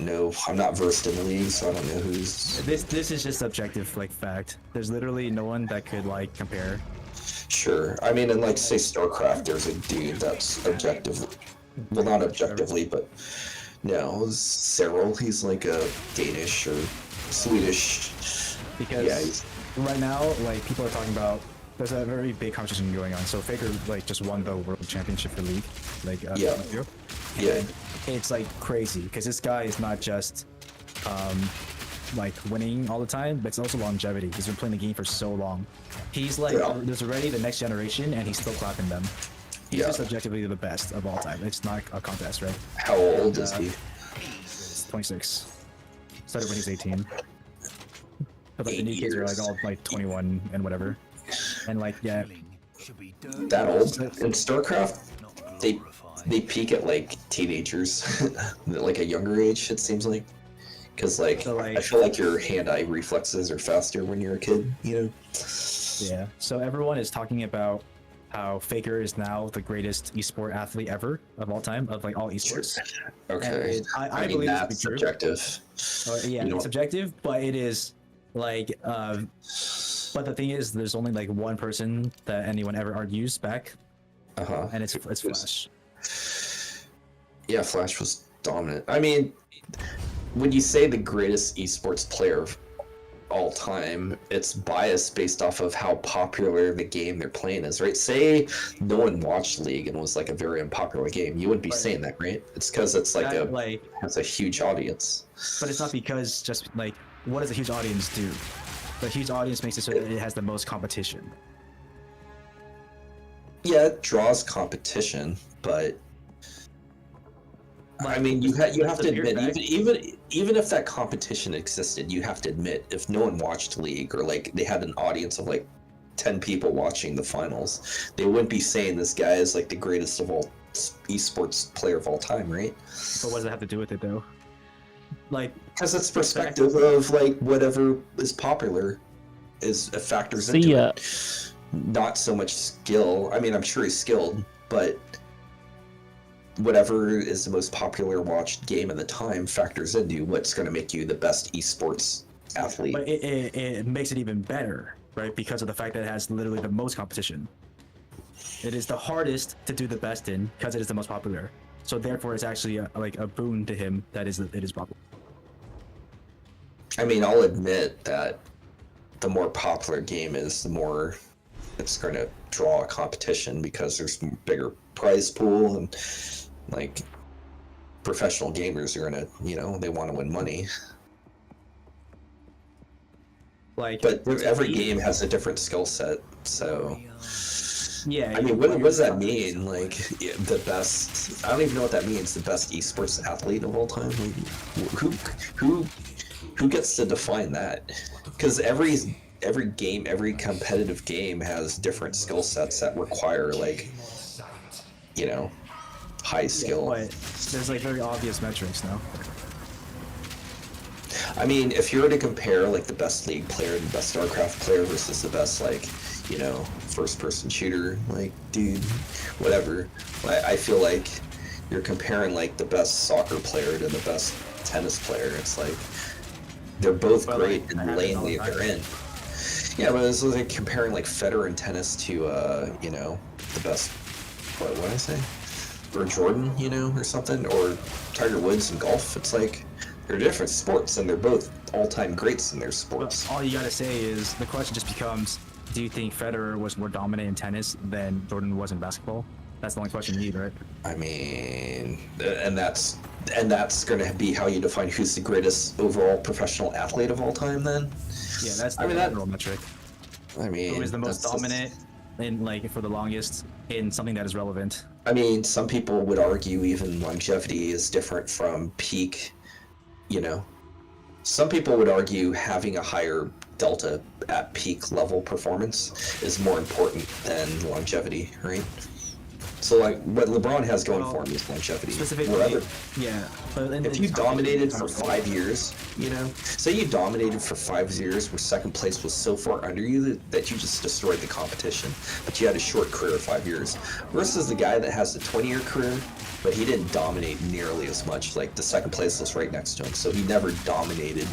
Speaker 11: know. I'm not versed in the league, so I don't know who's.
Speaker 12: This is just objective like fact. There's literally no one that could like compare.
Speaker 11: Sure. I mean, in like say StarCraft, there's a dude that's objectively, well, not objectively, but no, Cyril. He's like a Danish or Swedish.
Speaker 12: Because
Speaker 11: Yeah,
Speaker 12: right now, like people are talking about, there's a very big competition going on. So Faker like just won the world championship for League, like
Speaker 11: Yeah. Yeah.
Speaker 12: And it's like crazy because this guy is not just like winning all the time, but it's also longevity. He's been playing the game for so long. He's like there's already the next generation, and he's still clapping them. He's
Speaker 11: Yeah.
Speaker 12: just objectively the best of all time. It's not a contest, right?
Speaker 11: How old is he?
Speaker 12: It's 26. Started when he's 18. But like, the new kids are like all like 21 and whatever. And like yeah,
Speaker 11: That old in StarCraft? They peak at like teenagers, like a younger age. It seems like, because like I feel like your hand-eye reflexes are faster when you're a kid. You know.
Speaker 12: yeah. So everyone is talking about how Faker is now the greatest esport athlete ever of all time, of like all esports.
Speaker 11: Okay.
Speaker 12: And I
Speaker 11: mean,
Speaker 12: believe
Speaker 11: that's
Speaker 12: this to be true.
Speaker 11: subjective.
Speaker 12: Yeah,
Speaker 11: You know-
Speaker 12: it's subjective, but it is like but the thing is there's only like one person that anyone ever argues back, and it's Flash.
Speaker 11: Yeah, Flash was dominant. I mean, when you say the greatest esports player of all time, it's biased based off of how popular the game they're playing is, right? Say no one watched League and was like a very unpopular game, you wouldn't be saying that, right? It's because it's like has a huge audience.
Speaker 12: But it's not because just like what does a huge audience do? The huge audience makes it so that it has the most competition.
Speaker 11: Yeah, it draws competition, but I mean, you have to admit, even if that competition existed, you have to admit, if no one watched League or like they had an audience of like 10 people watching the finals, they wouldn't be saying this guy is like the greatest of all esports player of all time, right?
Speaker 12: But what does that have to do with it though? Like,
Speaker 11: because it's perspective of like whatever is popular is factors into it. Not so much skill. I mean, I'm sure he's skilled, but whatever is the most popular watched game at the time factors into what's going to make you the best esports athlete.
Speaker 12: But it makes it even better, right? Because of the fact that it has literally the most competition. It is the hardest to do the best in because it is the most popular. So therefore, it's actually like a boon to him that it is popular.
Speaker 11: I mean, I'll admit that the more popular game is, the more it's going to draw a competition because there's bigger prize pool and like professional gamers are gonna, they want to win money.
Speaker 12: Like,
Speaker 11: but every game has a different skill set, so
Speaker 12: yeah.
Speaker 11: I mean, what does that mean? Like the best? I don't even know what that means. The best esports athlete of all time. Like, who gets to define that? Because every game, every competitive game has different skill sets that require like, high skill.
Speaker 12: But there's like very obvious metrics now.
Speaker 11: I mean, if you were to compare like the best League player and the best StarCraft player versus the best like, first-person shooter, like dude, whatever, I feel like you're comparing like the best soccer player to the best tennis player. It's like they're both great in the lane they're in. Yeah, but it's like comparing like Federer in tennis to the best. What did I say? Or Jordan, or something, or Tiger Woods in golf. It's like they're different sports, and they're both all-time greats in their sports.
Speaker 12: All you gotta say is the question just becomes: do you think Federer was more dominant in tennis than Jordan was in basketball? That's the only question you need, right?
Speaker 11: I mean, and that's going to be how you define who's the greatest overall professional athlete of all time. Then,
Speaker 12: yeah, that's the overall metric.
Speaker 11: I mean,
Speaker 12: who is the most dominant in like for the longest in something that is relevant?
Speaker 11: I mean, some people would argue even longevity is different from peak. Some people would argue having a higher delta at peak level performance is more important than longevity, right? So like what LeBron has going for him is longevity.
Speaker 12: Specifically,
Speaker 11: Whatever.
Speaker 12: yeah. But
Speaker 11: If you dominated for 5 years, you know, say you dominated for 5 years where second place was so far under you that you just destroyed the competition, but you had a short career of 5 years, versus the guy that has a 20-year career, but he didn't dominate nearly as much. Like the second place was right next to him, so he never dominated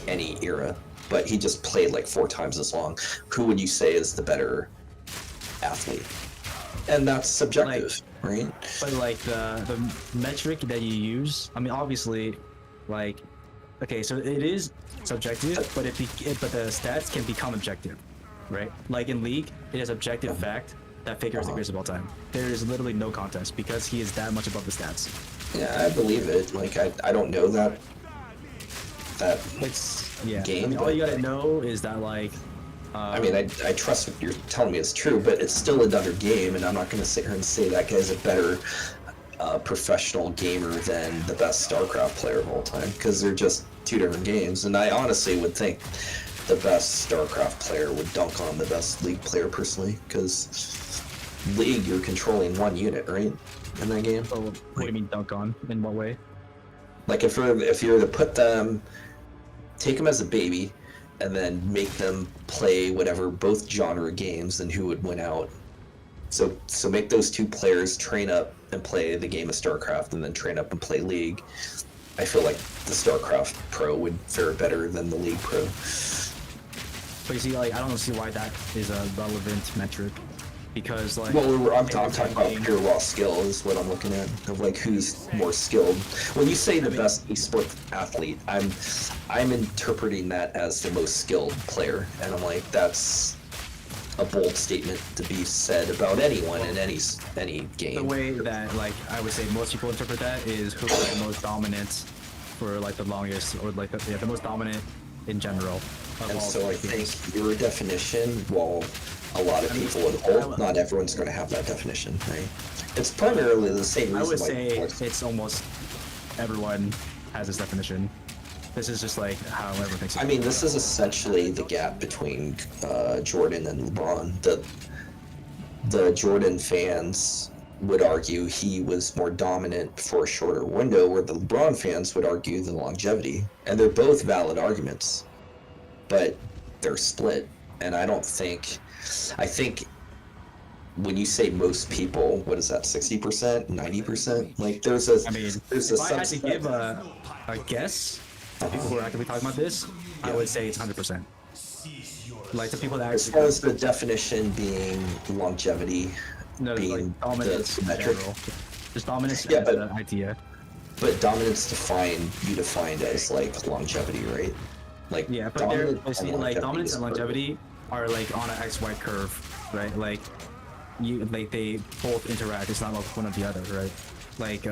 Speaker 11: any era, but he just played like 4 times as long. Who would you say is the better athlete? And that's subjective, right?
Speaker 12: But like the metric that you use, I mean, obviously, like, okay, so it is subjective, but but the stats can become objective, right? Like in League, it is objective fact that Faker is the greatest of all time. There is literally no contest because he is that much above the stats.
Speaker 11: Yeah, I believe it. Like I don't know that
Speaker 12: it's yeah.
Speaker 11: game.
Speaker 12: I mean, all you gotta know is that like.
Speaker 11: I mean, I trust what you're telling me is true, but it's still another game, and I'm not going to sit here and say that guy's a better professional gamer than the best StarCraft player of all time, because they're just 2 different games. And I honestly would think the best StarCraft player would dunk on the best League player personally, because League, you're controlling 1 unit, right, in that game?
Speaker 12: Oh, what do you mean dunk on? In what way?
Speaker 11: Like if you were to put them, take them as a baby, and then make them play whatever both genre games, then who would win out? So make those 2 players train up and play the game of StarCraft, and then train up and play League. I feel like the StarCraft Pro would fare better than the League Pro.
Speaker 12: But you see, like, I don't see why that is a relevant metric. Because, like...
Speaker 11: Well, I'm talking about pure raw skill is what I'm looking at, of, like, who's more skilled. When you say the best esports athlete, I'm interpreting that as the most skilled player, and I'm like, that's a bold statement to be said about anyone in any game.
Speaker 12: The way that, like, I would say most people interpret that is who is the most dominant for, like, the longest, or, like, the most dominant in general.
Speaker 11: And so I think your definition, while a lot of people would hold, not everyone's going to have that definition, right? It's primarily the same reason.
Speaker 12: I would say it's almost everyone has this definition. This is just like how everyone thinks.
Speaker 11: I mean, this is essentially the gap between Jordan and LeBron. The Jordan fans would argue he was more dominant for a shorter window, where the LeBron fans would argue the longevity. And they're both valid arguments, but they're split. And I think when you say most people, what is that, 60%, 90%? Like there's a
Speaker 12: if I had to give a guess to people who are actively talking about this, I would say it's 100%. Like the people that
Speaker 11: as far as the definition being longevity, being
Speaker 12: like dominance
Speaker 11: the metric.
Speaker 12: Just dominance as an idea.
Speaker 11: But dominance you defined as like longevity, right? Like
Speaker 12: yeah, but dominance and longevity are like on an XY curve, right? Like they both interact. It's not like one or the other, right? Like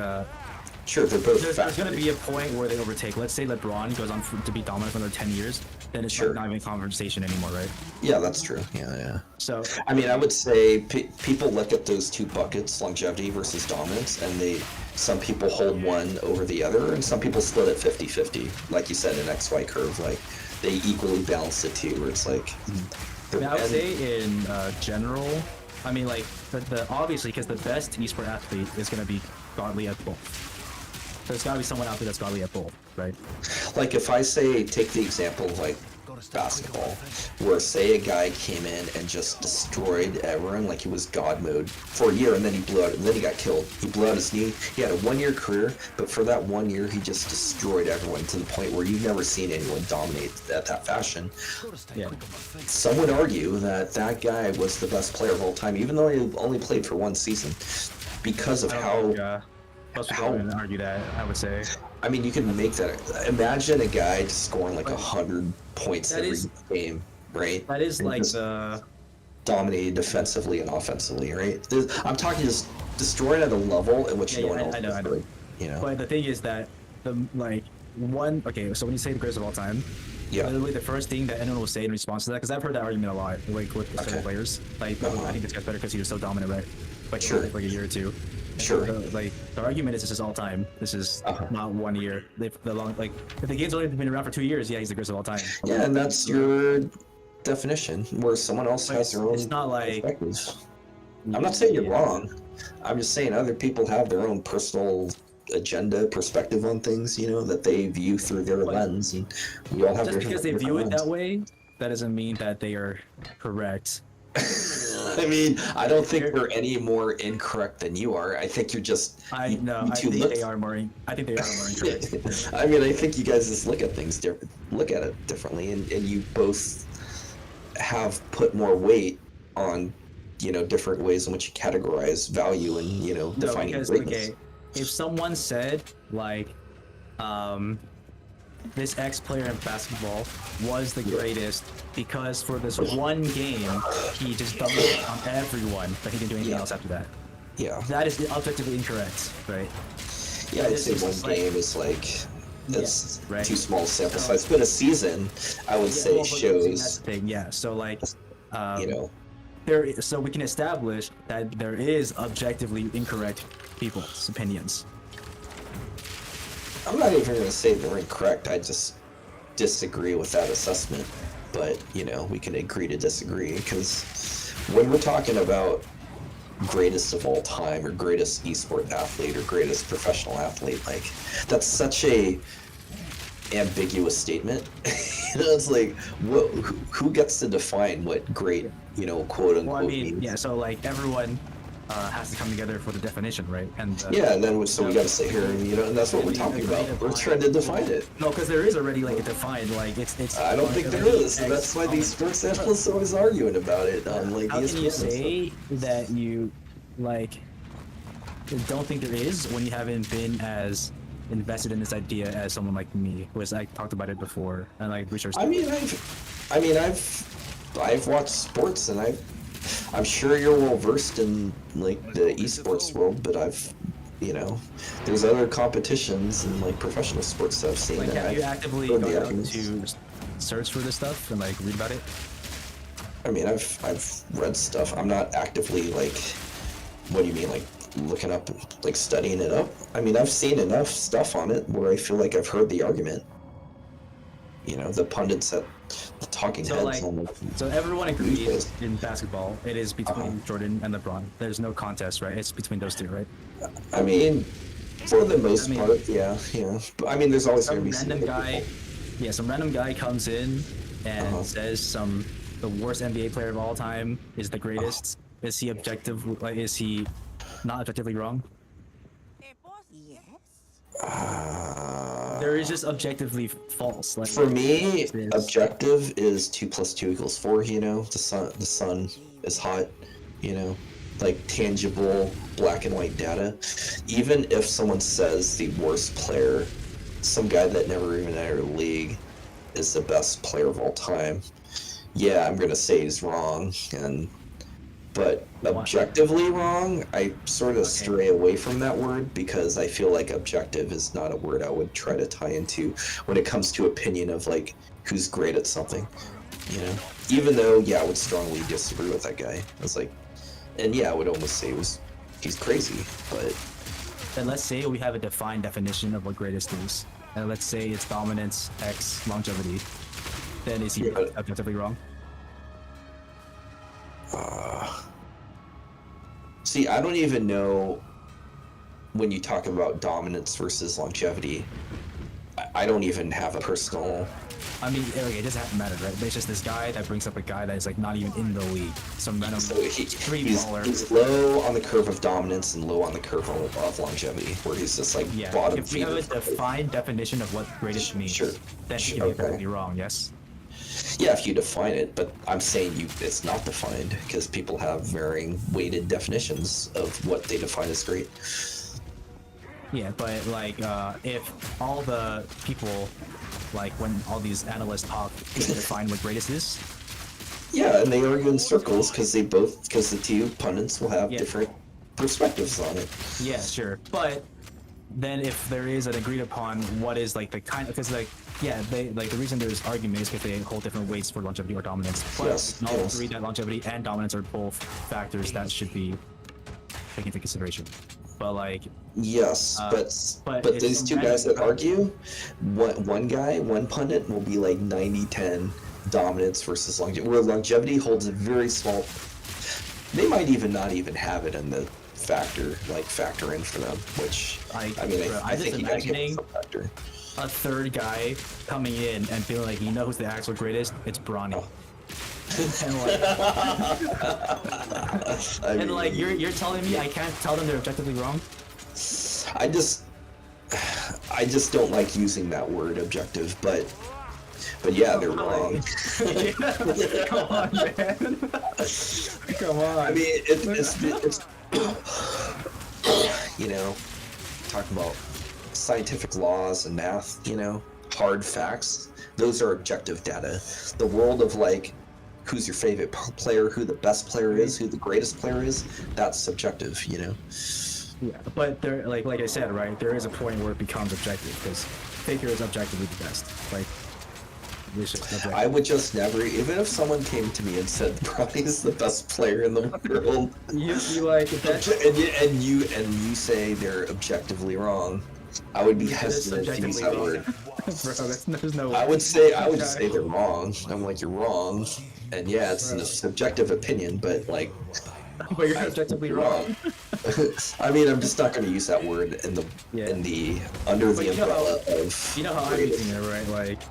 Speaker 11: sure, they're both.
Speaker 12: There's going to be a point where they overtake. Let's say LeBron goes on to be dominant for another 10 years, then it's not even a conversation anymore, right?
Speaker 11: Yeah, that's true. Yeah.
Speaker 12: So
Speaker 11: I mean, I would say people look at those 2 buckets, longevity versus dominance, and some people hold one over the other, and some people split it 50-50, like you said, an XY curve. Like they equally balance the 2, where it's like.
Speaker 12: I would say in general, I mean, like obviously, because the best esport athlete is going to be godly at both. There's got to be someone out there that's godly at both, right?
Speaker 11: Like if I take the example of like basketball, where say a guy came in and just destroyed everyone, like he was God mode for a year, and then he blew out, and then he got killed. He blew out his knee. He had a 1-year career, but for that 1 year, he just destroyed everyone to the point where you've never seen anyone dominate at that fashion.
Speaker 12: Yeah.
Speaker 11: Some would argue that guy was the best player of all time, even though he only played for 1 season, because of how.
Speaker 12: Most people wouldn't argue that, I would say.
Speaker 11: I mean, you can make that. Imagine a guy just scoring like 100 points every game, right?
Speaker 12: That is
Speaker 11: and
Speaker 12: like
Speaker 11: dominated defensively and offensively, right? I'm talking just destroying at a level at which no one else.
Speaker 12: I know.
Speaker 11: You know.
Speaker 12: But the thing is that so when you say the greatest of all time, literally the first thing that anyone will say in response to that, because I've heard that argument a lot, like with certain players, like I think this guy's better because he was so dominant, right? Like for like a year or 2.
Speaker 11: Sure.
Speaker 12: Like the argument is this is all time. This is not 1 year. If the game's only been around for 2 years, he's the greatest of all time.
Speaker 11: Yeah, and that's your definition, where someone else has their own.
Speaker 12: It's not like
Speaker 11: I'm not saying you're wrong. I'm just saying other people have their own personal agenda, perspective on things, you know, that they view through their lens, and we all have
Speaker 12: Just because they view it
Speaker 11: lens.
Speaker 12: that way, that doesn't mean that they are correct.
Speaker 11: I mean, I don't think they're any more incorrect than you are. I think you're just.
Speaker 12: I think they are more. I think they are more incorrect.
Speaker 11: I mean, I think you guys just look at things look at it differently, and you both have put more weight on, you know, different ways in which you categorize value and, you know, defining greatness.
Speaker 12: Okay, if someone said like, this X player in basketball was the greatest because for this one game he just dumped it on everyone, but he didn't do anything else after that.
Speaker 11: Yeah.
Speaker 12: That is objectively incorrect, right?
Speaker 11: Yeah, I'd say one game is like that's too small sample size, but a season I would say shows.
Speaker 12: That's the thing, yeah. So like,
Speaker 11: you know,
Speaker 12: so we can establish that there is objectively incorrect people's opinions.
Speaker 11: I'm not even going to say they're incorrect. I just disagree with that assessment. But, you know, we can agree to disagree, because when we're talking about greatest of all time or greatest esport athlete or greatest professional athlete, like, that's such a ambiguous statement. You know, it's like, who gets to define what great, you know, quote unquote means?
Speaker 12: Yeah, so like everyone has to come together for the definition, right? And
Speaker 11: yeah, and then we got to sit here, and you know, and that's what we're talking about. We're trying to define it.
Speaker 12: No, because there is already like a defined, like it's.
Speaker 11: I don't think there is. That's why these sports analysts are always arguing about it. Like,
Speaker 12: how can you say that you like don't think there is when you haven't been as invested in this idea as someone like me, who has like talked about it before and like researched?
Speaker 11: I've watched sports, and I'm sure you're well versed in like the esports world, but you know, there's other competitions and like professional sports that I've seen.
Speaker 12: Like,
Speaker 11: that
Speaker 12: have you
Speaker 11: I've
Speaker 12: actively
Speaker 11: heard
Speaker 12: gone
Speaker 11: the
Speaker 12: out
Speaker 11: arguments.
Speaker 12: to search for this stuff and like read about it?
Speaker 11: I mean, I've read stuff. I'm not actively like, what do you mean, like looking up, like studying it up? I mean, I've seen enough stuff on it where I feel like I've heard the argument. You know, the pundits at the talking heads.
Speaker 12: Like,
Speaker 11: on
Speaker 12: so everyone agrees in basketball it is between Jordan and LeBron. There's no contest, right? It's between those two, right?
Speaker 11: I mean, for the most part, yeah. But, I mean, there's always going to be some
Speaker 12: random guy. Yeah, some random guy comes in and says the worst NBA player of all time is the greatest. Is he objective? Like, is he not objectively wrong? There is just objectively false. Like,
Speaker 11: for me, objective is 2 + 2 = 4. You know, the sun is hot. You know, like tangible black and white data. Even if someone says the worst player, some guy that never even entered a league, is the best player of all time, yeah, I'm gonna say he's wrong. But objectively wrong, I sort of stray away from that word, because I feel like objective is not a word I would try to tie into when it comes to opinion of like who's great at something, you know? Even though, yeah, I would strongly disagree with that guy. I was like, and yeah, I would almost say he's crazy, but...
Speaker 12: Then let's say we have a defined definition of what greatest is, and let's say it's dominance x longevity. Then is he objectively wrong?
Speaker 11: See, I don't even know when you talk about dominance versus longevity. I don't even have a personal...
Speaker 12: I mean, it doesn't matter, right? But it's just this guy that brings up a guy that is like not even in the league. Some random
Speaker 11: he's low on the curve of dominance and low on the curve of longevity, where he's just like bottom
Speaker 12: if we have a defined definition of what greatest means, then he can be wrong, yes?
Speaker 11: Yeah, if you define it, but I'm saying it's not defined, because people have varying weighted definitions of what they define as great.
Speaker 12: Yeah, but like, if all the people, like when all these analysts talk, they define what greatest is?
Speaker 11: Yeah, and they argue in circles, because the two pundits will have different perspectives on it.
Speaker 12: Yeah, sure. But then if there is an agreed upon what is like the kind of, because like, yeah, they like the reason there's argument is because they hold different weights for longevity or dominance. But all agree that longevity and dominance are both factors that should be taken into consideration. But like,
Speaker 11: yes, but these two guys that argue, one pundit will be like 90-10 dominance versus longevity, where longevity holds a very small They might even not even have it in the factor in for them, which I
Speaker 12: just
Speaker 11: think you gotta give
Speaker 12: imagining
Speaker 11: them some factor.
Speaker 12: a third guy coming in and feeling like, you know who's the actual greatest? It's Bronny. And like, you're telling me I can't tell them they're objectively wrong?
Speaker 11: I just don't like using that word objective, but yeah, they're wrong.
Speaker 12: Come on, man. Come on.
Speaker 11: I mean, it's you know, talking about scientific laws and math, you know, hard facts. Those are objective data. The world of like, who's your favorite player, who the best player is, who the greatest player is, that's subjective, you know.
Speaker 12: Yeah, but there, like I said, right, there is a point where it becomes objective, because Faker is objectively the best. Like,
Speaker 11: I would just never, even if someone came to me and said Bronny's the best player in the world,
Speaker 12: you'd be like,
Speaker 11: and you say they're objectively wrong, I would be hesitant to use that word.
Speaker 12: Bro, there's no way.
Speaker 11: I would just say they're wrong. I'm like, you're wrong, and yeah, it's a subjective opinion, but like,
Speaker 12: but you're objectively wrong.
Speaker 11: I mean, I'm just not going to use that word in the under the umbrella of.
Speaker 12: You know how I'm using it, right? Like.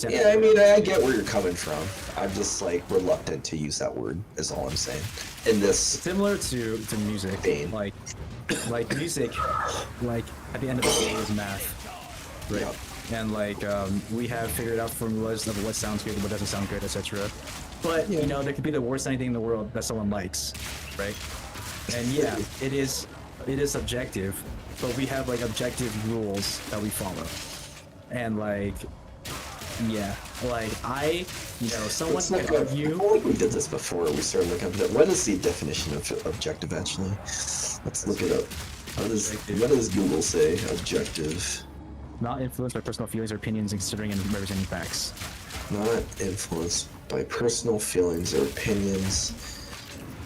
Speaker 11: Yeah, I mean, I get where you're coming from. I'm just like reluctant to use that word. Is all I'm saying. In this
Speaker 12: similar to music,
Speaker 11: vein.
Speaker 12: like music, like at the end of the day is math, right? Yeah. And like we have figured out formulas of what sounds good and what doesn't sound good, etc. But you know, there could be the worst anything in the world that someone likes, right? And yeah, it is subjective, but we have like objective rules that we follow, and like. Yeah, like someone could argue.
Speaker 11: I feel like we did this before. We started looking up that. What is the definition of objective? Actually, let's look it up. What does Google say? Objective.
Speaker 12: Not influenced by personal feelings or opinions, in considering and representing facts.
Speaker 11: Not influenced by personal feelings or opinions,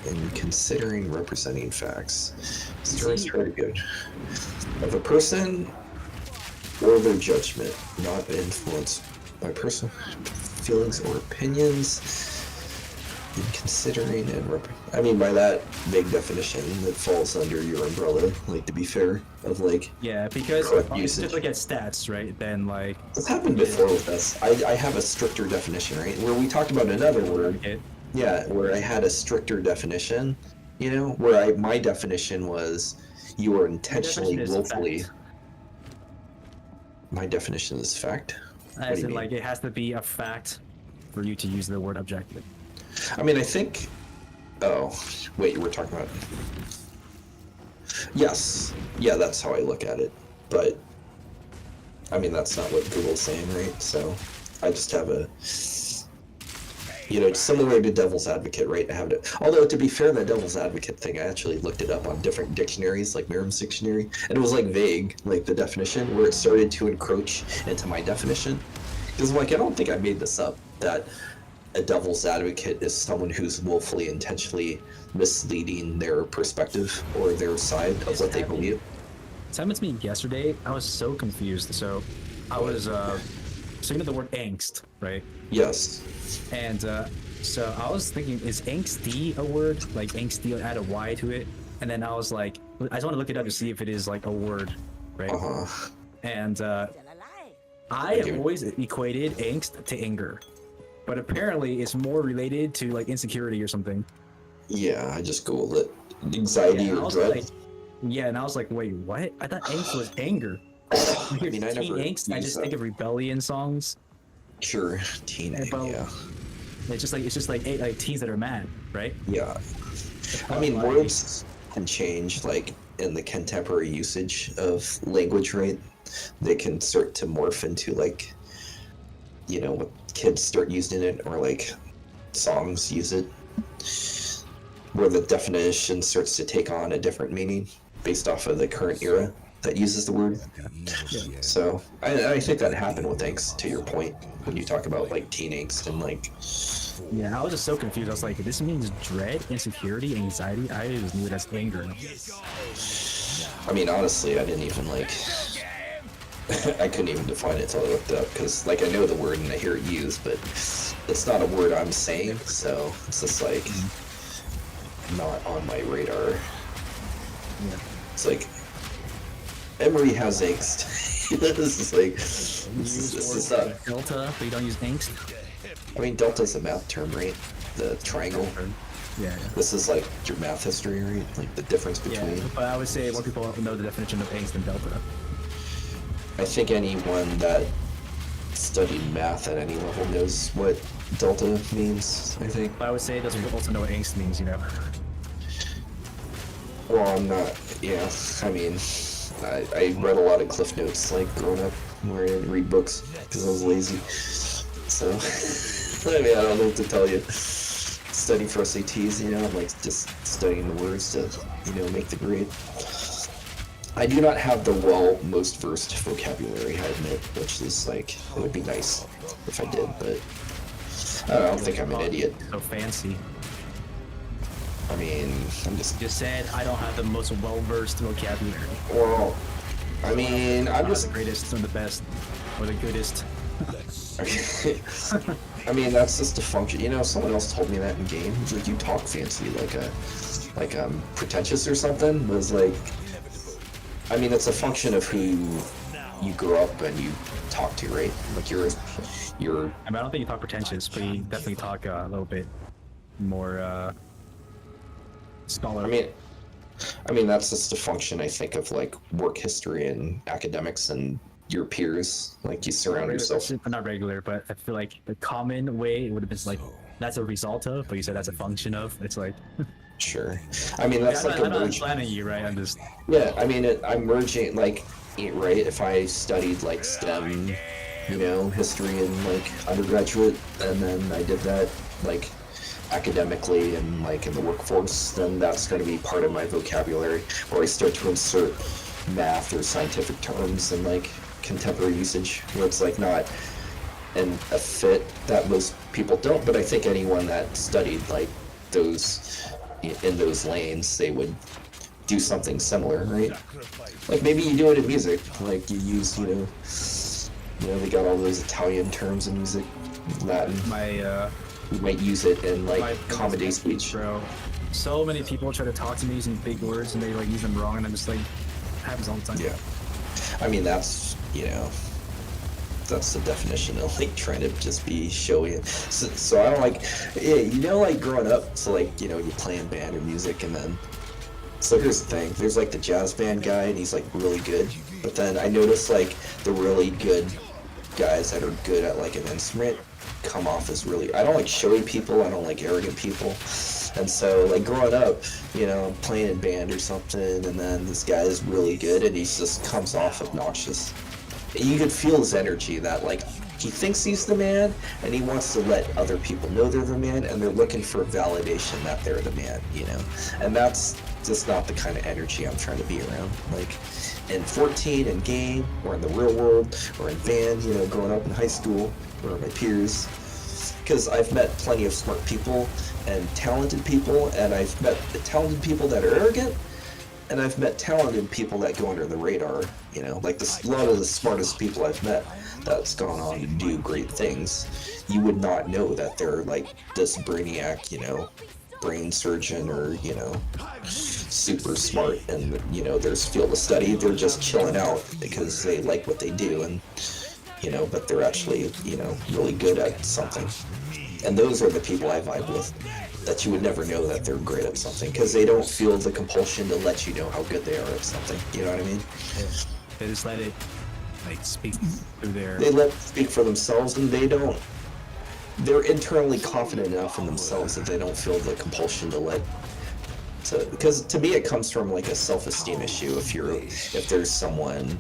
Speaker 11: in considering representing facts. Sounds very good. Of a person or their judgment, not influenced by personal feelings or opinions, in considering and I mean, by that vague definition, it falls under your umbrella. Like, to be fair, of like
Speaker 12: because just look at stats, right? Then like
Speaker 11: it's happened before with us. I have a stricter definition, right? Where we talked about another word.
Speaker 12: Okay.
Speaker 11: Yeah, where I had a stricter definition. You know, where my definition was you are intentionally, willfully. My definition is fact.
Speaker 12: As in, like, it has to be a fact for you to use the word objective.
Speaker 11: I mean, I think. Oh, wait, we're talking about. Yes, yeah, that's how I look at it. But I mean, that's not what Google's saying, right? So I just have a. You know, similar to devil's advocate, right? I have it. Although, to be fair, that devil's advocate thing, I actually looked it up on different dictionaries, like Merriam's dictionary, and it was like vague, like the definition, where it started to encroach into my definition. Because I'm like, I don't think I made this up, that a devil's advocate is someone who's willfully, intentionally misleading their perspective or their side of what they believe.
Speaker 12: This happened to me yesterday. I was so confused. So I was saying the word angst, right?
Speaker 11: Yes.
Speaker 12: And so I was thinking, is angsty a word? Like angsty, add a Y to it. And then I was like, I just want to look it up to see if it is like a word, right? And I have always equated angst to anger, but apparently it's more related to like insecurity or something.
Speaker 11: Yeah, I just googled it. Anxiety or dread.
Speaker 12: Like, yeah, and I was like, wait, what? I thought angst was anger.
Speaker 11: I mean, I never
Speaker 12: angst. I just think of rebellion songs.
Speaker 11: Sure, teen angst. Yeah.
Speaker 12: It's just like teens that are mad, right?
Speaker 11: Yeah. I mean, words can change, like in the contemporary usage of language, right? They can start to morph into like, you know, what kids start using it, or like songs use it, where the definition starts to take on a different meaning based off of the current era that uses the word. Yeah. So I think that happened with angst, to your point, when you talk about like teen angst and like.
Speaker 12: Yeah, I was just so confused. I was like, this means dread, insecurity, anxiety. I just knew it as anger.
Speaker 11: I mean, honestly, I didn't even like. I couldn't even define it until I looked it up, because like I know the word and I hear it used, but it's not a word I'm saying, so it's just like, not on my radar. Yeah. It's like Emery has angst. This is like this is not
Speaker 12: Delta, but you don't use angst.
Speaker 11: I mean, delta's a math term, right? The triangle.
Speaker 12: Yeah.
Speaker 11: This is like your math history, right? Like the difference between.
Speaker 12: Yeah, but I would say more people know the definition of angst than delta.
Speaker 11: I think anyone that studied math at any level knows what delta means, I think.
Speaker 12: But I would say those people also know what angst means, you know?
Speaker 11: Well, I'm not, yeah, I mean, I read a lot of Cliff Notes, like, growing up, where I didn't read books, because I was lazy. So, I mean, I don't know what to tell you. Studying for SATs, you know, I'm like, just studying the words to, you know, make the grade. I do not have the most versed vocabulary, I admit, which is like, it would be nice if I did, but I don't think I'm an idiot.
Speaker 12: So fancy.
Speaker 11: I mean, I'm just
Speaker 12: said I don't have the most well-versed vocabulary.
Speaker 11: Well, I mean, I'm just
Speaker 12: the greatest or the best or the goodest.
Speaker 11: I mean, that's just a function. You know, someone else told me that in game. He's like, you talk fancy, like pretentious or something. Was like, I mean, it's a function of who you grew up and you talk to, right? Like you're.
Speaker 12: I mean, I don't think you talk pretentious, but you definitely talk a little bit more scholar.
Speaker 11: I mean, that's just a function, I think, of like work history and academics and your peers. Like you surround yourself.
Speaker 12: Not regular, but I feel like the common way would have been like that's a result of, but you said that's a function of. It's like.
Speaker 11: Sure. I mean, that's like
Speaker 12: I'm not planning you, right? I'm just.
Speaker 11: Yeah, I mean, I'm merging, like, right, if I studied, like, STEM, you know, history in, like, undergraduate, and then I did that, like, academically and, like, in the workforce, then that's going to be part of my vocabulary, where I start to insert math or scientific terms and, like, contemporary usage, where it's, like, not a fit that most people don't, but I think anyone that studied, like, those in those lanes, they would do something similar, right? Like maybe you do it in music, like you use, you know, they got all those Italian terms in music, Latin. You might use it in like comedy speech.
Speaker 12: Bro, so many people try to talk to me using big words and they like use them wrong, and I'm just like, it happens all the time.
Speaker 11: Yeah, I mean that's, you know, that's the definition of like trying to just be showy. So I don't like, yeah, you know, like growing up, so like, you know, you play in band or music, and then so here's the thing, there's like the jazz band guy and he's like really good, but then I notice like the really good guys that are good at like an instrument come off as really, I don't like showy people, I don't like arrogant people. And so like growing up, you know, I'm playing in band or something, and then this guy is really good and he just comes off obnoxious. You could feel his energy that like he thinks he's the man and he wants to let other people know they're the man, and they're looking for validation that they're the man, you know. And that's just not the kind of energy I'm trying to be around. Like in 14, in game, or in the real world, or in band, you know, growing up in high school, or my peers. Because I've met plenty of smart people and talented people, and I've met the talented people that are arrogant, and I've met talented people that go under the radar, you know, like a lot of the smartest people I've met that's gone on to do great things. You would not know that they're like this brainiac, you know, brain surgeon, or, you know, super smart and, you know, there's field of study. They're just chilling out because they like what they do, and, you know, but they're actually, you know, really good at something. And those are the people I vibe with, that you would never know that they're great at something, because they don't feel the compulsion to let you know how good they are at something. You know what I mean?
Speaker 12: Yeah. They just let it, like, speak through their...
Speaker 11: They let it speak for themselves, and they're internally confident enough in themselves that they don't feel the compulsion to let... Because to me it comes from, like, a self-esteem issue. If there's someone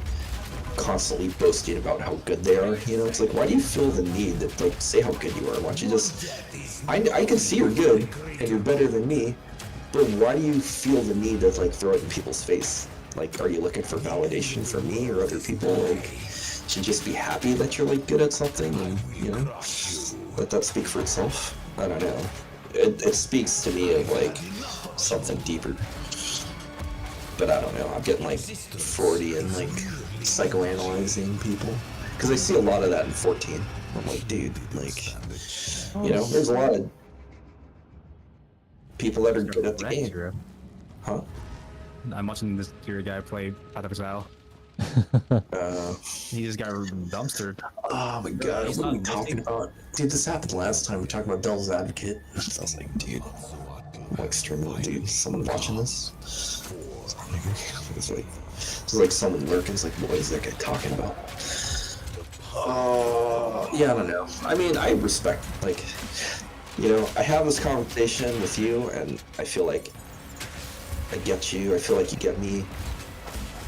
Speaker 11: constantly boasting about how good they are, you know, it's like, why do you feel the need to, like, say how good you are? Why don't you just... I can see you're good, and you're better than me, but why do you feel the need to, like, throw it in people's face? Like, are you looking for validation from me or other people? Like, should just be happy that you're, like, good at something, and, you know, let that speak for itself? I don't know. It speaks to me of, like, something deeper. But I don't know, I'm getting, like, 40 and, like, psychoanalyzing people. Because I see a lot of that in 14. I'm like, dude, like, you know, there's a lot of
Speaker 13: people that are good at the game.
Speaker 12: Hero.
Speaker 13: Huh?
Speaker 12: I'm watching this Kira guy play Path of Exile. He just got dumpstered.
Speaker 13: Oh my god, what are we talking about? Dude, this happened last time. We talked about Devil's Advocate. I was like, dude, I'm like streaming, dude. Someone watching this? It's like someone lurking. It's like, what is that guy talking about? Yeah, I don't know. I mean, I respect, like, you know, I have this conversation with you, and I feel like I get you. I feel like you get me.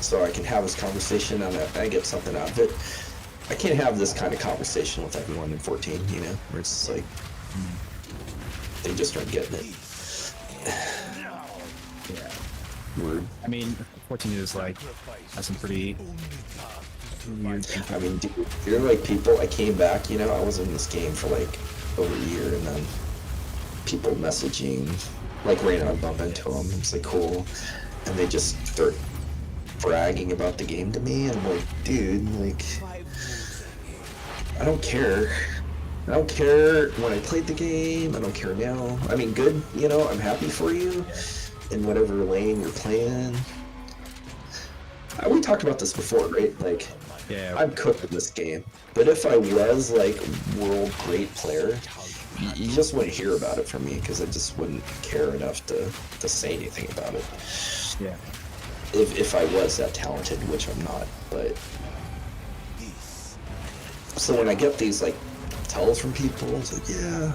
Speaker 13: So I can have this conversation and I get something out of it. I can't have this kind of conversation with everyone in 14, you know, where it's just like, they just aren't getting it.
Speaker 12: Yeah.
Speaker 13: Word.
Speaker 12: I mean, 14 is like, has some pretty weird.
Speaker 13: I mean, dude, you're like people, I came back, you know, I was in this game for like over a year, and then people messaging, like right now I bump into them, it's like cool, and they just start bragging about the game to me, and I'm like, dude, like, I don't care. I don't care when I played the game, I don't care now. I mean, good, you know, I'm happy for you in whatever lane you're playing. We talked about this before, right? Like,
Speaker 12: yeah,
Speaker 13: I'm cooked in this game. But if I was, like, world great player, you just wouldn't hear about it from me, because I just wouldn't care enough to say anything about it.
Speaker 12: Yeah.
Speaker 13: If I was that talented, which I'm not, but... So when I get these, like, tells from people, it's like, yeah...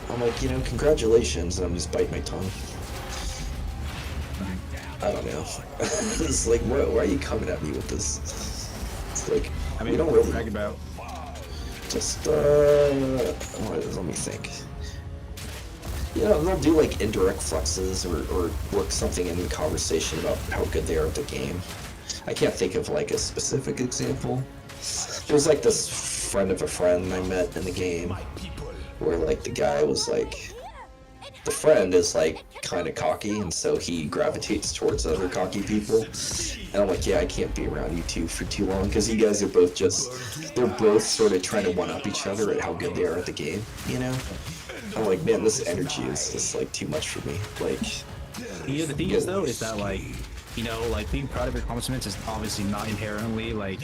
Speaker 13: I'm like, you know, congratulations, and I'm just biting my tongue. I don't know. It's like, why are you coming at me with this? It's like,
Speaker 12: I mean,
Speaker 13: we don't really...
Speaker 12: brag about.
Speaker 13: Just, let me think. You know, they'll do like indirect flexes or work something in the conversation about how good they are at the game. I can't think of like a specific example. There's like this friend of a friend I met in the game where like the guy was like, the friend is like kind of cocky, and so he gravitates towards other cocky people. And I'm like, yeah, I can't be around you two for too long, because you guys are both just, they're both sort of trying to one-up each other at how good they are at the game, you know? I'm like, man, this energy is just like too much for me. Like,
Speaker 12: The thing is though, is that like, you know, like being proud of your accomplishments is obviously not inherently like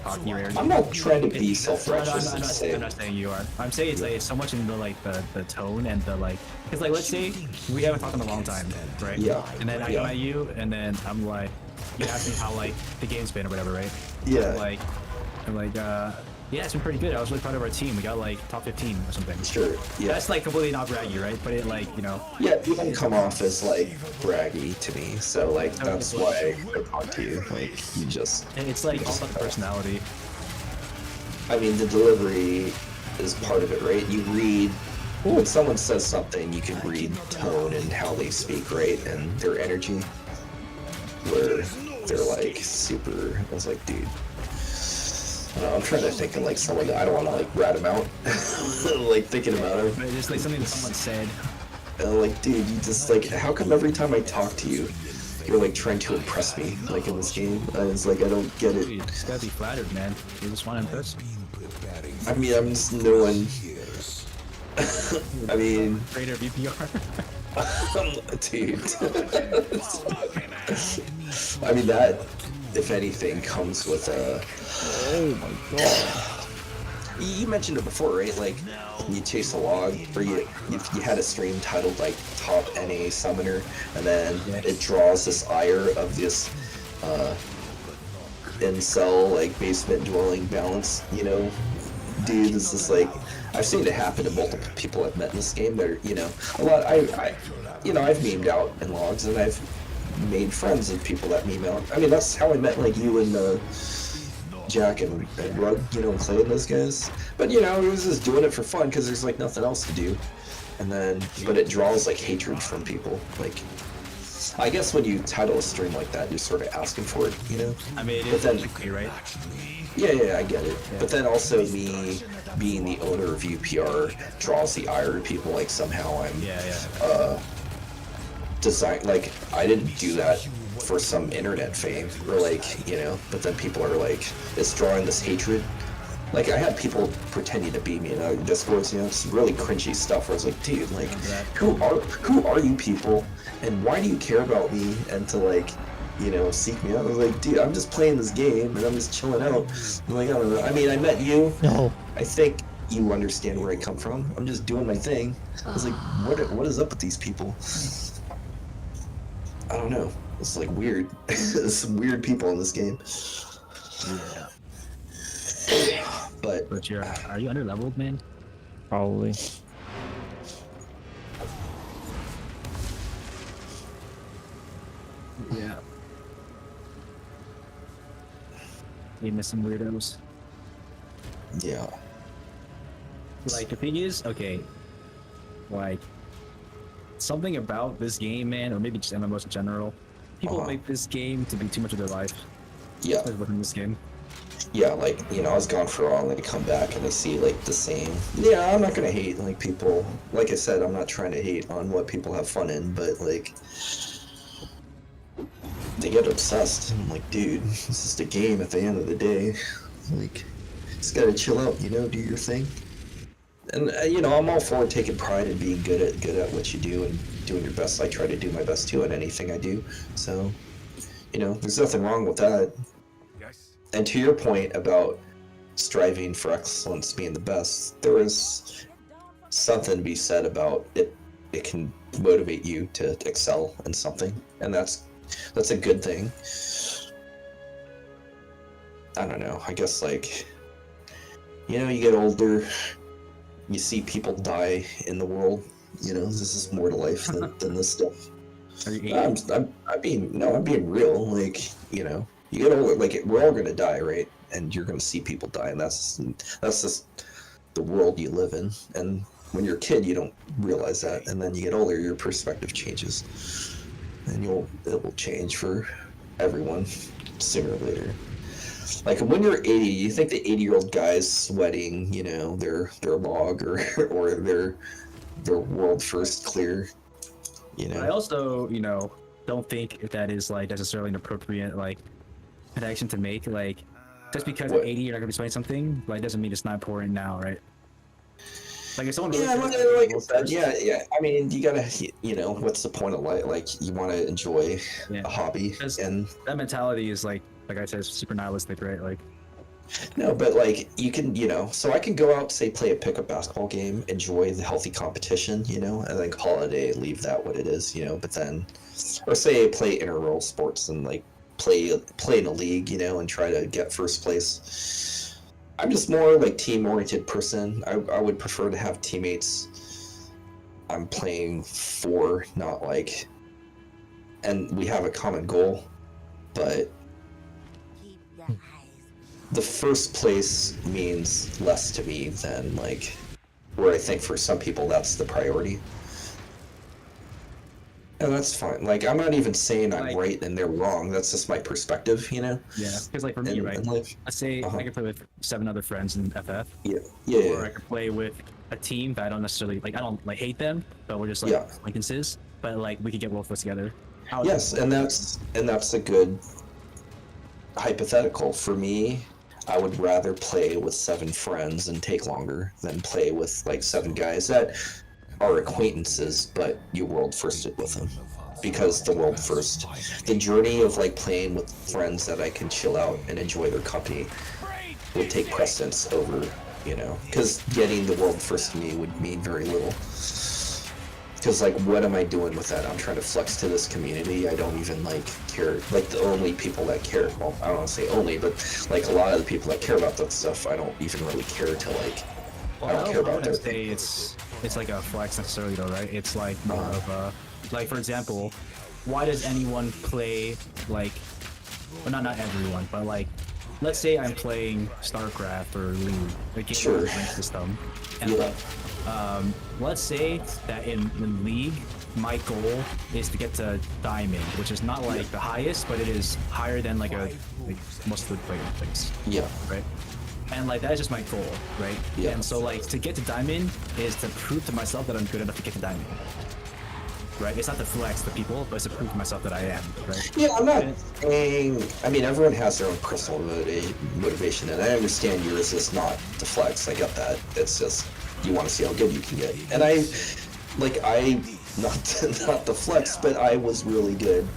Speaker 12: cocky or arrogant.
Speaker 13: I'm not trying to be self-righteous and say.
Speaker 12: I'm not saying you are. I'm saying it's like it's so much in the like the tone and the like. Because like, let's say we haven't talked in a long time, right?
Speaker 13: Yeah.
Speaker 12: And then I come at you, and then I'm like, you ask me how like the game's been or whatever, right?
Speaker 13: Yeah.
Speaker 12: I'm like, yeah, it's been pretty good. I was really proud of our team. We got like top 15 or something.
Speaker 13: Sure. Yeah.
Speaker 12: That's like completely not braggy, right? But it like, you know.
Speaker 13: Yeah, you don't come off as like braggy to me, so like that's why I talk to you. Like you just.
Speaker 12: And it's like all about the personality.
Speaker 13: I mean, the delivery is part of it, right? You read when someone says something, you can read tone and how they speak, right, and their energy. Where they're like super. I was like, dude. I'm trying to think of like someone that I don't want to like rat him out, like thinking about him.
Speaker 12: But just like something that someone said.
Speaker 13: And like, dude, you just like, how come every time I talk to you, you're like trying to impress me, like in this game? And it's like, I don't get it.
Speaker 12: You just gotta be flattered, man. You just want to impress.
Speaker 13: I mean, I'm just knowing. I mean.
Speaker 12: Greater VPR.
Speaker 13: Dude. I mean, that, if anything, comes with a. Oh my god. You mentioned it before, right? Like, you chase a log, or you had a stream titled, like, Top NA Summoner, and then it draws this ire of this, incel, like, basement dwelling balance, you know? Dude, this is like, I've seen it happen to multiple people I've met in this game. They're, you know, a lot, you know, I've memed out in logs, and I've made friends with people that meme out. I mean, that's how I met, like, you and, Jack and Rug, you know, and Clay and those guys. But, you know, he was just doing it for fun because there's, like, nothing else to do. And then, but it draws, like, hatred from people. Like, I guess when you title a stream like that, you're sort of asking for it, you know?
Speaker 12: I mean,
Speaker 13: but then,
Speaker 12: right?
Speaker 13: Yeah, I get it. Yeah. But then also me being the owner of UPR draws the ire of people, like, somehow I'm, like, I didn't do that for some internet fame, or like, you know, but then people are like, it's drawing this hatred Like, I had people pretending to be me in other Discords, you know, it's really cringy stuff where I was like, dude, like, who are you people, and why do you care about me, and to, like, you know, seek me out? I was like, dude, I'm just playing this game, and I'm just chilling out. I'm like, I don't know, I mean, I met you.
Speaker 3: No.
Speaker 13: I think you understand where I come from. I'm just doing my thing. I was like, what is up with these people? I don't know. It's like weird. There's some weird people in this game.
Speaker 12: Yeah.
Speaker 13: But
Speaker 12: are you under leveled, man?
Speaker 3: Probably.
Speaker 12: Yeah. You miss some weirdos.
Speaker 13: Yeah.
Speaker 12: Like, the thing is, okay, like, something about this game, man, or maybe just MMOs in general, people make this game to be too much of their life.
Speaker 13: Yeah.
Speaker 12: Within this game.
Speaker 13: Yeah, like, you know, I was gone for a while and then I come back and I see, like, the same. Yeah, I'm not gonna hate, like, people. Like I said, I'm not trying to hate on what people have fun in, but, like, they get obsessed. I'm like, dude, this is just a game at the end of the day. Like, just gotta chill out, you know, do your thing. And, you know, I'm all for taking pride in being good at what you do and doing your best. I try to do my best, too, at anything I do. So, you know, there's nothing wrong with that. And to your point about striving for excellence, being the best, there is something to be said about it. It can motivate you to excel in something, and that's a good thing. I don't know. I guess, like, you know, you get older, you see people die in the world. You know, this is more to life than this stuff. I'm being real. Like, you know. You get older, like, we're all gonna die, right? And you're gonna see people die, and that's just the world you live in. And when you're a kid, you don't realize that, and then you get older, your perspective changes, and it will change for everyone sooner or later. Like, when you're 80, you think the 80-year-old guy's sweating, you know, their log or their world first clear, you know.
Speaker 12: I also, you know, don't think that is, like, necessarily an appropriate, like, connection to make. Like, just because at 80 you're not gonna be sweating something, like, doesn't mean it's not important now, right? Like, if someone
Speaker 13: yeah. I mean, you gotta, you know, what's the point of life? Like, you want to enjoy a hobby, and
Speaker 12: that mentality is like I said, super nihilistic, right? Like,
Speaker 13: no, but, like, you can, you know, so I can go out, say, play a pickup basketball game, enjoy the healthy competition, you know, and then call it a day, leave that what it is, you know. But then, or say, play intramural sports and, like, play in a league, you know, and try to get first place. I'm just more, like, team-oriented person. I would prefer to have teammates I'm playing for, not, like, and we have a common goal, but the first place means less to me than, like, where I think for some people that's the priority. And that's fine. Like, I'm not even saying I'm right and they're wrong. That's just my perspective, you know?
Speaker 12: Yeah, because, like, for me, right? Let's say I can play with 7 other friends in FF.
Speaker 13: Yeah.
Speaker 12: Or I can play with a team that I don't necessarily, like, I don't, like, hate them, but we're just, like, acquaintances. But, like, we could get both of us together.
Speaker 13: Yes, and that's a good hypothetical. For me, I would rather play with 7 friends and take longer than play with, like, 7 guys that are acquaintances, but you world firsted with them. Because the world first. The journey of, like, playing with friends that I can chill out and enjoy their company would take precedence over, you know, because getting the world first to me would mean very little. Because, like, what am I doing with that? I'm trying to flex to this community. I don't even, like, care. Like, the only people that care, well, I don't want to say only, but, like, a lot of the people that care about that stuff, I don't even really care to, like, I don't care about their thing.
Speaker 12: It's like a flex necessarily, though, right? It's, like, more of a, like, for example, why does anyone play, like, well, not everyone, but, like, let's say I'm playing StarCraft or League, a game with a system, and, like, let's say that in League, my goal is to get to Diamond, which is not, like, the highest, but it is higher than, like, most good player things.
Speaker 13: Yeah.
Speaker 12: Right? And, like, that is just my goal, right?
Speaker 13: Yeah.
Speaker 12: And so, like, to get to Diamond is to prove to myself that I'm good enough to get to Diamond. right? It's not to flex the people, but it's to prove to myself that I am, right?
Speaker 13: Yeah, I'm not saying. I mean, everyone has their own personal motivation, and I understand yours is not to flex. I get that. It's just you want to see how good you can get. And I not the flex, but I was really good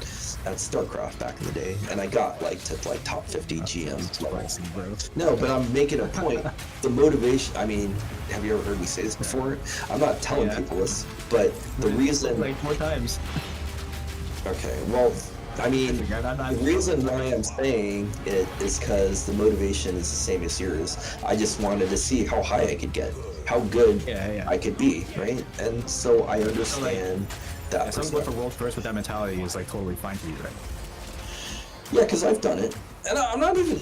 Speaker 13: at StarCraft back in the day, and I got to top 50 GM level. No, but I'm making a point. The motivation. I mean, have you ever heard me say this before? I'm not telling people this, but the reason.
Speaker 12: Like 4 times.
Speaker 13: Okay, well, I mean, the reason why I'm saying it is because the motivation is the same as yours. I just wanted to see how high I could get, how good I could be, right? And so I understand that.
Speaker 12: Yeah, someone going for world first with that mentality is like totally fine for you, right?
Speaker 13: Yeah, because I've done it, and I'm not even.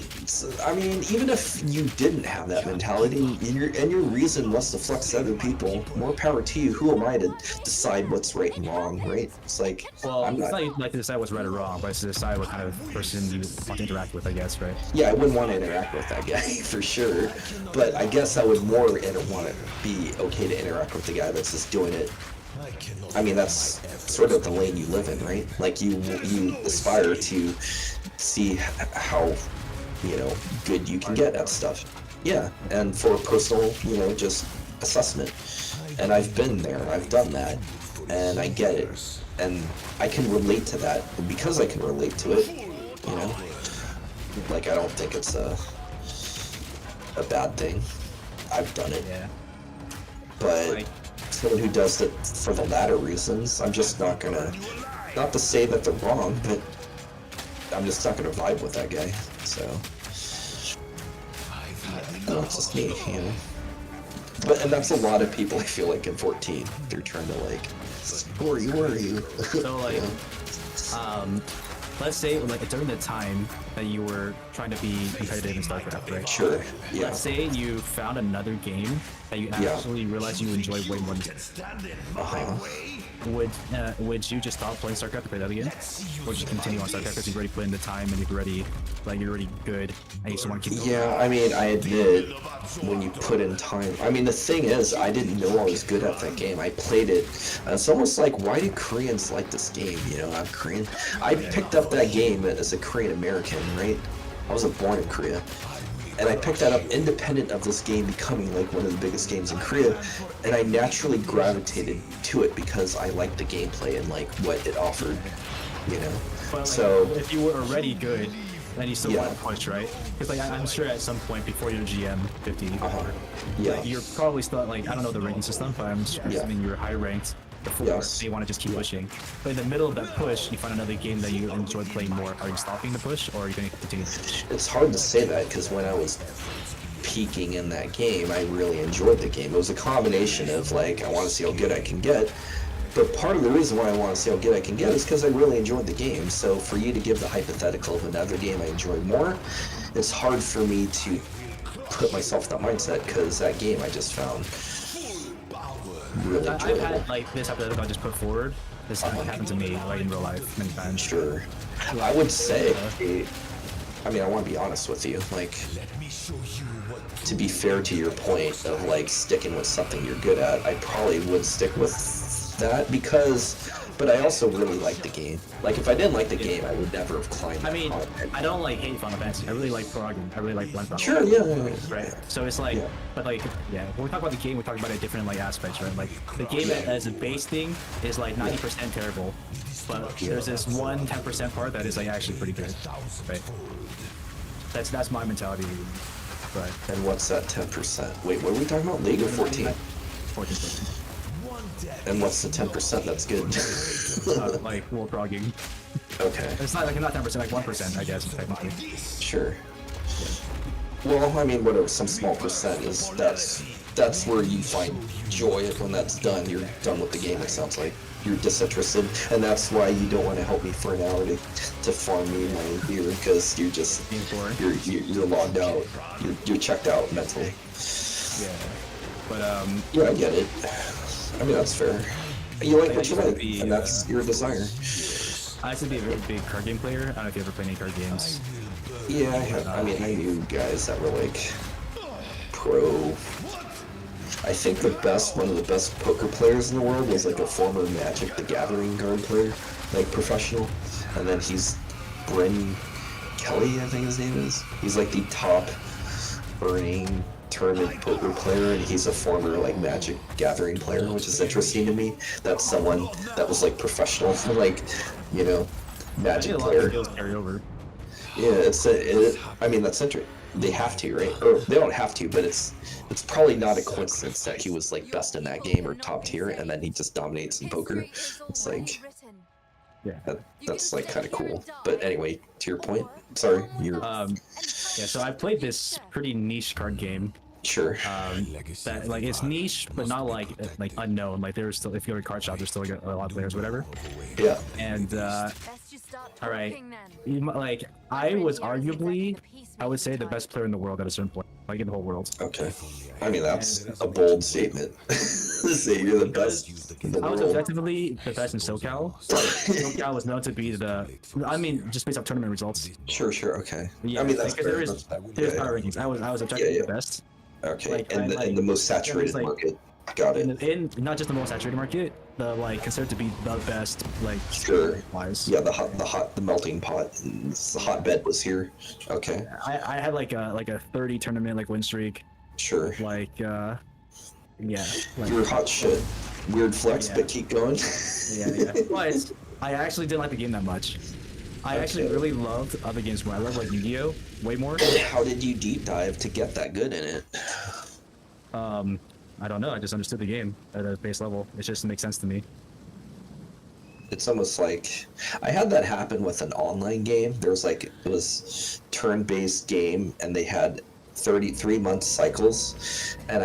Speaker 13: I mean, even if you didn't have that mentality, and your reason was to flex other people, more power to you. Who am I to decide what's right and wrong, right? It's like,
Speaker 12: well, it's not like to decide what's right or wrong, but it's to decide what kind of person you want to interact with, I guess, right?
Speaker 13: Yeah, I wouldn't want to interact with that guy for sure, but I guess I would more want to be okay to interact with the guy that's just doing it. I mean, that's sort of the lane you live in, right? Like you aspire to see how, good you can get at stuff. Yeah, and for personal, just assessment. And I've been there, I've done that, and I get it. And I can relate to that, and because I can relate to it, like I don't think it's a bad thing. I've done it.
Speaker 12: Yeah.
Speaker 13: But someone who does it for the latter reasons, I'm just not to say that they're wrong, but I'm just not gonna vibe with that guy, so. It's just me, and that's a lot of people, I feel like, in 14. They're trying to, who are you?
Speaker 12: So, let's say, during the time that you were trying to be competitive in StarCraft, right?
Speaker 13: Sure, yeah.
Speaker 12: Let's say you found another game that you actually realized you enjoy way more than would you just stop playing StarCraft to play that again? Or would you continue on StarCraft because you've already put in the time and you're already good and you still want to keep going?
Speaker 13: Yeah, I mean, I admit, when you put in time, I mean, the thing is, I didn't know I was good at that game. I played it, and it's almost like, why do Koreans like this game? I'm Korean. I picked up that game as a Korean American, right? I wasn't born in Korea. And I picked that up independent of this game becoming one of the biggest games in Korea, and I naturally gravitated to it because I liked the gameplay and what it offered,
Speaker 12: But,
Speaker 13: so
Speaker 12: if you were already good, then you still want to push, right? Because I'm sure at some point before your GM 50, you're probably still I don't know the ranking system, but I'm assuming you're high ranked before, so you want to just keep pushing. But in the middle of that push, you find another game that you enjoy playing more. Are you stopping the push, or are you going to continue to push?
Speaker 13: It's hard to say that, because when I was peaking in that game, I really enjoyed the game. It was a combination of I want to see how good I can get, but part of the reason why I want to see how good I can get is because I really enjoyed the game. So for you to give the hypothetical of another game I enjoyed more, it's hard for me to put myself in that mindset, because that game I just found really enjoyable.
Speaker 12: I've had this hypothetical I just put forward. This happened to me in real life many times.
Speaker 13: Sure. I would say, I mean, I want to be honest with you, to be fair to your point of sticking with something you're good at, I probably would stick with that but I also really like the game. If I didn't like the game, I would never have climbed.
Speaker 12: I mean, I don't hate Final Fantasy. I really like Progging. I really like Blend Final.
Speaker 13: Sure, yeah.
Speaker 12: Right. So it's when we talk about the game, we talk about it different aspects, right? The game as a base thing is 90% terrible, but there's this 10% part that is actually pretty good, right? That's my mentality. But
Speaker 13: and what's that 10%? Wait, what are we talking about? League or 14?
Speaker 12: 14.
Speaker 13: And what's the 10% that's good?
Speaker 12: World Progging.
Speaker 13: Okay.
Speaker 12: It's not not 10%, 1%, I guess, technically.
Speaker 13: Sure. Well, I mean, whatever, some small percent is, that's where you find joy when that's done. You're done with the game, it sounds like. You're disinterested, and that's why you don't want to help me for an hour to farm me my beer, because you're just, you're logged out. You're checked out mentally.
Speaker 12: Yeah. But,
Speaker 13: yeah, I get it. I mean, that's fair. You like what you like, and that's your desire.
Speaker 12: I used to be a very big card game player. I don't know if you ever played any card games.
Speaker 13: Yeah, I have. I mean, I knew guys that were pro. I think one of the best poker players in the world was like a former Magic the Gathering card player, like professional, and then he's Bryn Kelly, I think his name is. He's like the top earning tournament poker player, and he's a former like Magic Gathering player, which is interesting to me. That's someone that was like professional for like, you know, Magic player.
Speaker 12: Carry over.
Speaker 13: Yeah, I mean that's interesting. They have to, right? Or they don't have to, but it's probably not a coincidence that he was like best in that game or top tier, and then he just dominates in poker. It's like, yeah, that's like kind of cool. But anyway, to your point, sorry, you're.
Speaker 12: Yeah, so I played this pretty niche card game.
Speaker 13: Sure.
Speaker 12: That like it's niche, but not like unknown. Like there's still, if you go to card shop, there's still like a lot of players, whatever.
Speaker 13: Yeah.
Speaker 12: And all right, like I was arguably, I would say, the best player in the world at a certain point, like in the whole world.
Speaker 13: Okay. I mean that's a bold statement. Say you're the best in the world.
Speaker 12: I was effectively the best in SoCal. SoCal was known to be the. I mean, just based off tournament results.
Speaker 13: Sure. Okay.
Speaker 12: Yeah,
Speaker 13: I mean that's fair.
Speaker 12: There's power rankings. I was objectively the best.
Speaker 13: Okay.
Speaker 12: Like,
Speaker 13: in the most saturated market. Got it.
Speaker 12: In not just the most saturated market, the like considered to be the best, like
Speaker 13: sure.
Speaker 12: Wise.
Speaker 13: Yeah, the melting pot, the hotbed was here. Okay.
Speaker 12: I had like a 30 tournament like win streak.
Speaker 13: Sure.
Speaker 12: Like yeah. Like,
Speaker 13: you were hot shit. Weird flex, but keep going.
Speaker 12: yeah. But I actually didn't like the game that much. I actually really loved other games more. I love like Yu-Gi-Oh! Way more.
Speaker 13: How did you deep dive to get that good in it?
Speaker 12: I don't know. I just understood the game at a base level. It just makes sense to me.
Speaker 13: It's almost like I had that happen with an online game. There was like it was turn-based game, and they had 33-month cycles, and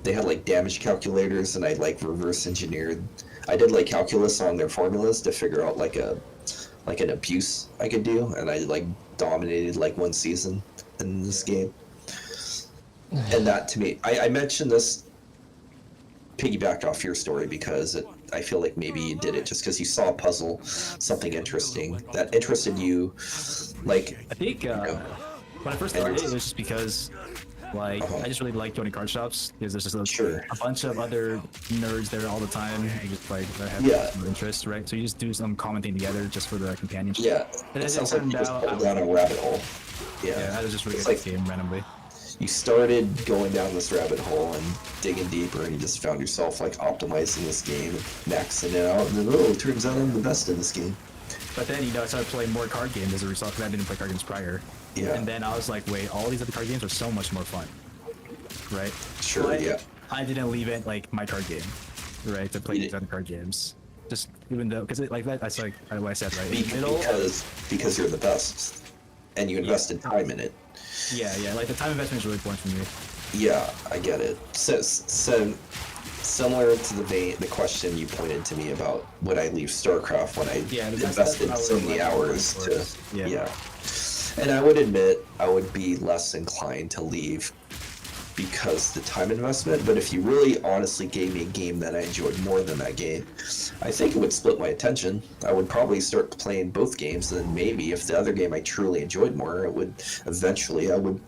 Speaker 13: they had like damage calculators, and I like reverse engineered. I did like calculus on their formulas to figure out like an abuse I could do, and I like dominated like one season in this game. And that to me, I mentioned this piggybacked off your story because I feel like maybe you did it just because you saw a puzzle, something interesting that interested you. Like
Speaker 12: I think when I first started, it was just because like I just really like going to card shops because there's just a bunch of other nerds there all the time who just like that have some interest, right? So you just do some commenting together just for the companionship.
Speaker 13: Yeah,
Speaker 12: and
Speaker 13: it sounds like you just pulled down a rabbit hole.
Speaker 12: Yeah, I was just really good at the game randomly.
Speaker 13: You started going down this rabbit hole and digging deeper, and you just found yourself like optimizing this game, maxing it out, and then it turns out I'm the best in this game.
Speaker 12: But then I started playing more card games as a result because I didn't play card games prior.
Speaker 13: Yeah.
Speaker 12: And then I was like, wait, all these other card games are so much more fun, right?
Speaker 13: Sure.
Speaker 12: But
Speaker 13: yeah.
Speaker 12: I didn't leave it like my card game, right, to play these other card games. Just even though, because like that's like what I said, right?
Speaker 13: Because you're the best, and you invested time in it.
Speaker 12: Yeah, like the time investment is really important for me.
Speaker 13: Yeah, I get it. So similar to the question you pointed to me about would I leave StarCraft when I invested so many hours to yeah. And I would admit I would be less inclined to leave because the time investment, but if you really honestly gave me a game that I enjoyed more than that game, I think it would split my attention. I would probably start playing both games, and then maybe if the other game I truly enjoyed more, it would eventually I would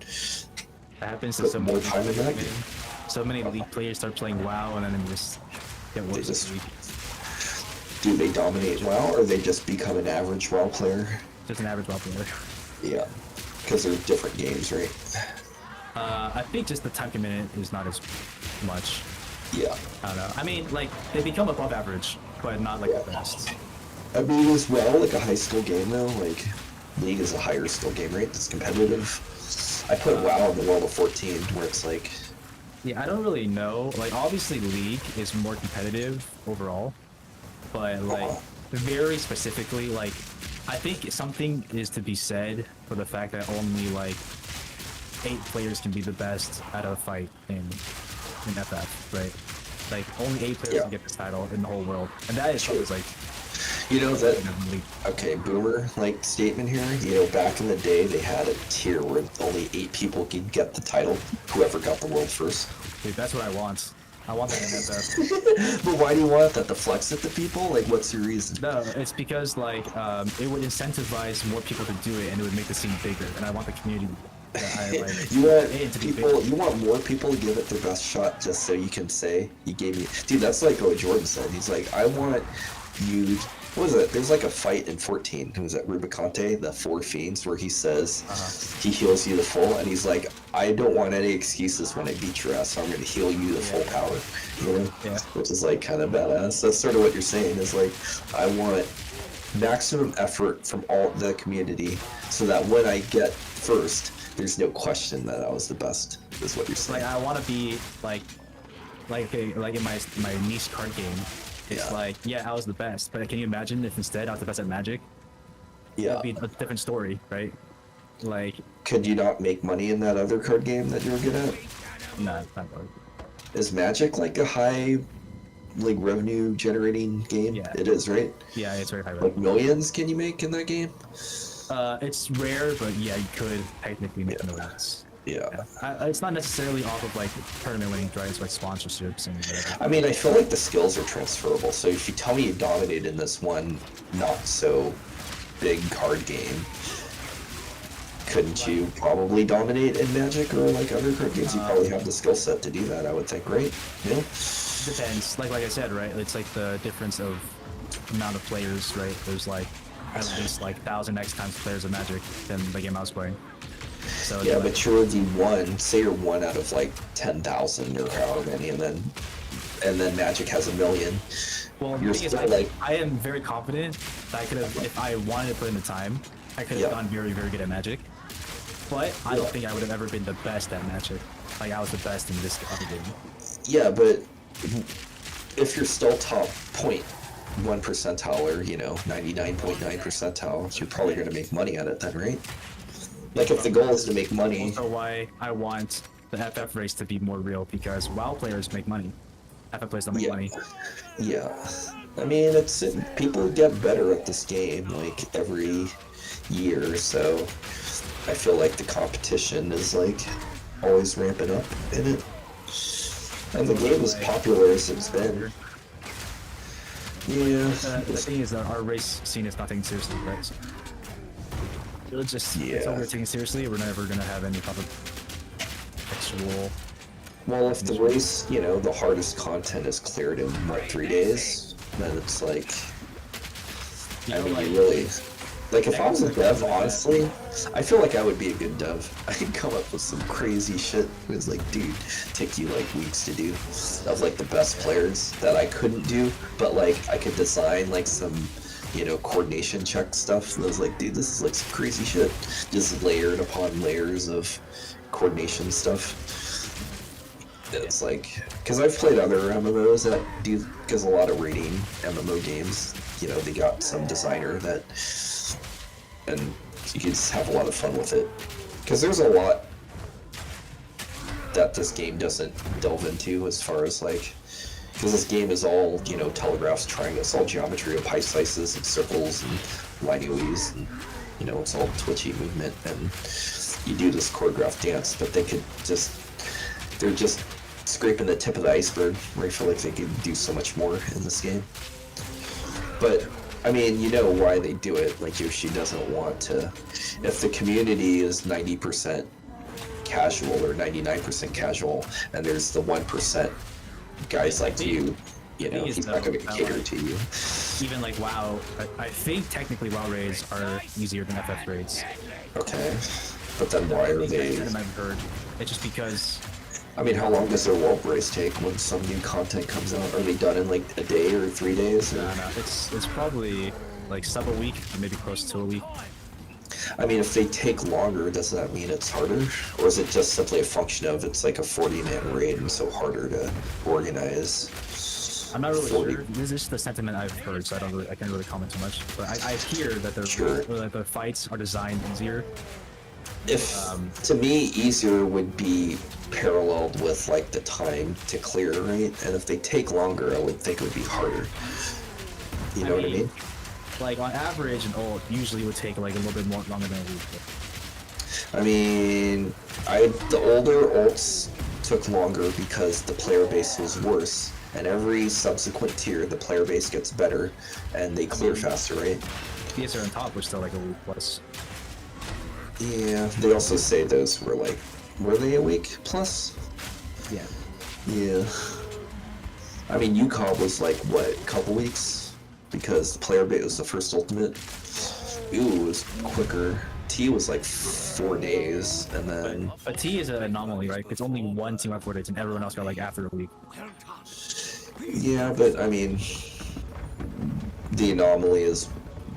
Speaker 12: that happens to
Speaker 13: put
Speaker 12: some
Speaker 13: more time in that game.
Speaker 12: So many elite players start playing WoW and then they just get worse.
Speaker 13: Do they dominate WoW, or they just become an average WoW player?
Speaker 12: Just an average WoW player.
Speaker 13: Yeah, because they're different games, right?
Speaker 12: I think just the time commitment is not as much.
Speaker 13: Yeah.
Speaker 12: I don't know. I mean, like, they become above average, but not like the best.
Speaker 13: I mean, as well, like a high skill game though, like League is a higher skill game, right? It's competitive. I put WoW in the world of 14, where it's like...
Speaker 12: Yeah, I don't really know. Like, obviously League is more competitive overall, but like, very specifically, like, I think something is to be said for the fact that only like 8 players can be the best at a fight in FF, right? Like only 8 players can get this title in the whole world, and that is always like,
Speaker 13: you know that. Okay, boomer like statement here. You know, back in the day, they had a tier where only 8 people could get the title. Whoever got the world first.
Speaker 12: Dude, that's what I want. I want that in FF.
Speaker 13: But why do you want that? To flex it to people? Like, what's your reason?
Speaker 12: No, it's because like it would incentivize more people to do it, and it would make the scene bigger. And I want the community that I like.
Speaker 13: You want
Speaker 12: it to be
Speaker 13: people,
Speaker 12: big.
Speaker 13: you want more people to give it their best shot just so you can say you gave me. Dude, that's like what Jordan said. He's like, I want you. What was it? There's like a fight in 14. Who was that? Rubicante, the Four Fiends, where he says he heals you the full, and he's like, I don't want any excuses when I beat your ass, so I'm going to heal you the full power. You know?
Speaker 12: Yeah.
Speaker 13: Which is like kind of badass. That's sort of what you're saying. Is like, I want maximum effort from all the community, so that when I get first, there's no question that I was the best. Is what you're saying.
Speaker 12: Like I want to be like in my niche card game. It's like, yeah, I was the best, but can you imagine if instead I was the best at Magic?
Speaker 13: Yeah.
Speaker 12: That'd be a different story, right? Like,
Speaker 13: could you not make money in that other card game that you were good at?
Speaker 12: No, not really.
Speaker 13: Is Magic like a high, like, revenue generating game? Yeah. It is, right?
Speaker 12: Yeah, it's very high revenue.
Speaker 13: Like millions can you make in that game?
Speaker 12: It's rare, but yeah, you could technically make millions.
Speaker 13: Yeah.
Speaker 12: It's not necessarily off of like tournament winning drives, like sponsorships and whatever.
Speaker 13: I mean, I feel like the skills are transferable. So if you tell me you dominate in this one not so big card game, couldn't you probably dominate in Magic or like other card games? You probably have the skill set to do that, I would think, right? Yeah.
Speaker 12: Depends. Like I said, right? It's like the difference of amount of players, right? There's like at least like 1000x times players of Magic than the game I was playing. So
Speaker 13: yeah, but you're the one. Say you're one out of like 10,000 or however many, and then Magic has 1 million.
Speaker 12: Well,
Speaker 13: you're still like.
Speaker 12: I am very confident that I could have, if I wanted to put in the time, I could have gone very, very good at Magic. But I don't think I would have ever been the best at Magic. Like I was the best in this other game.
Speaker 13: Yeah, but if you're still top 0.1 percentile or 99.9 percentile, you're probably going to make money at it then, right? Like if the goal is to make money.
Speaker 12: Also why I want the FF race to be more real, because WoW players make money. FF players don't make money.
Speaker 13: Yeah. I mean, people get better at this game like every year, so I feel like the competition is like always ramping up in it. And the game is popular as it's been. Yeah.
Speaker 12: The thing is that our race scene is not taken seriously, right? It's just, it's all we're taking seriously, we're never going to have any type of actual...
Speaker 13: Well, if the race, the hardest content is cleared in, 3 days, then it's like... I mean, you really... Like, if I was a dev, honestly, I feel like I would be a good dev. I could come up with some crazy shit. It was like, dude, take you, like, weeks to do. Of, like, the best players that I couldn't do, but, like, I could design, like, some... coordination check stuff. And I was like, dude, this is like some crazy shit. Just layered upon layers of coordination stuff. It's like, because I've played other MMOs that do, because a lot of raiding MMO games, they got some designer that, and you can just have a lot of fun with it. Because there's a lot that this game doesn't delve into as far as like, because this game is all, telegraphs, triangles, it's all geometry of pie slices and circles and lineages, and, it's all twitchy movement, and you do this choreographed dance, but they're just scraping the tip of the iceberg, where I feel like they could do so much more in this game. But, I mean, why they do it, like Yoshi doesn't want to, if the community is 90% casual or 99% casual, and there's the 1% guys like you, he's not going to cater to you.
Speaker 12: Even like WoW, I think technically WoW raids are easier than FF raids.
Speaker 13: Okay, but then why are they?
Speaker 12: I've heard. It's just because.
Speaker 13: I mean, how long does their world race take when some new content comes out? Are they done in like a day or 3 days? Or?
Speaker 12: No, it's probably like sub a week, or maybe close to a week.
Speaker 13: I mean, if they take longer, does that mean it's harder? Or is it just simply a function of it's like a 40-man raid and so harder to organize?
Speaker 12: I'm not really sure. This is just the sentiment I've heard, so I can't really comment too much. But I hear that the fights are designed easier.
Speaker 13: To me, easier would be paralleled with like the time to clear, right? And if they take longer, I would think it would be harder. You know what I mean?
Speaker 12: Like on average, an ult usually would take like a little bit more longer than a week.
Speaker 13: I mean, the older ults took longer because the player base was worse, and every subsequent tier, the player base gets better, and they clear faster, right?
Speaker 12: PSR on top was still like a week plus.
Speaker 13: Yeah, they also say those were like, were they a week plus?
Speaker 12: Yeah.
Speaker 13: Yeah. I mean, UCOB was like, what, a couple weeks? Because the player bait was the first ultimate. Ooh, it was quicker. T was like 4 days, and then...
Speaker 12: But T is an anomaly, right? It's only one team got 4 days, and everyone else got like after a week.
Speaker 13: Yeah, but I mean, the anomaly is,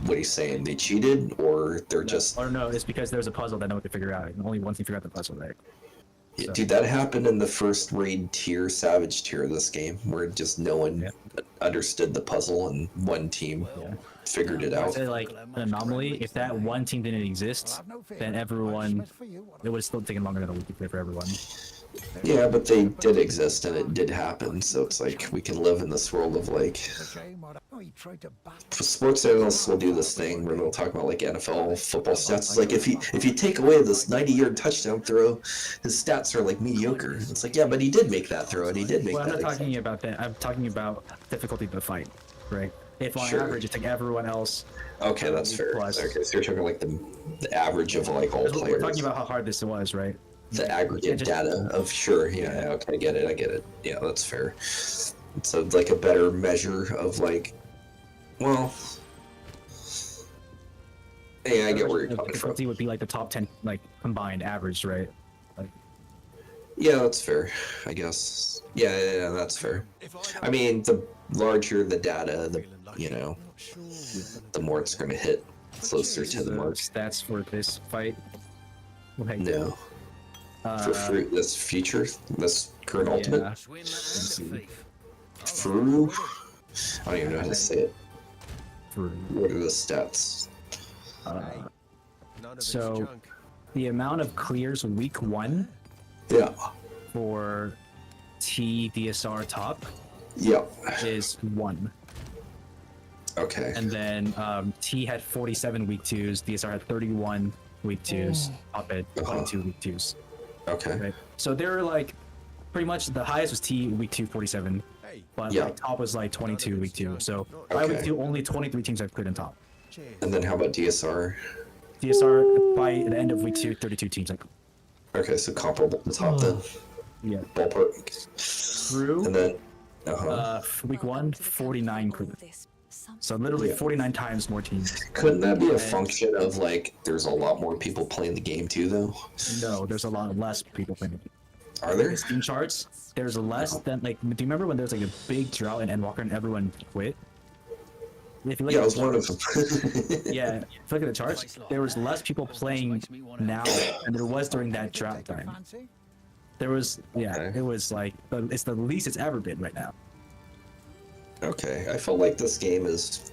Speaker 13: what are you saying? They cheated, or they're just...
Speaker 12: Or no, it's because there's a puzzle that no one could figure out, and only one team figured out the puzzle, right?
Speaker 13: Yeah,
Speaker 12: So.
Speaker 13: dude, that happened in the first raid tier, Savage tier of this game, where just no one understood the puzzle, and one team figured it out.
Speaker 12: I'd say like an anomaly. If that one team didn't exist, then everyone, it would have still taken longer than a week to play for everyone.
Speaker 13: Yeah, but they did exist and it did happen, so it's like we can live in this world of like... Sports analysts will do this thing where they'll talk about like NFL football stats. It's like if you take away this 90-yard touchdown throw, his stats are like mediocre. It's like, yeah, but he did make that throw and he did make that.
Speaker 12: I'm not talking about that. I'm talking about difficulty of the fight, right? If on average it's like everyone else.
Speaker 13: Okay, that's fair.
Speaker 12: Plus.
Speaker 13: Okay, so you're talking like the average of like all players.
Speaker 12: We're talking about how hard this was, right?
Speaker 13: The aggregate data of yeah, okay, I get it. Yeah, that's fair. So like a better measure of like, well, yeah, I get where you're coming from.
Speaker 12: Difficulty would be like the top 10 like combined average, right? Like,
Speaker 13: yeah, that's fair. I guess. Yeah, that's fair. I mean, the larger the data, the the more it's going to hit closer to the mark.
Speaker 12: Stats for this fight. Like,
Speaker 13: no. For this current ultimate? Fru? I don't even know how to say it. What are the stats?
Speaker 12: So, the amount of clears week 1 for T DSR top is 1.
Speaker 13: Okay.
Speaker 12: And then T had 47 week 2s, DSR had 31 week 2s, top at 22 week 2s.
Speaker 13: Okay.
Speaker 12: Right? So they were like, pretty much the highest was T week 2, 47, but like top was like 22 week 2. So by week 2, only 23 teams have cleared in top.
Speaker 13: And then how about DSR?
Speaker 12: DSR by the end of week 2, 32 teams. Like,
Speaker 13: okay, so comparable to top then.
Speaker 12: Yeah.
Speaker 13: Ballpark.
Speaker 12: Through.
Speaker 13: And then
Speaker 12: week 1, 49 cleared. So literally 49 times more teams.
Speaker 13: Couldn't that be a function of like there's a lot more people playing the game too though?
Speaker 12: No, there's a lot less people playing the game.
Speaker 13: Are there?
Speaker 12: Steam charts, there's less than like, do you remember when there was like a big drought in Endwalker and everyone quit? If you look
Speaker 13: I
Speaker 12: at
Speaker 13: was one of them.
Speaker 12: Yeah, if you look at the charts, there was less people playing now than there was during that drought time. There was, it was like, it's the least it's ever been right now.
Speaker 13: Okay, I felt like this game has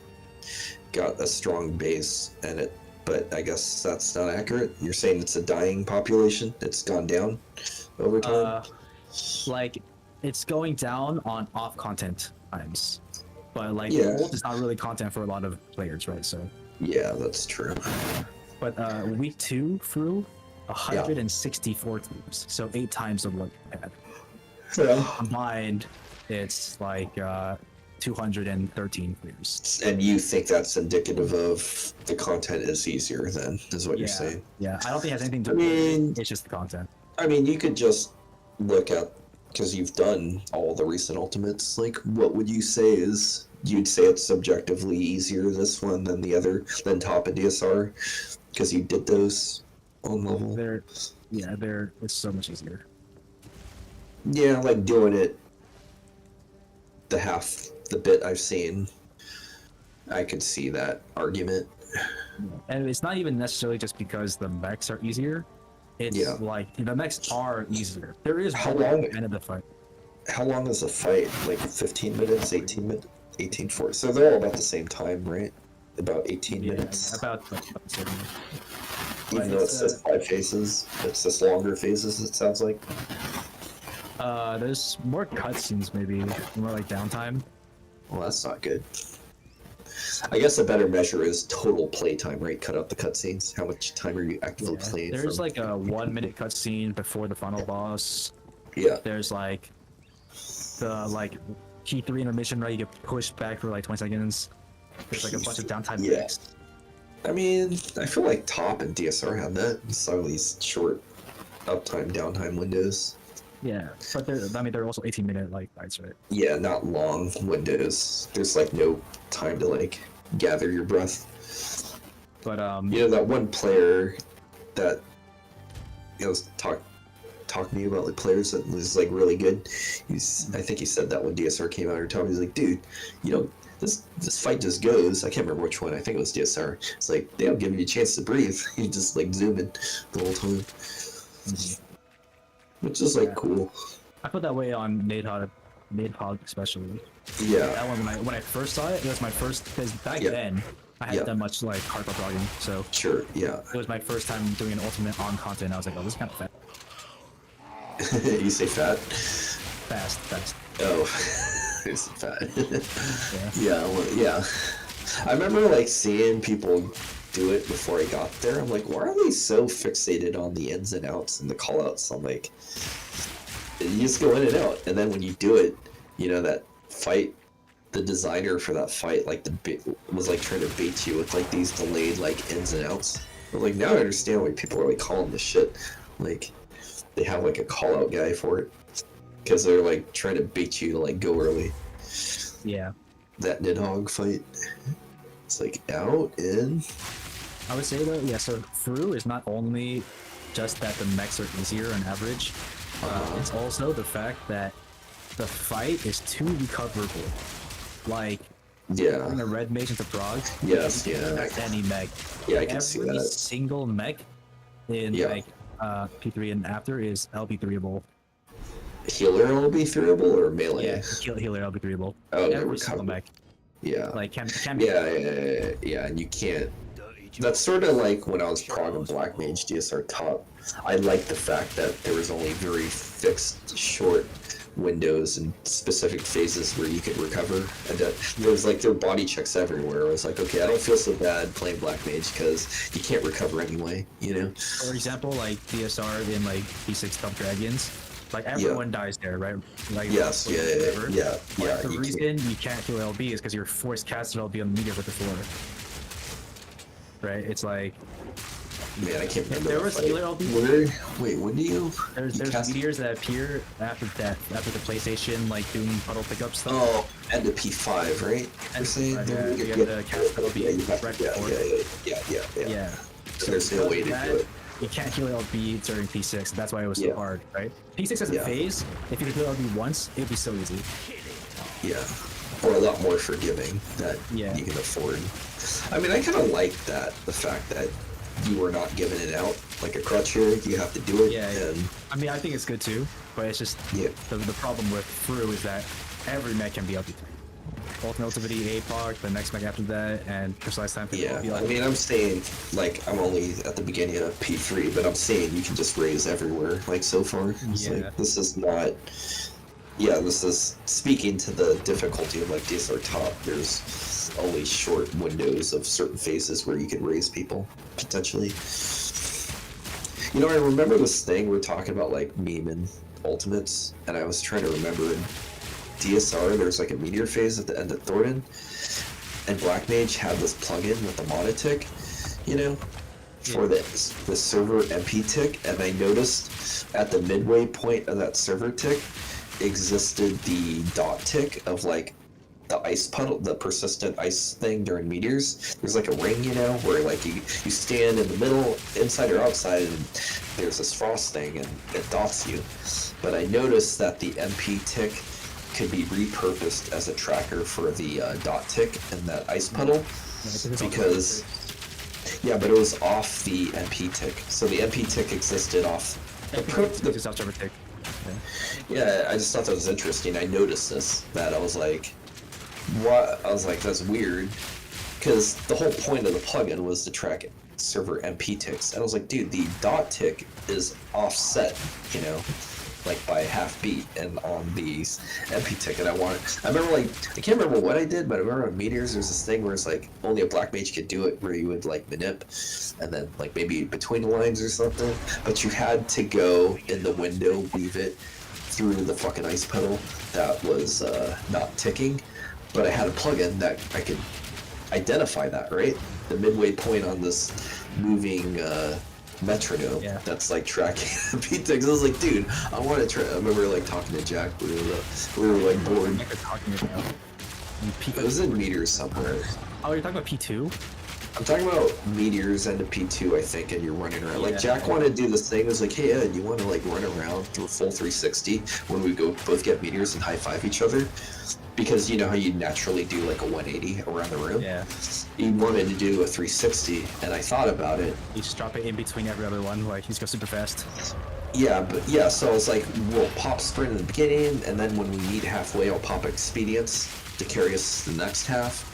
Speaker 13: got a strong base in it, but I guess that's not accurate. You're saying it's a dying population? It's gone down over time?
Speaker 12: Like, it's going down on off content times. But like, ult is not really content for a lot of players, right? So.
Speaker 13: Yeah, that's true.
Speaker 12: But week 2 through 164 teams, so 8 times of what we had. Combined, it's like 213 players.
Speaker 13: And you think that's indicative of the content is easier then, is what you're saying?
Speaker 12: Yeah, I don't think it has anything to do with it. It's just the content.
Speaker 13: I mean, you could just look at, because you've done all the recent ultimates, like, what would you say is, you'd say it's subjectively easier, this one, than the other, than top and DSR? Because you did those on level?
Speaker 12: It's so much easier.
Speaker 13: Yeah, like doing it the bit I've seen, I could see that argument.
Speaker 12: And it's not even necessarily just because the mechs are easier. It's like the mechs are easier. There is
Speaker 13: how long
Speaker 12: end of the fight.
Speaker 13: How long is the fight? Like 15 minutes, 18 minutes, 18 for. So they're all about the same time, right? About 18 minutes.
Speaker 12: About the same.
Speaker 13: Even though it's just 5 phases, it's just longer phases. It sounds like.
Speaker 12: There's more cutscenes, maybe more like downtime.
Speaker 13: Well, that's not good. I guess a better measure is total playtime, right? Cut out the cutscenes. How much time are you actively playing?
Speaker 12: There's like a 1-minute cutscene before the final boss.
Speaker 13: Yeah.
Speaker 12: There's like the key 3 intermission, right? You get pushed back for like 20 seconds. There's like a bunch of downtime breaks.
Speaker 13: I mean, I feel like top and DSR have that. You saw these short uptime, downtime windows.
Speaker 12: Yeah, but they're also 18-minute like fights, right?
Speaker 13: Yeah, not long windows. There's like no time to like gather your breath.
Speaker 12: But
Speaker 13: you know that one player that was talking to you about like players that was like really good. I think he said that when DSR came out or told me, he's like, dude, you know, this fight just goes. I can't remember which one. I think it was DSR. It's like they don't give you a chance to breathe. You just like zoom in the whole time, which is like cool.
Speaker 12: I put that way on Nidhogg especially.
Speaker 13: Yeah.
Speaker 12: That one when I first saw it, it was my first because back then I hadn't done much like hardcore blogging, so
Speaker 13: sure, yeah.
Speaker 12: It was my first time doing an ultimate on content. I was like, oh, this is kind of fat.
Speaker 13: You say fat?
Speaker 12: Fast.
Speaker 13: Oh, it's fat. Yeah. I remember like seeing people do it before I got there. I'm like, why are they so fixated on the ins and outs and the callouts? I'm like, you just go in and out, and then when you do it, you know that fight. The designer for that fight, like was like trying to bait you with like these delayed like ins and outs. But like now I understand why people are like calling this shit. Like they have like a call out guy for it because they're like trying to bait you to like go early.
Speaker 12: Yeah.
Speaker 13: That Nidhogg fight. It's like out in.
Speaker 12: I would say though, yeah. So through is not only just that the mechs are easier on average. It's also the fact that the fight is too recoverable. Like, bring a red mage into Prague.
Speaker 13: Yes,
Speaker 12: Any mech.
Speaker 13: Yeah, I can see that.
Speaker 12: Every single mech in like P3 and after is LB3able.
Speaker 13: Healer LB3able or melee?
Speaker 12: Yeah, healer LB3able.
Speaker 13: Oh,
Speaker 12: every single mech.
Speaker 13: Yeah.
Speaker 12: Like can be.
Speaker 13: Yeah, and you can't. That's sort of like when I was Prague and Black Mage DSR top. I liked the fact that there was only very fixed, short windows and specific phases where you could recover, and there was like their body checks everywhere. I was like, okay, I don't feel so bad playing Black Mage because you can't recover anyway, you know.
Speaker 12: For example, like DSR in like P6 Top Dragons, like everyone dies there, right? Like
Speaker 13: yeah.
Speaker 12: The reason you can't kill LB is because you're forced casting LB on the meteor with the floor. Right? It's like.
Speaker 13: Man, I can't remember.
Speaker 12: There was healer LB.
Speaker 13: Wait, when do you?
Speaker 12: There's meteors that appear after death, after the PlayStation, like doing puddle pickup stuff.
Speaker 13: Oh, end of P5, right?
Speaker 12: And you have the cast LB right before. Yeah.
Speaker 13: So there's no way to do it.
Speaker 12: You can't heal LB during P6. That's why it was so hard, right? P6 as a phase, if you could heal LB once, it'd be so easy.
Speaker 13: Yeah. Or a lot more forgiving that you can afford. I mean, I kind of like that, the fact that you were not giving it out like a crutch here. You have to do it. And
Speaker 12: I mean, I think it's good too, but it's just the problem with through is that every mech can be LB3. Ultimate Ultimate APOC, the next mech after that, and Precise Time can be LB3.
Speaker 13: I mean, I'm saying, like, I'm only at the beginning of P3, but I'm saying you can just raise everywhere, like, so far. It's like, this is not... Yeah, this is speaking to the difficulty of, like, DSR top. There's only short windows of certain phases where you can raise people, potentially. You know, I remember this thing we're talking about, like, meme and ultimates, and I was trying to remember in DSR, there's, like, a meteor phase at the end of Thornton, and Black Mage had this plugin with the monotick, you know, for the server MP tick, and I noticed at the midway point of that server tick existed the dot tick of, like, the ice puddle, the persistent ice thing during meteors. There's like a ring, you know, where like you stand in the middle, inside or outside, and there's this frost thing, and it dots you. But I noticed that the MP tick could be repurposed as a tracker for the dot tick and that ice puddle, because but it was off the MP tick. So the MP tick existed off the tick. Yeah, I just thought that was interesting. I noticed that I was like, what? I was like, that's weird, because the whole point of the plugin was to track server MP ticks. And I was like, dude, the dot tick is offset, you know, like by a half beat, and on the MP tick. And I remember, like, I can't remember what I did, but I remember on Meteors, there's this thing where it's like only a Black Mage could do it, where you would like manip, and then like maybe between the lines or something. But you had to go in the window, weave it through the fucking ice puddle that was not ticking. But I had a plugin that I could identify that, right? The midway point on this moving metronome that's like tracking the beat ticks. I was like, dude, I want to try. I remember like talking to Jack. We were like bored. It was in meters somewhere.
Speaker 12: Oh, you're talking about P2?
Speaker 13: I'm talking about meteors and a P2, I think, and you're running around. Like, Jack wanted to do this thing. It was like, hey, Ed, you want to, like, run around through a full 360 when we go both get meteors and high-five each other? Because you know how you naturally do, like, a 180 around the room?
Speaker 12: Yeah.
Speaker 13: He wanted to do a 360, and I thought about it.
Speaker 12: You just drop it in between every other one, like, he's go super fast.
Speaker 13: Yeah, but yeah, so I was like, we'll pop sprint in the beginning, and then when we meet halfway, I'll pop expedience to carry us the next half.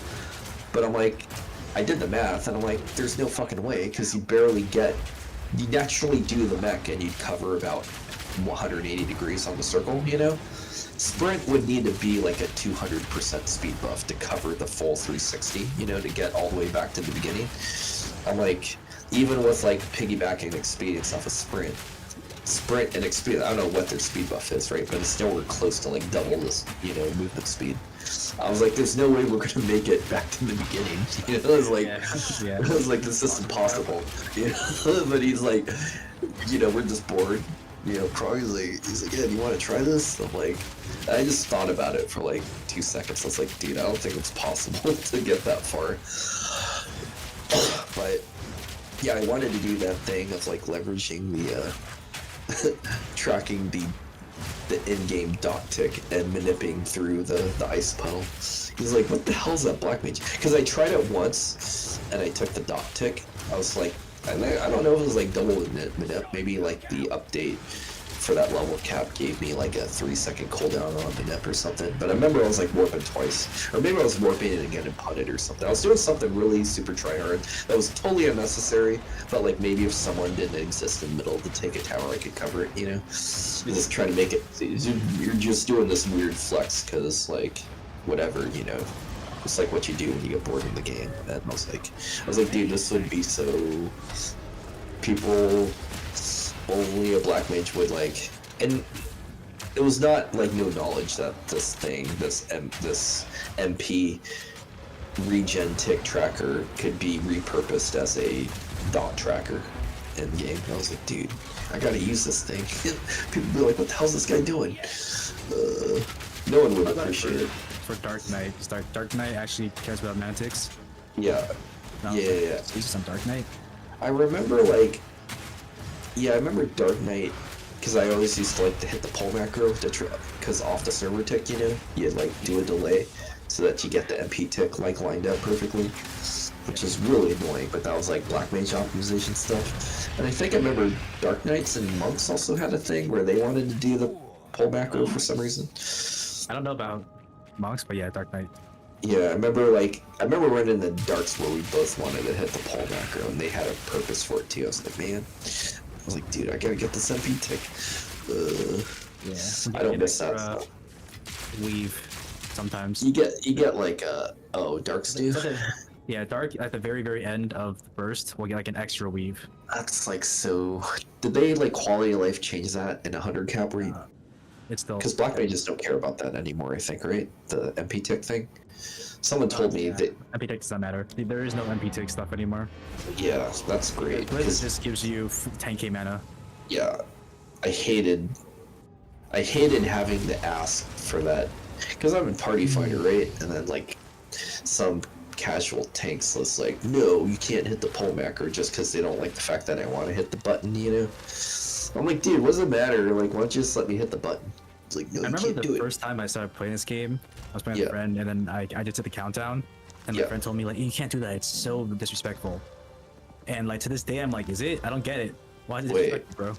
Speaker 13: But I'm like, I did the math, and I'm like, there's no fucking way, because you naturally do the mech, and you'd cover about 180 degrees on the circle, you know? Sprint would need to be like a 200% speed buff to cover the full 360, you know, to get all the way back to the beginning. I'm like, even with like piggybacking expedience off a sprint and experience, I don't know what their speed buff is, right? But it's nowhere close to like double this, you know, movement speed. I was like, there's no way we're gonna make it back to the beginning. You know, it was like, it was like, this is impossible. You know, but he's like, you know, we're just bored. You know, he's like, yeah, do you want to try this? I'm like, I just thought about it for like 2 seconds. I was like, dude, I don't think it's possible to get that far. But yeah, I wanted to do that thing of like leveraging the tracking the in-game dot tick and manipulating through the ice puddle. He's like, what the hell's that black mage? Because I tried it once and I took the dot tick. I was like, I don't know if it was like double manip. Maybe like the update for that level cap gave me like a 3-second cooldown on manip or something. But I remember I was like warping twice, or maybe I was warping it again and punted or something. I was doing something really super tryhard that was totally unnecessary. But like maybe if someone didn't exist in the middle to take a tower, I could cover it. You know, just trying to make it. You're just doing this weird flex because like whatever, you know. It's like what you do when you get bored in the game. And I was like, dude, this would be so... People... Only a black mage would like... And it was not like no knowledge that this thing, this MP regen tick tracker could be repurposed as a dot tracker in game. I was like, dude, I gotta use this thing. People would be like, what the hell's this guy doing? No one would appreciate it.
Speaker 12: For Dark Knight, Dark Knight actually cares about mantics.
Speaker 13: Yeah. Yeah.
Speaker 12: So some Dark Knight.
Speaker 13: I remember like, I remember Dark Knight because I always used to like to hit the pull macro because off the server tick, you know, you'd like do a delay so that you get the MP tick like lined up perfectly, which is really annoying. But that was like Black Mage optimization stuff. And I think I remember Dark Knights and Monks also had a thing where they wanted to do the pull macro for some reason.
Speaker 12: I don't know about Monks, but yeah, Dark Knight.
Speaker 13: Yeah, I remember running the darks where we both wanted to hit the pull macro, and they had a purpose for it too. I was like, man, I was like, dude, I gotta get this MP tick.
Speaker 12: Yeah,
Speaker 13: I don't miss that stuff.
Speaker 12: Weave, sometimes.
Speaker 13: You get like darks do.
Speaker 12: Yeah, dark at the very end of the burst will get like an extra weave.
Speaker 13: That's like so. Did they like quality of life change that in 100 cap where
Speaker 12: It's still
Speaker 13: because black mages don't care about that anymore. I think, right? The MP tick thing. Someone told me that
Speaker 12: MP tick doesn't matter. There is no MP tick stuff anymore.
Speaker 13: Yeah, that's great.
Speaker 12: Blitz just gives you 10k mana.
Speaker 13: Yeah, I hated having to ask for that because I'm a party fighter, right? And then like some casual tanks was like, no, you can't hit the pull macro just because they don't like the fact that I want to hit the button, you know? I'm like, dude, what does it matter? Like, why don't you just let me hit the button? It's like, no,
Speaker 12: I remember the first time I started playing this game, I was playing with a friend, and then I just did the countdown, and my friend told me, like, you can't do that, it's so disrespectful. And, like, to this day, I'm like, is it? I don't get it. Why is it disrespectful, bro?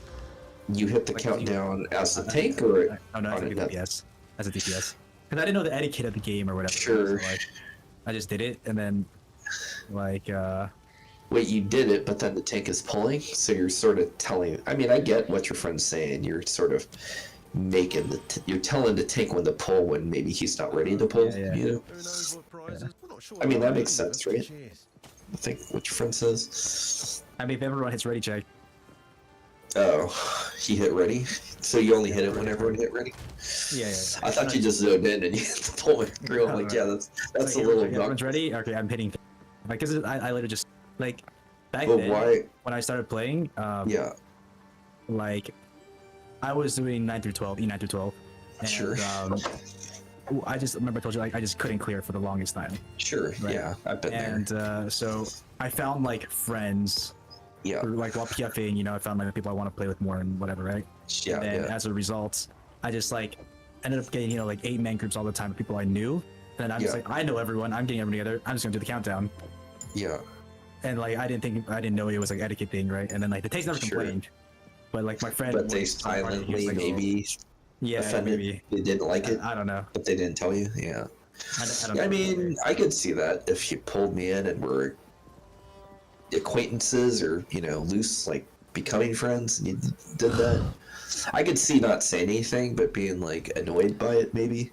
Speaker 13: You hit the countdown as a tank, or?
Speaker 12: Oh, no, as a DPS. As a DPS. Because I didn't know the etiquette of the game or whatever.
Speaker 13: Sure.
Speaker 12: So, like, I just did it, and then, like,
Speaker 13: Wait, you did it, but then the tank is pulling? So you're sort of telling... I mean, I get what your friend's saying. You're sort of making you're telling the tank when to pull when maybe he's not ready to pull, you know? I mean, that makes sense, right? I think what your friend says.
Speaker 12: I mean, if everyone hits ready check.
Speaker 13: Oh, he hit ready? So you only hit it when everyone hit ready?
Speaker 12: Yeah.
Speaker 13: I thought you just zoned in and you hit the pull macro. I'm like, yeah, that's a little...
Speaker 12: Everyone's ready? Okay, I'm hitting... Like, cause I literally just like back
Speaker 13: But
Speaker 12: then
Speaker 13: why?
Speaker 12: when I started playing,
Speaker 13: Yeah.
Speaker 12: like I was doing 9 through 12, E9 through 12, and
Speaker 13: Sure.
Speaker 12: I just remember I told you like I just couldn't clear for the longest time.
Speaker 13: Sure.
Speaker 12: Right.
Speaker 13: Yeah, I've been
Speaker 12: And
Speaker 13: there.
Speaker 12: so I found like friends.
Speaker 13: Yeah.
Speaker 12: Or, like while PFing, you know, I found like people I want to play with more and whatever, right?
Speaker 13: Yeah.
Speaker 12: And then
Speaker 13: Yeah.
Speaker 12: as a result, I just like ended up getting, you know, like 8-man groups all the time of people I knew. And I'm just
Speaker 13: Yeah.
Speaker 12: like, I know everyone. I'm getting everyone together. I'm just gonna do the countdown.
Speaker 13: Yeah.
Speaker 12: And like I didn't know it was like etiquette thing, right? And then like the taste never
Speaker 13: Sure.
Speaker 12: complained, but like my friend.
Speaker 13: But they
Speaker 12: was part of it. He was
Speaker 13: silently
Speaker 12: like, "Oh,
Speaker 13: maybe
Speaker 12: yeah,
Speaker 13: offended.
Speaker 12: maybe."
Speaker 13: They didn't like it,
Speaker 12: I don't know.
Speaker 13: but they didn't tell you. Yeah.
Speaker 12: I don't
Speaker 13: I
Speaker 12: know.
Speaker 13: mean, I could see that if you pulled me in and were acquaintances or, you know, loose, like becoming friends, and you did that. I could see not saying anything, but being like annoyed by it. Maybe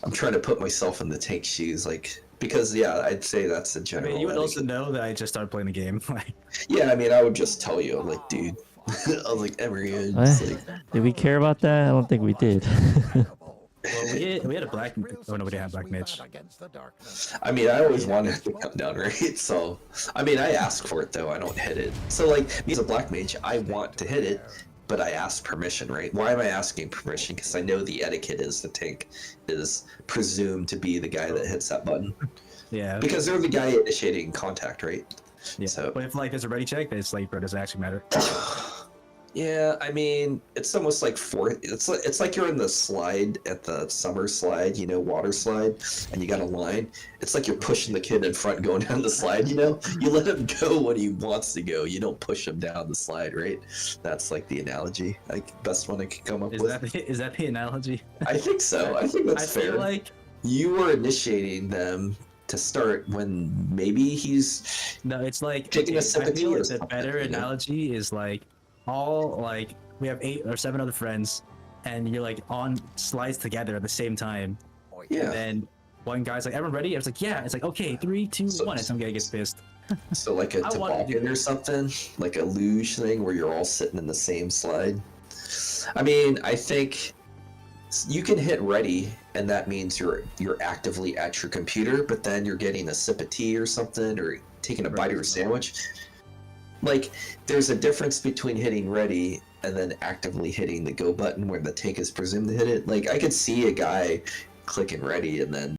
Speaker 13: I'm trying to put myself in the Tank's shoes, like because yeah, I'd say that's the
Speaker 12: I
Speaker 13: general.
Speaker 12: mean, you would also
Speaker 13: etiquette.
Speaker 12: know that I just started playing the game. Like,
Speaker 13: Yeah, I mean, I would just tell you, I'm like, dude, I was like, Emery,
Speaker 3: What?
Speaker 13: like,
Speaker 3: Did we care about that? I don't think we did.
Speaker 12: well, we had a black. Oh no, we didn't have black mage.
Speaker 13: I mean, I always wanted it to come down, right? So, I mean, I ask for it though. I don't hit it. So, like, me as a black mage, I want to hit it, but I ask permission, right? Why am I asking permission? Because I know the etiquette is the tank is presumed to be the guy that hits that button.
Speaker 12: Yeah.
Speaker 13: Because they're the guy initiating contact, right?
Speaker 12: Yeah.
Speaker 13: So,
Speaker 12: But if like there's a ready check, it's like, bro, does it actually matter?
Speaker 13: yeah, I mean, it's almost like it's like you're in the slide at the summer slide, you know, water slide, and you got a line. It's like you're pushing the kid in front going down the slide, you know? You let him go when he wants to go. You don't push him down the slide, right? That's like the analogy, like best one I could come up with.
Speaker 12: Is that the analogy?
Speaker 13: I think so. I think that's
Speaker 12: I
Speaker 13: fair.
Speaker 12: feel like
Speaker 13: You were initiating them to start when maybe he's
Speaker 12: no, it's like
Speaker 13: taking a
Speaker 12: I
Speaker 13: sip of tea
Speaker 12: feel
Speaker 13: or
Speaker 12: like the
Speaker 13: something,
Speaker 12: better
Speaker 13: you know?
Speaker 12: analogy is like all like we have 8 or 7 other friends, and you're like on slides together at the same time.
Speaker 13: Yeah.
Speaker 12: And then one guy's like, "Everyone ready?" It's like, "Yeah." It's like, "Okay, 3, 2, 1," and some guy gets pissed.
Speaker 13: So like a
Speaker 12: I wanted to do
Speaker 13: toboggan or something, like a luge thing where you're all sitting in the same slide. I mean, I think you can hit ready, and that means you're actively at your computer, but then you're getting a sip of tea or something, or taking a bite of your sandwich. Like, there's a difference between hitting ready and then actively hitting the go button where the tank is presumed to hit it. Like, I could see a guy clicking ready and then